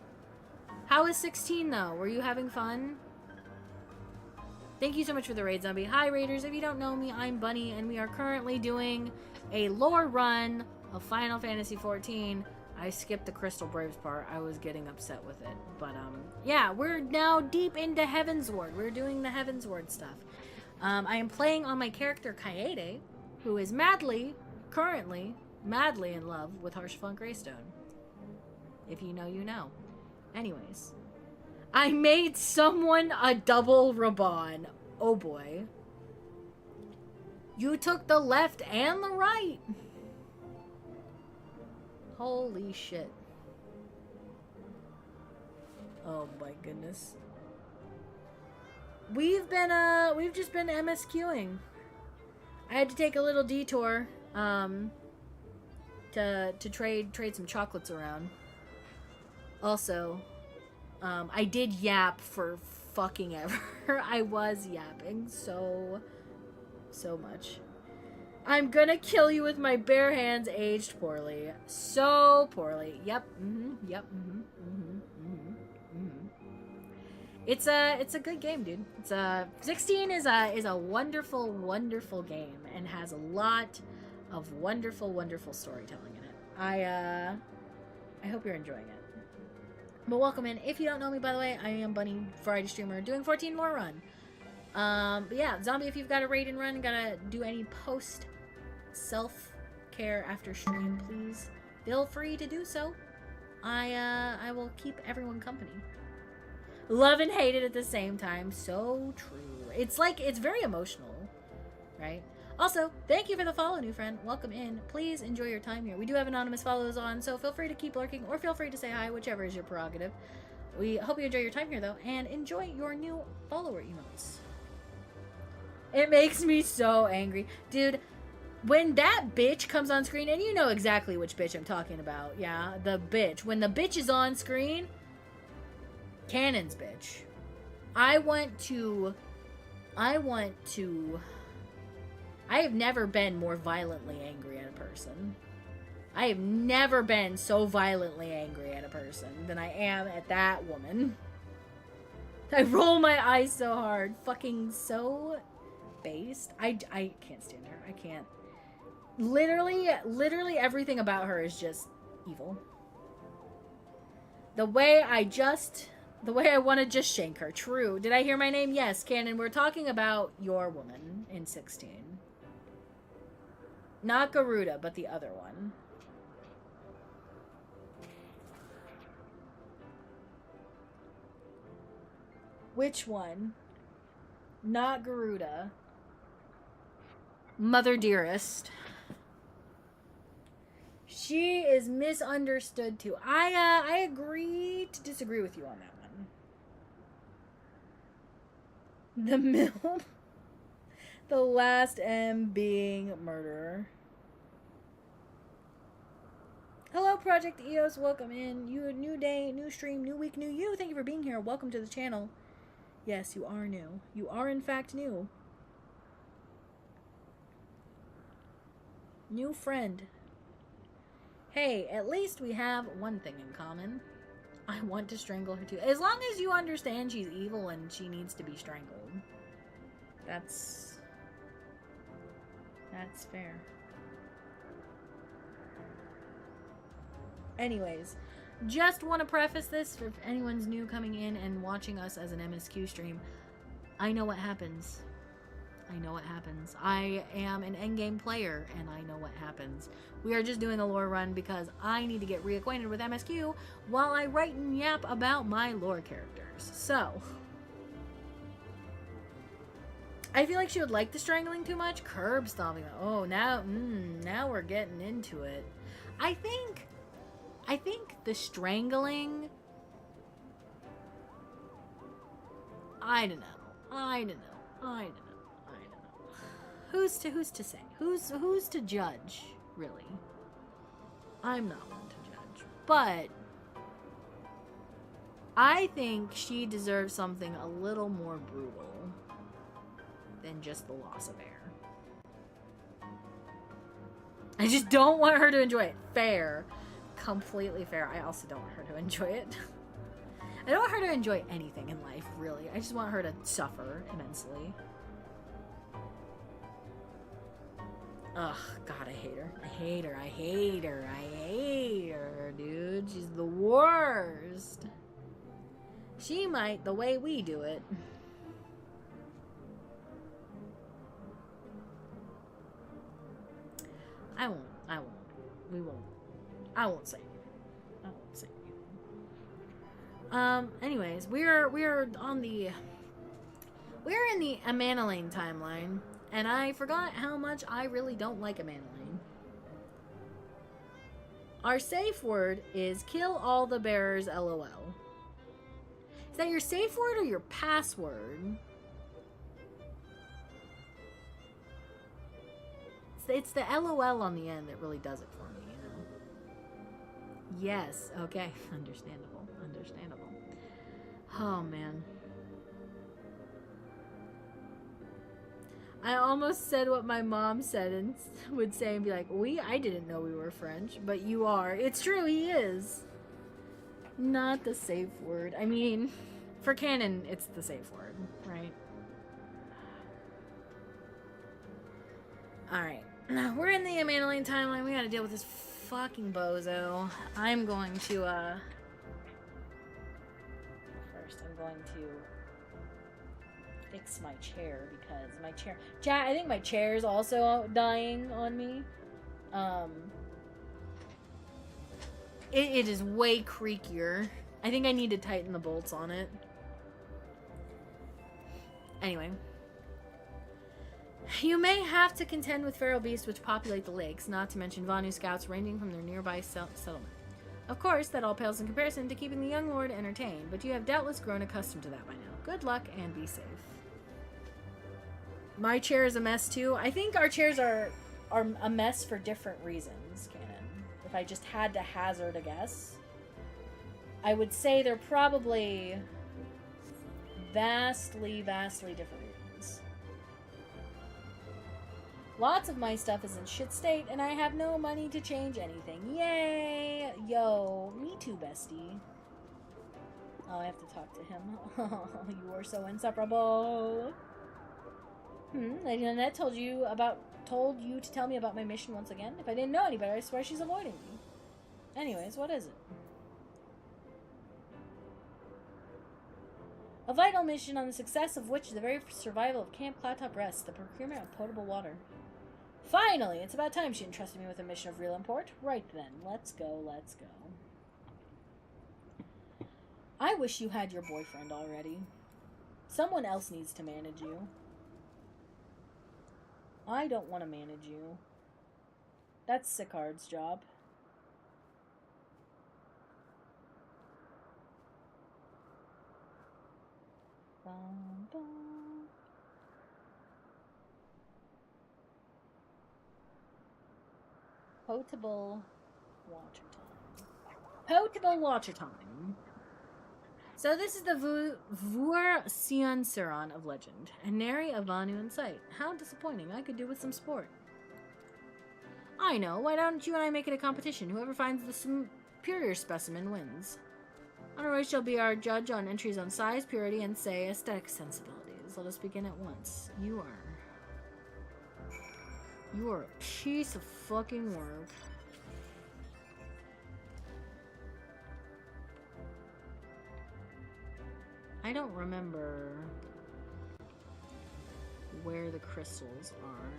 Speaker 1: How is 16 though? Were you having fun? Thank you so much for the raid, Zombie. Hi, Raiders. If you don't know me, I'm Bunny, and we are currently doing a lore run of Final Fantasy XIV. I skipped the Crystal Braves part. I was getting upset with it. But, yeah, we're now deep into Heavensward. We're doing the Heavensward stuff. I am playing on my character, Kaede, who is currently madly in love with Harshfunk Greystone. If you know, you know. Anyways. I made someone a double Raban. Oh boy. You took the left and the right. Holy shit. Oh my goodness. We've just been MSQing. I had to take a little detour to trade some chocolates around. Also, I did yap for fucking ever. I was yapping so much. I'm gonna kill you with my bare hands, aged poorly. So poorly. Yep. Yep. It's a good game, dude. 16 is a wonderful, wonderful game and has a lot of wonderful, wonderful storytelling in it. I hope you're enjoying it. But welcome in. If you don't know me, by the way, I am Bunny, variety streamer, doing 14 Lore Run. But yeah, Zombie, if you've got a raid and run, gotta do any post self-care after stream, please feel free to do so. I will keep everyone company. Love and hate it at the same time. So true. It's very emotional, right? Also, thank you for the follow, new friend. Welcome in. Please enjoy your time here. We do have anonymous follows on, so feel free to keep lurking or feel free to say hi, whichever is your prerogative. We hope you enjoy your time here, though, and enjoy your new follower emotes. It makes me so angry. Dude, when that bitch comes on screen, and you know exactly which bitch I'm talking about, yeah, the bitch. When the bitch is on screen, Canon's bitch. I have never been more violently angry at a person. I have never been so violently angry at a person than I am at that woman. I roll my eyes so hard. Fucking so based. I can't stand her. I can't. Literally everything about her is just evil. The way I want to just shank her. True. Did I hear my name? Yes, Canon. We're talking about your woman in 16. Not Garuda, but the other one. Which one? Not Garuda. Mother Dearest. She is misunderstood too. I agree to disagree with you on that one. The mill. The last M being murderer. Hello, Project EOS. Welcome in. You, new day, new stream, new week, new you. Thank you for being here. Welcome to the channel. Yes, you are new. You are, in fact, new. New friend. Hey, at least we have one thing in common. I want to strangle her too. As long as you understand she's evil and she needs to be strangled. That's fair. Anyways, just want to preface this for if anyone's new coming in and watching us as an MSQ stream. I know what happens. I know what happens. I am an endgame player, and I know what happens. We are just doing a lore run because I need to get reacquainted with MSQ while I write and yap about my lore characters. So, I feel like she would like the strangling too much. Curb stomping. Oh, now we're getting into it. I think the strangling, I don't know. Who's to say? Who's to judge, really? I'm not one to judge. But I think she deserves something a little more brutal than just the loss of air. I just don't want her to enjoy it. Fair. Completely fair. I also don't want her to enjoy it. I don't want her to enjoy anything in life, really. I just want her to suffer immensely. Ugh, God, I hate her, dude. She's the worst. She might, the way we do it. I won't say anything. Anyways, we're in the Amanalane timeline. And I forgot how much I really don't like Amanalane. Our safe word is kill all the bearers, LOL. Is that your safe word or your password? It's the LOL on the end that really does it for me, you know? Yes, okay. Understandable. Oh, man. I almost said what my mom said and would say and be like, I didn't know we were French, but you are. It's true, he is. Not the safe word. I mean, for canon, it's the safe word, right? Alright. We're in the Amanalane timeline. We gotta deal with this fucking bozo. I'm going to, first, I'm going to fix my chair because my chair, I think my chair is also dying on me. It is way creakier. I think I need to tighten the bolts on it. Anyway, you may have to contend with feral beasts which populate the lakes, not to mention Vanu scouts ranging from their nearby settlement. Of course, that all pales in comparison to keeping the young lord entertained, but you have doubtless grown accustomed to that by now. Good luck and be safe. My chair is a mess too. I think our chairs are a mess for different reasons, Canon. If I just had to hazard a guess, I would say they're probably vastly different reasons. Lots of my stuff is in shit state, and I have no money to change anything. Yay! Yo, me too, bestie. Oh, I have to talk to him. Oh, you are so inseparable. Lady Nanette told you to tell me about my mission once again. If I didn't know any better, I swear she's avoiding me. Anyways, what is it? A vital mission on the success of which the very survival of Camp Cloudtop rests, the procurement of potable water. Finally! It's about time she entrusted me with a mission of real import. Right then, let's go. I wish you had your boyfriend already. Someone else needs to manage you. I don't want to manage you. That's Sicard's job. Bum, bum. Potable water time. So this is the Vur Sion Siron of legend, and nary a Vanu in sight. How disappointing. I could do with some sport. I know. Why don't you and I make it a competition? Whoever finds the superior specimen wins. Honorary shall be our judge on entries on size, purity, and, say, aesthetic sensibilities. Let us begin at once. You are a piece of fucking work. I don't remember where the crystals are.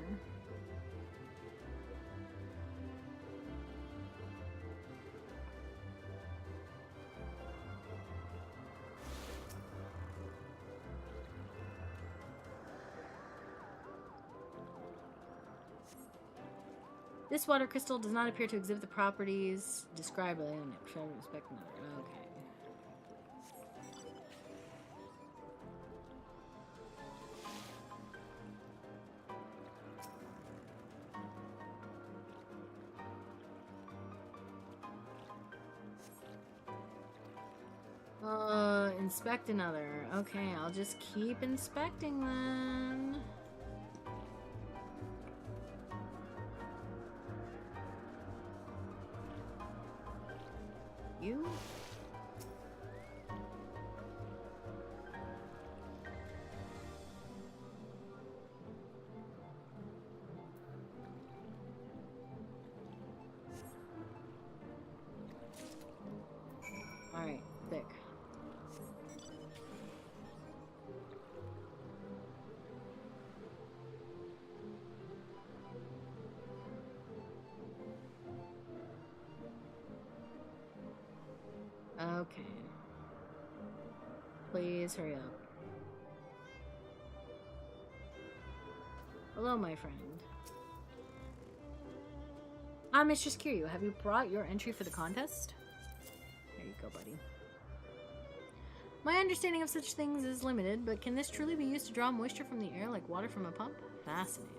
Speaker 1: This water crystal does not appear to exhibit the properties described by the internet. Try to inspect another. Okay. Inspect another. Okay, I'll just keep inspecting then. You? Alright, thick. Okay. Please hurry up. Hello, my friend. I'm Mistress Kiryu. Have you brought your entry for the contest? There you go, buddy. My understanding of such things is limited, but can this truly be used to draw moisture from the air like water from a pump? Fascinating.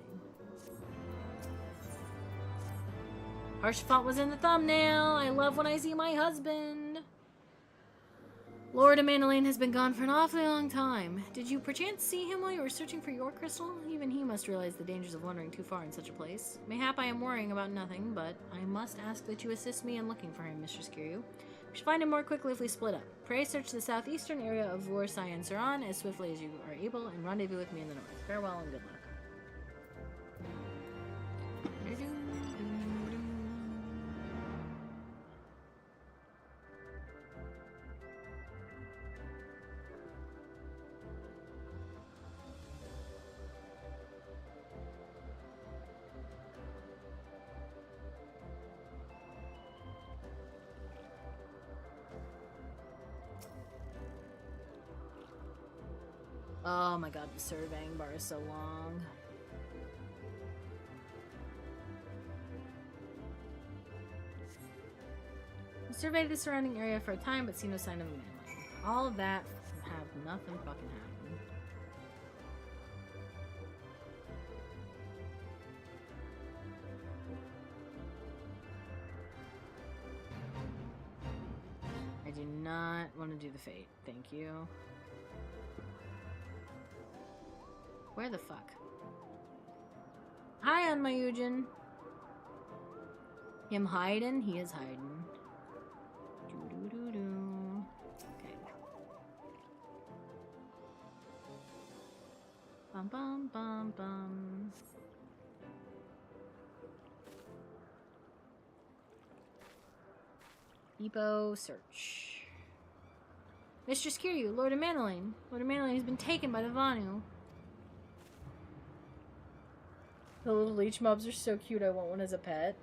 Speaker 1: Harsh font was in the thumbnail. I love when I see my husband. Lord Amandalane has been gone for an awfully long time. Did you perchance see him while you were searching for your crystal? Even he must realize the dangers of wandering too far in such a place. Mayhap I am worrying about nothing, but I must ask that you assist me in looking for him, Mistress Kiryu. We should find him more quickly if we split up. Pray search the southeastern area of eorzea and Saran as swiftly as you are able, and rendezvous with me in the north. Farewell and good luck. Oh my god, the surveying bar is so long. We surveyed the surrounding area for a time, but see no sign of a man. All of that have nothing fucking happened. I do not want to do the fate. Thank you. Where the fuck? Hi, on my Yujin. Him hiding? He is hiding. Doo-doo-doo-doo. Okay. Bum bum bum bum. Depot search. Mistress Kiryu, Lord Amandalane. Lord Amandalane has been taken by the Vanu. The little leech mobs are so cute, I want one as a pet.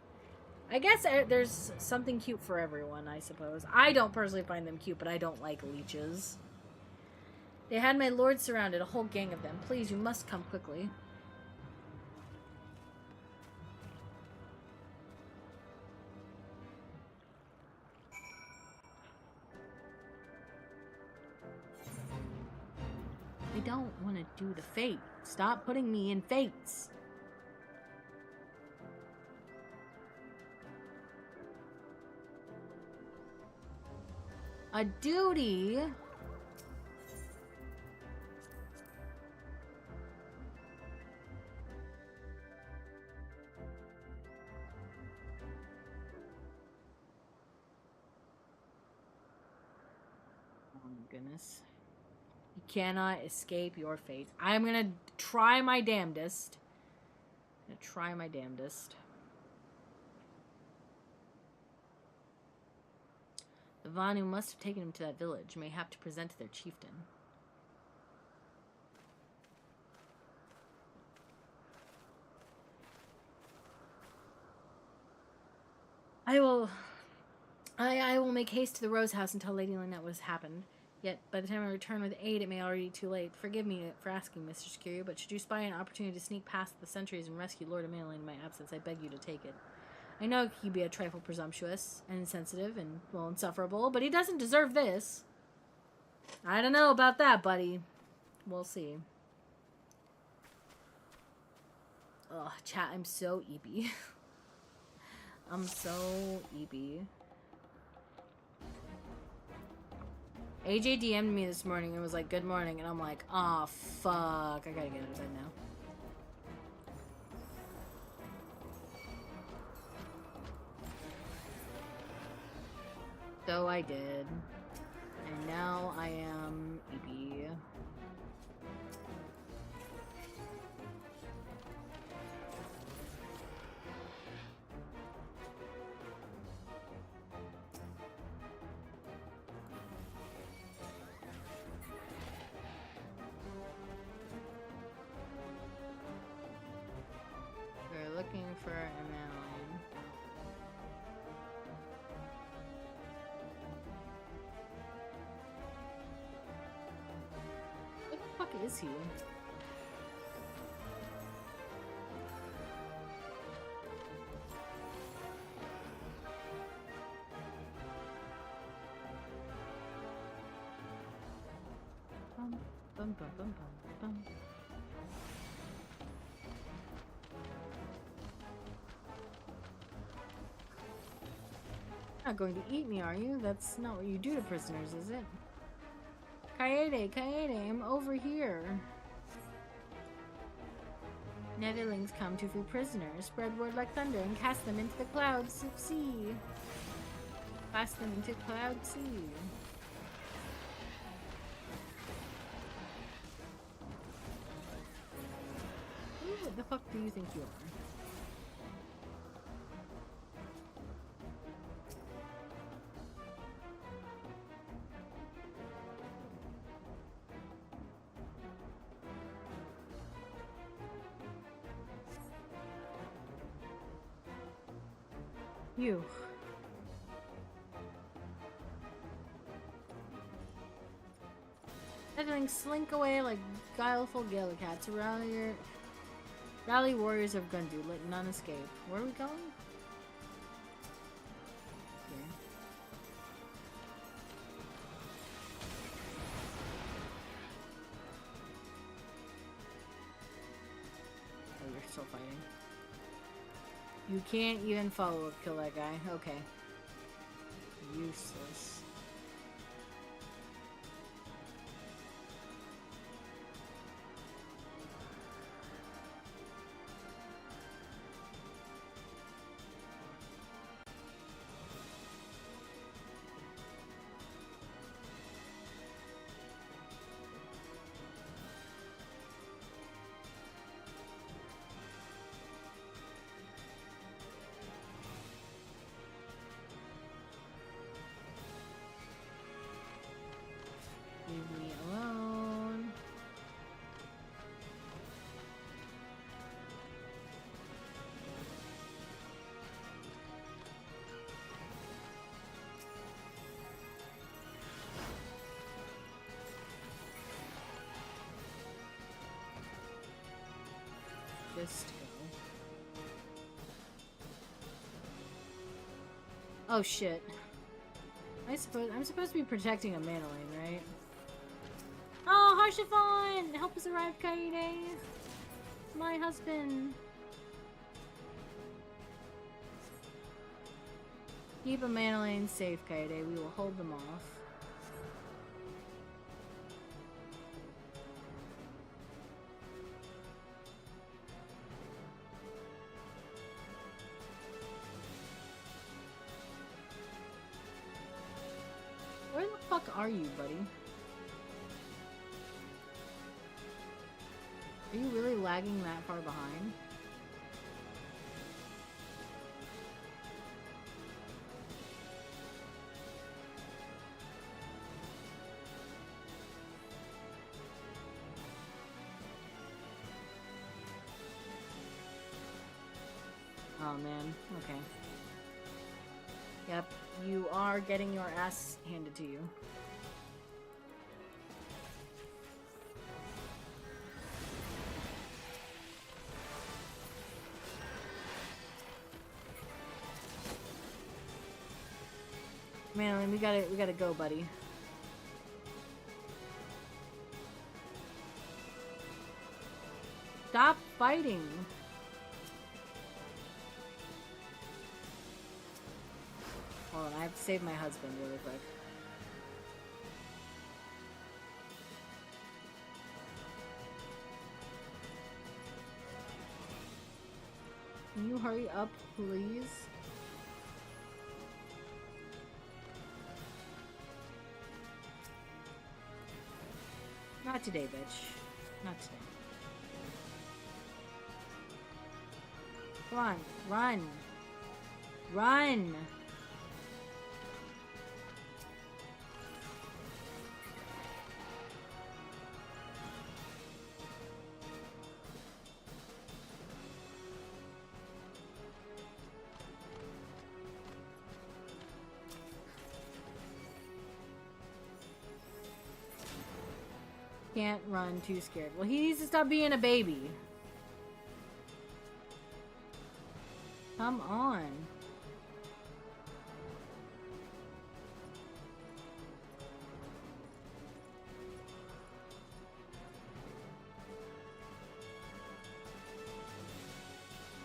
Speaker 1: I guess there's something cute for everyone, I suppose. I don't personally find them cute, but I don't like leeches. They had my lord surrounded, a whole gang of them. Please, you must come quickly. I don't want to do the fate. Stop putting me in fates. A duty? Oh my goodness. You cannot escape your fate. I'm gonna try my damnedest. The Vanu must have taken him to that village, may have to present to their chieftain. I will make haste to the Rose House and tell Lady Lynette what has happened. Yet, by the time I return with aid, it may already be too late. Forgive me for asking, Mr. Kiryu, but should you spy an opportunity to sneak past the sentries and rescue Lord Amelie in my absence, I beg you to take it. I know he be a trifle presumptuous and insensitive and, well, insufferable, but he doesn't deserve this. I don't know about that, buddy. We'll see. Ugh, chat, I'm so eepy. I'm so eepy. AJ DM'd me this morning and was like, good morning, and I'm like, oh fuck, I gotta get out of bed now. So I did. And now I am eepy. We're looking for a Madeline. What the fuck is he? Bum, bum, bum, bum, bum, bum. Not going to eat me, are you? That's not what you do to prisoners, is it? Kaede, Kaede, I'm over here. Netherlings come to free prisoners, spread word like thunder, and cast them into the clouds of sea. Cast them into cloud sea. Who the fuck do you think you are? You. Netherlings slink away like guileful Gallicats. Rally warriors of Gundu, let none escape. Where are we going? Here. Oh, you're still fighting. You can't even follow up, kill that guy. Okay. Useless. Leave me alone. Just go. Oh shit. I'm supposed to be protecting a Manoline, right? Oh, Harshifon! Help us arrive, Kaede! My husband! Keep a Manoline safe, Kaede. We will hold them off. Where the fuck are you, buddy? Are you really lagging that far behind? Oh man, okay. Yep, you are getting your ass handed to you. Man, we gotta go, buddy. Stop fighting. Hold on, I have to save my husband really quick. Can you hurry up, please? Not today, bitch. Not today. Come on, run. Run! Can't run, too scared. Well, he needs to stop being a baby. Come on.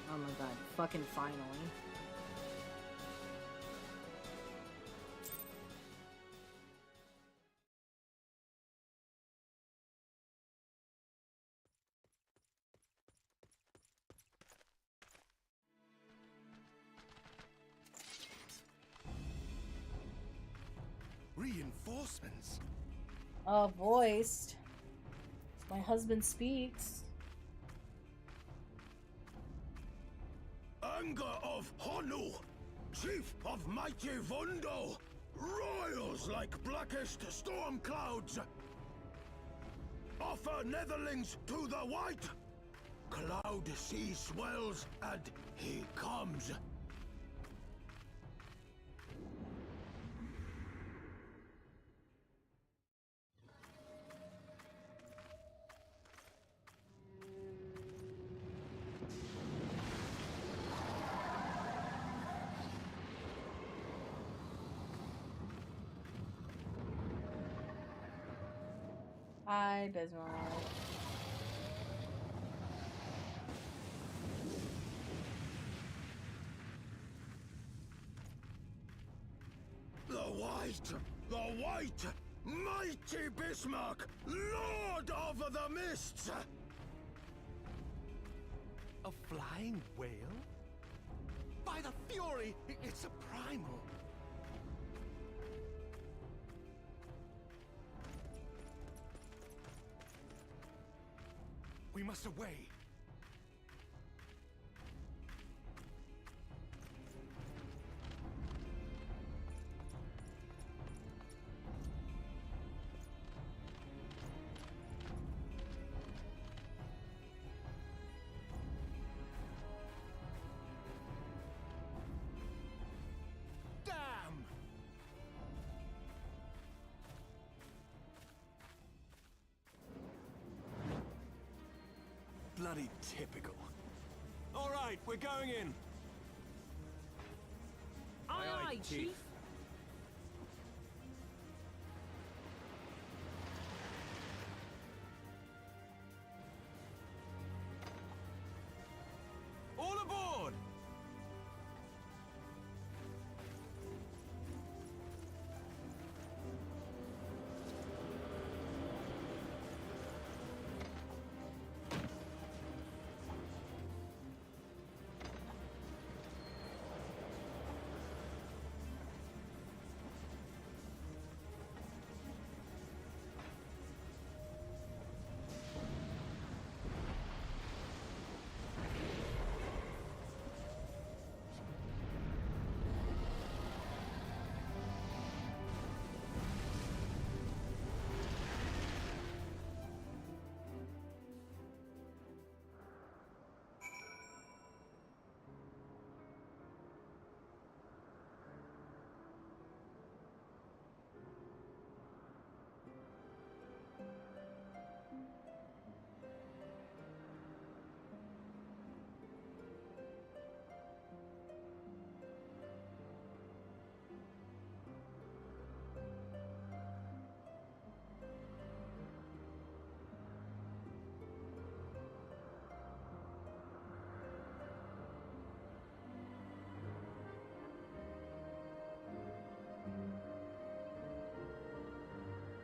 Speaker 1: Oh my god, fucking finally.
Speaker 4: Reinforcements?
Speaker 1: Voiced. My husband speaks.
Speaker 3: Anger of Honu, chief of mighty Vondo, royals like blackest storm clouds. Offer netherlings to the white. Cloud sea swells, and he comes.
Speaker 1: Hi, Bismarck.
Speaker 3: The white, mighty Bismarck, lord of the mists!
Speaker 4: A flying whale? By the fury, it's a primal. We must away. Damn! Bloody typical. All right, we're going in.
Speaker 7: Aye, aye, Chief.
Speaker 4: All aboard!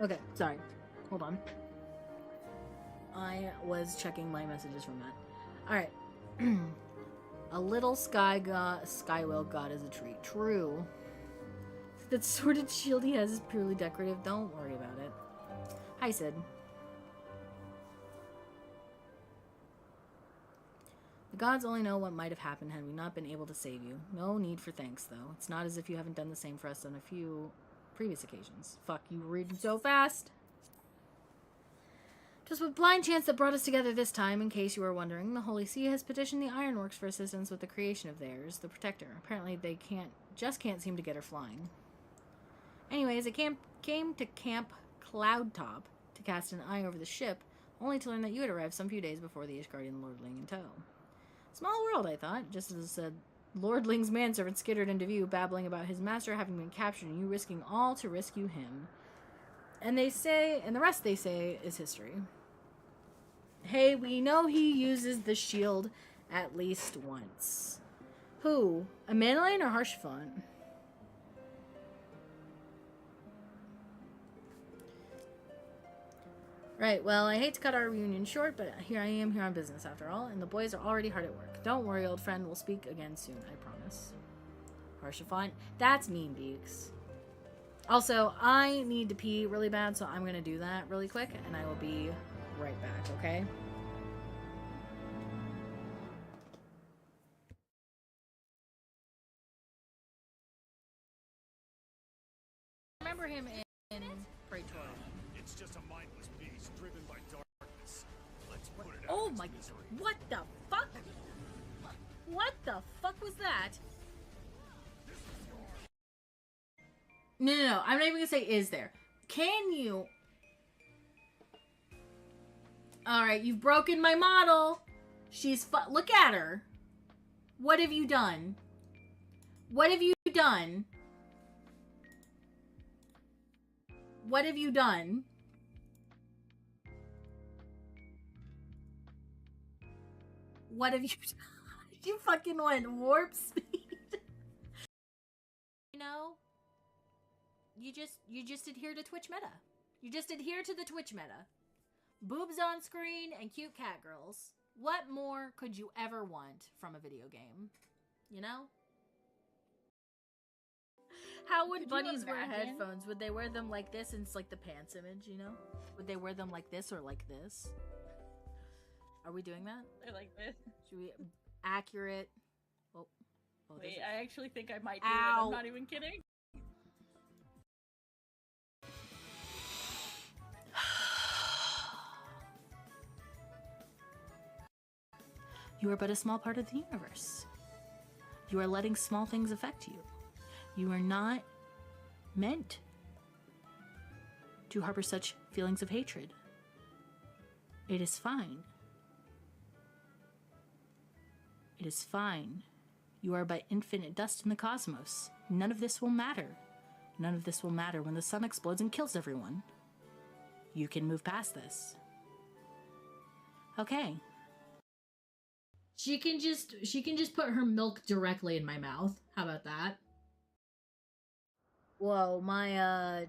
Speaker 1: Okay, sorry. Hold on. I was checking my messages from that. Alright. A little sky whale god is a treat. True. That sordid shield he has is purely decorative. Don't worry about it. Hi, Sid. The gods only know what might have happened had we not been able to save you. No need for thanks, though. It's not as if you haven't done the same for us on a few previous occasions. Fuck, you were reading so fast. Just with blind chance that brought us together this time, in case you were wondering, the Holy See has petitioned the Ironworks for assistance with the creation of theirs, the Protector. Apparently they can't seem to get her flying. Anyways, it came to Camp Cloudtop to cast an eye over the ship, only to learn that you had arrived some few days before the Ishgardian lordling in tow. Small world, I thought, just as a lordling's manservant skittered into view, babbling about his master having been captured and you risking all to rescue him. And the rest they say is history. Hey, we know he uses the shield at least once. Who? A Manline or Harshfont? Right, well, I hate to cut our reunion short, but here I am here on business after all, and the boys are already hard at work. Don't worry, old friend, we'll speak again soon, I promise. Harshfont? That's mean, Beaks. Also, I need to pee really bad, so I'm gonna do that really quick, and I will be right back, okay? Remember him in Praetorian.
Speaker 4: It's just a mindless beast driven by darkness. Let's put it out.
Speaker 1: Oh my, what the fuck? What the fuck was that? No, I'm not even gonna say is there. Can you? Alright, you've broken my model. She's look at her. What have you done? What have you done? What have you done? What have you done? You fucking went warp speed. You know? You just adhere to Twitch meta. You just adhere to the Twitch meta. Boobs on screen and cute cat girls. What more could you ever want from a video game? You know? How would bunnies wear headphones? Would they wear them like this and it's like the pants image, you know? Would they wear them like this or like this? Are we doing that?
Speaker 10: They're like this.
Speaker 1: Should we accurate? Oh,
Speaker 10: wait, I actually think I might do
Speaker 1: Ow.
Speaker 10: it. I'm not even kidding.
Speaker 1: You are but a small part of the universe. You are letting small things affect you. You are not meant to harbor such feelings of hatred. It is fine. It is fine. You are but infinite dust in the cosmos. None of this will matter. None of this will matter when the sun explodes and kills everyone. You can move past this. Okay. She can just put her milk directly in my mouth. How about that? Whoa, my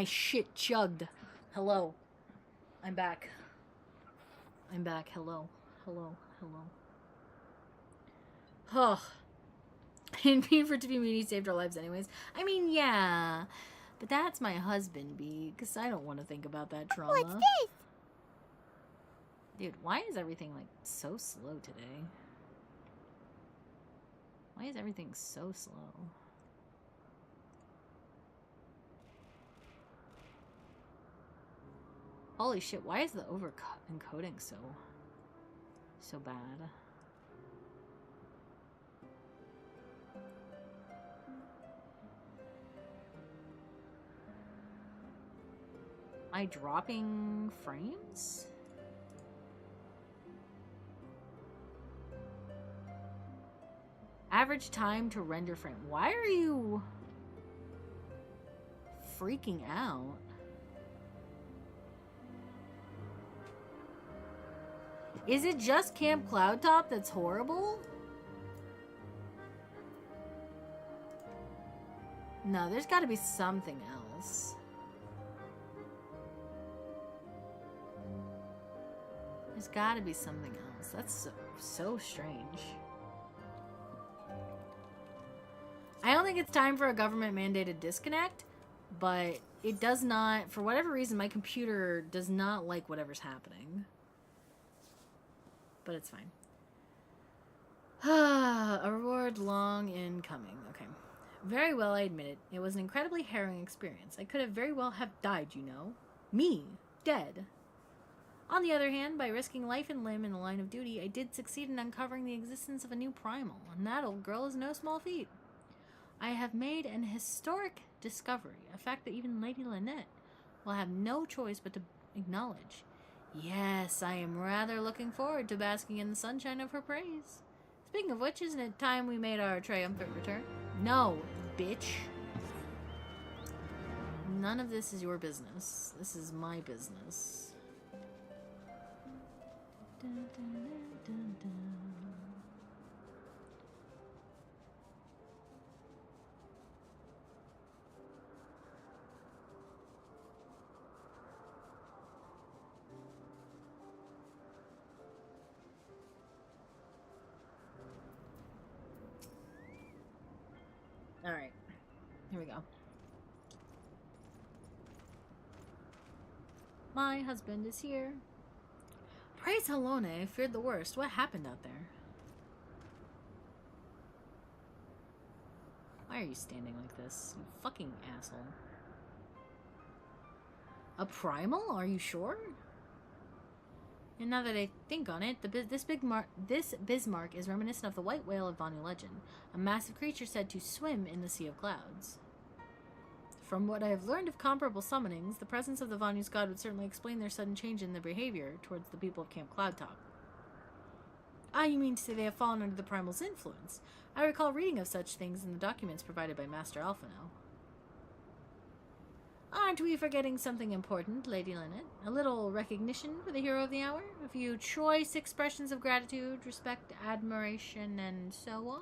Speaker 1: shit chugged. Hello. I'm back. I'm back. Hello. Hello. Hello. Oh. I didn't mean for it to be mean he saved our lives anyways. I mean, yeah. But that's my husband, B, because I don't want to think about that trauma.
Speaker 5: What's this?
Speaker 1: Dude, why is everything, like, so slow today? Why is everything so slow? Holy shit, why is the encoding so bad? Am I dropping frames? Average time to render frame. Why are you freaking out? Is it just Camp Cloudtop that's horrible? No, there's got to be something else. There's gotta be something else. That's so strange. I don't think it's time for a government-mandated disconnect, but it does not, for whatever reason, my computer does not like whatever's happening. But it's fine. A reward long in coming. Okay. Very well, I admit it. It was an incredibly harrowing experience. I could have very well have died, you know. Me. Dead. On the other hand, by risking life and limb in the line of duty, I did succeed in uncovering the existence of a new primal, and that, old girl, is no small feat. I have made an historic discovery, a fact that even Lady Lynette will have no choice but to acknowledge. Yes, I am rather looking forward to basking in the sunshine of her praise. Speaking of which, isn't it time we made our triumphant return? No, bitch. None of this is your business. This is my business. Dun, dun, dun, dun. Alright, here we go. My husband is here. Praise Helone, I feared the worst. What happened out there? Why are you standing like this, you fucking asshole? A primal? Are you sure? And now that I think on it, this Bismarck is reminiscent of the white whale of Vanu legend, a massive creature said to swim in the Sea of Clouds. From what I have learned of comparable summonings, the presence of the Vanu's god would certainly explain their sudden change in their behavior towards the people of Camp Cloudtop. Ah, you mean to say they have fallen under the primal's influence? I recall reading of such things in the documents provided by Master Alphino. Aren't we forgetting something important, Lady Lynette? A little recognition for the hero of the hour? A few choice expressions of gratitude, respect, admiration, and so on?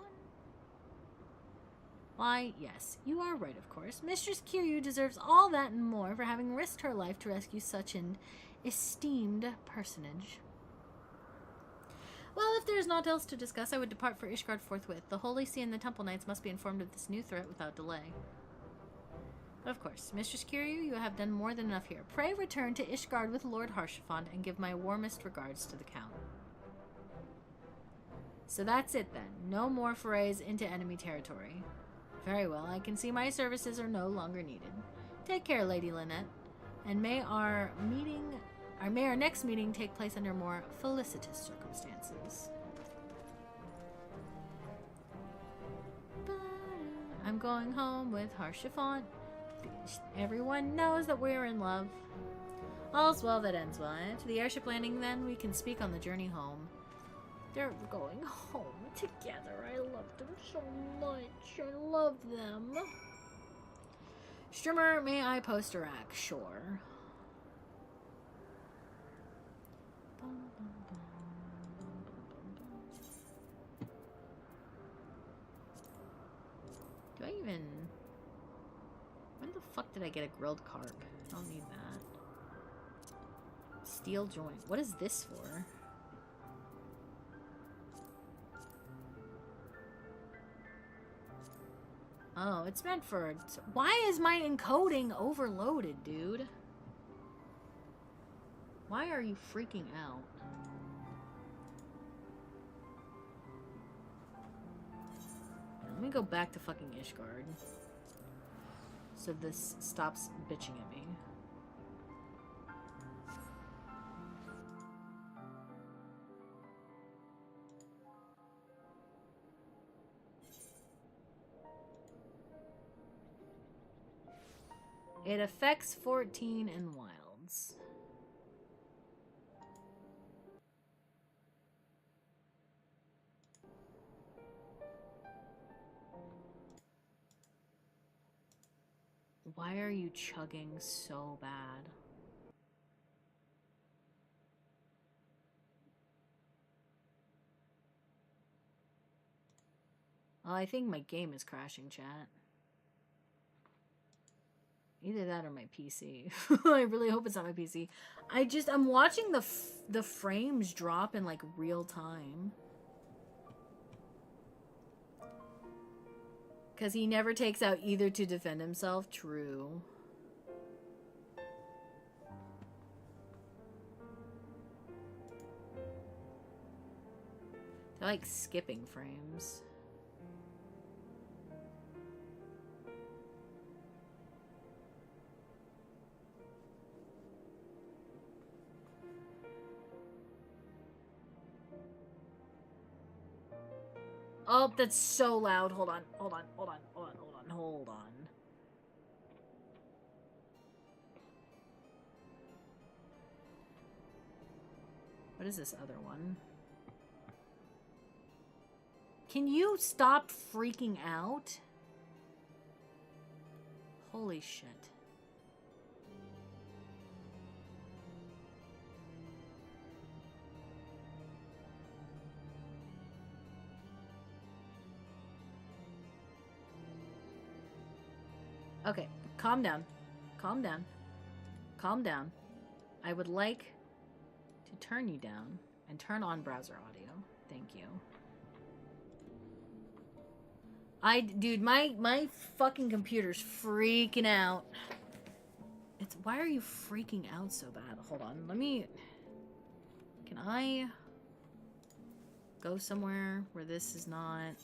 Speaker 1: Why, yes, you are right, of course. Mistress Kiryu deserves all that and more for having risked her life to rescue such an esteemed personage. Well, if there is naught else to discuss, I would depart for Ishgard forthwith. The Holy See and the Temple Knights must be informed of this new threat without delay. But of course, Mistress Kiryu, you have done more than enough here. Pray return to Ishgard with Lord Haurchefant and give my warmest regards to the Count. So that's it then. No more forays into enemy territory. Very well, I can see my services are no longer needed. Take care, Lady Lynette, and may our next meeting take place under more felicitous circumstances. I'm going home with Haurchefant. Everyone knows that we're in love. All's well that ends well. To the airship landing, then, we can speak on the journey home. They're going home together. I love them so much. I love them. Strimmer, may I post a rack? Sure. Do I even... When the fuck did I get a grilled carp? I don't need that. Steel joint. What is this for? Oh, it's meant for... Why is my encoding overloaded, dude? Why are you freaking out? Let me go back to fucking Ishgard. So this stops bitching at me. It affects 14 and wilds. Why are you chugging so bad? Well, I think my game is crashing, chat. Either that or my PC. I really hope it's not my PC. I'm watching the frames drop in like real time. Because he never takes out either to defend himself. True. They're like skipping frames. Oh, that's so loud. Hold on. Hold on. Hold on. Hold on. Hold on. Hold on. What is this other one? Can you stop freaking out? Holy shit. Okay, calm down. Calm down. Calm down. I would like to turn you down and turn on browser audio. Thank you. Dude, my fucking computer's freaking out. Why are you freaking out so bad? Hold on, can I go somewhere where this is not...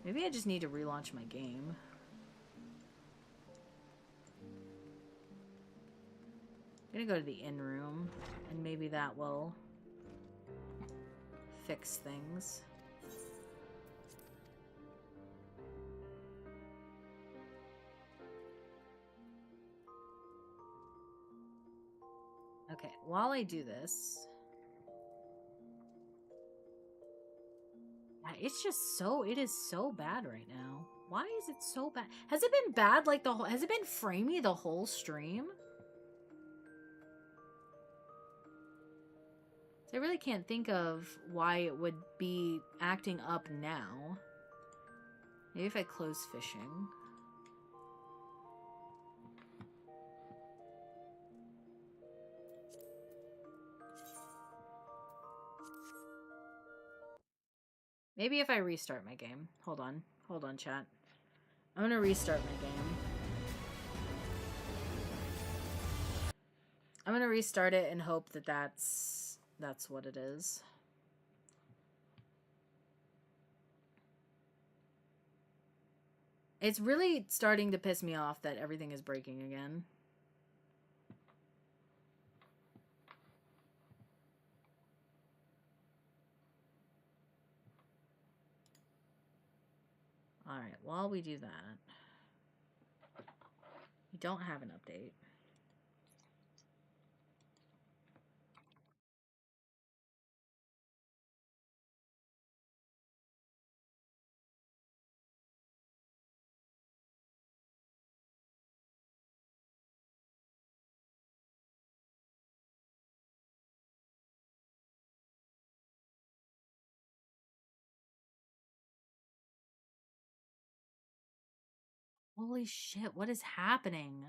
Speaker 1: Maybe I just need to relaunch my game. I'm gonna go to the in room, and maybe that will fix things. Okay, while I do this... It's just so... It is so bad right now. Why is it so bad? Has it been bad like the whole... Has it been framey the whole stream? I really can't think of why it would be acting up now. Maybe if I close fishing. Maybe if I restart my game. Hold on. Hold on, chat. I'm gonna restart my game. I'm gonna restart it and hope that that's what it is. It's really starting to piss me off that everything is breaking again. Alright, while we do that, we don't have an update. Holy shit, what is happening?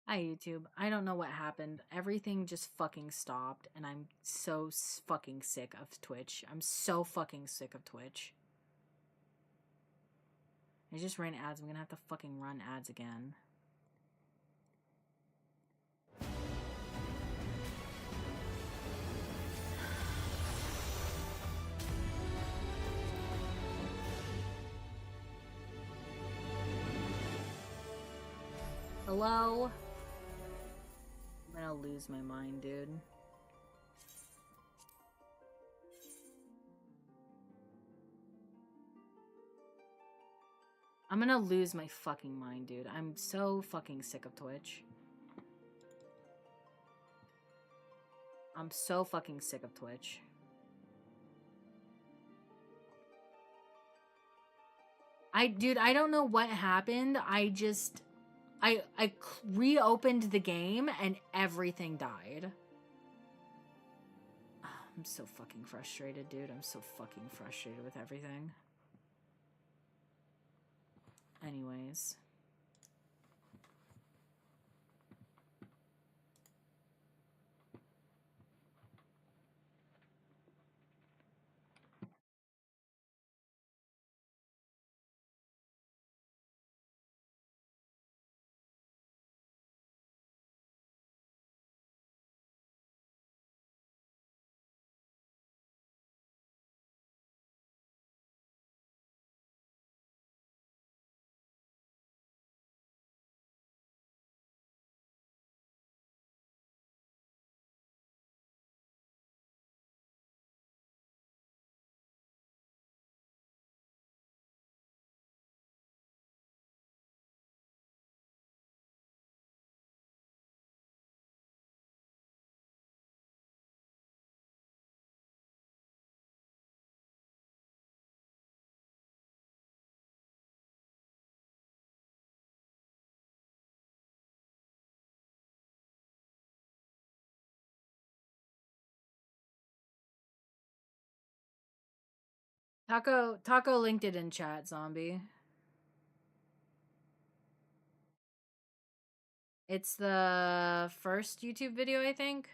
Speaker 1: Hi, YouTube. I don't know what happened. Everything just fucking stopped, and I'm so fucking sick of Twitch. I'm so fucking sick of Twitch. I just ran ads. I'm gonna have to fucking run ads again. Hello? I'm gonna lose my mind, dude. I'm gonna lose my fucking mind, dude. I'm so fucking sick of Twitch. I'm so fucking sick of Twitch. Dude, I don't know what happened. I reopened the game and everything died. I'm so fucking frustrated, dude. I'm so fucking frustrated with everything. Anyways. Taco linked it in chat, zombie. It's the first YouTube video, I think.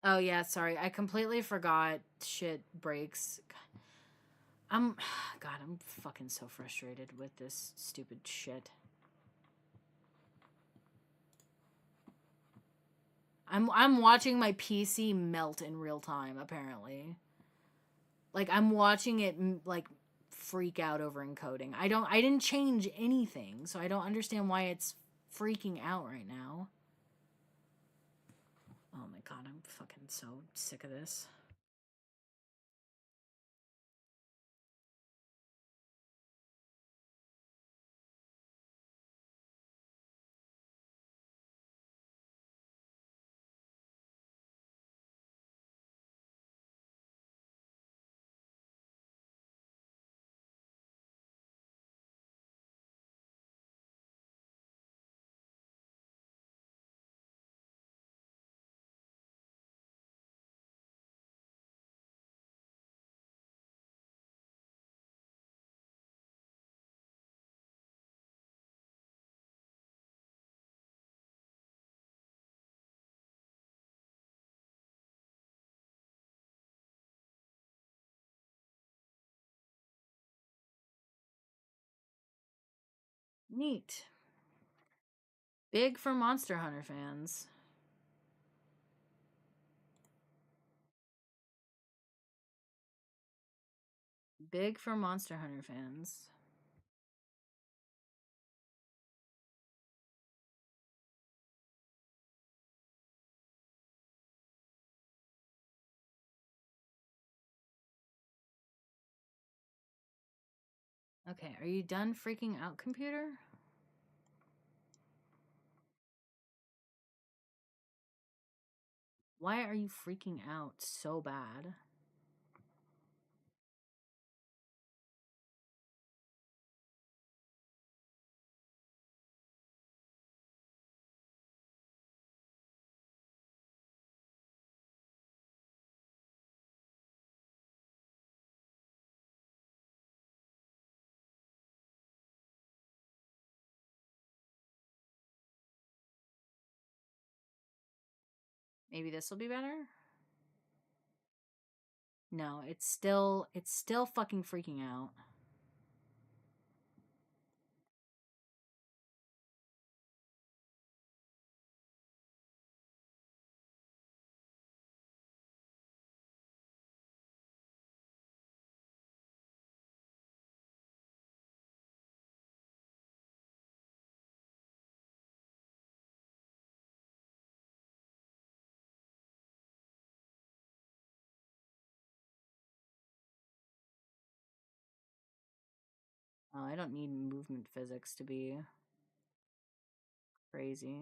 Speaker 1: Oh yeah, sorry. I completely forgot shit breaks. God, I'm fucking so frustrated with this stupid shit. I'm watching my PC melt in real time, apparently. Like, I'm watching it, like, freak out over encoding. I didn't change anything, so I don't understand why it's freaking out right now. Oh my god, I'm fucking so sick of this. Neat. Big for Monster Hunter fans. Big for Monster Hunter fans. Okay, are you done freaking out, computer? Why are you freaking out so bad? Maybe this will be better? No, it's still fucking freaking out. Oh, I don't need movement physics to be crazy.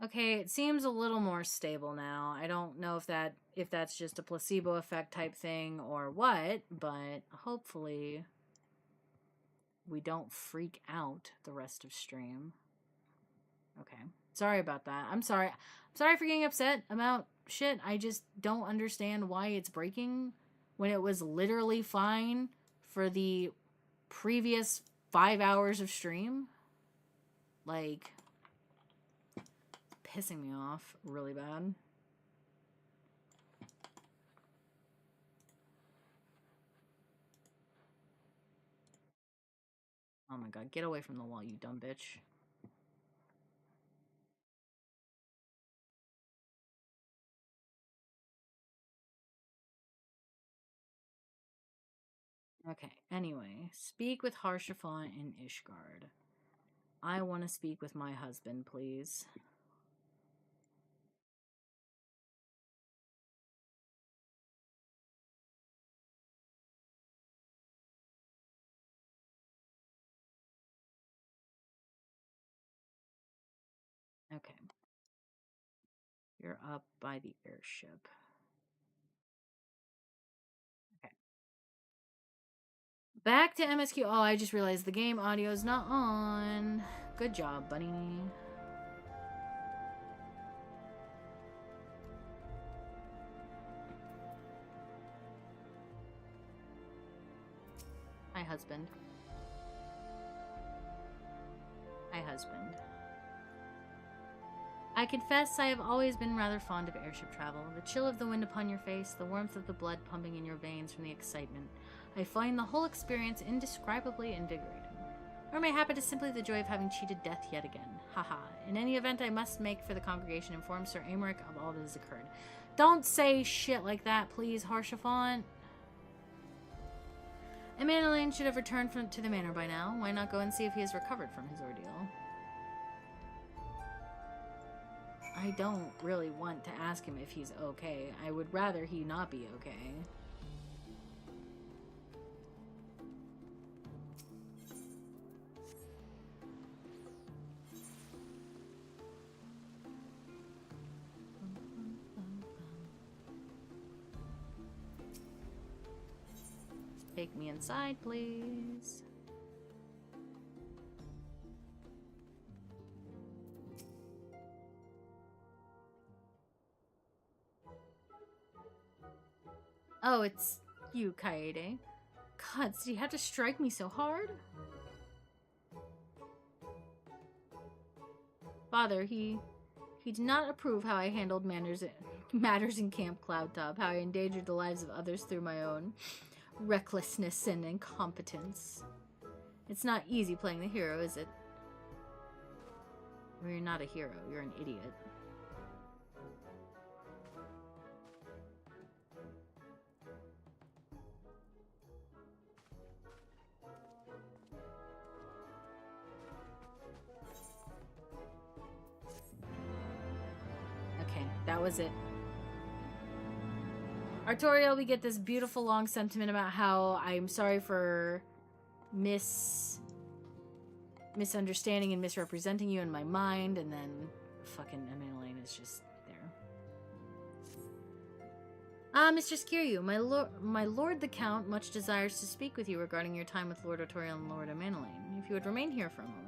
Speaker 1: Okay, it seems a little more stable now. I don't know if that's just a placebo effect type thing or what, but hopefully we don't freak out the rest of stream. Okay. Sorry about that. I'm sorry. I'm sorry for getting upset about shit. I just don't understand why it's breaking when it was literally fine for the previous 5 hours of stream. Like, pissing me off really bad. Oh my god, get away from the wall, you dumb bitch. Okay, anyway, speak with Harshaphon and Ishgard. I want to speak with my husband, please. Okay. You're up by the airship. Okay. Back to MSQ. Oh, I just realized the game audio is not on. Good job, buddy. Hi, husband. Hi, husband. I confess I have always been rather fond of airship travel. The chill of the wind upon your face, the warmth of the blood pumping in your veins from the excitement. I find the whole experience indescribably invigorating. Or mayhap it is simply the joy of having cheated death yet again. Haha. In any event, I must make for the congregation inform Sir Amaric of all that has occurred. Don't say shit like that, please, Harshaphon. Emmanuel should have returned to the manor by now. Why not go and see if he has recovered from his ordeal? I don't really want to ask him if he's okay. I would rather he not be okay. Take me inside, please. Oh, it's you, Kaede. God, did he have to strike me so hard? Father, he did not approve how I handled matters in Camp Cloudtop, how I endangered the lives of others through my own recklessness and incompetence. It's not easy playing the hero, is it? Well, you're not a hero, you're an idiot. Okay, that was it. Artorial, we get this beautiful long sentiment about how I'm sorry for misunderstanding and misrepresenting you in my mind, and then fucking Emmeline is just there. Mistress Kiryu, my lord the Count much desires to speak with you regarding your time with Lord Artorial and Lord Emmeline. If you would remain here for a moment.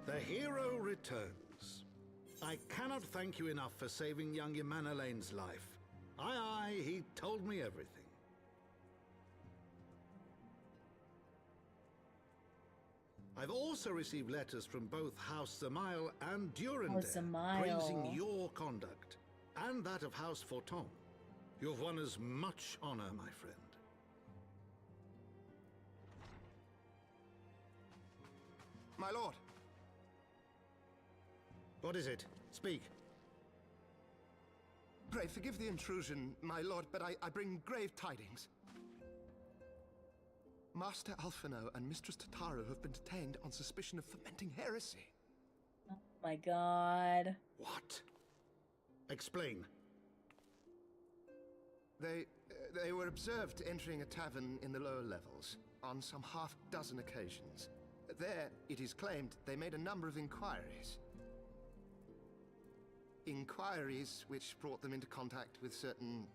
Speaker 3: The hero returns. I cannot thank you enough for saving young Emanolane's life. Aye, he told me everything. I've also received letters from both House Zamail and Durandare praising your conduct, and that of House Forton. You've won us much honor, my friend.
Speaker 4: My lord.
Speaker 3: What is it? Speak.
Speaker 4: Pray forgive the intrusion, my lord, but I bring grave tidings. Master Alphino and Mistress Tataru have been detained on suspicion of fomenting heresy.
Speaker 1: Oh my god.
Speaker 3: What? Explain.
Speaker 4: They were observed entering a tavern in the lower levels on some half-dozen occasions. There, it is claimed, they made a number of inquiries. Inquiries which brought them into contact with certain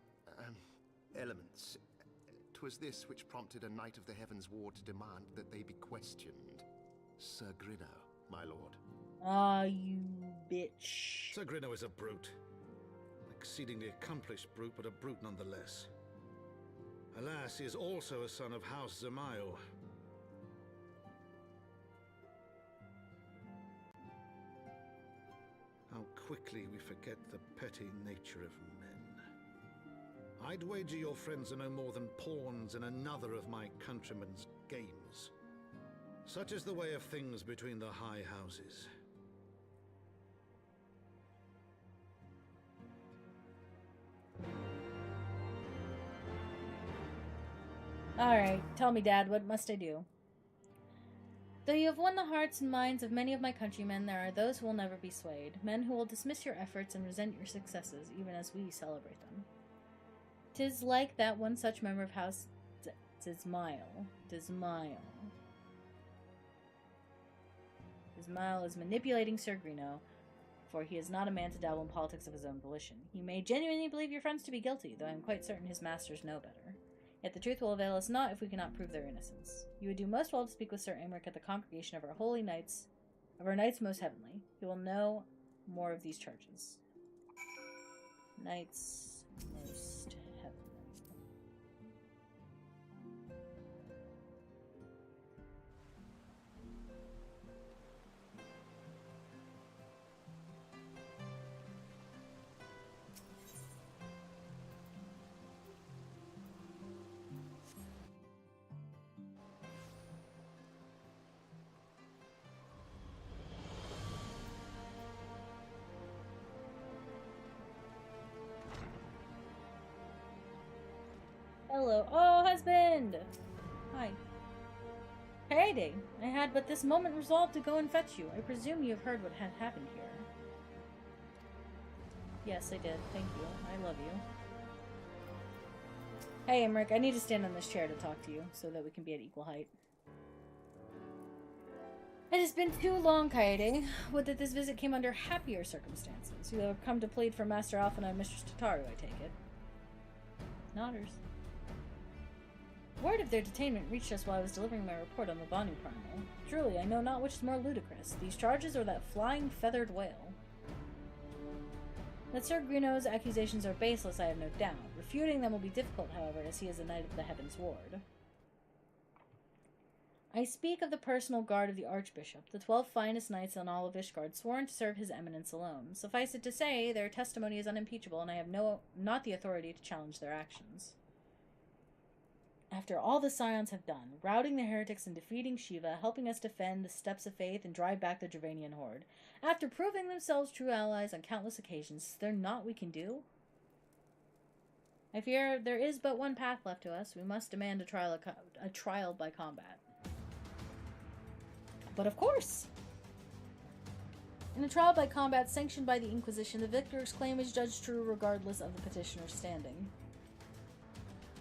Speaker 4: elements. 'Twas this which prompted a Knight of the Heavens Ward to demand that they be questioned. Sir Grino, my lord.
Speaker 1: Ah, you bitch.
Speaker 3: Sir Grino is a brute. Exceedingly accomplished brute, but a brute nonetheless. Alas, he is also a son of House Zamayo. How quickly we forget the petty nature of men. I'd wager your friends are no more than pawns in another of my countrymen's games. Such is the way of things between the high houses.
Speaker 1: Alright, tell me, Dad, what must I do? Though you have won the hearts and minds of many of my countrymen, there are those who will never be swayed. Men who will dismiss your efforts and resent your successes, even as we celebrate them. 'Tis like that one such member of House Dismail is manipulating Sir Grino, for he is not a man to dabble in politics of his own volition. He may genuinely believe your friends to be guilty, though I am quite certain his masters know better. Yet the truth will avail us not if we cannot prove their innocence. You would do most well to speak with Sir Aymeric at the congregation of our holy knights, of our knights most heavenly. He will know more of these charges. Knights most heavenly. Hello. Oh, husband! Hi. Kaede, I had but this moment resolved to go and fetch you. I presume you have heard what had happened here. Yes, I did. Thank you. I love you. Hey, Aymeric, I need to stand on this chair to talk to you, so that we can be at equal height. It has been too long, Kaede. Would that this visit came under happier circumstances. You have come to plead for Master Alphino and Mistress Tataru, I take it. Nodders. Word of their detainment reached us while I was delivering my report on the Banu Primal. Truly, I know not which is more ludicrous, these charges or that flying feathered whale. That Sir Grino's accusations are baseless, I have no doubt. Refuting them will be difficult, however, as he is a Knight of the Heavens Ward. I speak of the personal guard of the Archbishop, the 12 finest knights in all of Ishgard, sworn to serve his eminence alone. Suffice it to say, their testimony is unimpeachable, and I have not the authority to challenge their actions. After all the Scions have done, routing the heretics and defeating Shiva, helping us defend the steps of faith and drive back the Dravanian horde, after proving themselves true allies on countless occasions, is there naught we can do? I fear there is but one path left to us. We must demand a trial by combat. But of course! In a trial by combat sanctioned by the Inquisition, the victor's claim is judged true regardless of the petitioner's standing.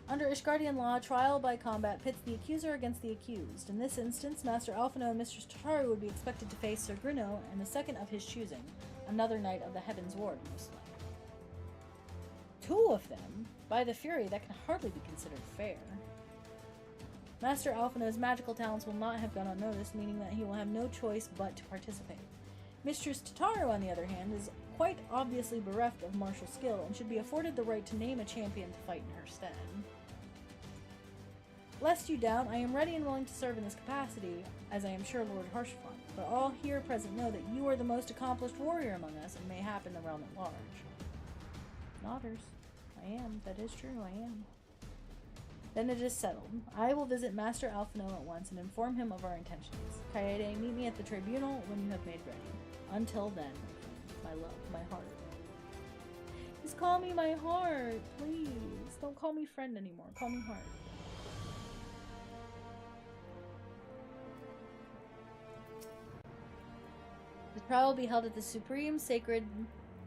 Speaker 1: Under Ishgardian law, trial by combat pits the accuser against the accused. In this instance, Master Alphino and Mistress Tataru would be expected to face Sir Grino and the second of his choosing, another Knight of the Heavens Ward, most likely. 2 of them? By the Fury, that can hardly be considered fair. Master Alphino's magical talents will not have gone unnoticed, meaning that he will have no choice but to participate. Mistress Tataru, on the other hand, is quite obviously bereft of martial skill and should be afforded the right to name a champion to fight in her stead. Lest you doubt, I am ready and willing to serve in this capacity, as I am sure Lord Harshfont, but all here present know that you are the most accomplished warrior among us and mayhap in the realm at large. Nodders. I am. That is true, I am. Then it is settled. I will visit Master Alphino at once and inform him of our intentions. Kaede, meet me at the tribunal when you have made ready. Until then, my love, my heart. His call me my heart, please. Don't call me friend anymore. Call me heart. The trial will be held at the Supreme Sacred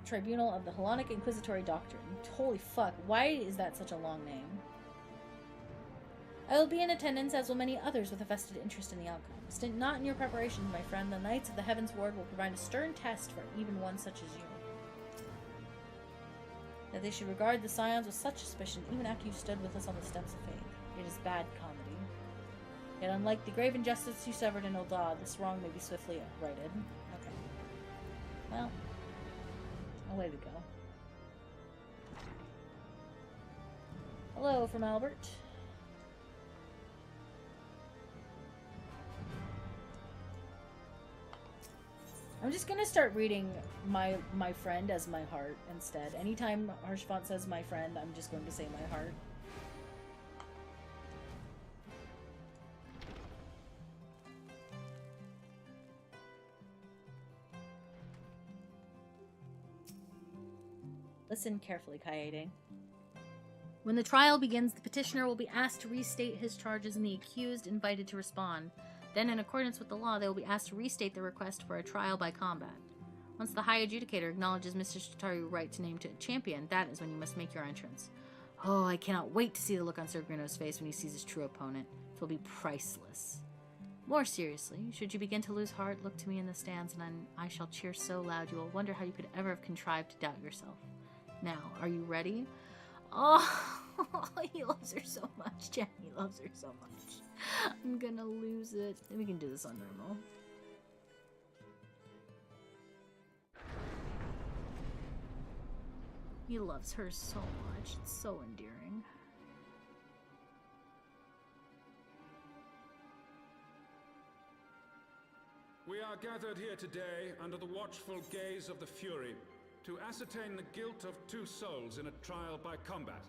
Speaker 1: Tribunal of the Hellenic Inquisitory Doctrine. Holy fuck, why is that such a long name? I will be in attendance, as will many others with a vested interest in the outcome. Stint not in your preparations, my friend. The Knights of the Heavens Ward will provide a stern test for even one such as you. That they should regard the Scions with such suspicion even after you stood with us on the steps of faith. It is bad comedy. Yet unlike the grave injustice you severed in Ul'dah, this wrong may be swiftly righted. Okay. Well, away we go. Hello from Albert. I'm just gonna start reading my friend as my heart instead. Anytime Harshfont says my friend, I'm just going to say my heart. Listen carefully, Kaede. When the trial begins, the petitioner will be asked to restate his charges and the accused invited to respond. Then, in accordance with the law, they will be asked to restate their request for a trial by combat. Once the High Adjudicator acknowledges Mr. Shitaru's right to name to a champion, that is when you must make your entrance. Oh, I cannot wait to see the look on Sir Gruno's face when he sees his true opponent. It will be priceless. More seriously, should you begin to lose heart, look to me in the stands, and I shall cheer so loud you will wonder how you could ever have contrived to doubt yourself. Now, are you ready? Oh, he loves her so much. Jenny loves her so much. I'm gonna lose it. We can do this on normal. He loves her so much. It's so endearing.
Speaker 11: We are gathered here today under the watchful gaze of the Fury to ascertain the guilt of 2 souls in a trial by combat.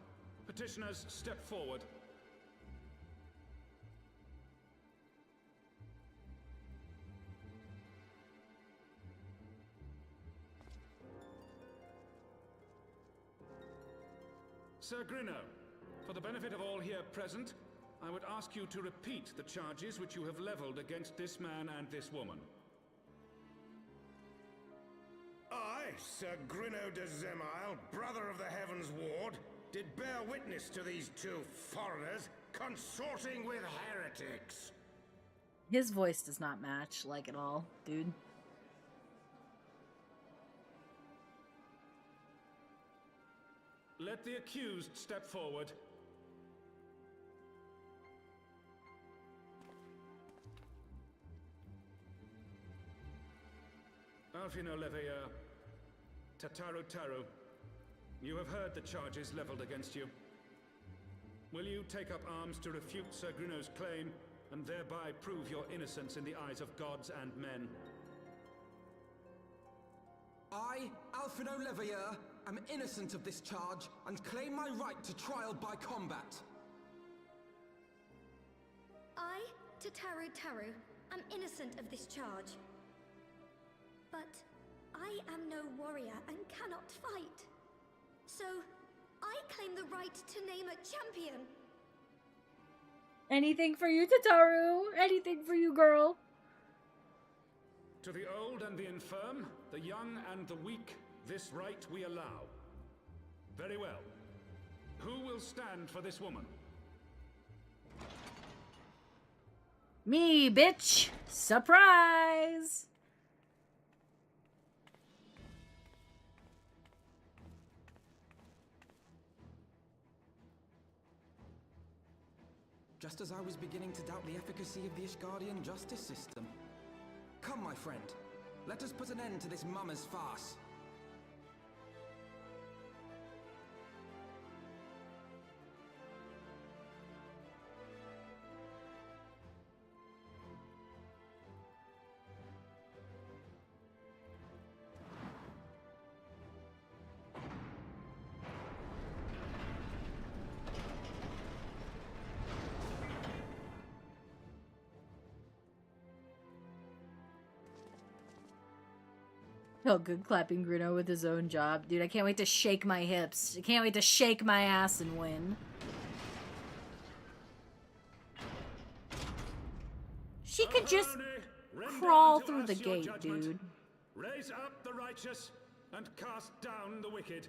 Speaker 11: Petitioners, step forward. Sir Gruno, for the benefit of all here present, I would ask you to repeat the charges which you have leveled against this man and this woman.
Speaker 8: I, Sir Gruno de Zemile, brother of the Heavens Ward, did bear witness to these 2 foreigners consorting with heretics.
Speaker 1: His voice does not match, like, at all, dude.
Speaker 11: Let the accused step forward. Alfino Leveilleur, Tataru, you have heard the charges leveled against you. Will you take up arms to refute Sir Gruno's claim and thereby prove your innocence in the eyes of gods and men?
Speaker 2: I, Alfino Leveilleur, am innocent of this charge and claim my right to trial by combat.
Speaker 5: I, Tataru, am innocent of this charge. But I am no warrior and cannot fight. So, I claim the right to name a champion.
Speaker 1: Anything for you, Tataru. Anything for you, girl.
Speaker 11: To the old and the infirm, the young and the weak, this right we allow. Very well. Who will stand for this woman?
Speaker 1: Me, bitch! Surprise!
Speaker 2: Just as I was beginning to doubt the efficacy of the Ishgardian justice system. Come, my friend. Let us put an end to this mummer's farce.
Speaker 1: Oh, good clapping Bruno with his own job. Dude, I can't wait to shake my hips. I can't wait to shake my ass and win. She could just crawl through the gate, dude.
Speaker 11: Raise up the righteous and cast down the wicked.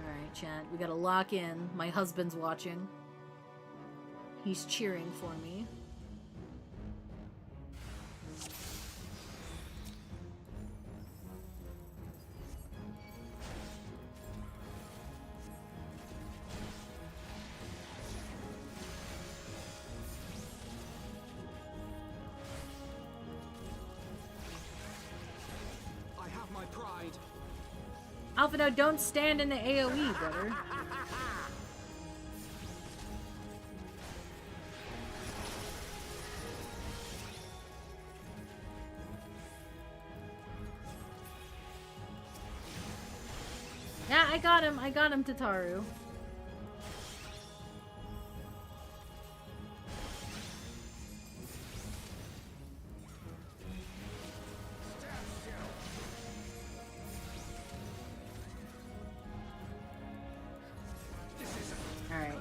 Speaker 1: Alright, chat. We gotta lock in. My husband's watching. He's cheering for me. Alpha, no, don't stand in the AoE, brother. Yeah, I got him, Tataru.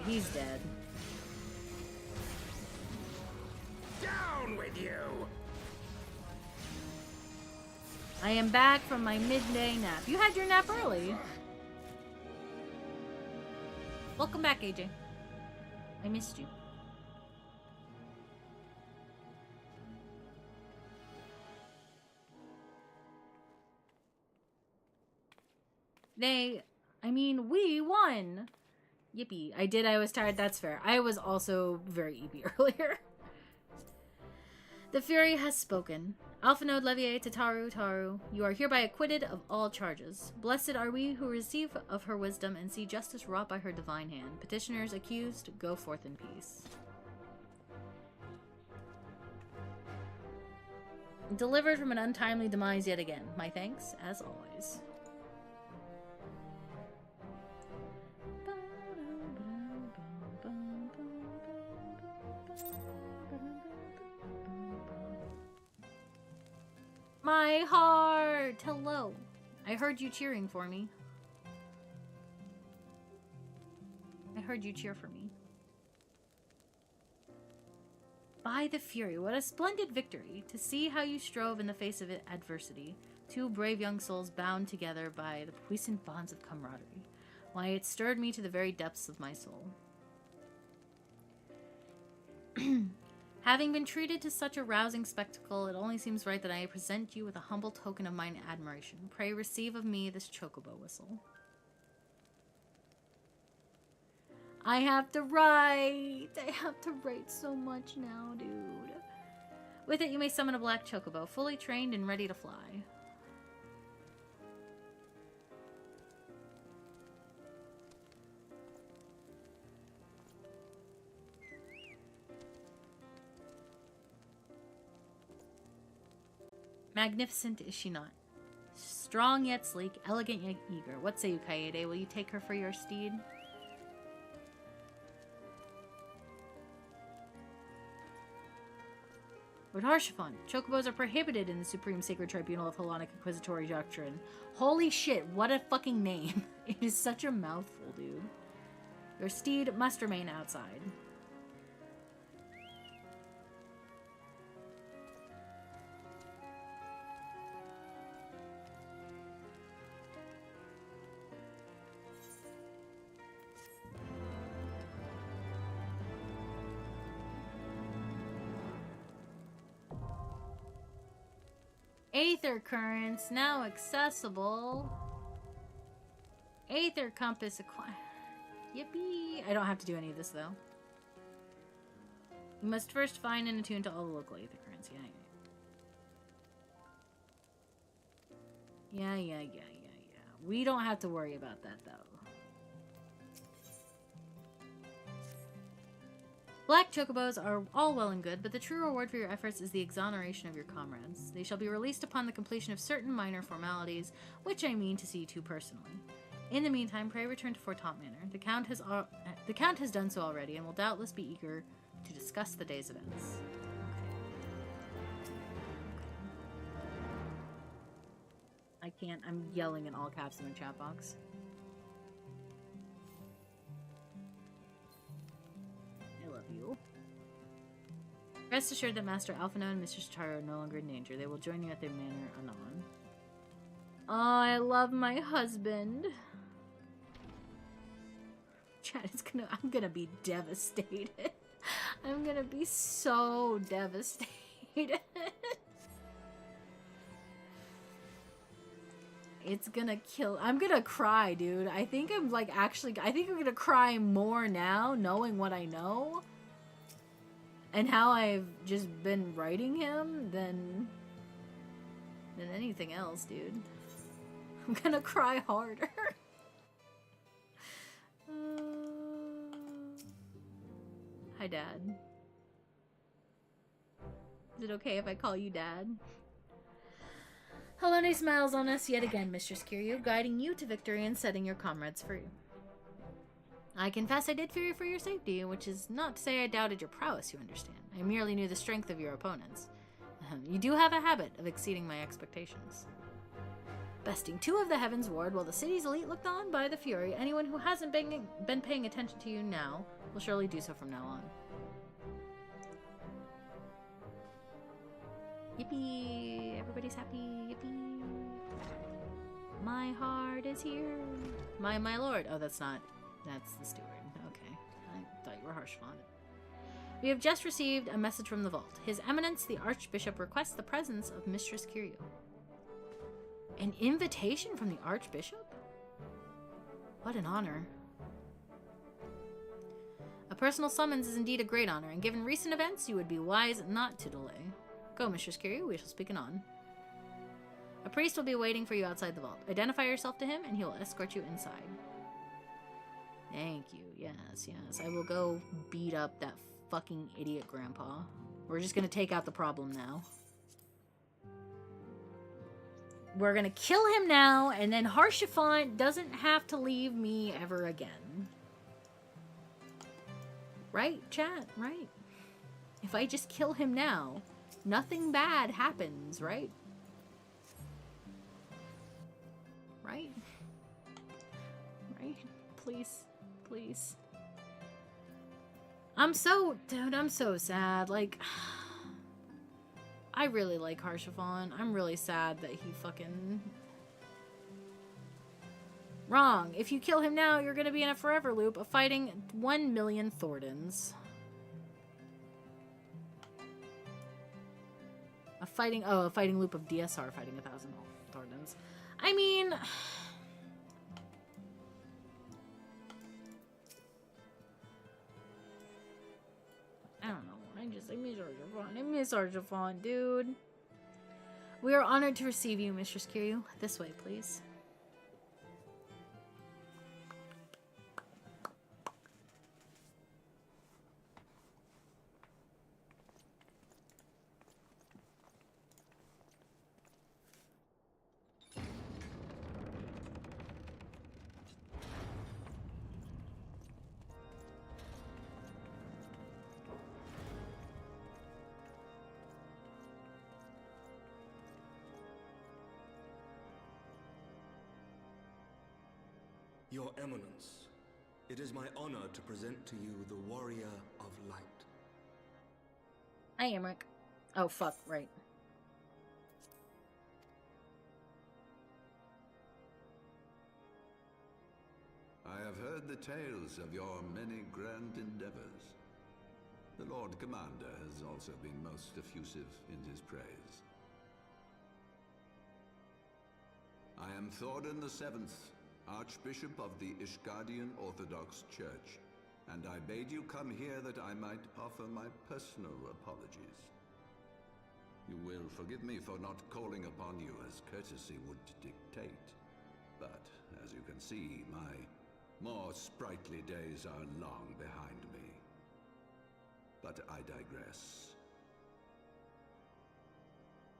Speaker 1: He's dead.
Speaker 9: Down with you!
Speaker 1: I am back from my midday nap. You had your nap early. Welcome back, AJ. I missed you. We won! Yippee. I was tired, that's fair. I was also very eepy earlier. The Fury has spoken. Alpha Node Levier to Taru, you are hereby acquitted of all charges. Blessed are we who receive of her wisdom and see justice wrought by her divine hand. Petitioners accused, go forth in peace. Delivered from an untimely demise yet again. My thanks, as always. My heart! Hello. I heard you cheering for me. I heard you cheer for me. By the Fury, what a splendid victory! To see how you strove in the face of adversity. Two brave young souls bound together by the puissant bonds of camaraderie. Why, it stirred me to the very depths of my soul. Having been treated to such a rousing spectacle, it only seems right that I present you with a humble token of mine admiration. Pray receive of me this chocobo whistle. I have to write so much now, dude. With it, you may summon a black chocobo, fully trained and ready to fly. Magnificent is she not? Strong yet sleek, elegant yet eager. What say you, Kaede? Will you take her for your steed? Lord Harshaphon, chocobos are prohibited in the Supreme Sacred Tribunal of Hellenic Inquisitory Doctrine. Holy shit, what a fucking name. It is such a mouthful, dude. Your steed must remain outside. Aether currents now accessible. Aether compass acquired. Yippee! I don't have to do any of this though. You must first find and attune to all the local aether currents. Yeah. We don't have to worry about that though. Black chocobos are all well and good, but the true reward for your efforts is the exoneration of your comrades. They shall be released upon the completion of certain minor formalities, which I mean to see to personally. In the meantime, pray return to Fort Top Manor. The Count has done so already and will doubtless be eager to discuss the day's events. I can't. I'm yelling in all caps in the chat box. I love you. Rest assured that Master Alphino and Mr. Taro are no longer in danger. They will join you at their manor anon. Oh, I love my husband. Chat is I'm gonna be devastated. I'm gonna be so devastated. It's gonna kill. I'm gonna cry, dude. I think I'm gonna cry more now, knowing what I know. And how I've just been writing him than anything else, dude. I'm gonna cry harder. Hi, Dad. Is it okay if I call you Dad? Halone smiles on us yet again, Mistress Kiryu, guiding you to victory and setting your comrades free. I confess I did fear for your safety, which is not to say I doubted your prowess, you understand. I merely knew the strength of your opponents. You do have a habit of exceeding my expectations. Besting 2 of the Heavens Ward while the city's elite looked on by the fury, anyone who hasn't been paying attention to you now will surely do so from now on. Yippee! Everybody's happy. Yippee! My heart is here. My lord. Oh, that's not. That's the steward. Okay. I thought you were Harshfont. We have just received a message from the vault. His Eminence, the Archbishop, requests the presence of Mistress Kiryu. An invitation from the Archbishop? What an honor. A personal summons is indeed a great honor, and given recent events, you would be wise not to delay. Go, Mistress Kiryu, we shall speak anon. A priest will be waiting for you outside the vault. Identify yourself to him, and he will escort you inside. Thank you. Yes, yes. I will go beat up that fucking idiot grandpa. We're just gonna take out the problem now. We're gonna kill him now, and then Harshfont doesn't have to leave me ever again. Right, chat? Right. If I just kill him now, nothing bad happens, right? Right? Right? Please. Please. Dude, I'm so sad. Like, I really like Harshfont. I'm really sad that he fucking... Wrong. If you kill him now, you're gonna be in a forever loop of fighting 1 million Thordens. A fighting loop of DSR fighting 1,000 Thordens. I mean... I don't know. I miss Harshfont, dude. We are honored to receive you, Mistress Kiryu. This way, please.
Speaker 12: Your Eminence, it is my honor to present to you the Warrior of Light.
Speaker 1: Hi, Emmerich. Oh, fuck, right.
Speaker 13: I have heard the tales of your many grand endeavors. The Lord Commander has also been most effusive in his praise. I am Thorden VII, Archbishop of the Ishgardian Orthodox Church, and I bade you come here that I might offer my personal apologies. You will forgive me for not calling upon you as courtesy would dictate, but as you can see, my more sprightly days are long behind me. But I digress.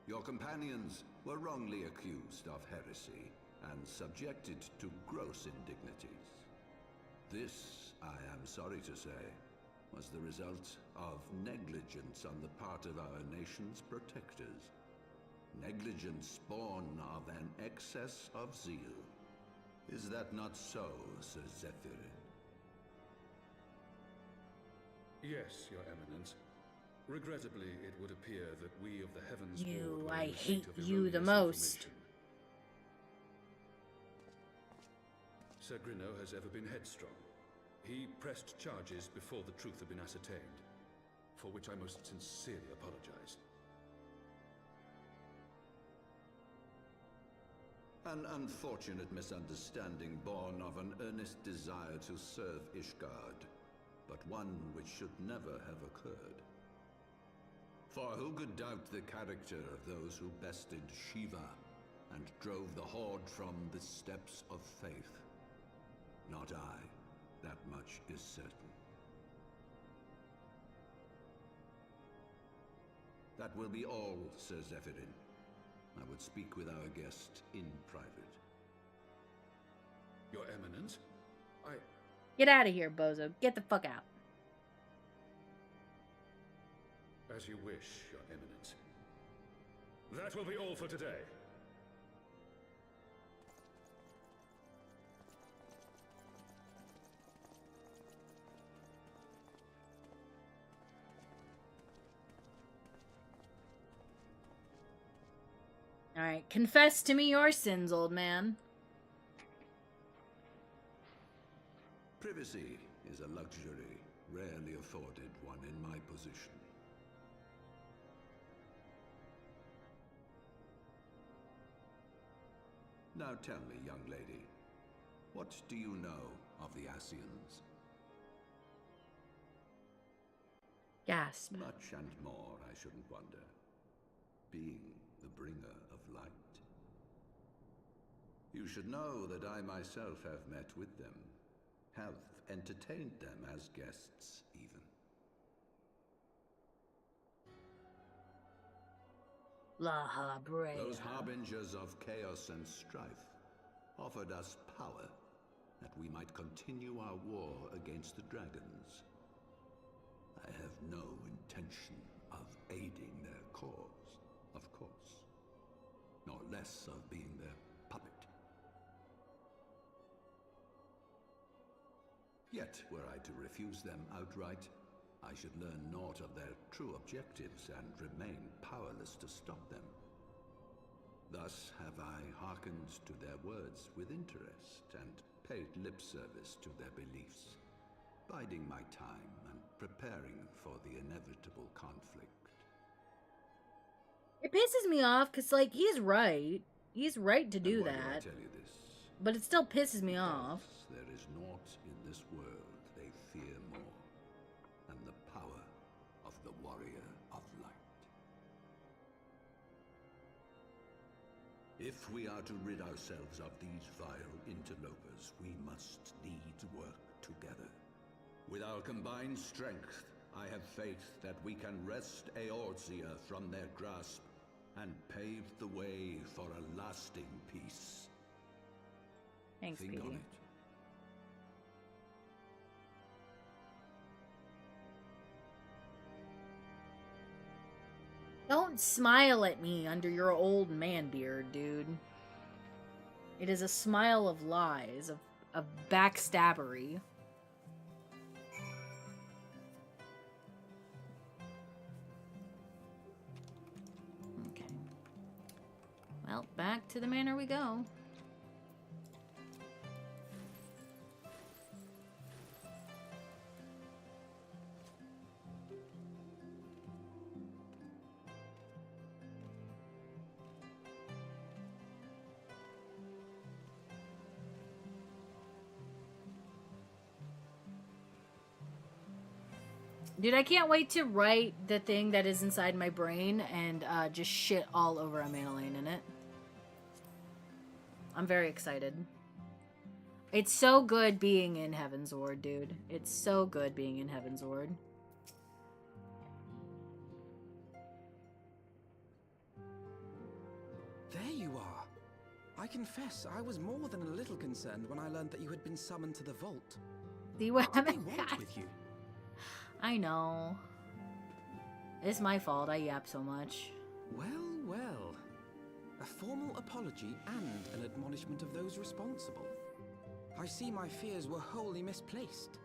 Speaker 13: Your companions were wrongly accused of heresy, and subjected to gross indignities. This, I am sorry to say, was the result of negligence on the part of our nation's protectors. Negligence born of an excess of zeal. Is that not so, Sir Zephyrin?
Speaker 11: Yes, Your Eminence. Regrettably, it would appear that we of the Heavens
Speaker 1: You,
Speaker 11: Board were
Speaker 1: I
Speaker 11: in receipt
Speaker 1: hate
Speaker 11: of
Speaker 1: you the
Speaker 11: erroneous
Speaker 1: most.
Speaker 11: information. Sir Grino has ever been headstrong. He pressed charges before the truth had been ascertained, for which I most sincerely apologize.
Speaker 13: An unfortunate misunderstanding born of an earnest desire to serve Ishgard, but one which should never have occurred. For who could doubt the character of those who bested Shiva and drove the Horde from the steps of faith? Not I. That much is certain. That will be all, Sir Zephyrin. I would speak with our guest in private.
Speaker 11: Your Eminence,
Speaker 1: Get out of here, bozo. Get the fuck out.
Speaker 11: As you wish, Your Eminence. That will be all for today.
Speaker 1: Alright, confess to me your sins, old man.
Speaker 13: Privacy is a luxury rarely afforded one in my position. Now tell me, young lady, what do you know of the Asians?
Speaker 1: Gasp.
Speaker 13: Much and more, I shouldn't wonder. Being the bringer of light. You should know that I myself have met with them, have entertained them as guests, even.
Speaker 1: La Habrea.
Speaker 13: Those harbingers of chaos and strife offered us power that we might continue our war against the dragons. I have no intention of aiding their cause, of course, nor less of being their puppet. Yet, were I to refuse them outright, I should learn naught of their true objectives and remain powerless to stop them. Thus have I hearkened to their words with interest and paid lip service to their beliefs, biding my time and preparing for the inevitable conflict.
Speaker 1: It pisses me off because, like, he's right. He's right to do
Speaker 13: And why do I
Speaker 1: that.
Speaker 13: tell you this?
Speaker 1: But it still pisses me off.
Speaker 13: There is naught in this world they fear more than the power of the warrior of light. If we are to rid ourselves of these vile interlopers, we must needs work together. With our combined strength, I have faith that we can wrest Eorzea from their grasp and pave the way for a lasting peace.
Speaker 1: Thanks,
Speaker 13: Think on
Speaker 1: Petey.
Speaker 13: it.
Speaker 1: Don't smile at me under your old man beard, dude. It is a smile of lies, of backstabbery. Okay. Well, back to the manor we go. Dude, I can't wait to write the thing that is inside my brain and just shit all over a Lane in it. I'm very excited. It's so good being in Heaven's Ward, dude. It's so good being in Heaven's Ward.
Speaker 2: There you are. I confess I was more than a little concerned when I learned that you had been summoned to the vault.
Speaker 1: The
Speaker 2: What did they want with you?
Speaker 1: I know. It's my fault I yap so much.
Speaker 2: Well, well. A formal apology and an admonishment of those responsible. I see my fears were wholly misplaced.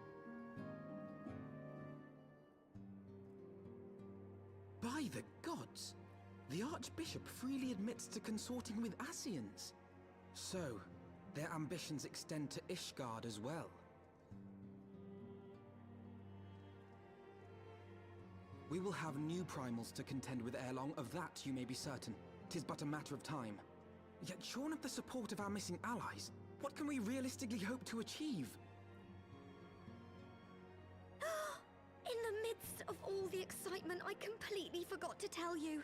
Speaker 2: By the gods! The Archbishop freely admits to consorting with Ascians. So, their ambitions extend to Ishgard as well. We will have new primals to contend with ere long, of that you may be certain. 'Tis but a matter of time. Yet shorn of the support of our missing allies, what can we realistically hope to achieve?
Speaker 5: In the midst of all the excitement, I completely forgot to tell you.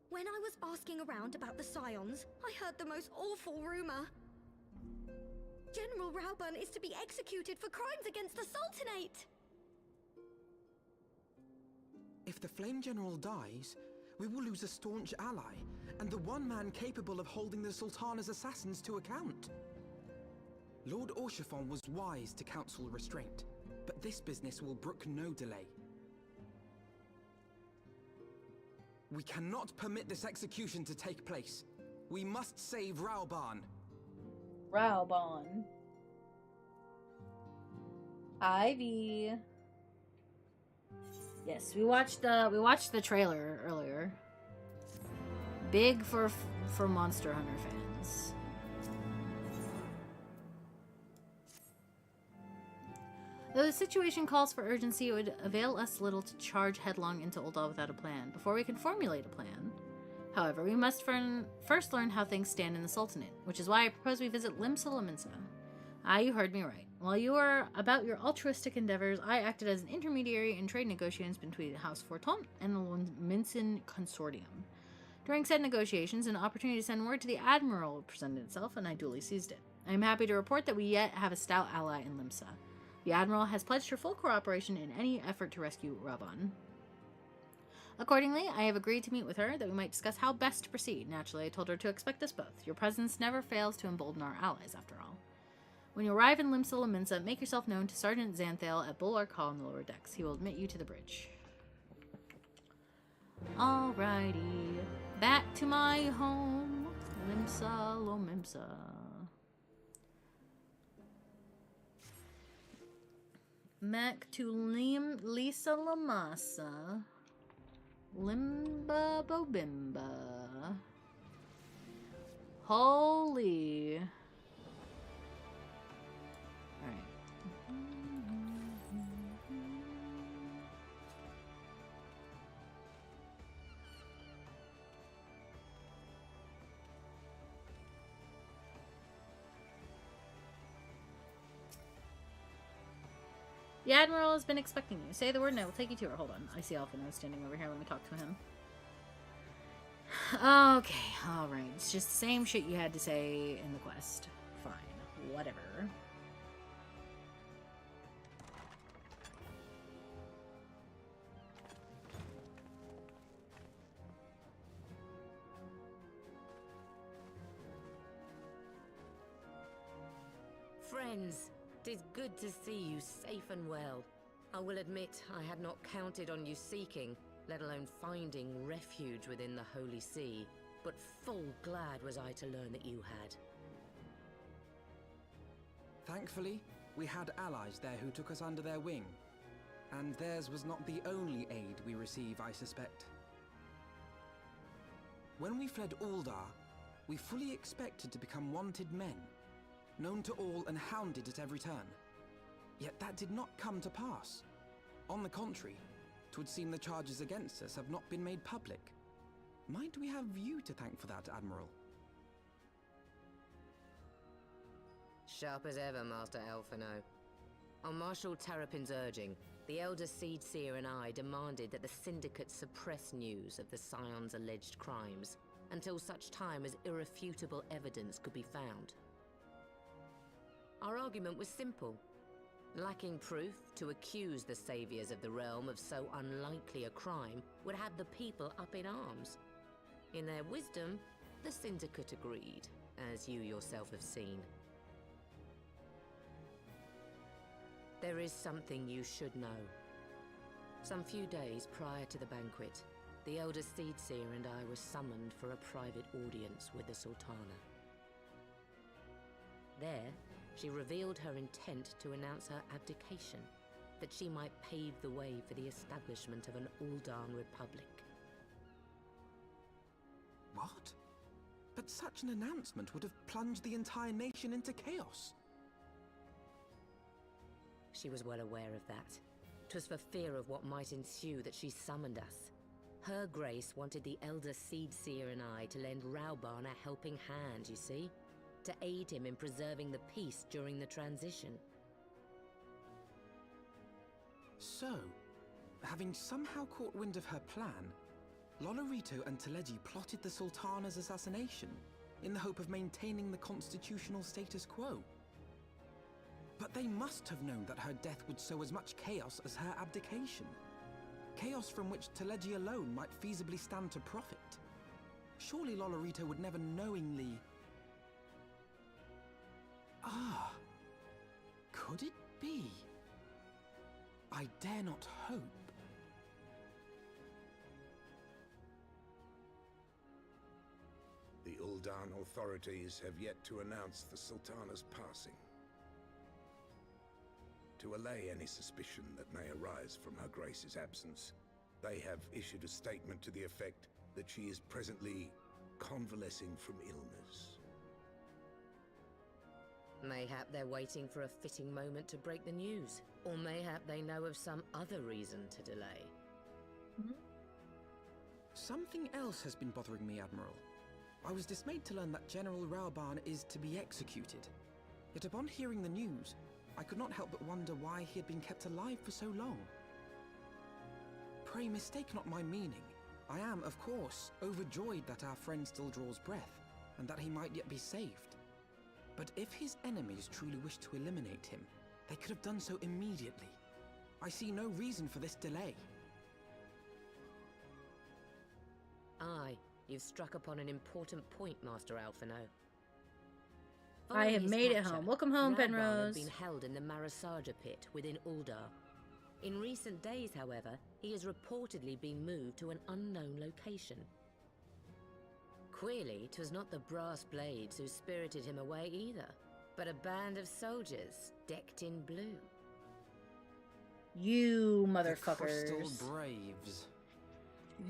Speaker 5: When I was asking around about the Scions, I heard the most awful rumor. General Raubun is to be executed for crimes against the Sultanate!
Speaker 2: If the Flame General dies, we will lose a staunch ally, and the one man capable of holding the Sultana's assassins to account. Lord Orchiphon was wise to counsel restraint, but this business will brook no delay. We cannot permit this execution to take place. We must save Raubun.
Speaker 1: Raubun. Ivy. Yes, we watched the trailer earlier. Big for Monster Hunter fans. Though the situation calls for urgency, it would avail us little to charge headlong into Ul'dah without a plan, before we can formulate a plan. However, we must first learn how things stand in the Sultanate, which is why I propose we visit Limsa Lominsa. Ah, you heard me right. While you were about your altruistic endeavors, I acted as an intermediary in trade negotiations between House Fortont and the Lominsan Consortium. During said negotiations, an opportunity to send word to the Admiral presented itself, and I duly seized it. I am happy to report that we yet have a stout ally in Limsa. The Admiral has pledged her full cooperation in any effort to rescue Raubun. Accordingly, I have agreed to meet with her that we might discuss how best to proceed. Naturally, I told her to expect us both. Your presence never fails to embolden our allies, after all. When you arrive in Limsa Lominsa, make yourself known to Sergeant Xanthale at Bulwark Hall in the lower decks. He will admit you to the bridge. Alrighty. Back to my home. Limsa Lominsa. Back to Lisa Lamasa. Limba Bobimba. Holy. Alright. The Admiral has been expecting you. Say the word and I will take you to her. Hold on. I see Alphinaud standing over here. Let me talk to him. Okay, alright. It's just the same shit you had to say in the quest. Fine. Whatever.
Speaker 14: Friends, 'tis good to see you safe and well. I will admit I had not counted on you seeking, let alone finding refuge within the Holy See, but full glad was I to learn that you had.
Speaker 2: Thankfully, we had allies there who took us under their wing. And theirs was not the only aid we receive, I suspect. When we fled Ul'dah, we fully expected to become wanted men, known to all and hounded at every turn. Yet that did not come to pass. On the contrary, 'twould seem the charges against us have not been made public. Might we have you to thank for that, Admiral?
Speaker 14: Sharp as ever, Master Alphinaud. On Marshal Terrapin's urging, the Elder Seed Seer and I demanded that the Syndicate suppress news of the Scion's alleged crimes until such time as irrefutable evidence could be found. Our argument was simple. Lacking proof, to accuse the saviors of the realm of so unlikely a crime would have the people up in arms. In their wisdom, the Syndicate agreed, as you yourself have seen. There is something you should know. Some few days prior to the banquet, the Elder Seedseer and I were summoned for a private audience with the Sultana. There, she revealed her intent to announce her abdication, that she might pave the way for the establishment of an Uldan Republic.
Speaker 2: What? But such an announcement would have plunged the entire nation into chaos.
Speaker 14: She was well aware of that. 'Twas for fear of what might ensue that she summoned us. Her Grace wanted the Elder Seedseer and I to lend Rauban a helping hand, you see? To aid him in preserving the peace during the transition.
Speaker 2: So, having somehow caught wind of her plan, Lolorito and Teleji plotted the Sultana's assassination in the hope of maintaining the constitutional status quo. But they must have known that her death would sow as much chaos as her abdication. Chaos from which Teleji alone might feasibly stand to profit. Surely Lolorito would never knowingly... Ah, could it be? I dare not hope.
Speaker 8: The Uldan authorities have yet to announce the Sultana's passing. To allay any suspicion that may arise from Her Grace's absence, they have issued a statement to the effect that she is presently convalescing from illness.
Speaker 14: Mayhap they're waiting for a fitting moment to break the news. Or mayhap they know of some other reason to delay.
Speaker 2: Something else has been bothering me, Admiral. I was dismayed to learn that General Rauban is to be executed. Yet upon hearing the news, I could not help but wonder why he had been kept alive for so long. Pray mistake not my meaning. I am, of course, overjoyed that our friend still draws breath, and that he might yet be saved. But if his enemies truly wished to eliminate him, they could have done so immediately. I see no reason for this delay.
Speaker 14: Aye, you've struck upon an important point, Master Alphino.
Speaker 1: I have made it home. Welcome home, Penrose.
Speaker 14: Had been held in the Marasaja pit within Uldar. In recent days, however, he has reportedly been moved to an unknown location. Queerly, 'twas not the brass blades who spirited him away either, but a band of soldiers decked in blue.
Speaker 1: You
Speaker 2: The
Speaker 1: motherfuckers.
Speaker 2: Crystal Braves.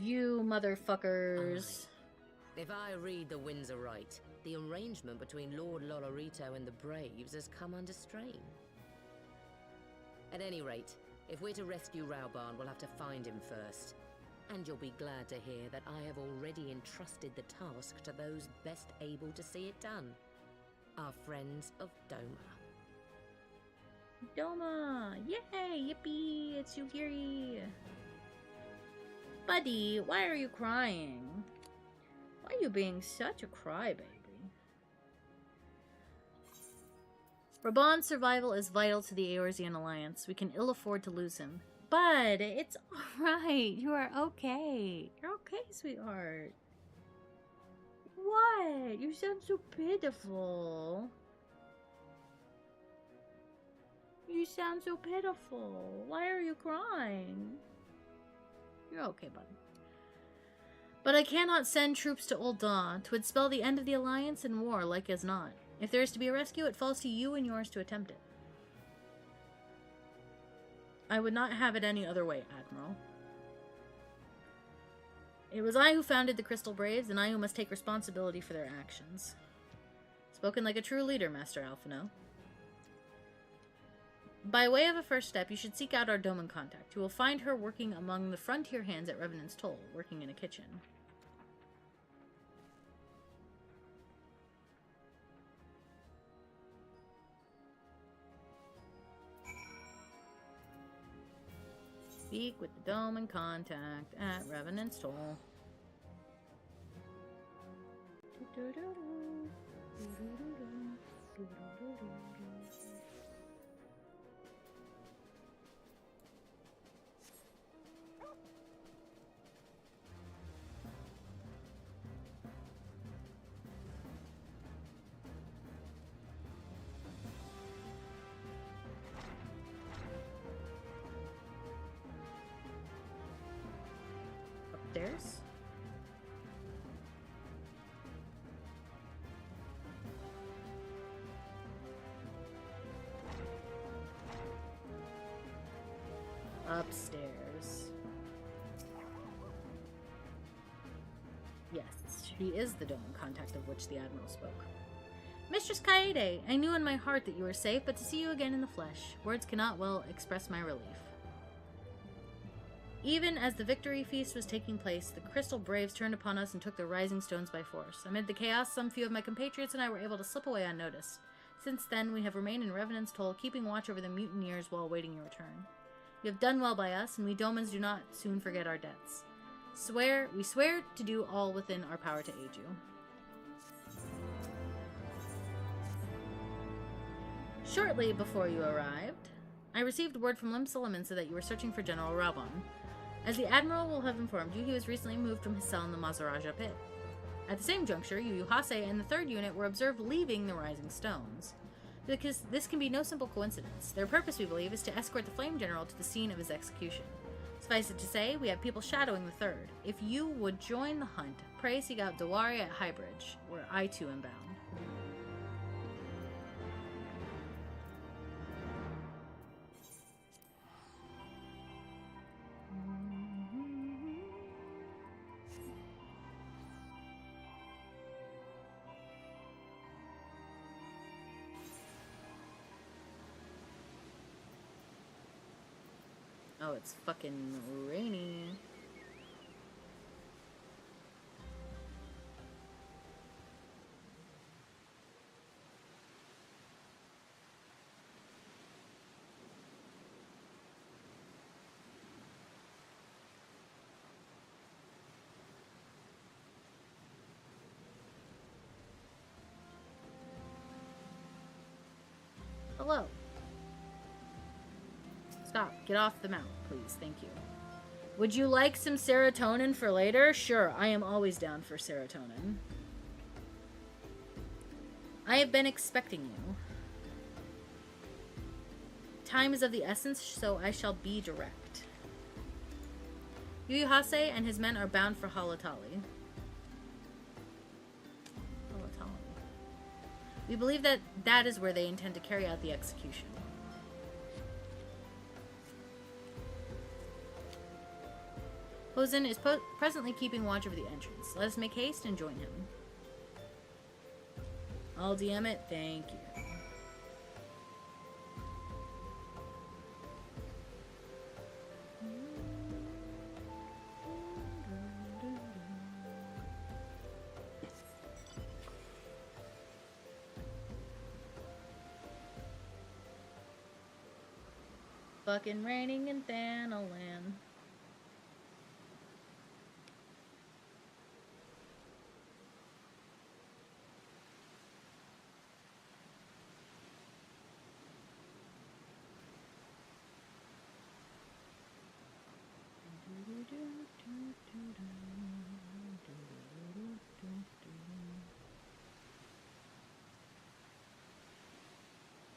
Speaker 1: You motherfuckers.
Speaker 14: If I read the winds aright, the arrangement between Lord Lolorito and the Braves has come under strain. At any rate, if we're to rescue Rauban, we'll have to find him first. And you'll be glad to hear that I have already entrusted the task to those best able to see it done. Our friends of Doma.
Speaker 1: Doma! Yay! Yippee! It's Yugiri! Buddy, why are you crying? Why are you being such a crybaby? Raban's survival is vital to the Eorzean Alliance. We can ill afford to lose him. Bud, it's alright. You are okay. You're okay, sweetheart. What? You sound so pitiful. You sound so pitiful. Why are you crying? You're okay, bud. But I cannot send troops to Uldan. 'Twould spell the end of the Alliance and war, like as not. If there is to be a rescue, it falls to you and yours to attempt it. I would not have it any other way, Admiral. It was I who founded the Crystal Braves, and I who must take responsibility for their actions. Spoken like a true leader, Master Alphino. By way of a first step, you should seek out our Doman contact. You will find her working among the frontier hands at Revenant's Toll, working in a kitchen. Speak with the Doman contact at Revenant's Toll. Upstairs? Upstairs. Yes, she is the doman contact of which the Admiral spoke. Mistress Kaede, I knew in my heart that you were safe, but to see you again in the flesh, words cannot well express my relief. Even as the victory feast was taking place, the Crystal Braves turned upon us and took the rising stones by force. Amid the chaos, some few of my compatriots and I were able to slip away unnoticed. Since then, we have remained in Revenant's Toll, keeping watch over the mutineers while awaiting your return. You have done well by us, and we Domans do not soon forget our debts. We swear to do all within our power to aid you. Shortly before you arrived, I received word from Lim Solomon so that you were searching for General Raban. As the Admiral will have informed you, he was recently moved from his cell in the Mazaraja pit. At the same juncture, Yu Hase and the 3rd unit were observed leaving the Rising Stones. Because this can be no simple coincidence. Their purpose, we believe, is to escort the Flame General to the scene of his execution. Suffice it to say, we have people shadowing the 3rd. If you would join the hunt, pray seek out Dawari at Highbridge, where I too am bound. Oh, it's fucking rainy. Hello. Stop. Get off the mount, please. Thank you. Would you like some serotonin for later? Sure, I am always down for serotonin. I have been expecting you. Time is of the essence, so I shall be direct. Yuyuhase and his men are bound for Halatali. We believe that that is where they intend to carry out the execution. Hosen is presently keeping watch over the entrance. Let us make haste and join him. I'll DM it. Thank you. Fucking raining in Thanalan.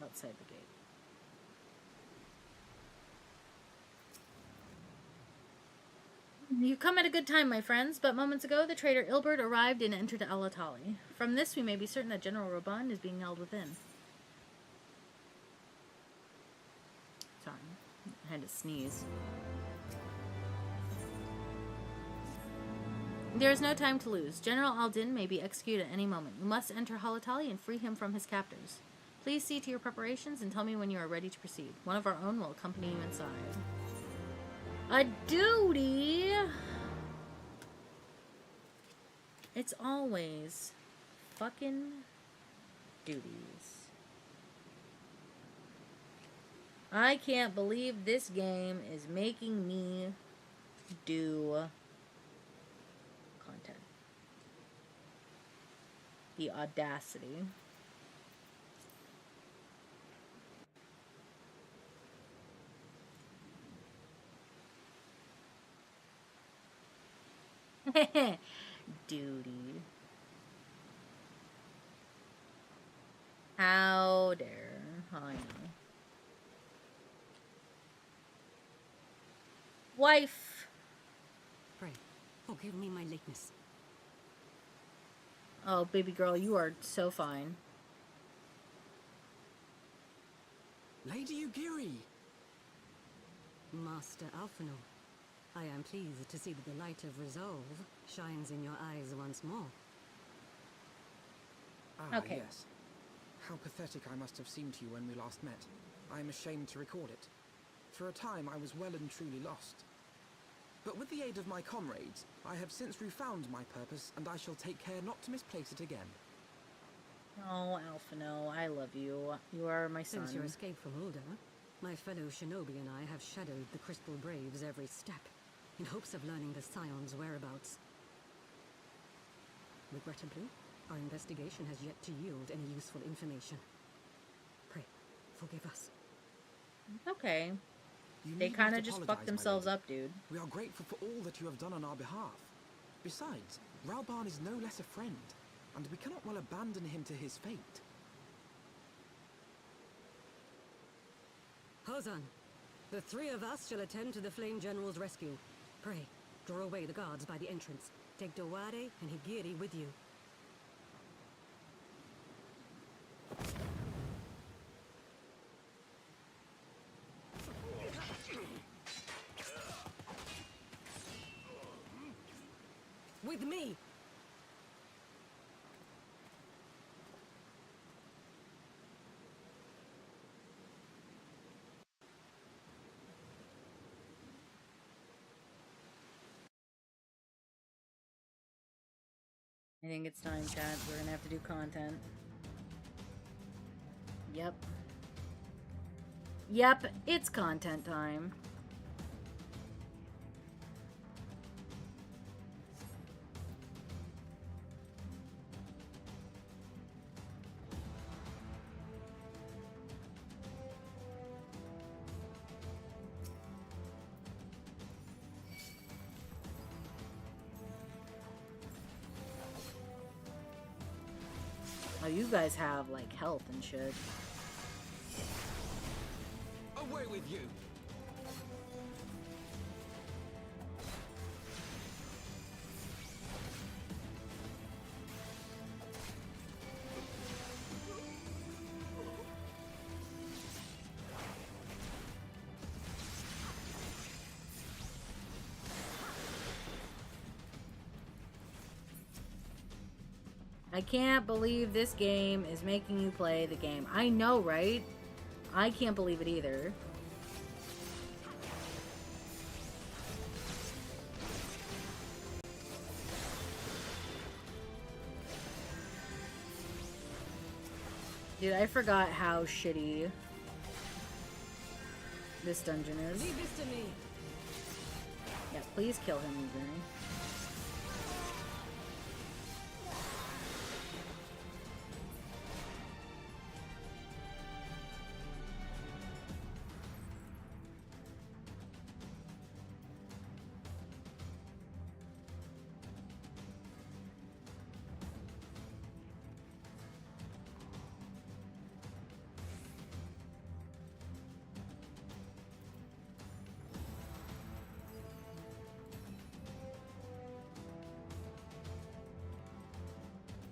Speaker 1: Outside the gate. You come at a good time, my friends, but moments ago the traitor Ilbert arrived and entered Alatali. From this we may be certain that General Raban is being held within. Sorry, I had to sneeze. There is no time to lose. General Aldin may be executed at any moment. You must enter Halatali and free him from his captors. Please see to your preparations and tell me when you are ready to proceed. One of our own will accompany you inside. A duty? It's always fucking duties. I can't believe this game is making me do content. The audacity. Duty. How dare. I know. Wife.
Speaker 14: Pray.
Speaker 15: Forgive me my lateness.
Speaker 1: Oh, baby girl, you are so fine.
Speaker 2: Lady Yugiri!
Speaker 15: Master Alphino, I am pleased to see that the light of resolve shines in your eyes once more.
Speaker 2: Ah,
Speaker 1: Okay.
Speaker 2: yes. How pathetic I must have seemed to you when we last met. I am ashamed to record it. For a time, I was well and truly lost. But with the aid of my comrades, I have since refound my purpose, and I shall take care not to misplace it again.
Speaker 1: Oh, Alphino, I love you. You are my son.
Speaker 15: Since your escape from Ulda, my fellow shinobi and I have shadowed the Crystal Braves every step, in hopes of learning the Scion's whereabouts. Regrettably, our investigation has yet to yield any useful information. Pray, forgive us.
Speaker 1: Okay.
Speaker 2: You
Speaker 1: They
Speaker 2: need
Speaker 1: kind
Speaker 2: not
Speaker 1: of just
Speaker 2: apologize,
Speaker 1: fucked
Speaker 2: my
Speaker 1: themselves
Speaker 2: lady.
Speaker 1: up, dude.
Speaker 2: We are grateful for all that you have done on our behalf. Besides, Ralban is no less a friend, and we cannot well abandon him to his fate.
Speaker 15: Hozan, the three of us shall attend to the Flame General's rescue. Pray, draw away the guards by the entrance. Take Dowade and Higiri with you. With me!
Speaker 1: I think it's time, chat. We're gonna have to do content. Yep. Yep, it's content time. Oh, you guys have, like, health and shit.
Speaker 2: Away with you!
Speaker 1: I can't believe this game is making you play the game. I know, right? I can't believe it either. Dude, I forgot how shitty this dungeon is.
Speaker 15: Leave this to me.
Speaker 1: Yeah, please kill him, Yugiri.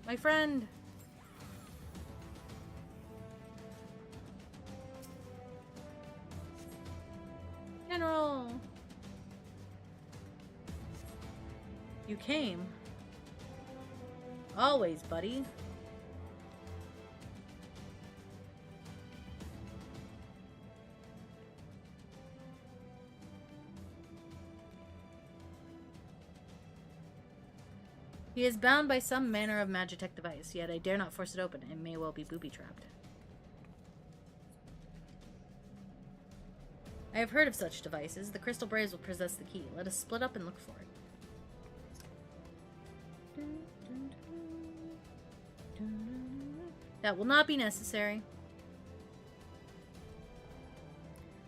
Speaker 1: My friend! General! You came. Always, buddy. He is bound by some manner of magitech device, yet I dare not force it open. It may well be booby-trapped. I have heard of such devices. The Crystal Braves will possess the key. Let us split up and look for it. That will not be necessary.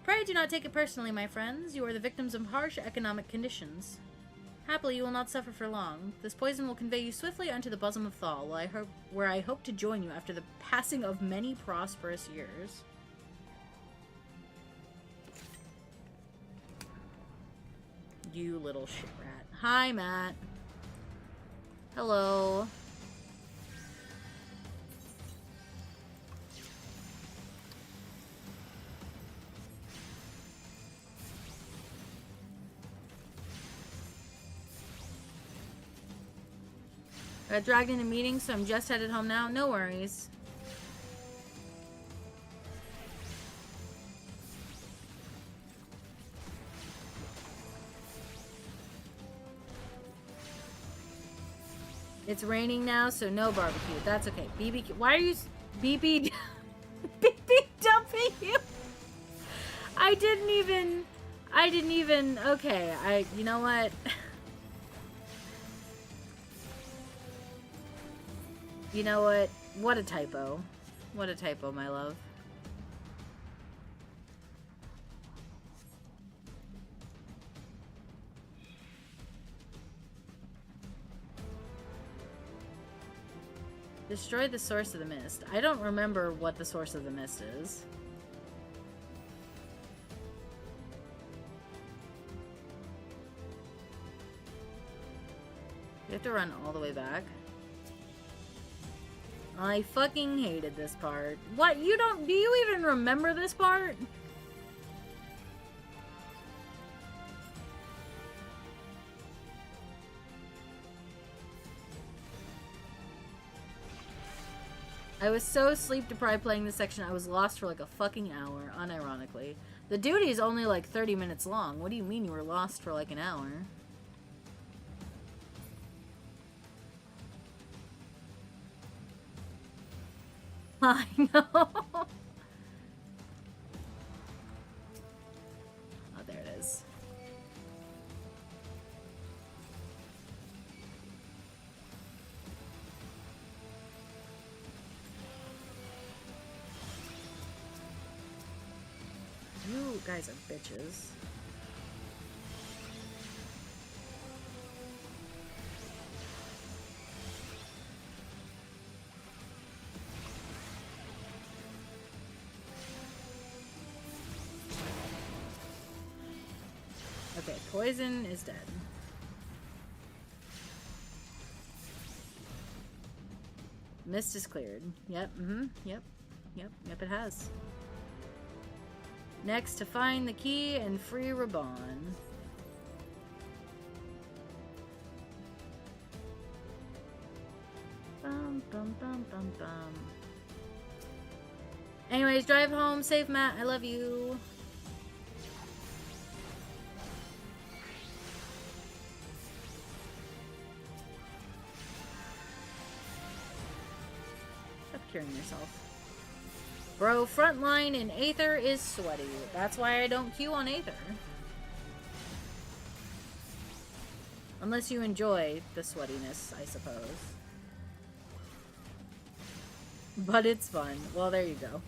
Speaker 1: Pray do not take it personally, my friends. You are the victims of harsh economic conditions. Happily, you will not suffer for long. This poison will convey you swiftly unto the bosom of Thal, where I hope to join you after the passing of many prosperous years. You little shit rat. Hi, Matt. Hello. I got dragged into meetings, so I'm just headed home now. No worries. It's raining now, so no barbecue. That's okay. BBQ. Why are you BB dumping you? I didn't even. Okay, you know what? You know what? What a typo. What a typo, my love. Destroy the source of the mist. I don't remember what the source of the mist is. You have to run all the way back. I fucking hated this part. What? Do you even remember this part? I was so sleep deprived playing this section, I was lost for like a fucking hour, unironically. The duty is only like 30 minutes long. What do you mean you were lost for like an hour? I know. Oh, there it is. You guys are bitches. Okay, poison is dead. Mist is cleared. Yep, yep, it has. Next, to find the key and free Raban. Bum, bum, bum, bum, bum. Anyways, drive home safe, Matt. I love you. Stop curing yourself. Bro, frontline in Aether is sweaty. That's why I don't queue on Aether. Unless you enjoy the sweatiness, I suppose. But it's fun. Well, there you go.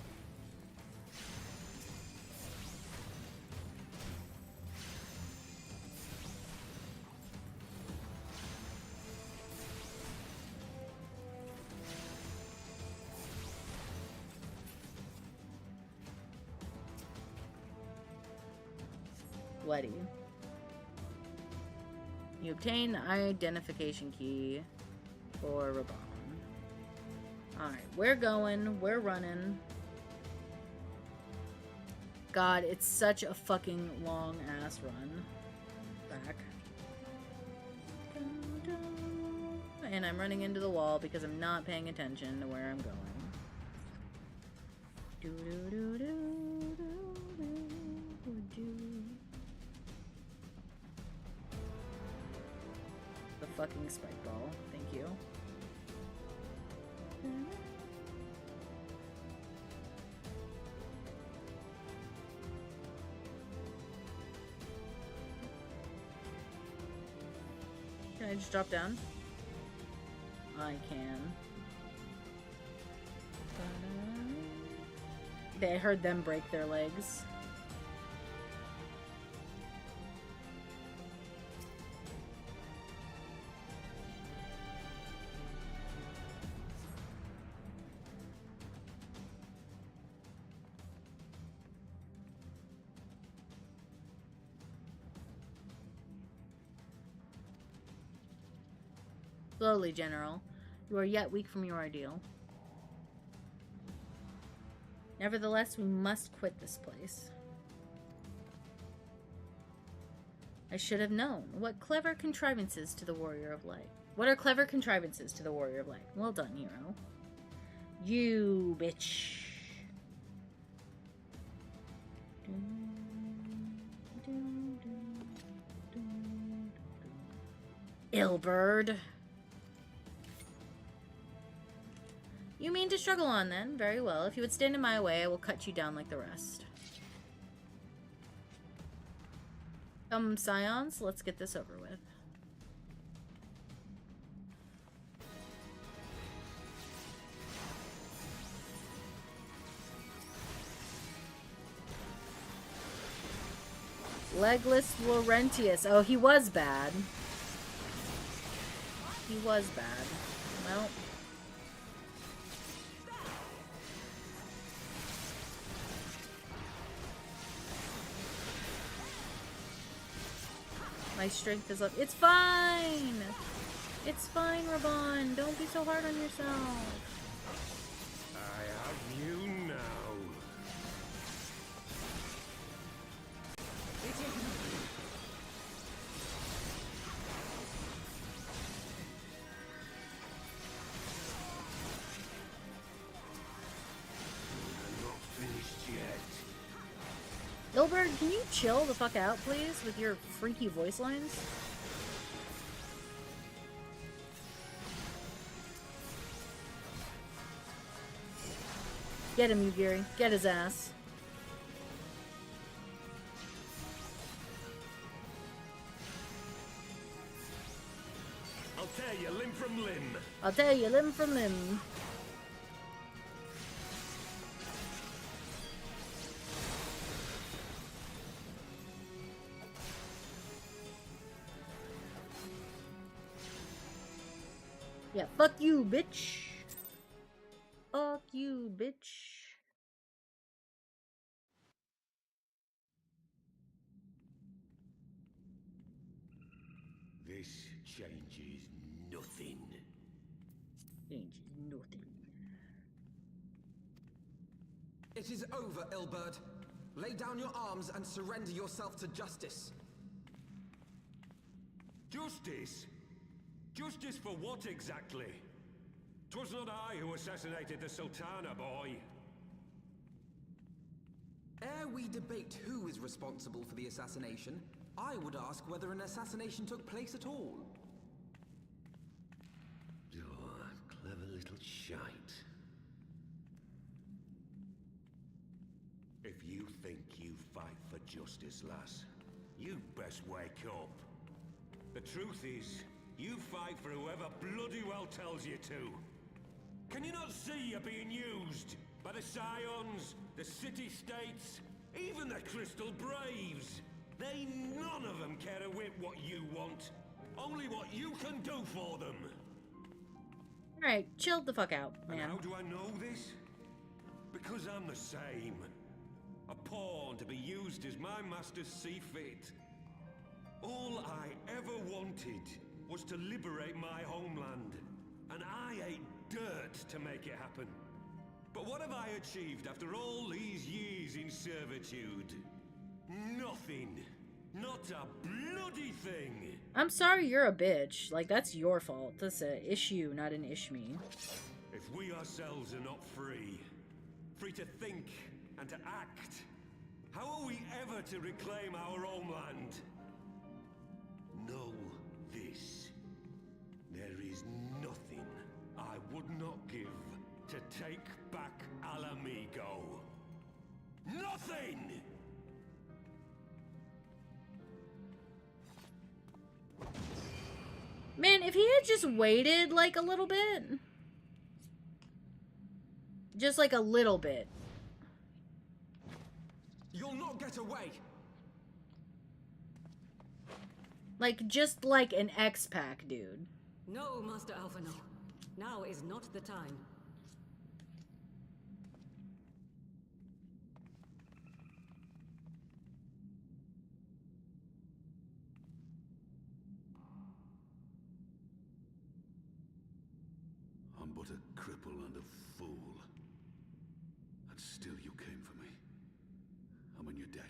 Speaker 1: Sweaty. You obtain the identification key for Raban. Alright, we're going. We're running. God, it's such a fucking long-ass run. Back. And I'm running into the wall because I'm not paying attention to where I'm going. The fucking spike ball. Thank you. Can I just drop down? I can. I heard them break their legs. Slowly, General. You are yet weak from your ordeal. Nevertheless, we must quit this place. I should have known. What clever contrivances to the Warrior of Light. What are clever contrivances to the Warrior of Light? Well done, hero. You bitch. Illbird. You mean to struggle on, then? Very well. If you would stand in my way, I will cut you down like the rest. Come, scions, let's get this over with. Legless Laurentius. Oh, he was bad. He was bad. Well. My strength is up. It's fine! It's fine, Raban. Don't be so hard on yourself.
Speaker 11: I have you now.
Speaker 1: Gilbert, can you chill the fuck out, please, with your freaky voice lines? Get him, Yugiri. Get his ass.
Speaker 11: I'll tear you limb from limb.
Speaker 1: I'll tear you limb from limb. Yeah, fuck you, bitch. Fuck you, bitch.
Speaker 11: This changes nothing.
Speaker 1: Changes nothing.
Speaker 2: It is over, Ilbird. Lay down your arms and surrender yourself to justice.
Speaker 11: Justice? Justice for what exactly? 'Twas not I who assassinated the Sultana, boy.
Speaker 2: Ere we debate who is responsible for the assassination, I would ask whether an assassination took place at all.
Speaker 11: Oh, clever little shite. If you think you fight for justice, lass, you'd best wake up. The truth is, you fight for whoever bloody well tells you to. Can you not see you're being used? By the Scions, the City-States, even the Crystal Braves? They none of them care a whit what you want. Only what you can do for them.
Speaker 1: Alright, chill the fuck out, man.
Speaker 11: And how do I know this? Because I'm the same. A pawn to be used as my masters see fit. All I ever wanted was to liberate my homeland. And I ate dirt to make it happen. But what have I achieved after all these years in servitude? Nothing. Not a bloody thing.
Speaker 1: I'm sorry you're a bitch. Like, that's your fault. That's an issue, not an ishme.
Speaker 11: If we ourselves are not free, free to think and to act, how are we ever to reclaim our homeland? Know this. There is nothing I would not give to take back Alamigo. Nothing!
Speaker 1: Man, if he had just waited, like, a little bit. Just, like, a little bit.
Speaker 2: You'll not get away!
Speaker 1: Like, just like an X-Pac, dude.
Speaker 15: No, Master Alphino. Now is not the time.
Speaker 8: I'm but a cripple and a fool. And still you came for me. And when you're dead.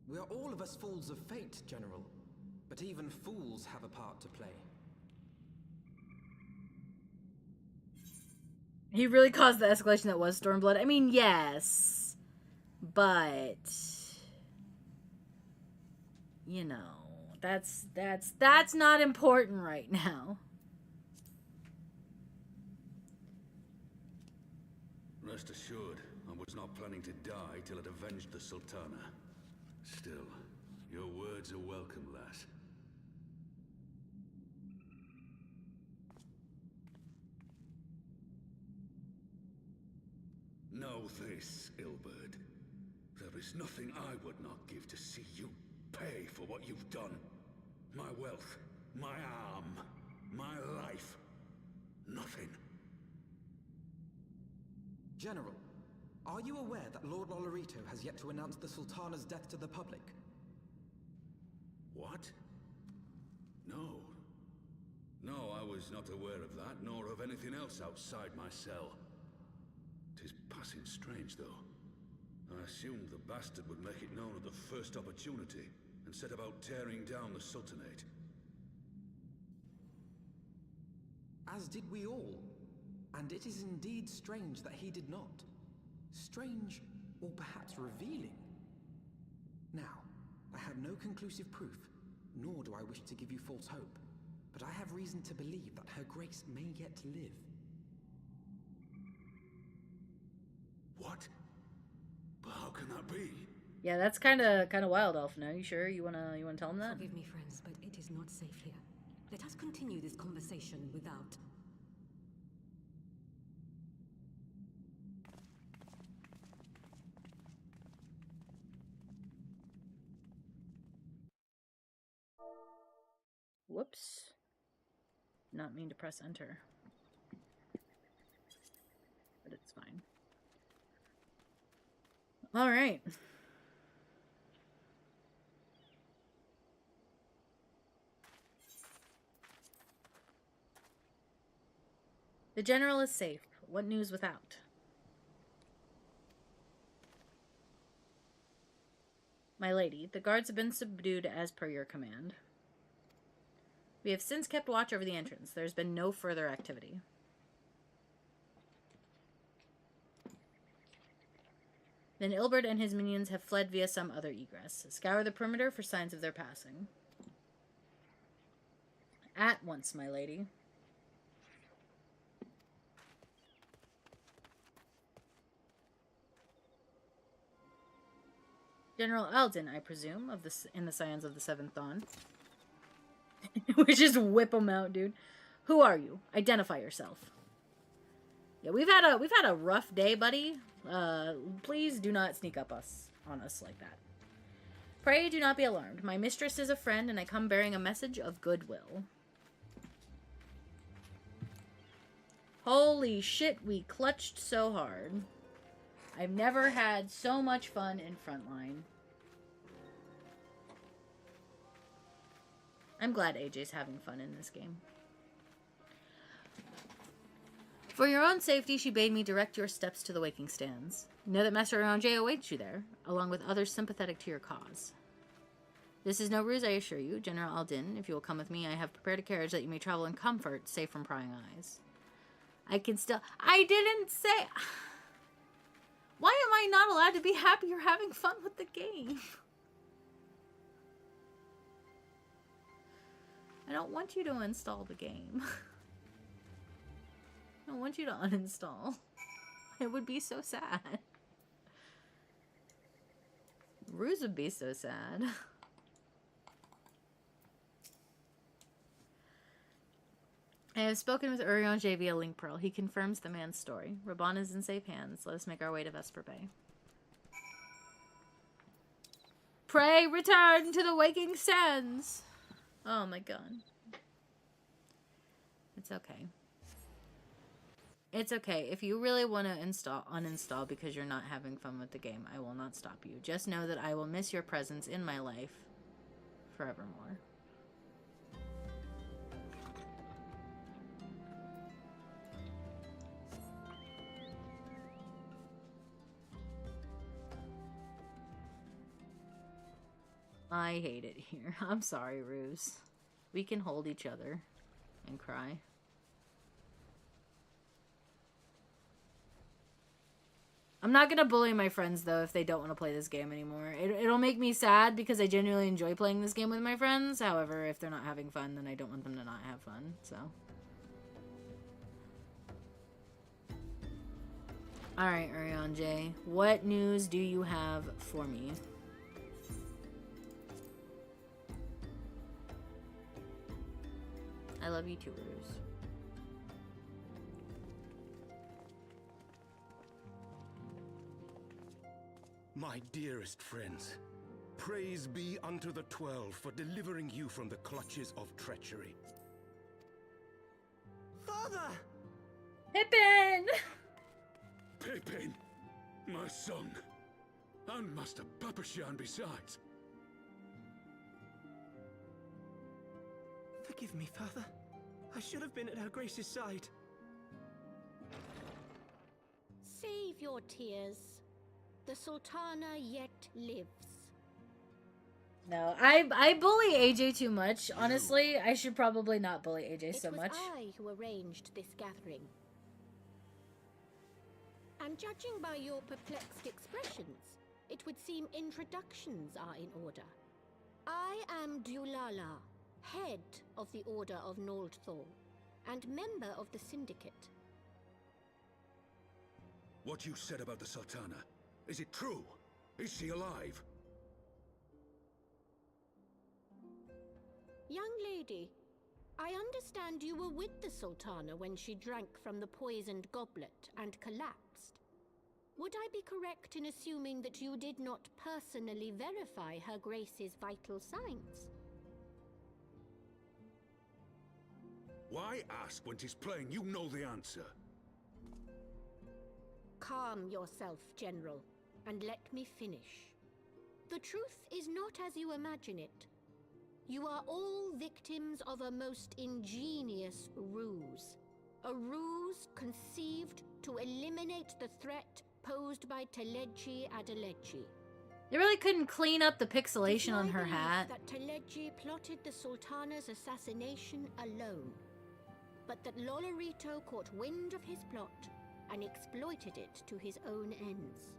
Speaker 2: We are all of us fools of fate, General. But even fools have a part to play.
Speaker 1: He really caused the escalation that was Stormblood. I mean, yes. But... you know, that's not important right now.
Speaker 8: Rest assured, I was not planning to die till it avenged the Sultana. Still, your words are welcome, lass. Know this, Ilberd. There is nothing I would not give to see you pay for what you've done. My wealth, my arm, my life. Nothing.
Speaker 2: General, are you aware that Lord Lolorito has yet to announce the Sultana's death to the public?
Speaker 8: What? No. No, I was not aware of that, nor of anything else outside my cell. 'Tis passing strange, though. I assumed the bastard would make it known at the first opportunity, and set about tearing down the Sultanate.
Speaker 2: As did we all. And it is indeed strange that he did not. Strange, or perhaps revealing. Now, I have no conclusive proof, nor do I wish to give you false hope, but I have reason to believe that Her Grace may yet live.
Speaker 8: What? But how can that be?
Speaker 1: Yeah, that's kind of wild, Alphino. You sure you wanna tell him that?
Speaker 15: Forgive me, friends, but it is not safe here. Let us continue this conversation without...
Speaker 1: Whoops. Not mean to press enter. But it's fine. All right. The general is safe. What news without? My lady, the guards have been subdued as per your command. We have since kept watch over the entrance. There has been no further activity. Then Ilberd and his minions have fled via some other egress. Scour the perimeter for signs of their passing. At once, my lady. General Alden, I presume, in the Scions of the Seventh Dawn. We just whip them out, dude. Who are you? Identify yourself. Yeah, we've had a rough day, buddy. Please do not sneak up on us like that. Pray do not be alarmed. My mistress is a friend, and I come bearing a message of goodwill. Holy shit, we clutched so hard. I've never had so much fun in Frontline. I'm glad AJ's having fun in this game. For your own safety, she bade me direct your steps to the waking stands. Know that Master Ranger awaits you there, along with others sympathetic to your cause. This is no ruse, I assure you. General Aldin, if you will come with me, I have prepared a carriage that you may travel in comfort, safe from prying eyes. I didn't say... Why am I not allowed to be happy you're having fun with the game? I don't want you to install the game. I don't want you to uninstall. It would be so sad. Ruse would be so sad. I have spoken with Urianger via Link Pearl. He confirms the man's story. Raban is in safe hands. Let us make our way to Vesper Bay. Pray return to the waking sands. Oh my god. It's okay. It's okay. If you really want to uninstall because you're not having fun with the game, I will not stop you. Just know that I will miss your presence in my life forevermore. I hate it here. I'm sorry, Ruse. We can hold each other and cry. I'm not gonna bully my friends, though, if they don't want to play this game anymore. It'll make me sad because I genuinely enjoy playing this game with my friends. However, if they're not having fun, then I don't want them to not have fun, so. Alright, Urion J. What news do you have for me? I love you too, Ruse.
Speaker 16: My dearest friends, praise be unto the 12 for delivering you from the clutches of treachery.
Speaker 9: Father!
Speaker 1: Pippin!
Speaker 8: Pippin, my son, and Master Papashan besides.
Speaker 9: Forgive me, Father. I should have been at Her Grace's side.
Speaker 17: Save your tears. The Sultana yet lives.
Speaker 1: No, I bully AJ too much. Honestly, I should probably not bully AJ so much.
Speaker 17: It was I who arranged this gathering. And judging by your perplexed expressions, it would seem introductions are in order. I am Dulala, head of the Order of Noldthor, and member of the Syndicate.
Speaker 8: What you said about the Sultana, is it true? Is she alive?
Speaker 17: Young lady, I understand you were with the Sultana when she drank from the poisoned goblet and collapsed. Would I be correct in assuming that you did not personally verify Her Grace's vital signs?
Speaker 8: Why ask when 'tis plain you know the answer?
Speaker 17: Calm yourself, General, and let me finish. The truth is not as you imagine it. You are all victims of a most ingenious ruse. A ruse conceived to eliminate the threat posed by Teleji Adeleji.
Speaker 1: They really couldn't clean up the pixelation on her hat.
Speaker 17: That Teleji plotted the Sultana's assassination alone, but that Lolorito caught wind of his plot and exploited it to his own ends.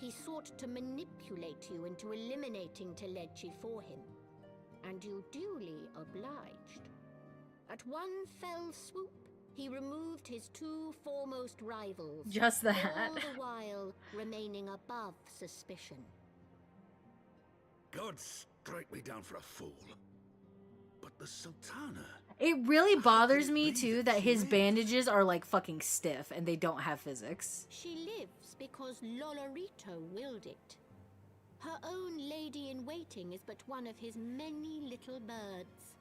Speaker 17: He sought to manipulate you into eliminating Teleji for him, and you duly obliged. At one fell swoop, he removed his two foremost rivals.
Speaker 1: Just that.
Speaker 17: All the while remaining above suspicion.
Speaker 8: God strike me down for a fool. But the Sultana...
Speaker 1: It really bothers me, too, that his bandages are, like, fucking stiff and they don't have physics.
Speaker 17: She lives because Lolorito willed it. Her own lady-in-waiting is but one of his many little birds.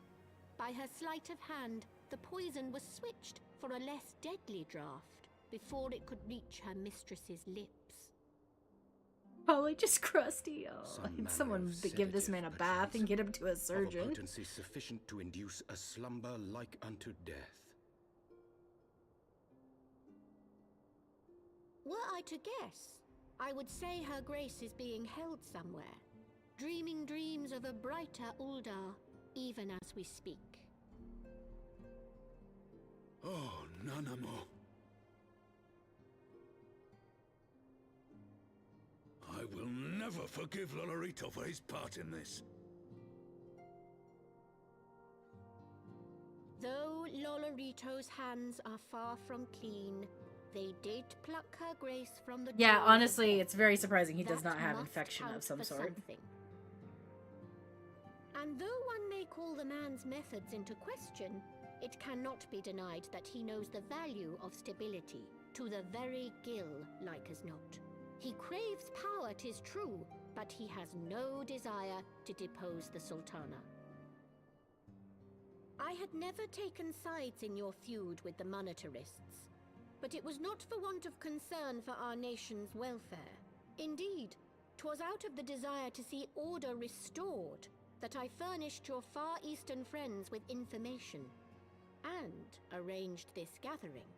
Speaker 17: By her sleight of hand, the poison was switched for a less deadly draught before it could reach her mistress's lips.
Speaker 1: Probably just crusty. Oh, someone give this man a bath and get him to a surgeon.
Speaker 16: Of a potency sufficient to induce a slumber like unto death.
Speaker 17: Were I to guess, I would say Her Grace is being held somewhere, dreaming dreams of a brighter Uldar, even as we speak.
Speaker 8: Oh, Nanamo. I will never forgive Lolorito for his part in this.
Speaker 17: Though Lolorito's hands are far from clean, they did pluck Her Grace from the
Speaker 1: Yeah,
Speaker 17: jaws
Speaker 1: honestly,
Speaker 17: of
Speaker 1: it's very surprising he does
Speaker 17: that
Speaker 1: not have
Speaker 17: must
Speaker 1: infection of
Speaker 17: count
Speaker 1: some
Speaker 17: for
Speaker 1: sort.
Speaker 17: something. And though one may call the man's methods into question, it cannot be denied that he knows the value of stability, to the very gill, like as not. He craves power, 'tis true, but he has no desire to depose the Sultana. I had never taken sides in your feud with the monetarists, but it was not for want of concern for our nation's welfare. Indeed, 'twas out of the desire to see order restored that I furnished your Far Eastern friends with information, and arranged this gathering.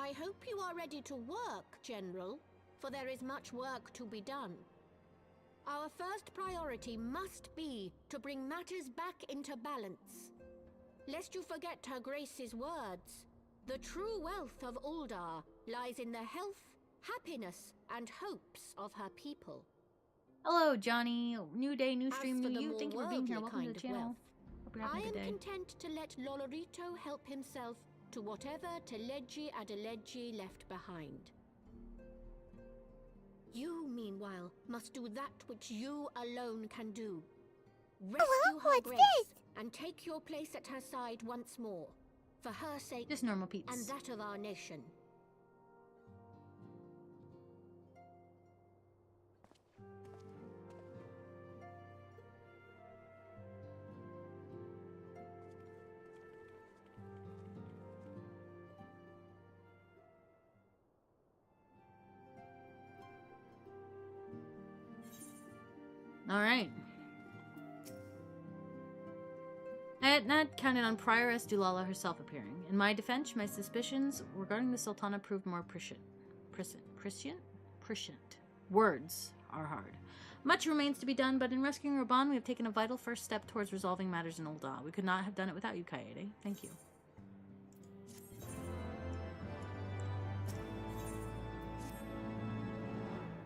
Speaker 17: I hope you are ready to work, General, for there is much work to be done. Our first priority must be to bring matters back into balance. Lest you forget Her Grace's words, the true wealth of Uldar lies in the health, happiness, and hopes of her people.
Speaker 1: Hello, Johnny. New day, new stream,
Speaker 17: As for
Speaker 1: new
Speaker 17: the
Speaker 1: you.
Speaker 17: more
Speaker 1: Thank you for being here.
Speaker 17: worldly
Speaker 1: Welcome to
Speaker 17: kind
Speaker 1: the
Speaker 17: of
Speaker 1: channel.
Speaker 17: wealth,
Speaker 1: Hope you're
Speaker 17: I
Speaker 1: having a
Speaker 17: am
Speaker 1: good day.
Speaker 17: content to let Lolorito help himself to whatever Teleji Adeleji left behind. You, meanwhile, must do that which you alone can do. Rescue Her Grace and take your place at her side once more, for her sake
Speaker 1: Just normal Pete's.
Speaker 17: and that of our nation.
Speaker 1: All right. I had not counted on Prioress Dulala herself appearing. In my defense, my suspicions regarding the Sultana proved more prescient. Words are hard. Much remains to be done, but in rescuing Raban, we have taken a vital first step towards resolving matters in Ul'dah. We could not have done it without you, Kaede. Thank you.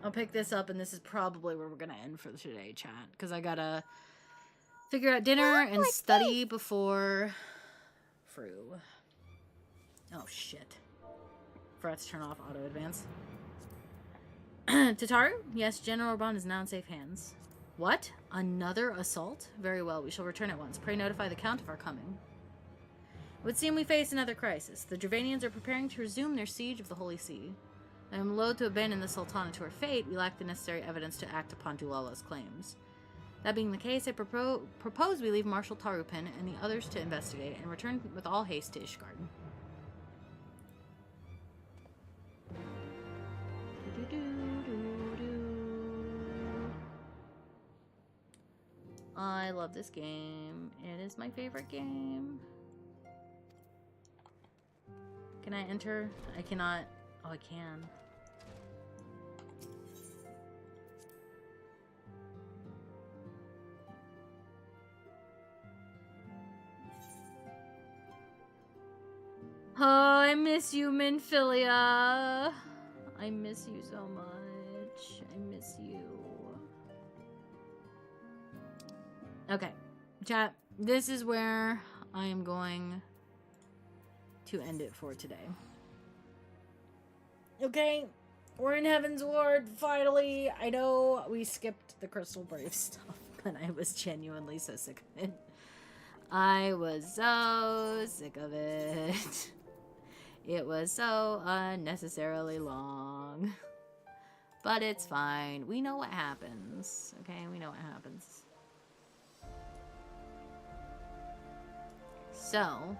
Speaker 1: I'll pick this up, and this is probably where we're going to end for today, chat. Because I got to figure out dinner and study before Fru. Oh, shit. Forgot to turn off auto advance. Tataru? Yes, General Raban is now in safe hands. What? Another assault? Very well, we shall return at once. Pray notify the Count of our coming. It would seem we face another crisis. The Dravanians are preparing to resume their siege of the Holy See. I am loath to abandon the Sultana to her fate. We lack the necessary evidence to act upon Dulala's claims. That being the case, I propose we leave Marshal Tarupin and the others to investigate and return with all haste to Ishgard. I love this game. It is my favorite game. Can I enter? I cannot. Oh, I can. Oh, I miss you, Minfilia. I miss you so much. I miss you. Okay, chat. This is where I am going to end it for today. Okay, we're in Heaven's Ward, finally. I know we skipped the Crystal Brave stuff, but I was genuinely so sick of it. I was so sick of it. It was so unnecessarily long. But it's fine. We know what happens. Okay, we know what happens. So,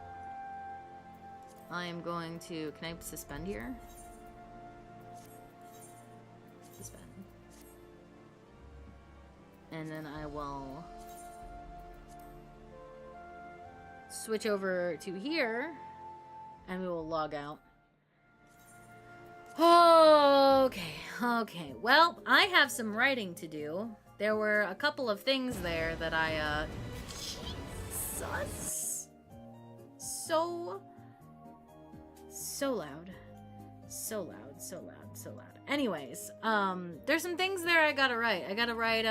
Speaker 1: I am going to... Can I suspend here? Suspend. And then I will switch over to here. And we will log out. Okay. Well, I have some writing to do. There were a couple of things there that I, Jesus. So loud. So loud. Anyways, there's some things there I gotta write. I gotta write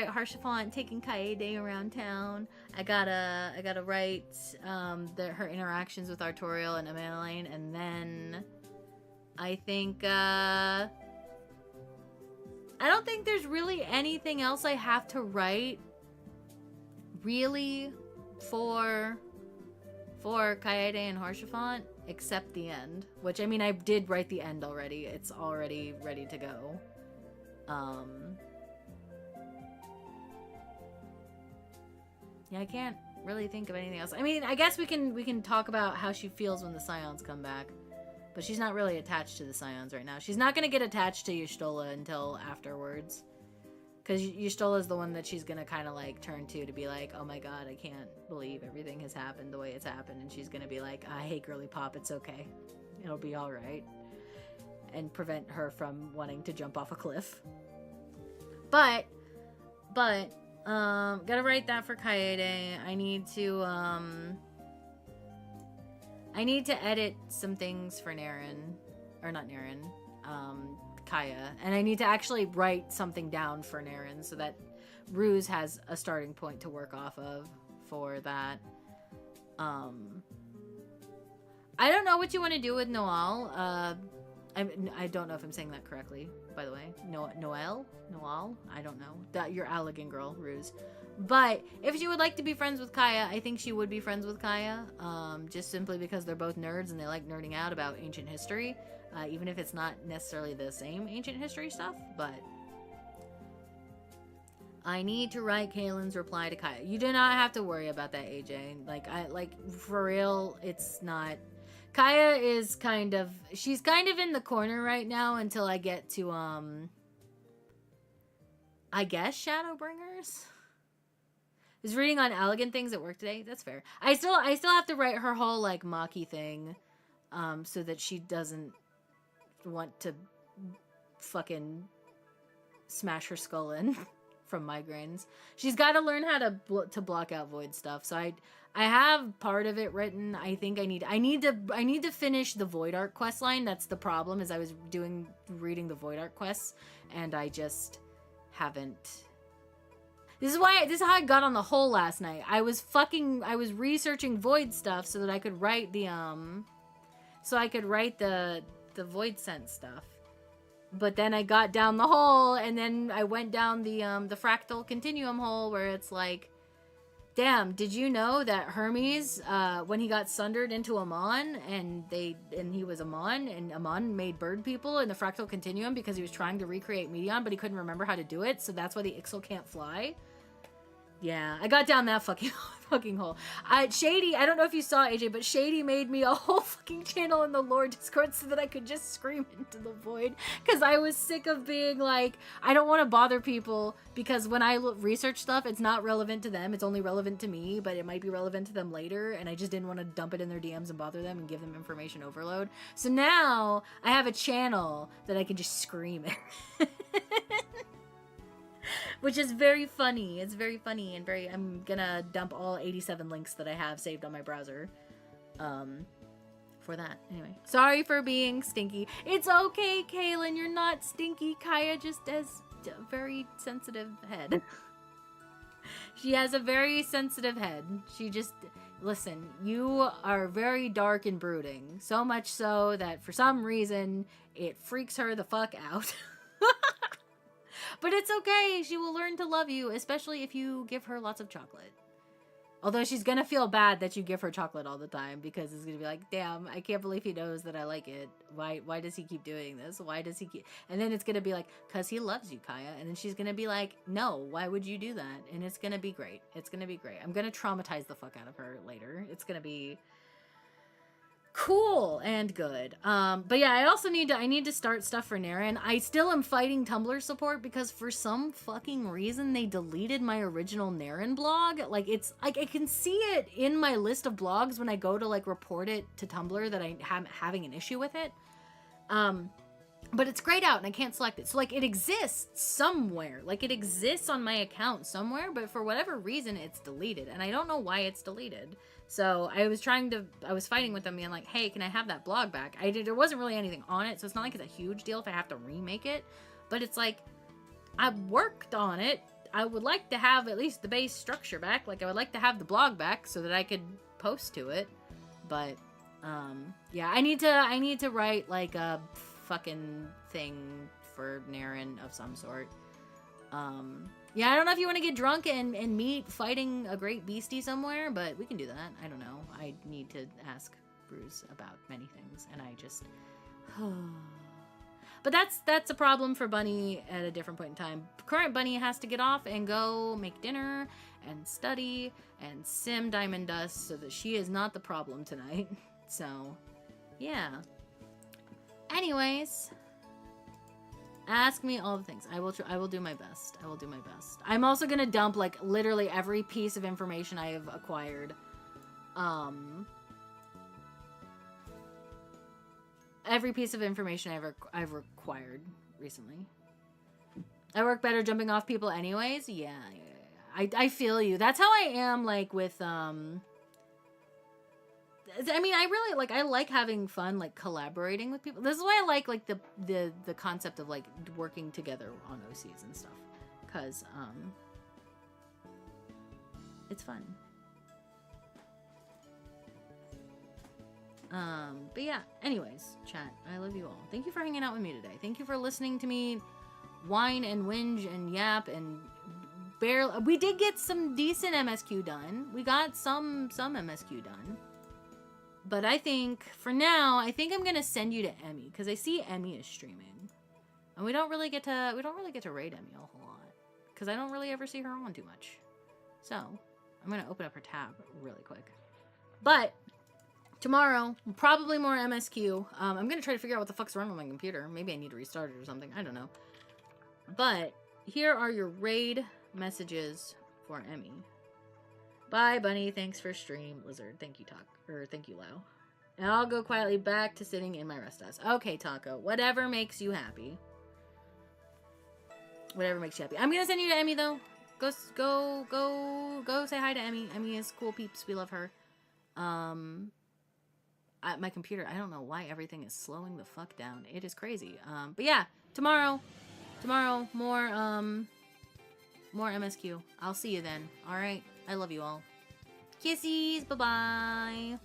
Speaker 1: Harshafont taking Kaede around town. I gotta write her interactions with Artorial and Amanelaine, and then I think I don't think there's really anything else I have to write really for Kaede and Harshafont except the end, which I mean I did write the end already. It's already ready to go. Yeah, I can't really think of anything else. I mean, I guess we can talk about how she feels when the Scions come back. But she's not really attached to the Scions right now. She's not going to get attached to Y'shtola until afterwards. Because Y'shtola is the one that she's going to kind of like turn to be like, oh my god, I can't believe everything has happened the way it's happened. And she's going to be like, hey, girly pop, it's okay. It'll be all right. And prevent her from wanting to jump off a cliff. But, gotta write that for Kaede. I need to edit some things for Naren. Or not Naren. Kaya. And I need to actually write something down for Naren so that Ruse has a starting point to work off of for that. I don't know what you want to do with Noel. I don't know if I'm saying that correctly, by the way. Noel? I don't know. You're Allegan girl, Ruse. But if she would like to be friends with Kaya, I think she would be friends with Kaya. Just simply because they're both nerds and they like nerding out about ancient history. Even if it's not necessarily the same ancient history stuff, but... I need to write Kaylin's reply to Kaya. You do not have to worry about that, AJ. For real, it's not... Kaya is she's kind of in the corner right now until I get to, I guess Shadowbringers? I was reading on Allegan things at work today. That's fair. I still have to write her whole, Maki thing, so that she doesn't want to fucking smash her skull in from migraines. She's got to learn how to block out void stuff. So I have part of it written. I think I need to finish the Void Arc quest line. That's the problem, is I was reading the Void Arc quests and I just haven't. This is how I got on the hole last night. I was researching void stuff so that I could write the void sense stuff. But then I got down the hole, and then I went down the fractal continuum hole where it's like, damn, did you know that Hermes, when he got sundered into Amon, and he was Amon, and Amon made bird people in the fractal continuum because he was trying to recreate Medion, but he couldn't remember how to do it, so that's why the Ixal can't fly? Yeah, I got down that fucking hole. Shady, I don't know if you saw, AJ, but Shady made me a whole fucking channel in the lore Discord so that I could just scream into the void. Because I was sick of being like, I don't want to bother people because when I research stuff, it's not relevant to them. It's only relevant to me, but it might be relevant to them later. And I just didn't want to dump it in their DMs and bother them and give them information overload. So now I have a channel that I can just scream in. Which is very funny. It's very funny and I'm gonna dump all 87 links that I have saved on my browser. For that. Anyway. Sorry for being stinky. It's okay, Kaylin. You're not stinky. Kaya just has a very sensitive head. She has a very sensitive head. She just... Listen, you are very dark and brooding. So much so that for some reason, it freaks her the fuck out. But it's okay. She will learn to love you, especially if you give her lots of chocolate. Although she's going to feel bad that you give her chocolate all the time because it's going to be like, damn, I can't believe he knows that I like it. Why does he keep doing this? Why does he keep... And then it's going to be like, because he loves you, Kaya. And then she's going to be like, no, why would you do that? And it's going to be great. It's going to be great. I'm going to traumatize the fuck out of her later. It's going to be... cool and good. But yeah, I need to start stuff for Naren. I still am fighting Tumblr support because for some fucking reason they deleted my original Naren blog. Like it's like I can see it in my list of blogs when I go to like report it to Tumblr that I am having an issue with it. But it's grayed out and I can't select it. So like it exists somewhere. Like it exists on my account somewhere, but for whatever reason it's deleted and I don't know why it's deleted. So I was fighting with them being like, hey, can I have that blog back? There wasn't really anything on it, so it's not like it's a huge deal if I have to remake it. But it's like, I worked on it. I would like to have at least the base structure back. Like, I would like to have the blog back so that I could post to it. But, yeah, I need to write, like, a fucking thing for Naren of some sort. Yeah, I don't know if you want to get drunk and meet fighting a great beastie somewhere, but we can do that. I don't know. I need to ask Bruce about many things, and I just... But that's a problem for Bunny at a different point in time. Current Bunny has to get off and go make dinner and study and sim Diamond Dust so that she is not the problem tonight. So, yeah. Anyways... Ask me all the things. I will do my best. I will do my best. I'm also going to dump, like, literally every piece of information I have acquired. every piece of information I've required recently. I work better jumping off people anyways. Yeah. I feel you. That's how I am, like, with, I mean, I like having fun, like, collaborating with people. This is why I like the concept of, like, working together on OCs and stuff. Because, it's fun. But yeah, anyways, chat, I love you all. Thank you for hanging out with me today. Thank you for listening to me whine and whinge and yap and barely. We did get some decent MSQ done. We got some MSQ done. But I think for now, I think I'm gonna send you to Emmy because I see Emmy is streaming, and we don't really get to raid Emmy a whole lot because I don't really ever see her on too much. So I'm gonna open up her tab really quick. But tomorrow, probably more MSQ. I'm gonna try to figure out what the fuck's wrong with my computer. Maybe I need to restart it or something. I don't know. But here are your raid messages for Emmy. Bye, Bunny. Thanks for stream. Lizard. Thank you, thank you, Lau. And I'll go quietly back to sitting in my rest desk. Okay, Taco. Whatever makes you happy. Whatever makes you happy. I'm gonna send you to Emmy though. Go say hi to Emmy. Emmy is cool peeps. We love her. My computer, I don't know why everything is slowing the fuck down. It is crazy. But yeah, tomorrow, more MSQ. I'll see you then. All right. I love you all. Kissies. Bye-bye.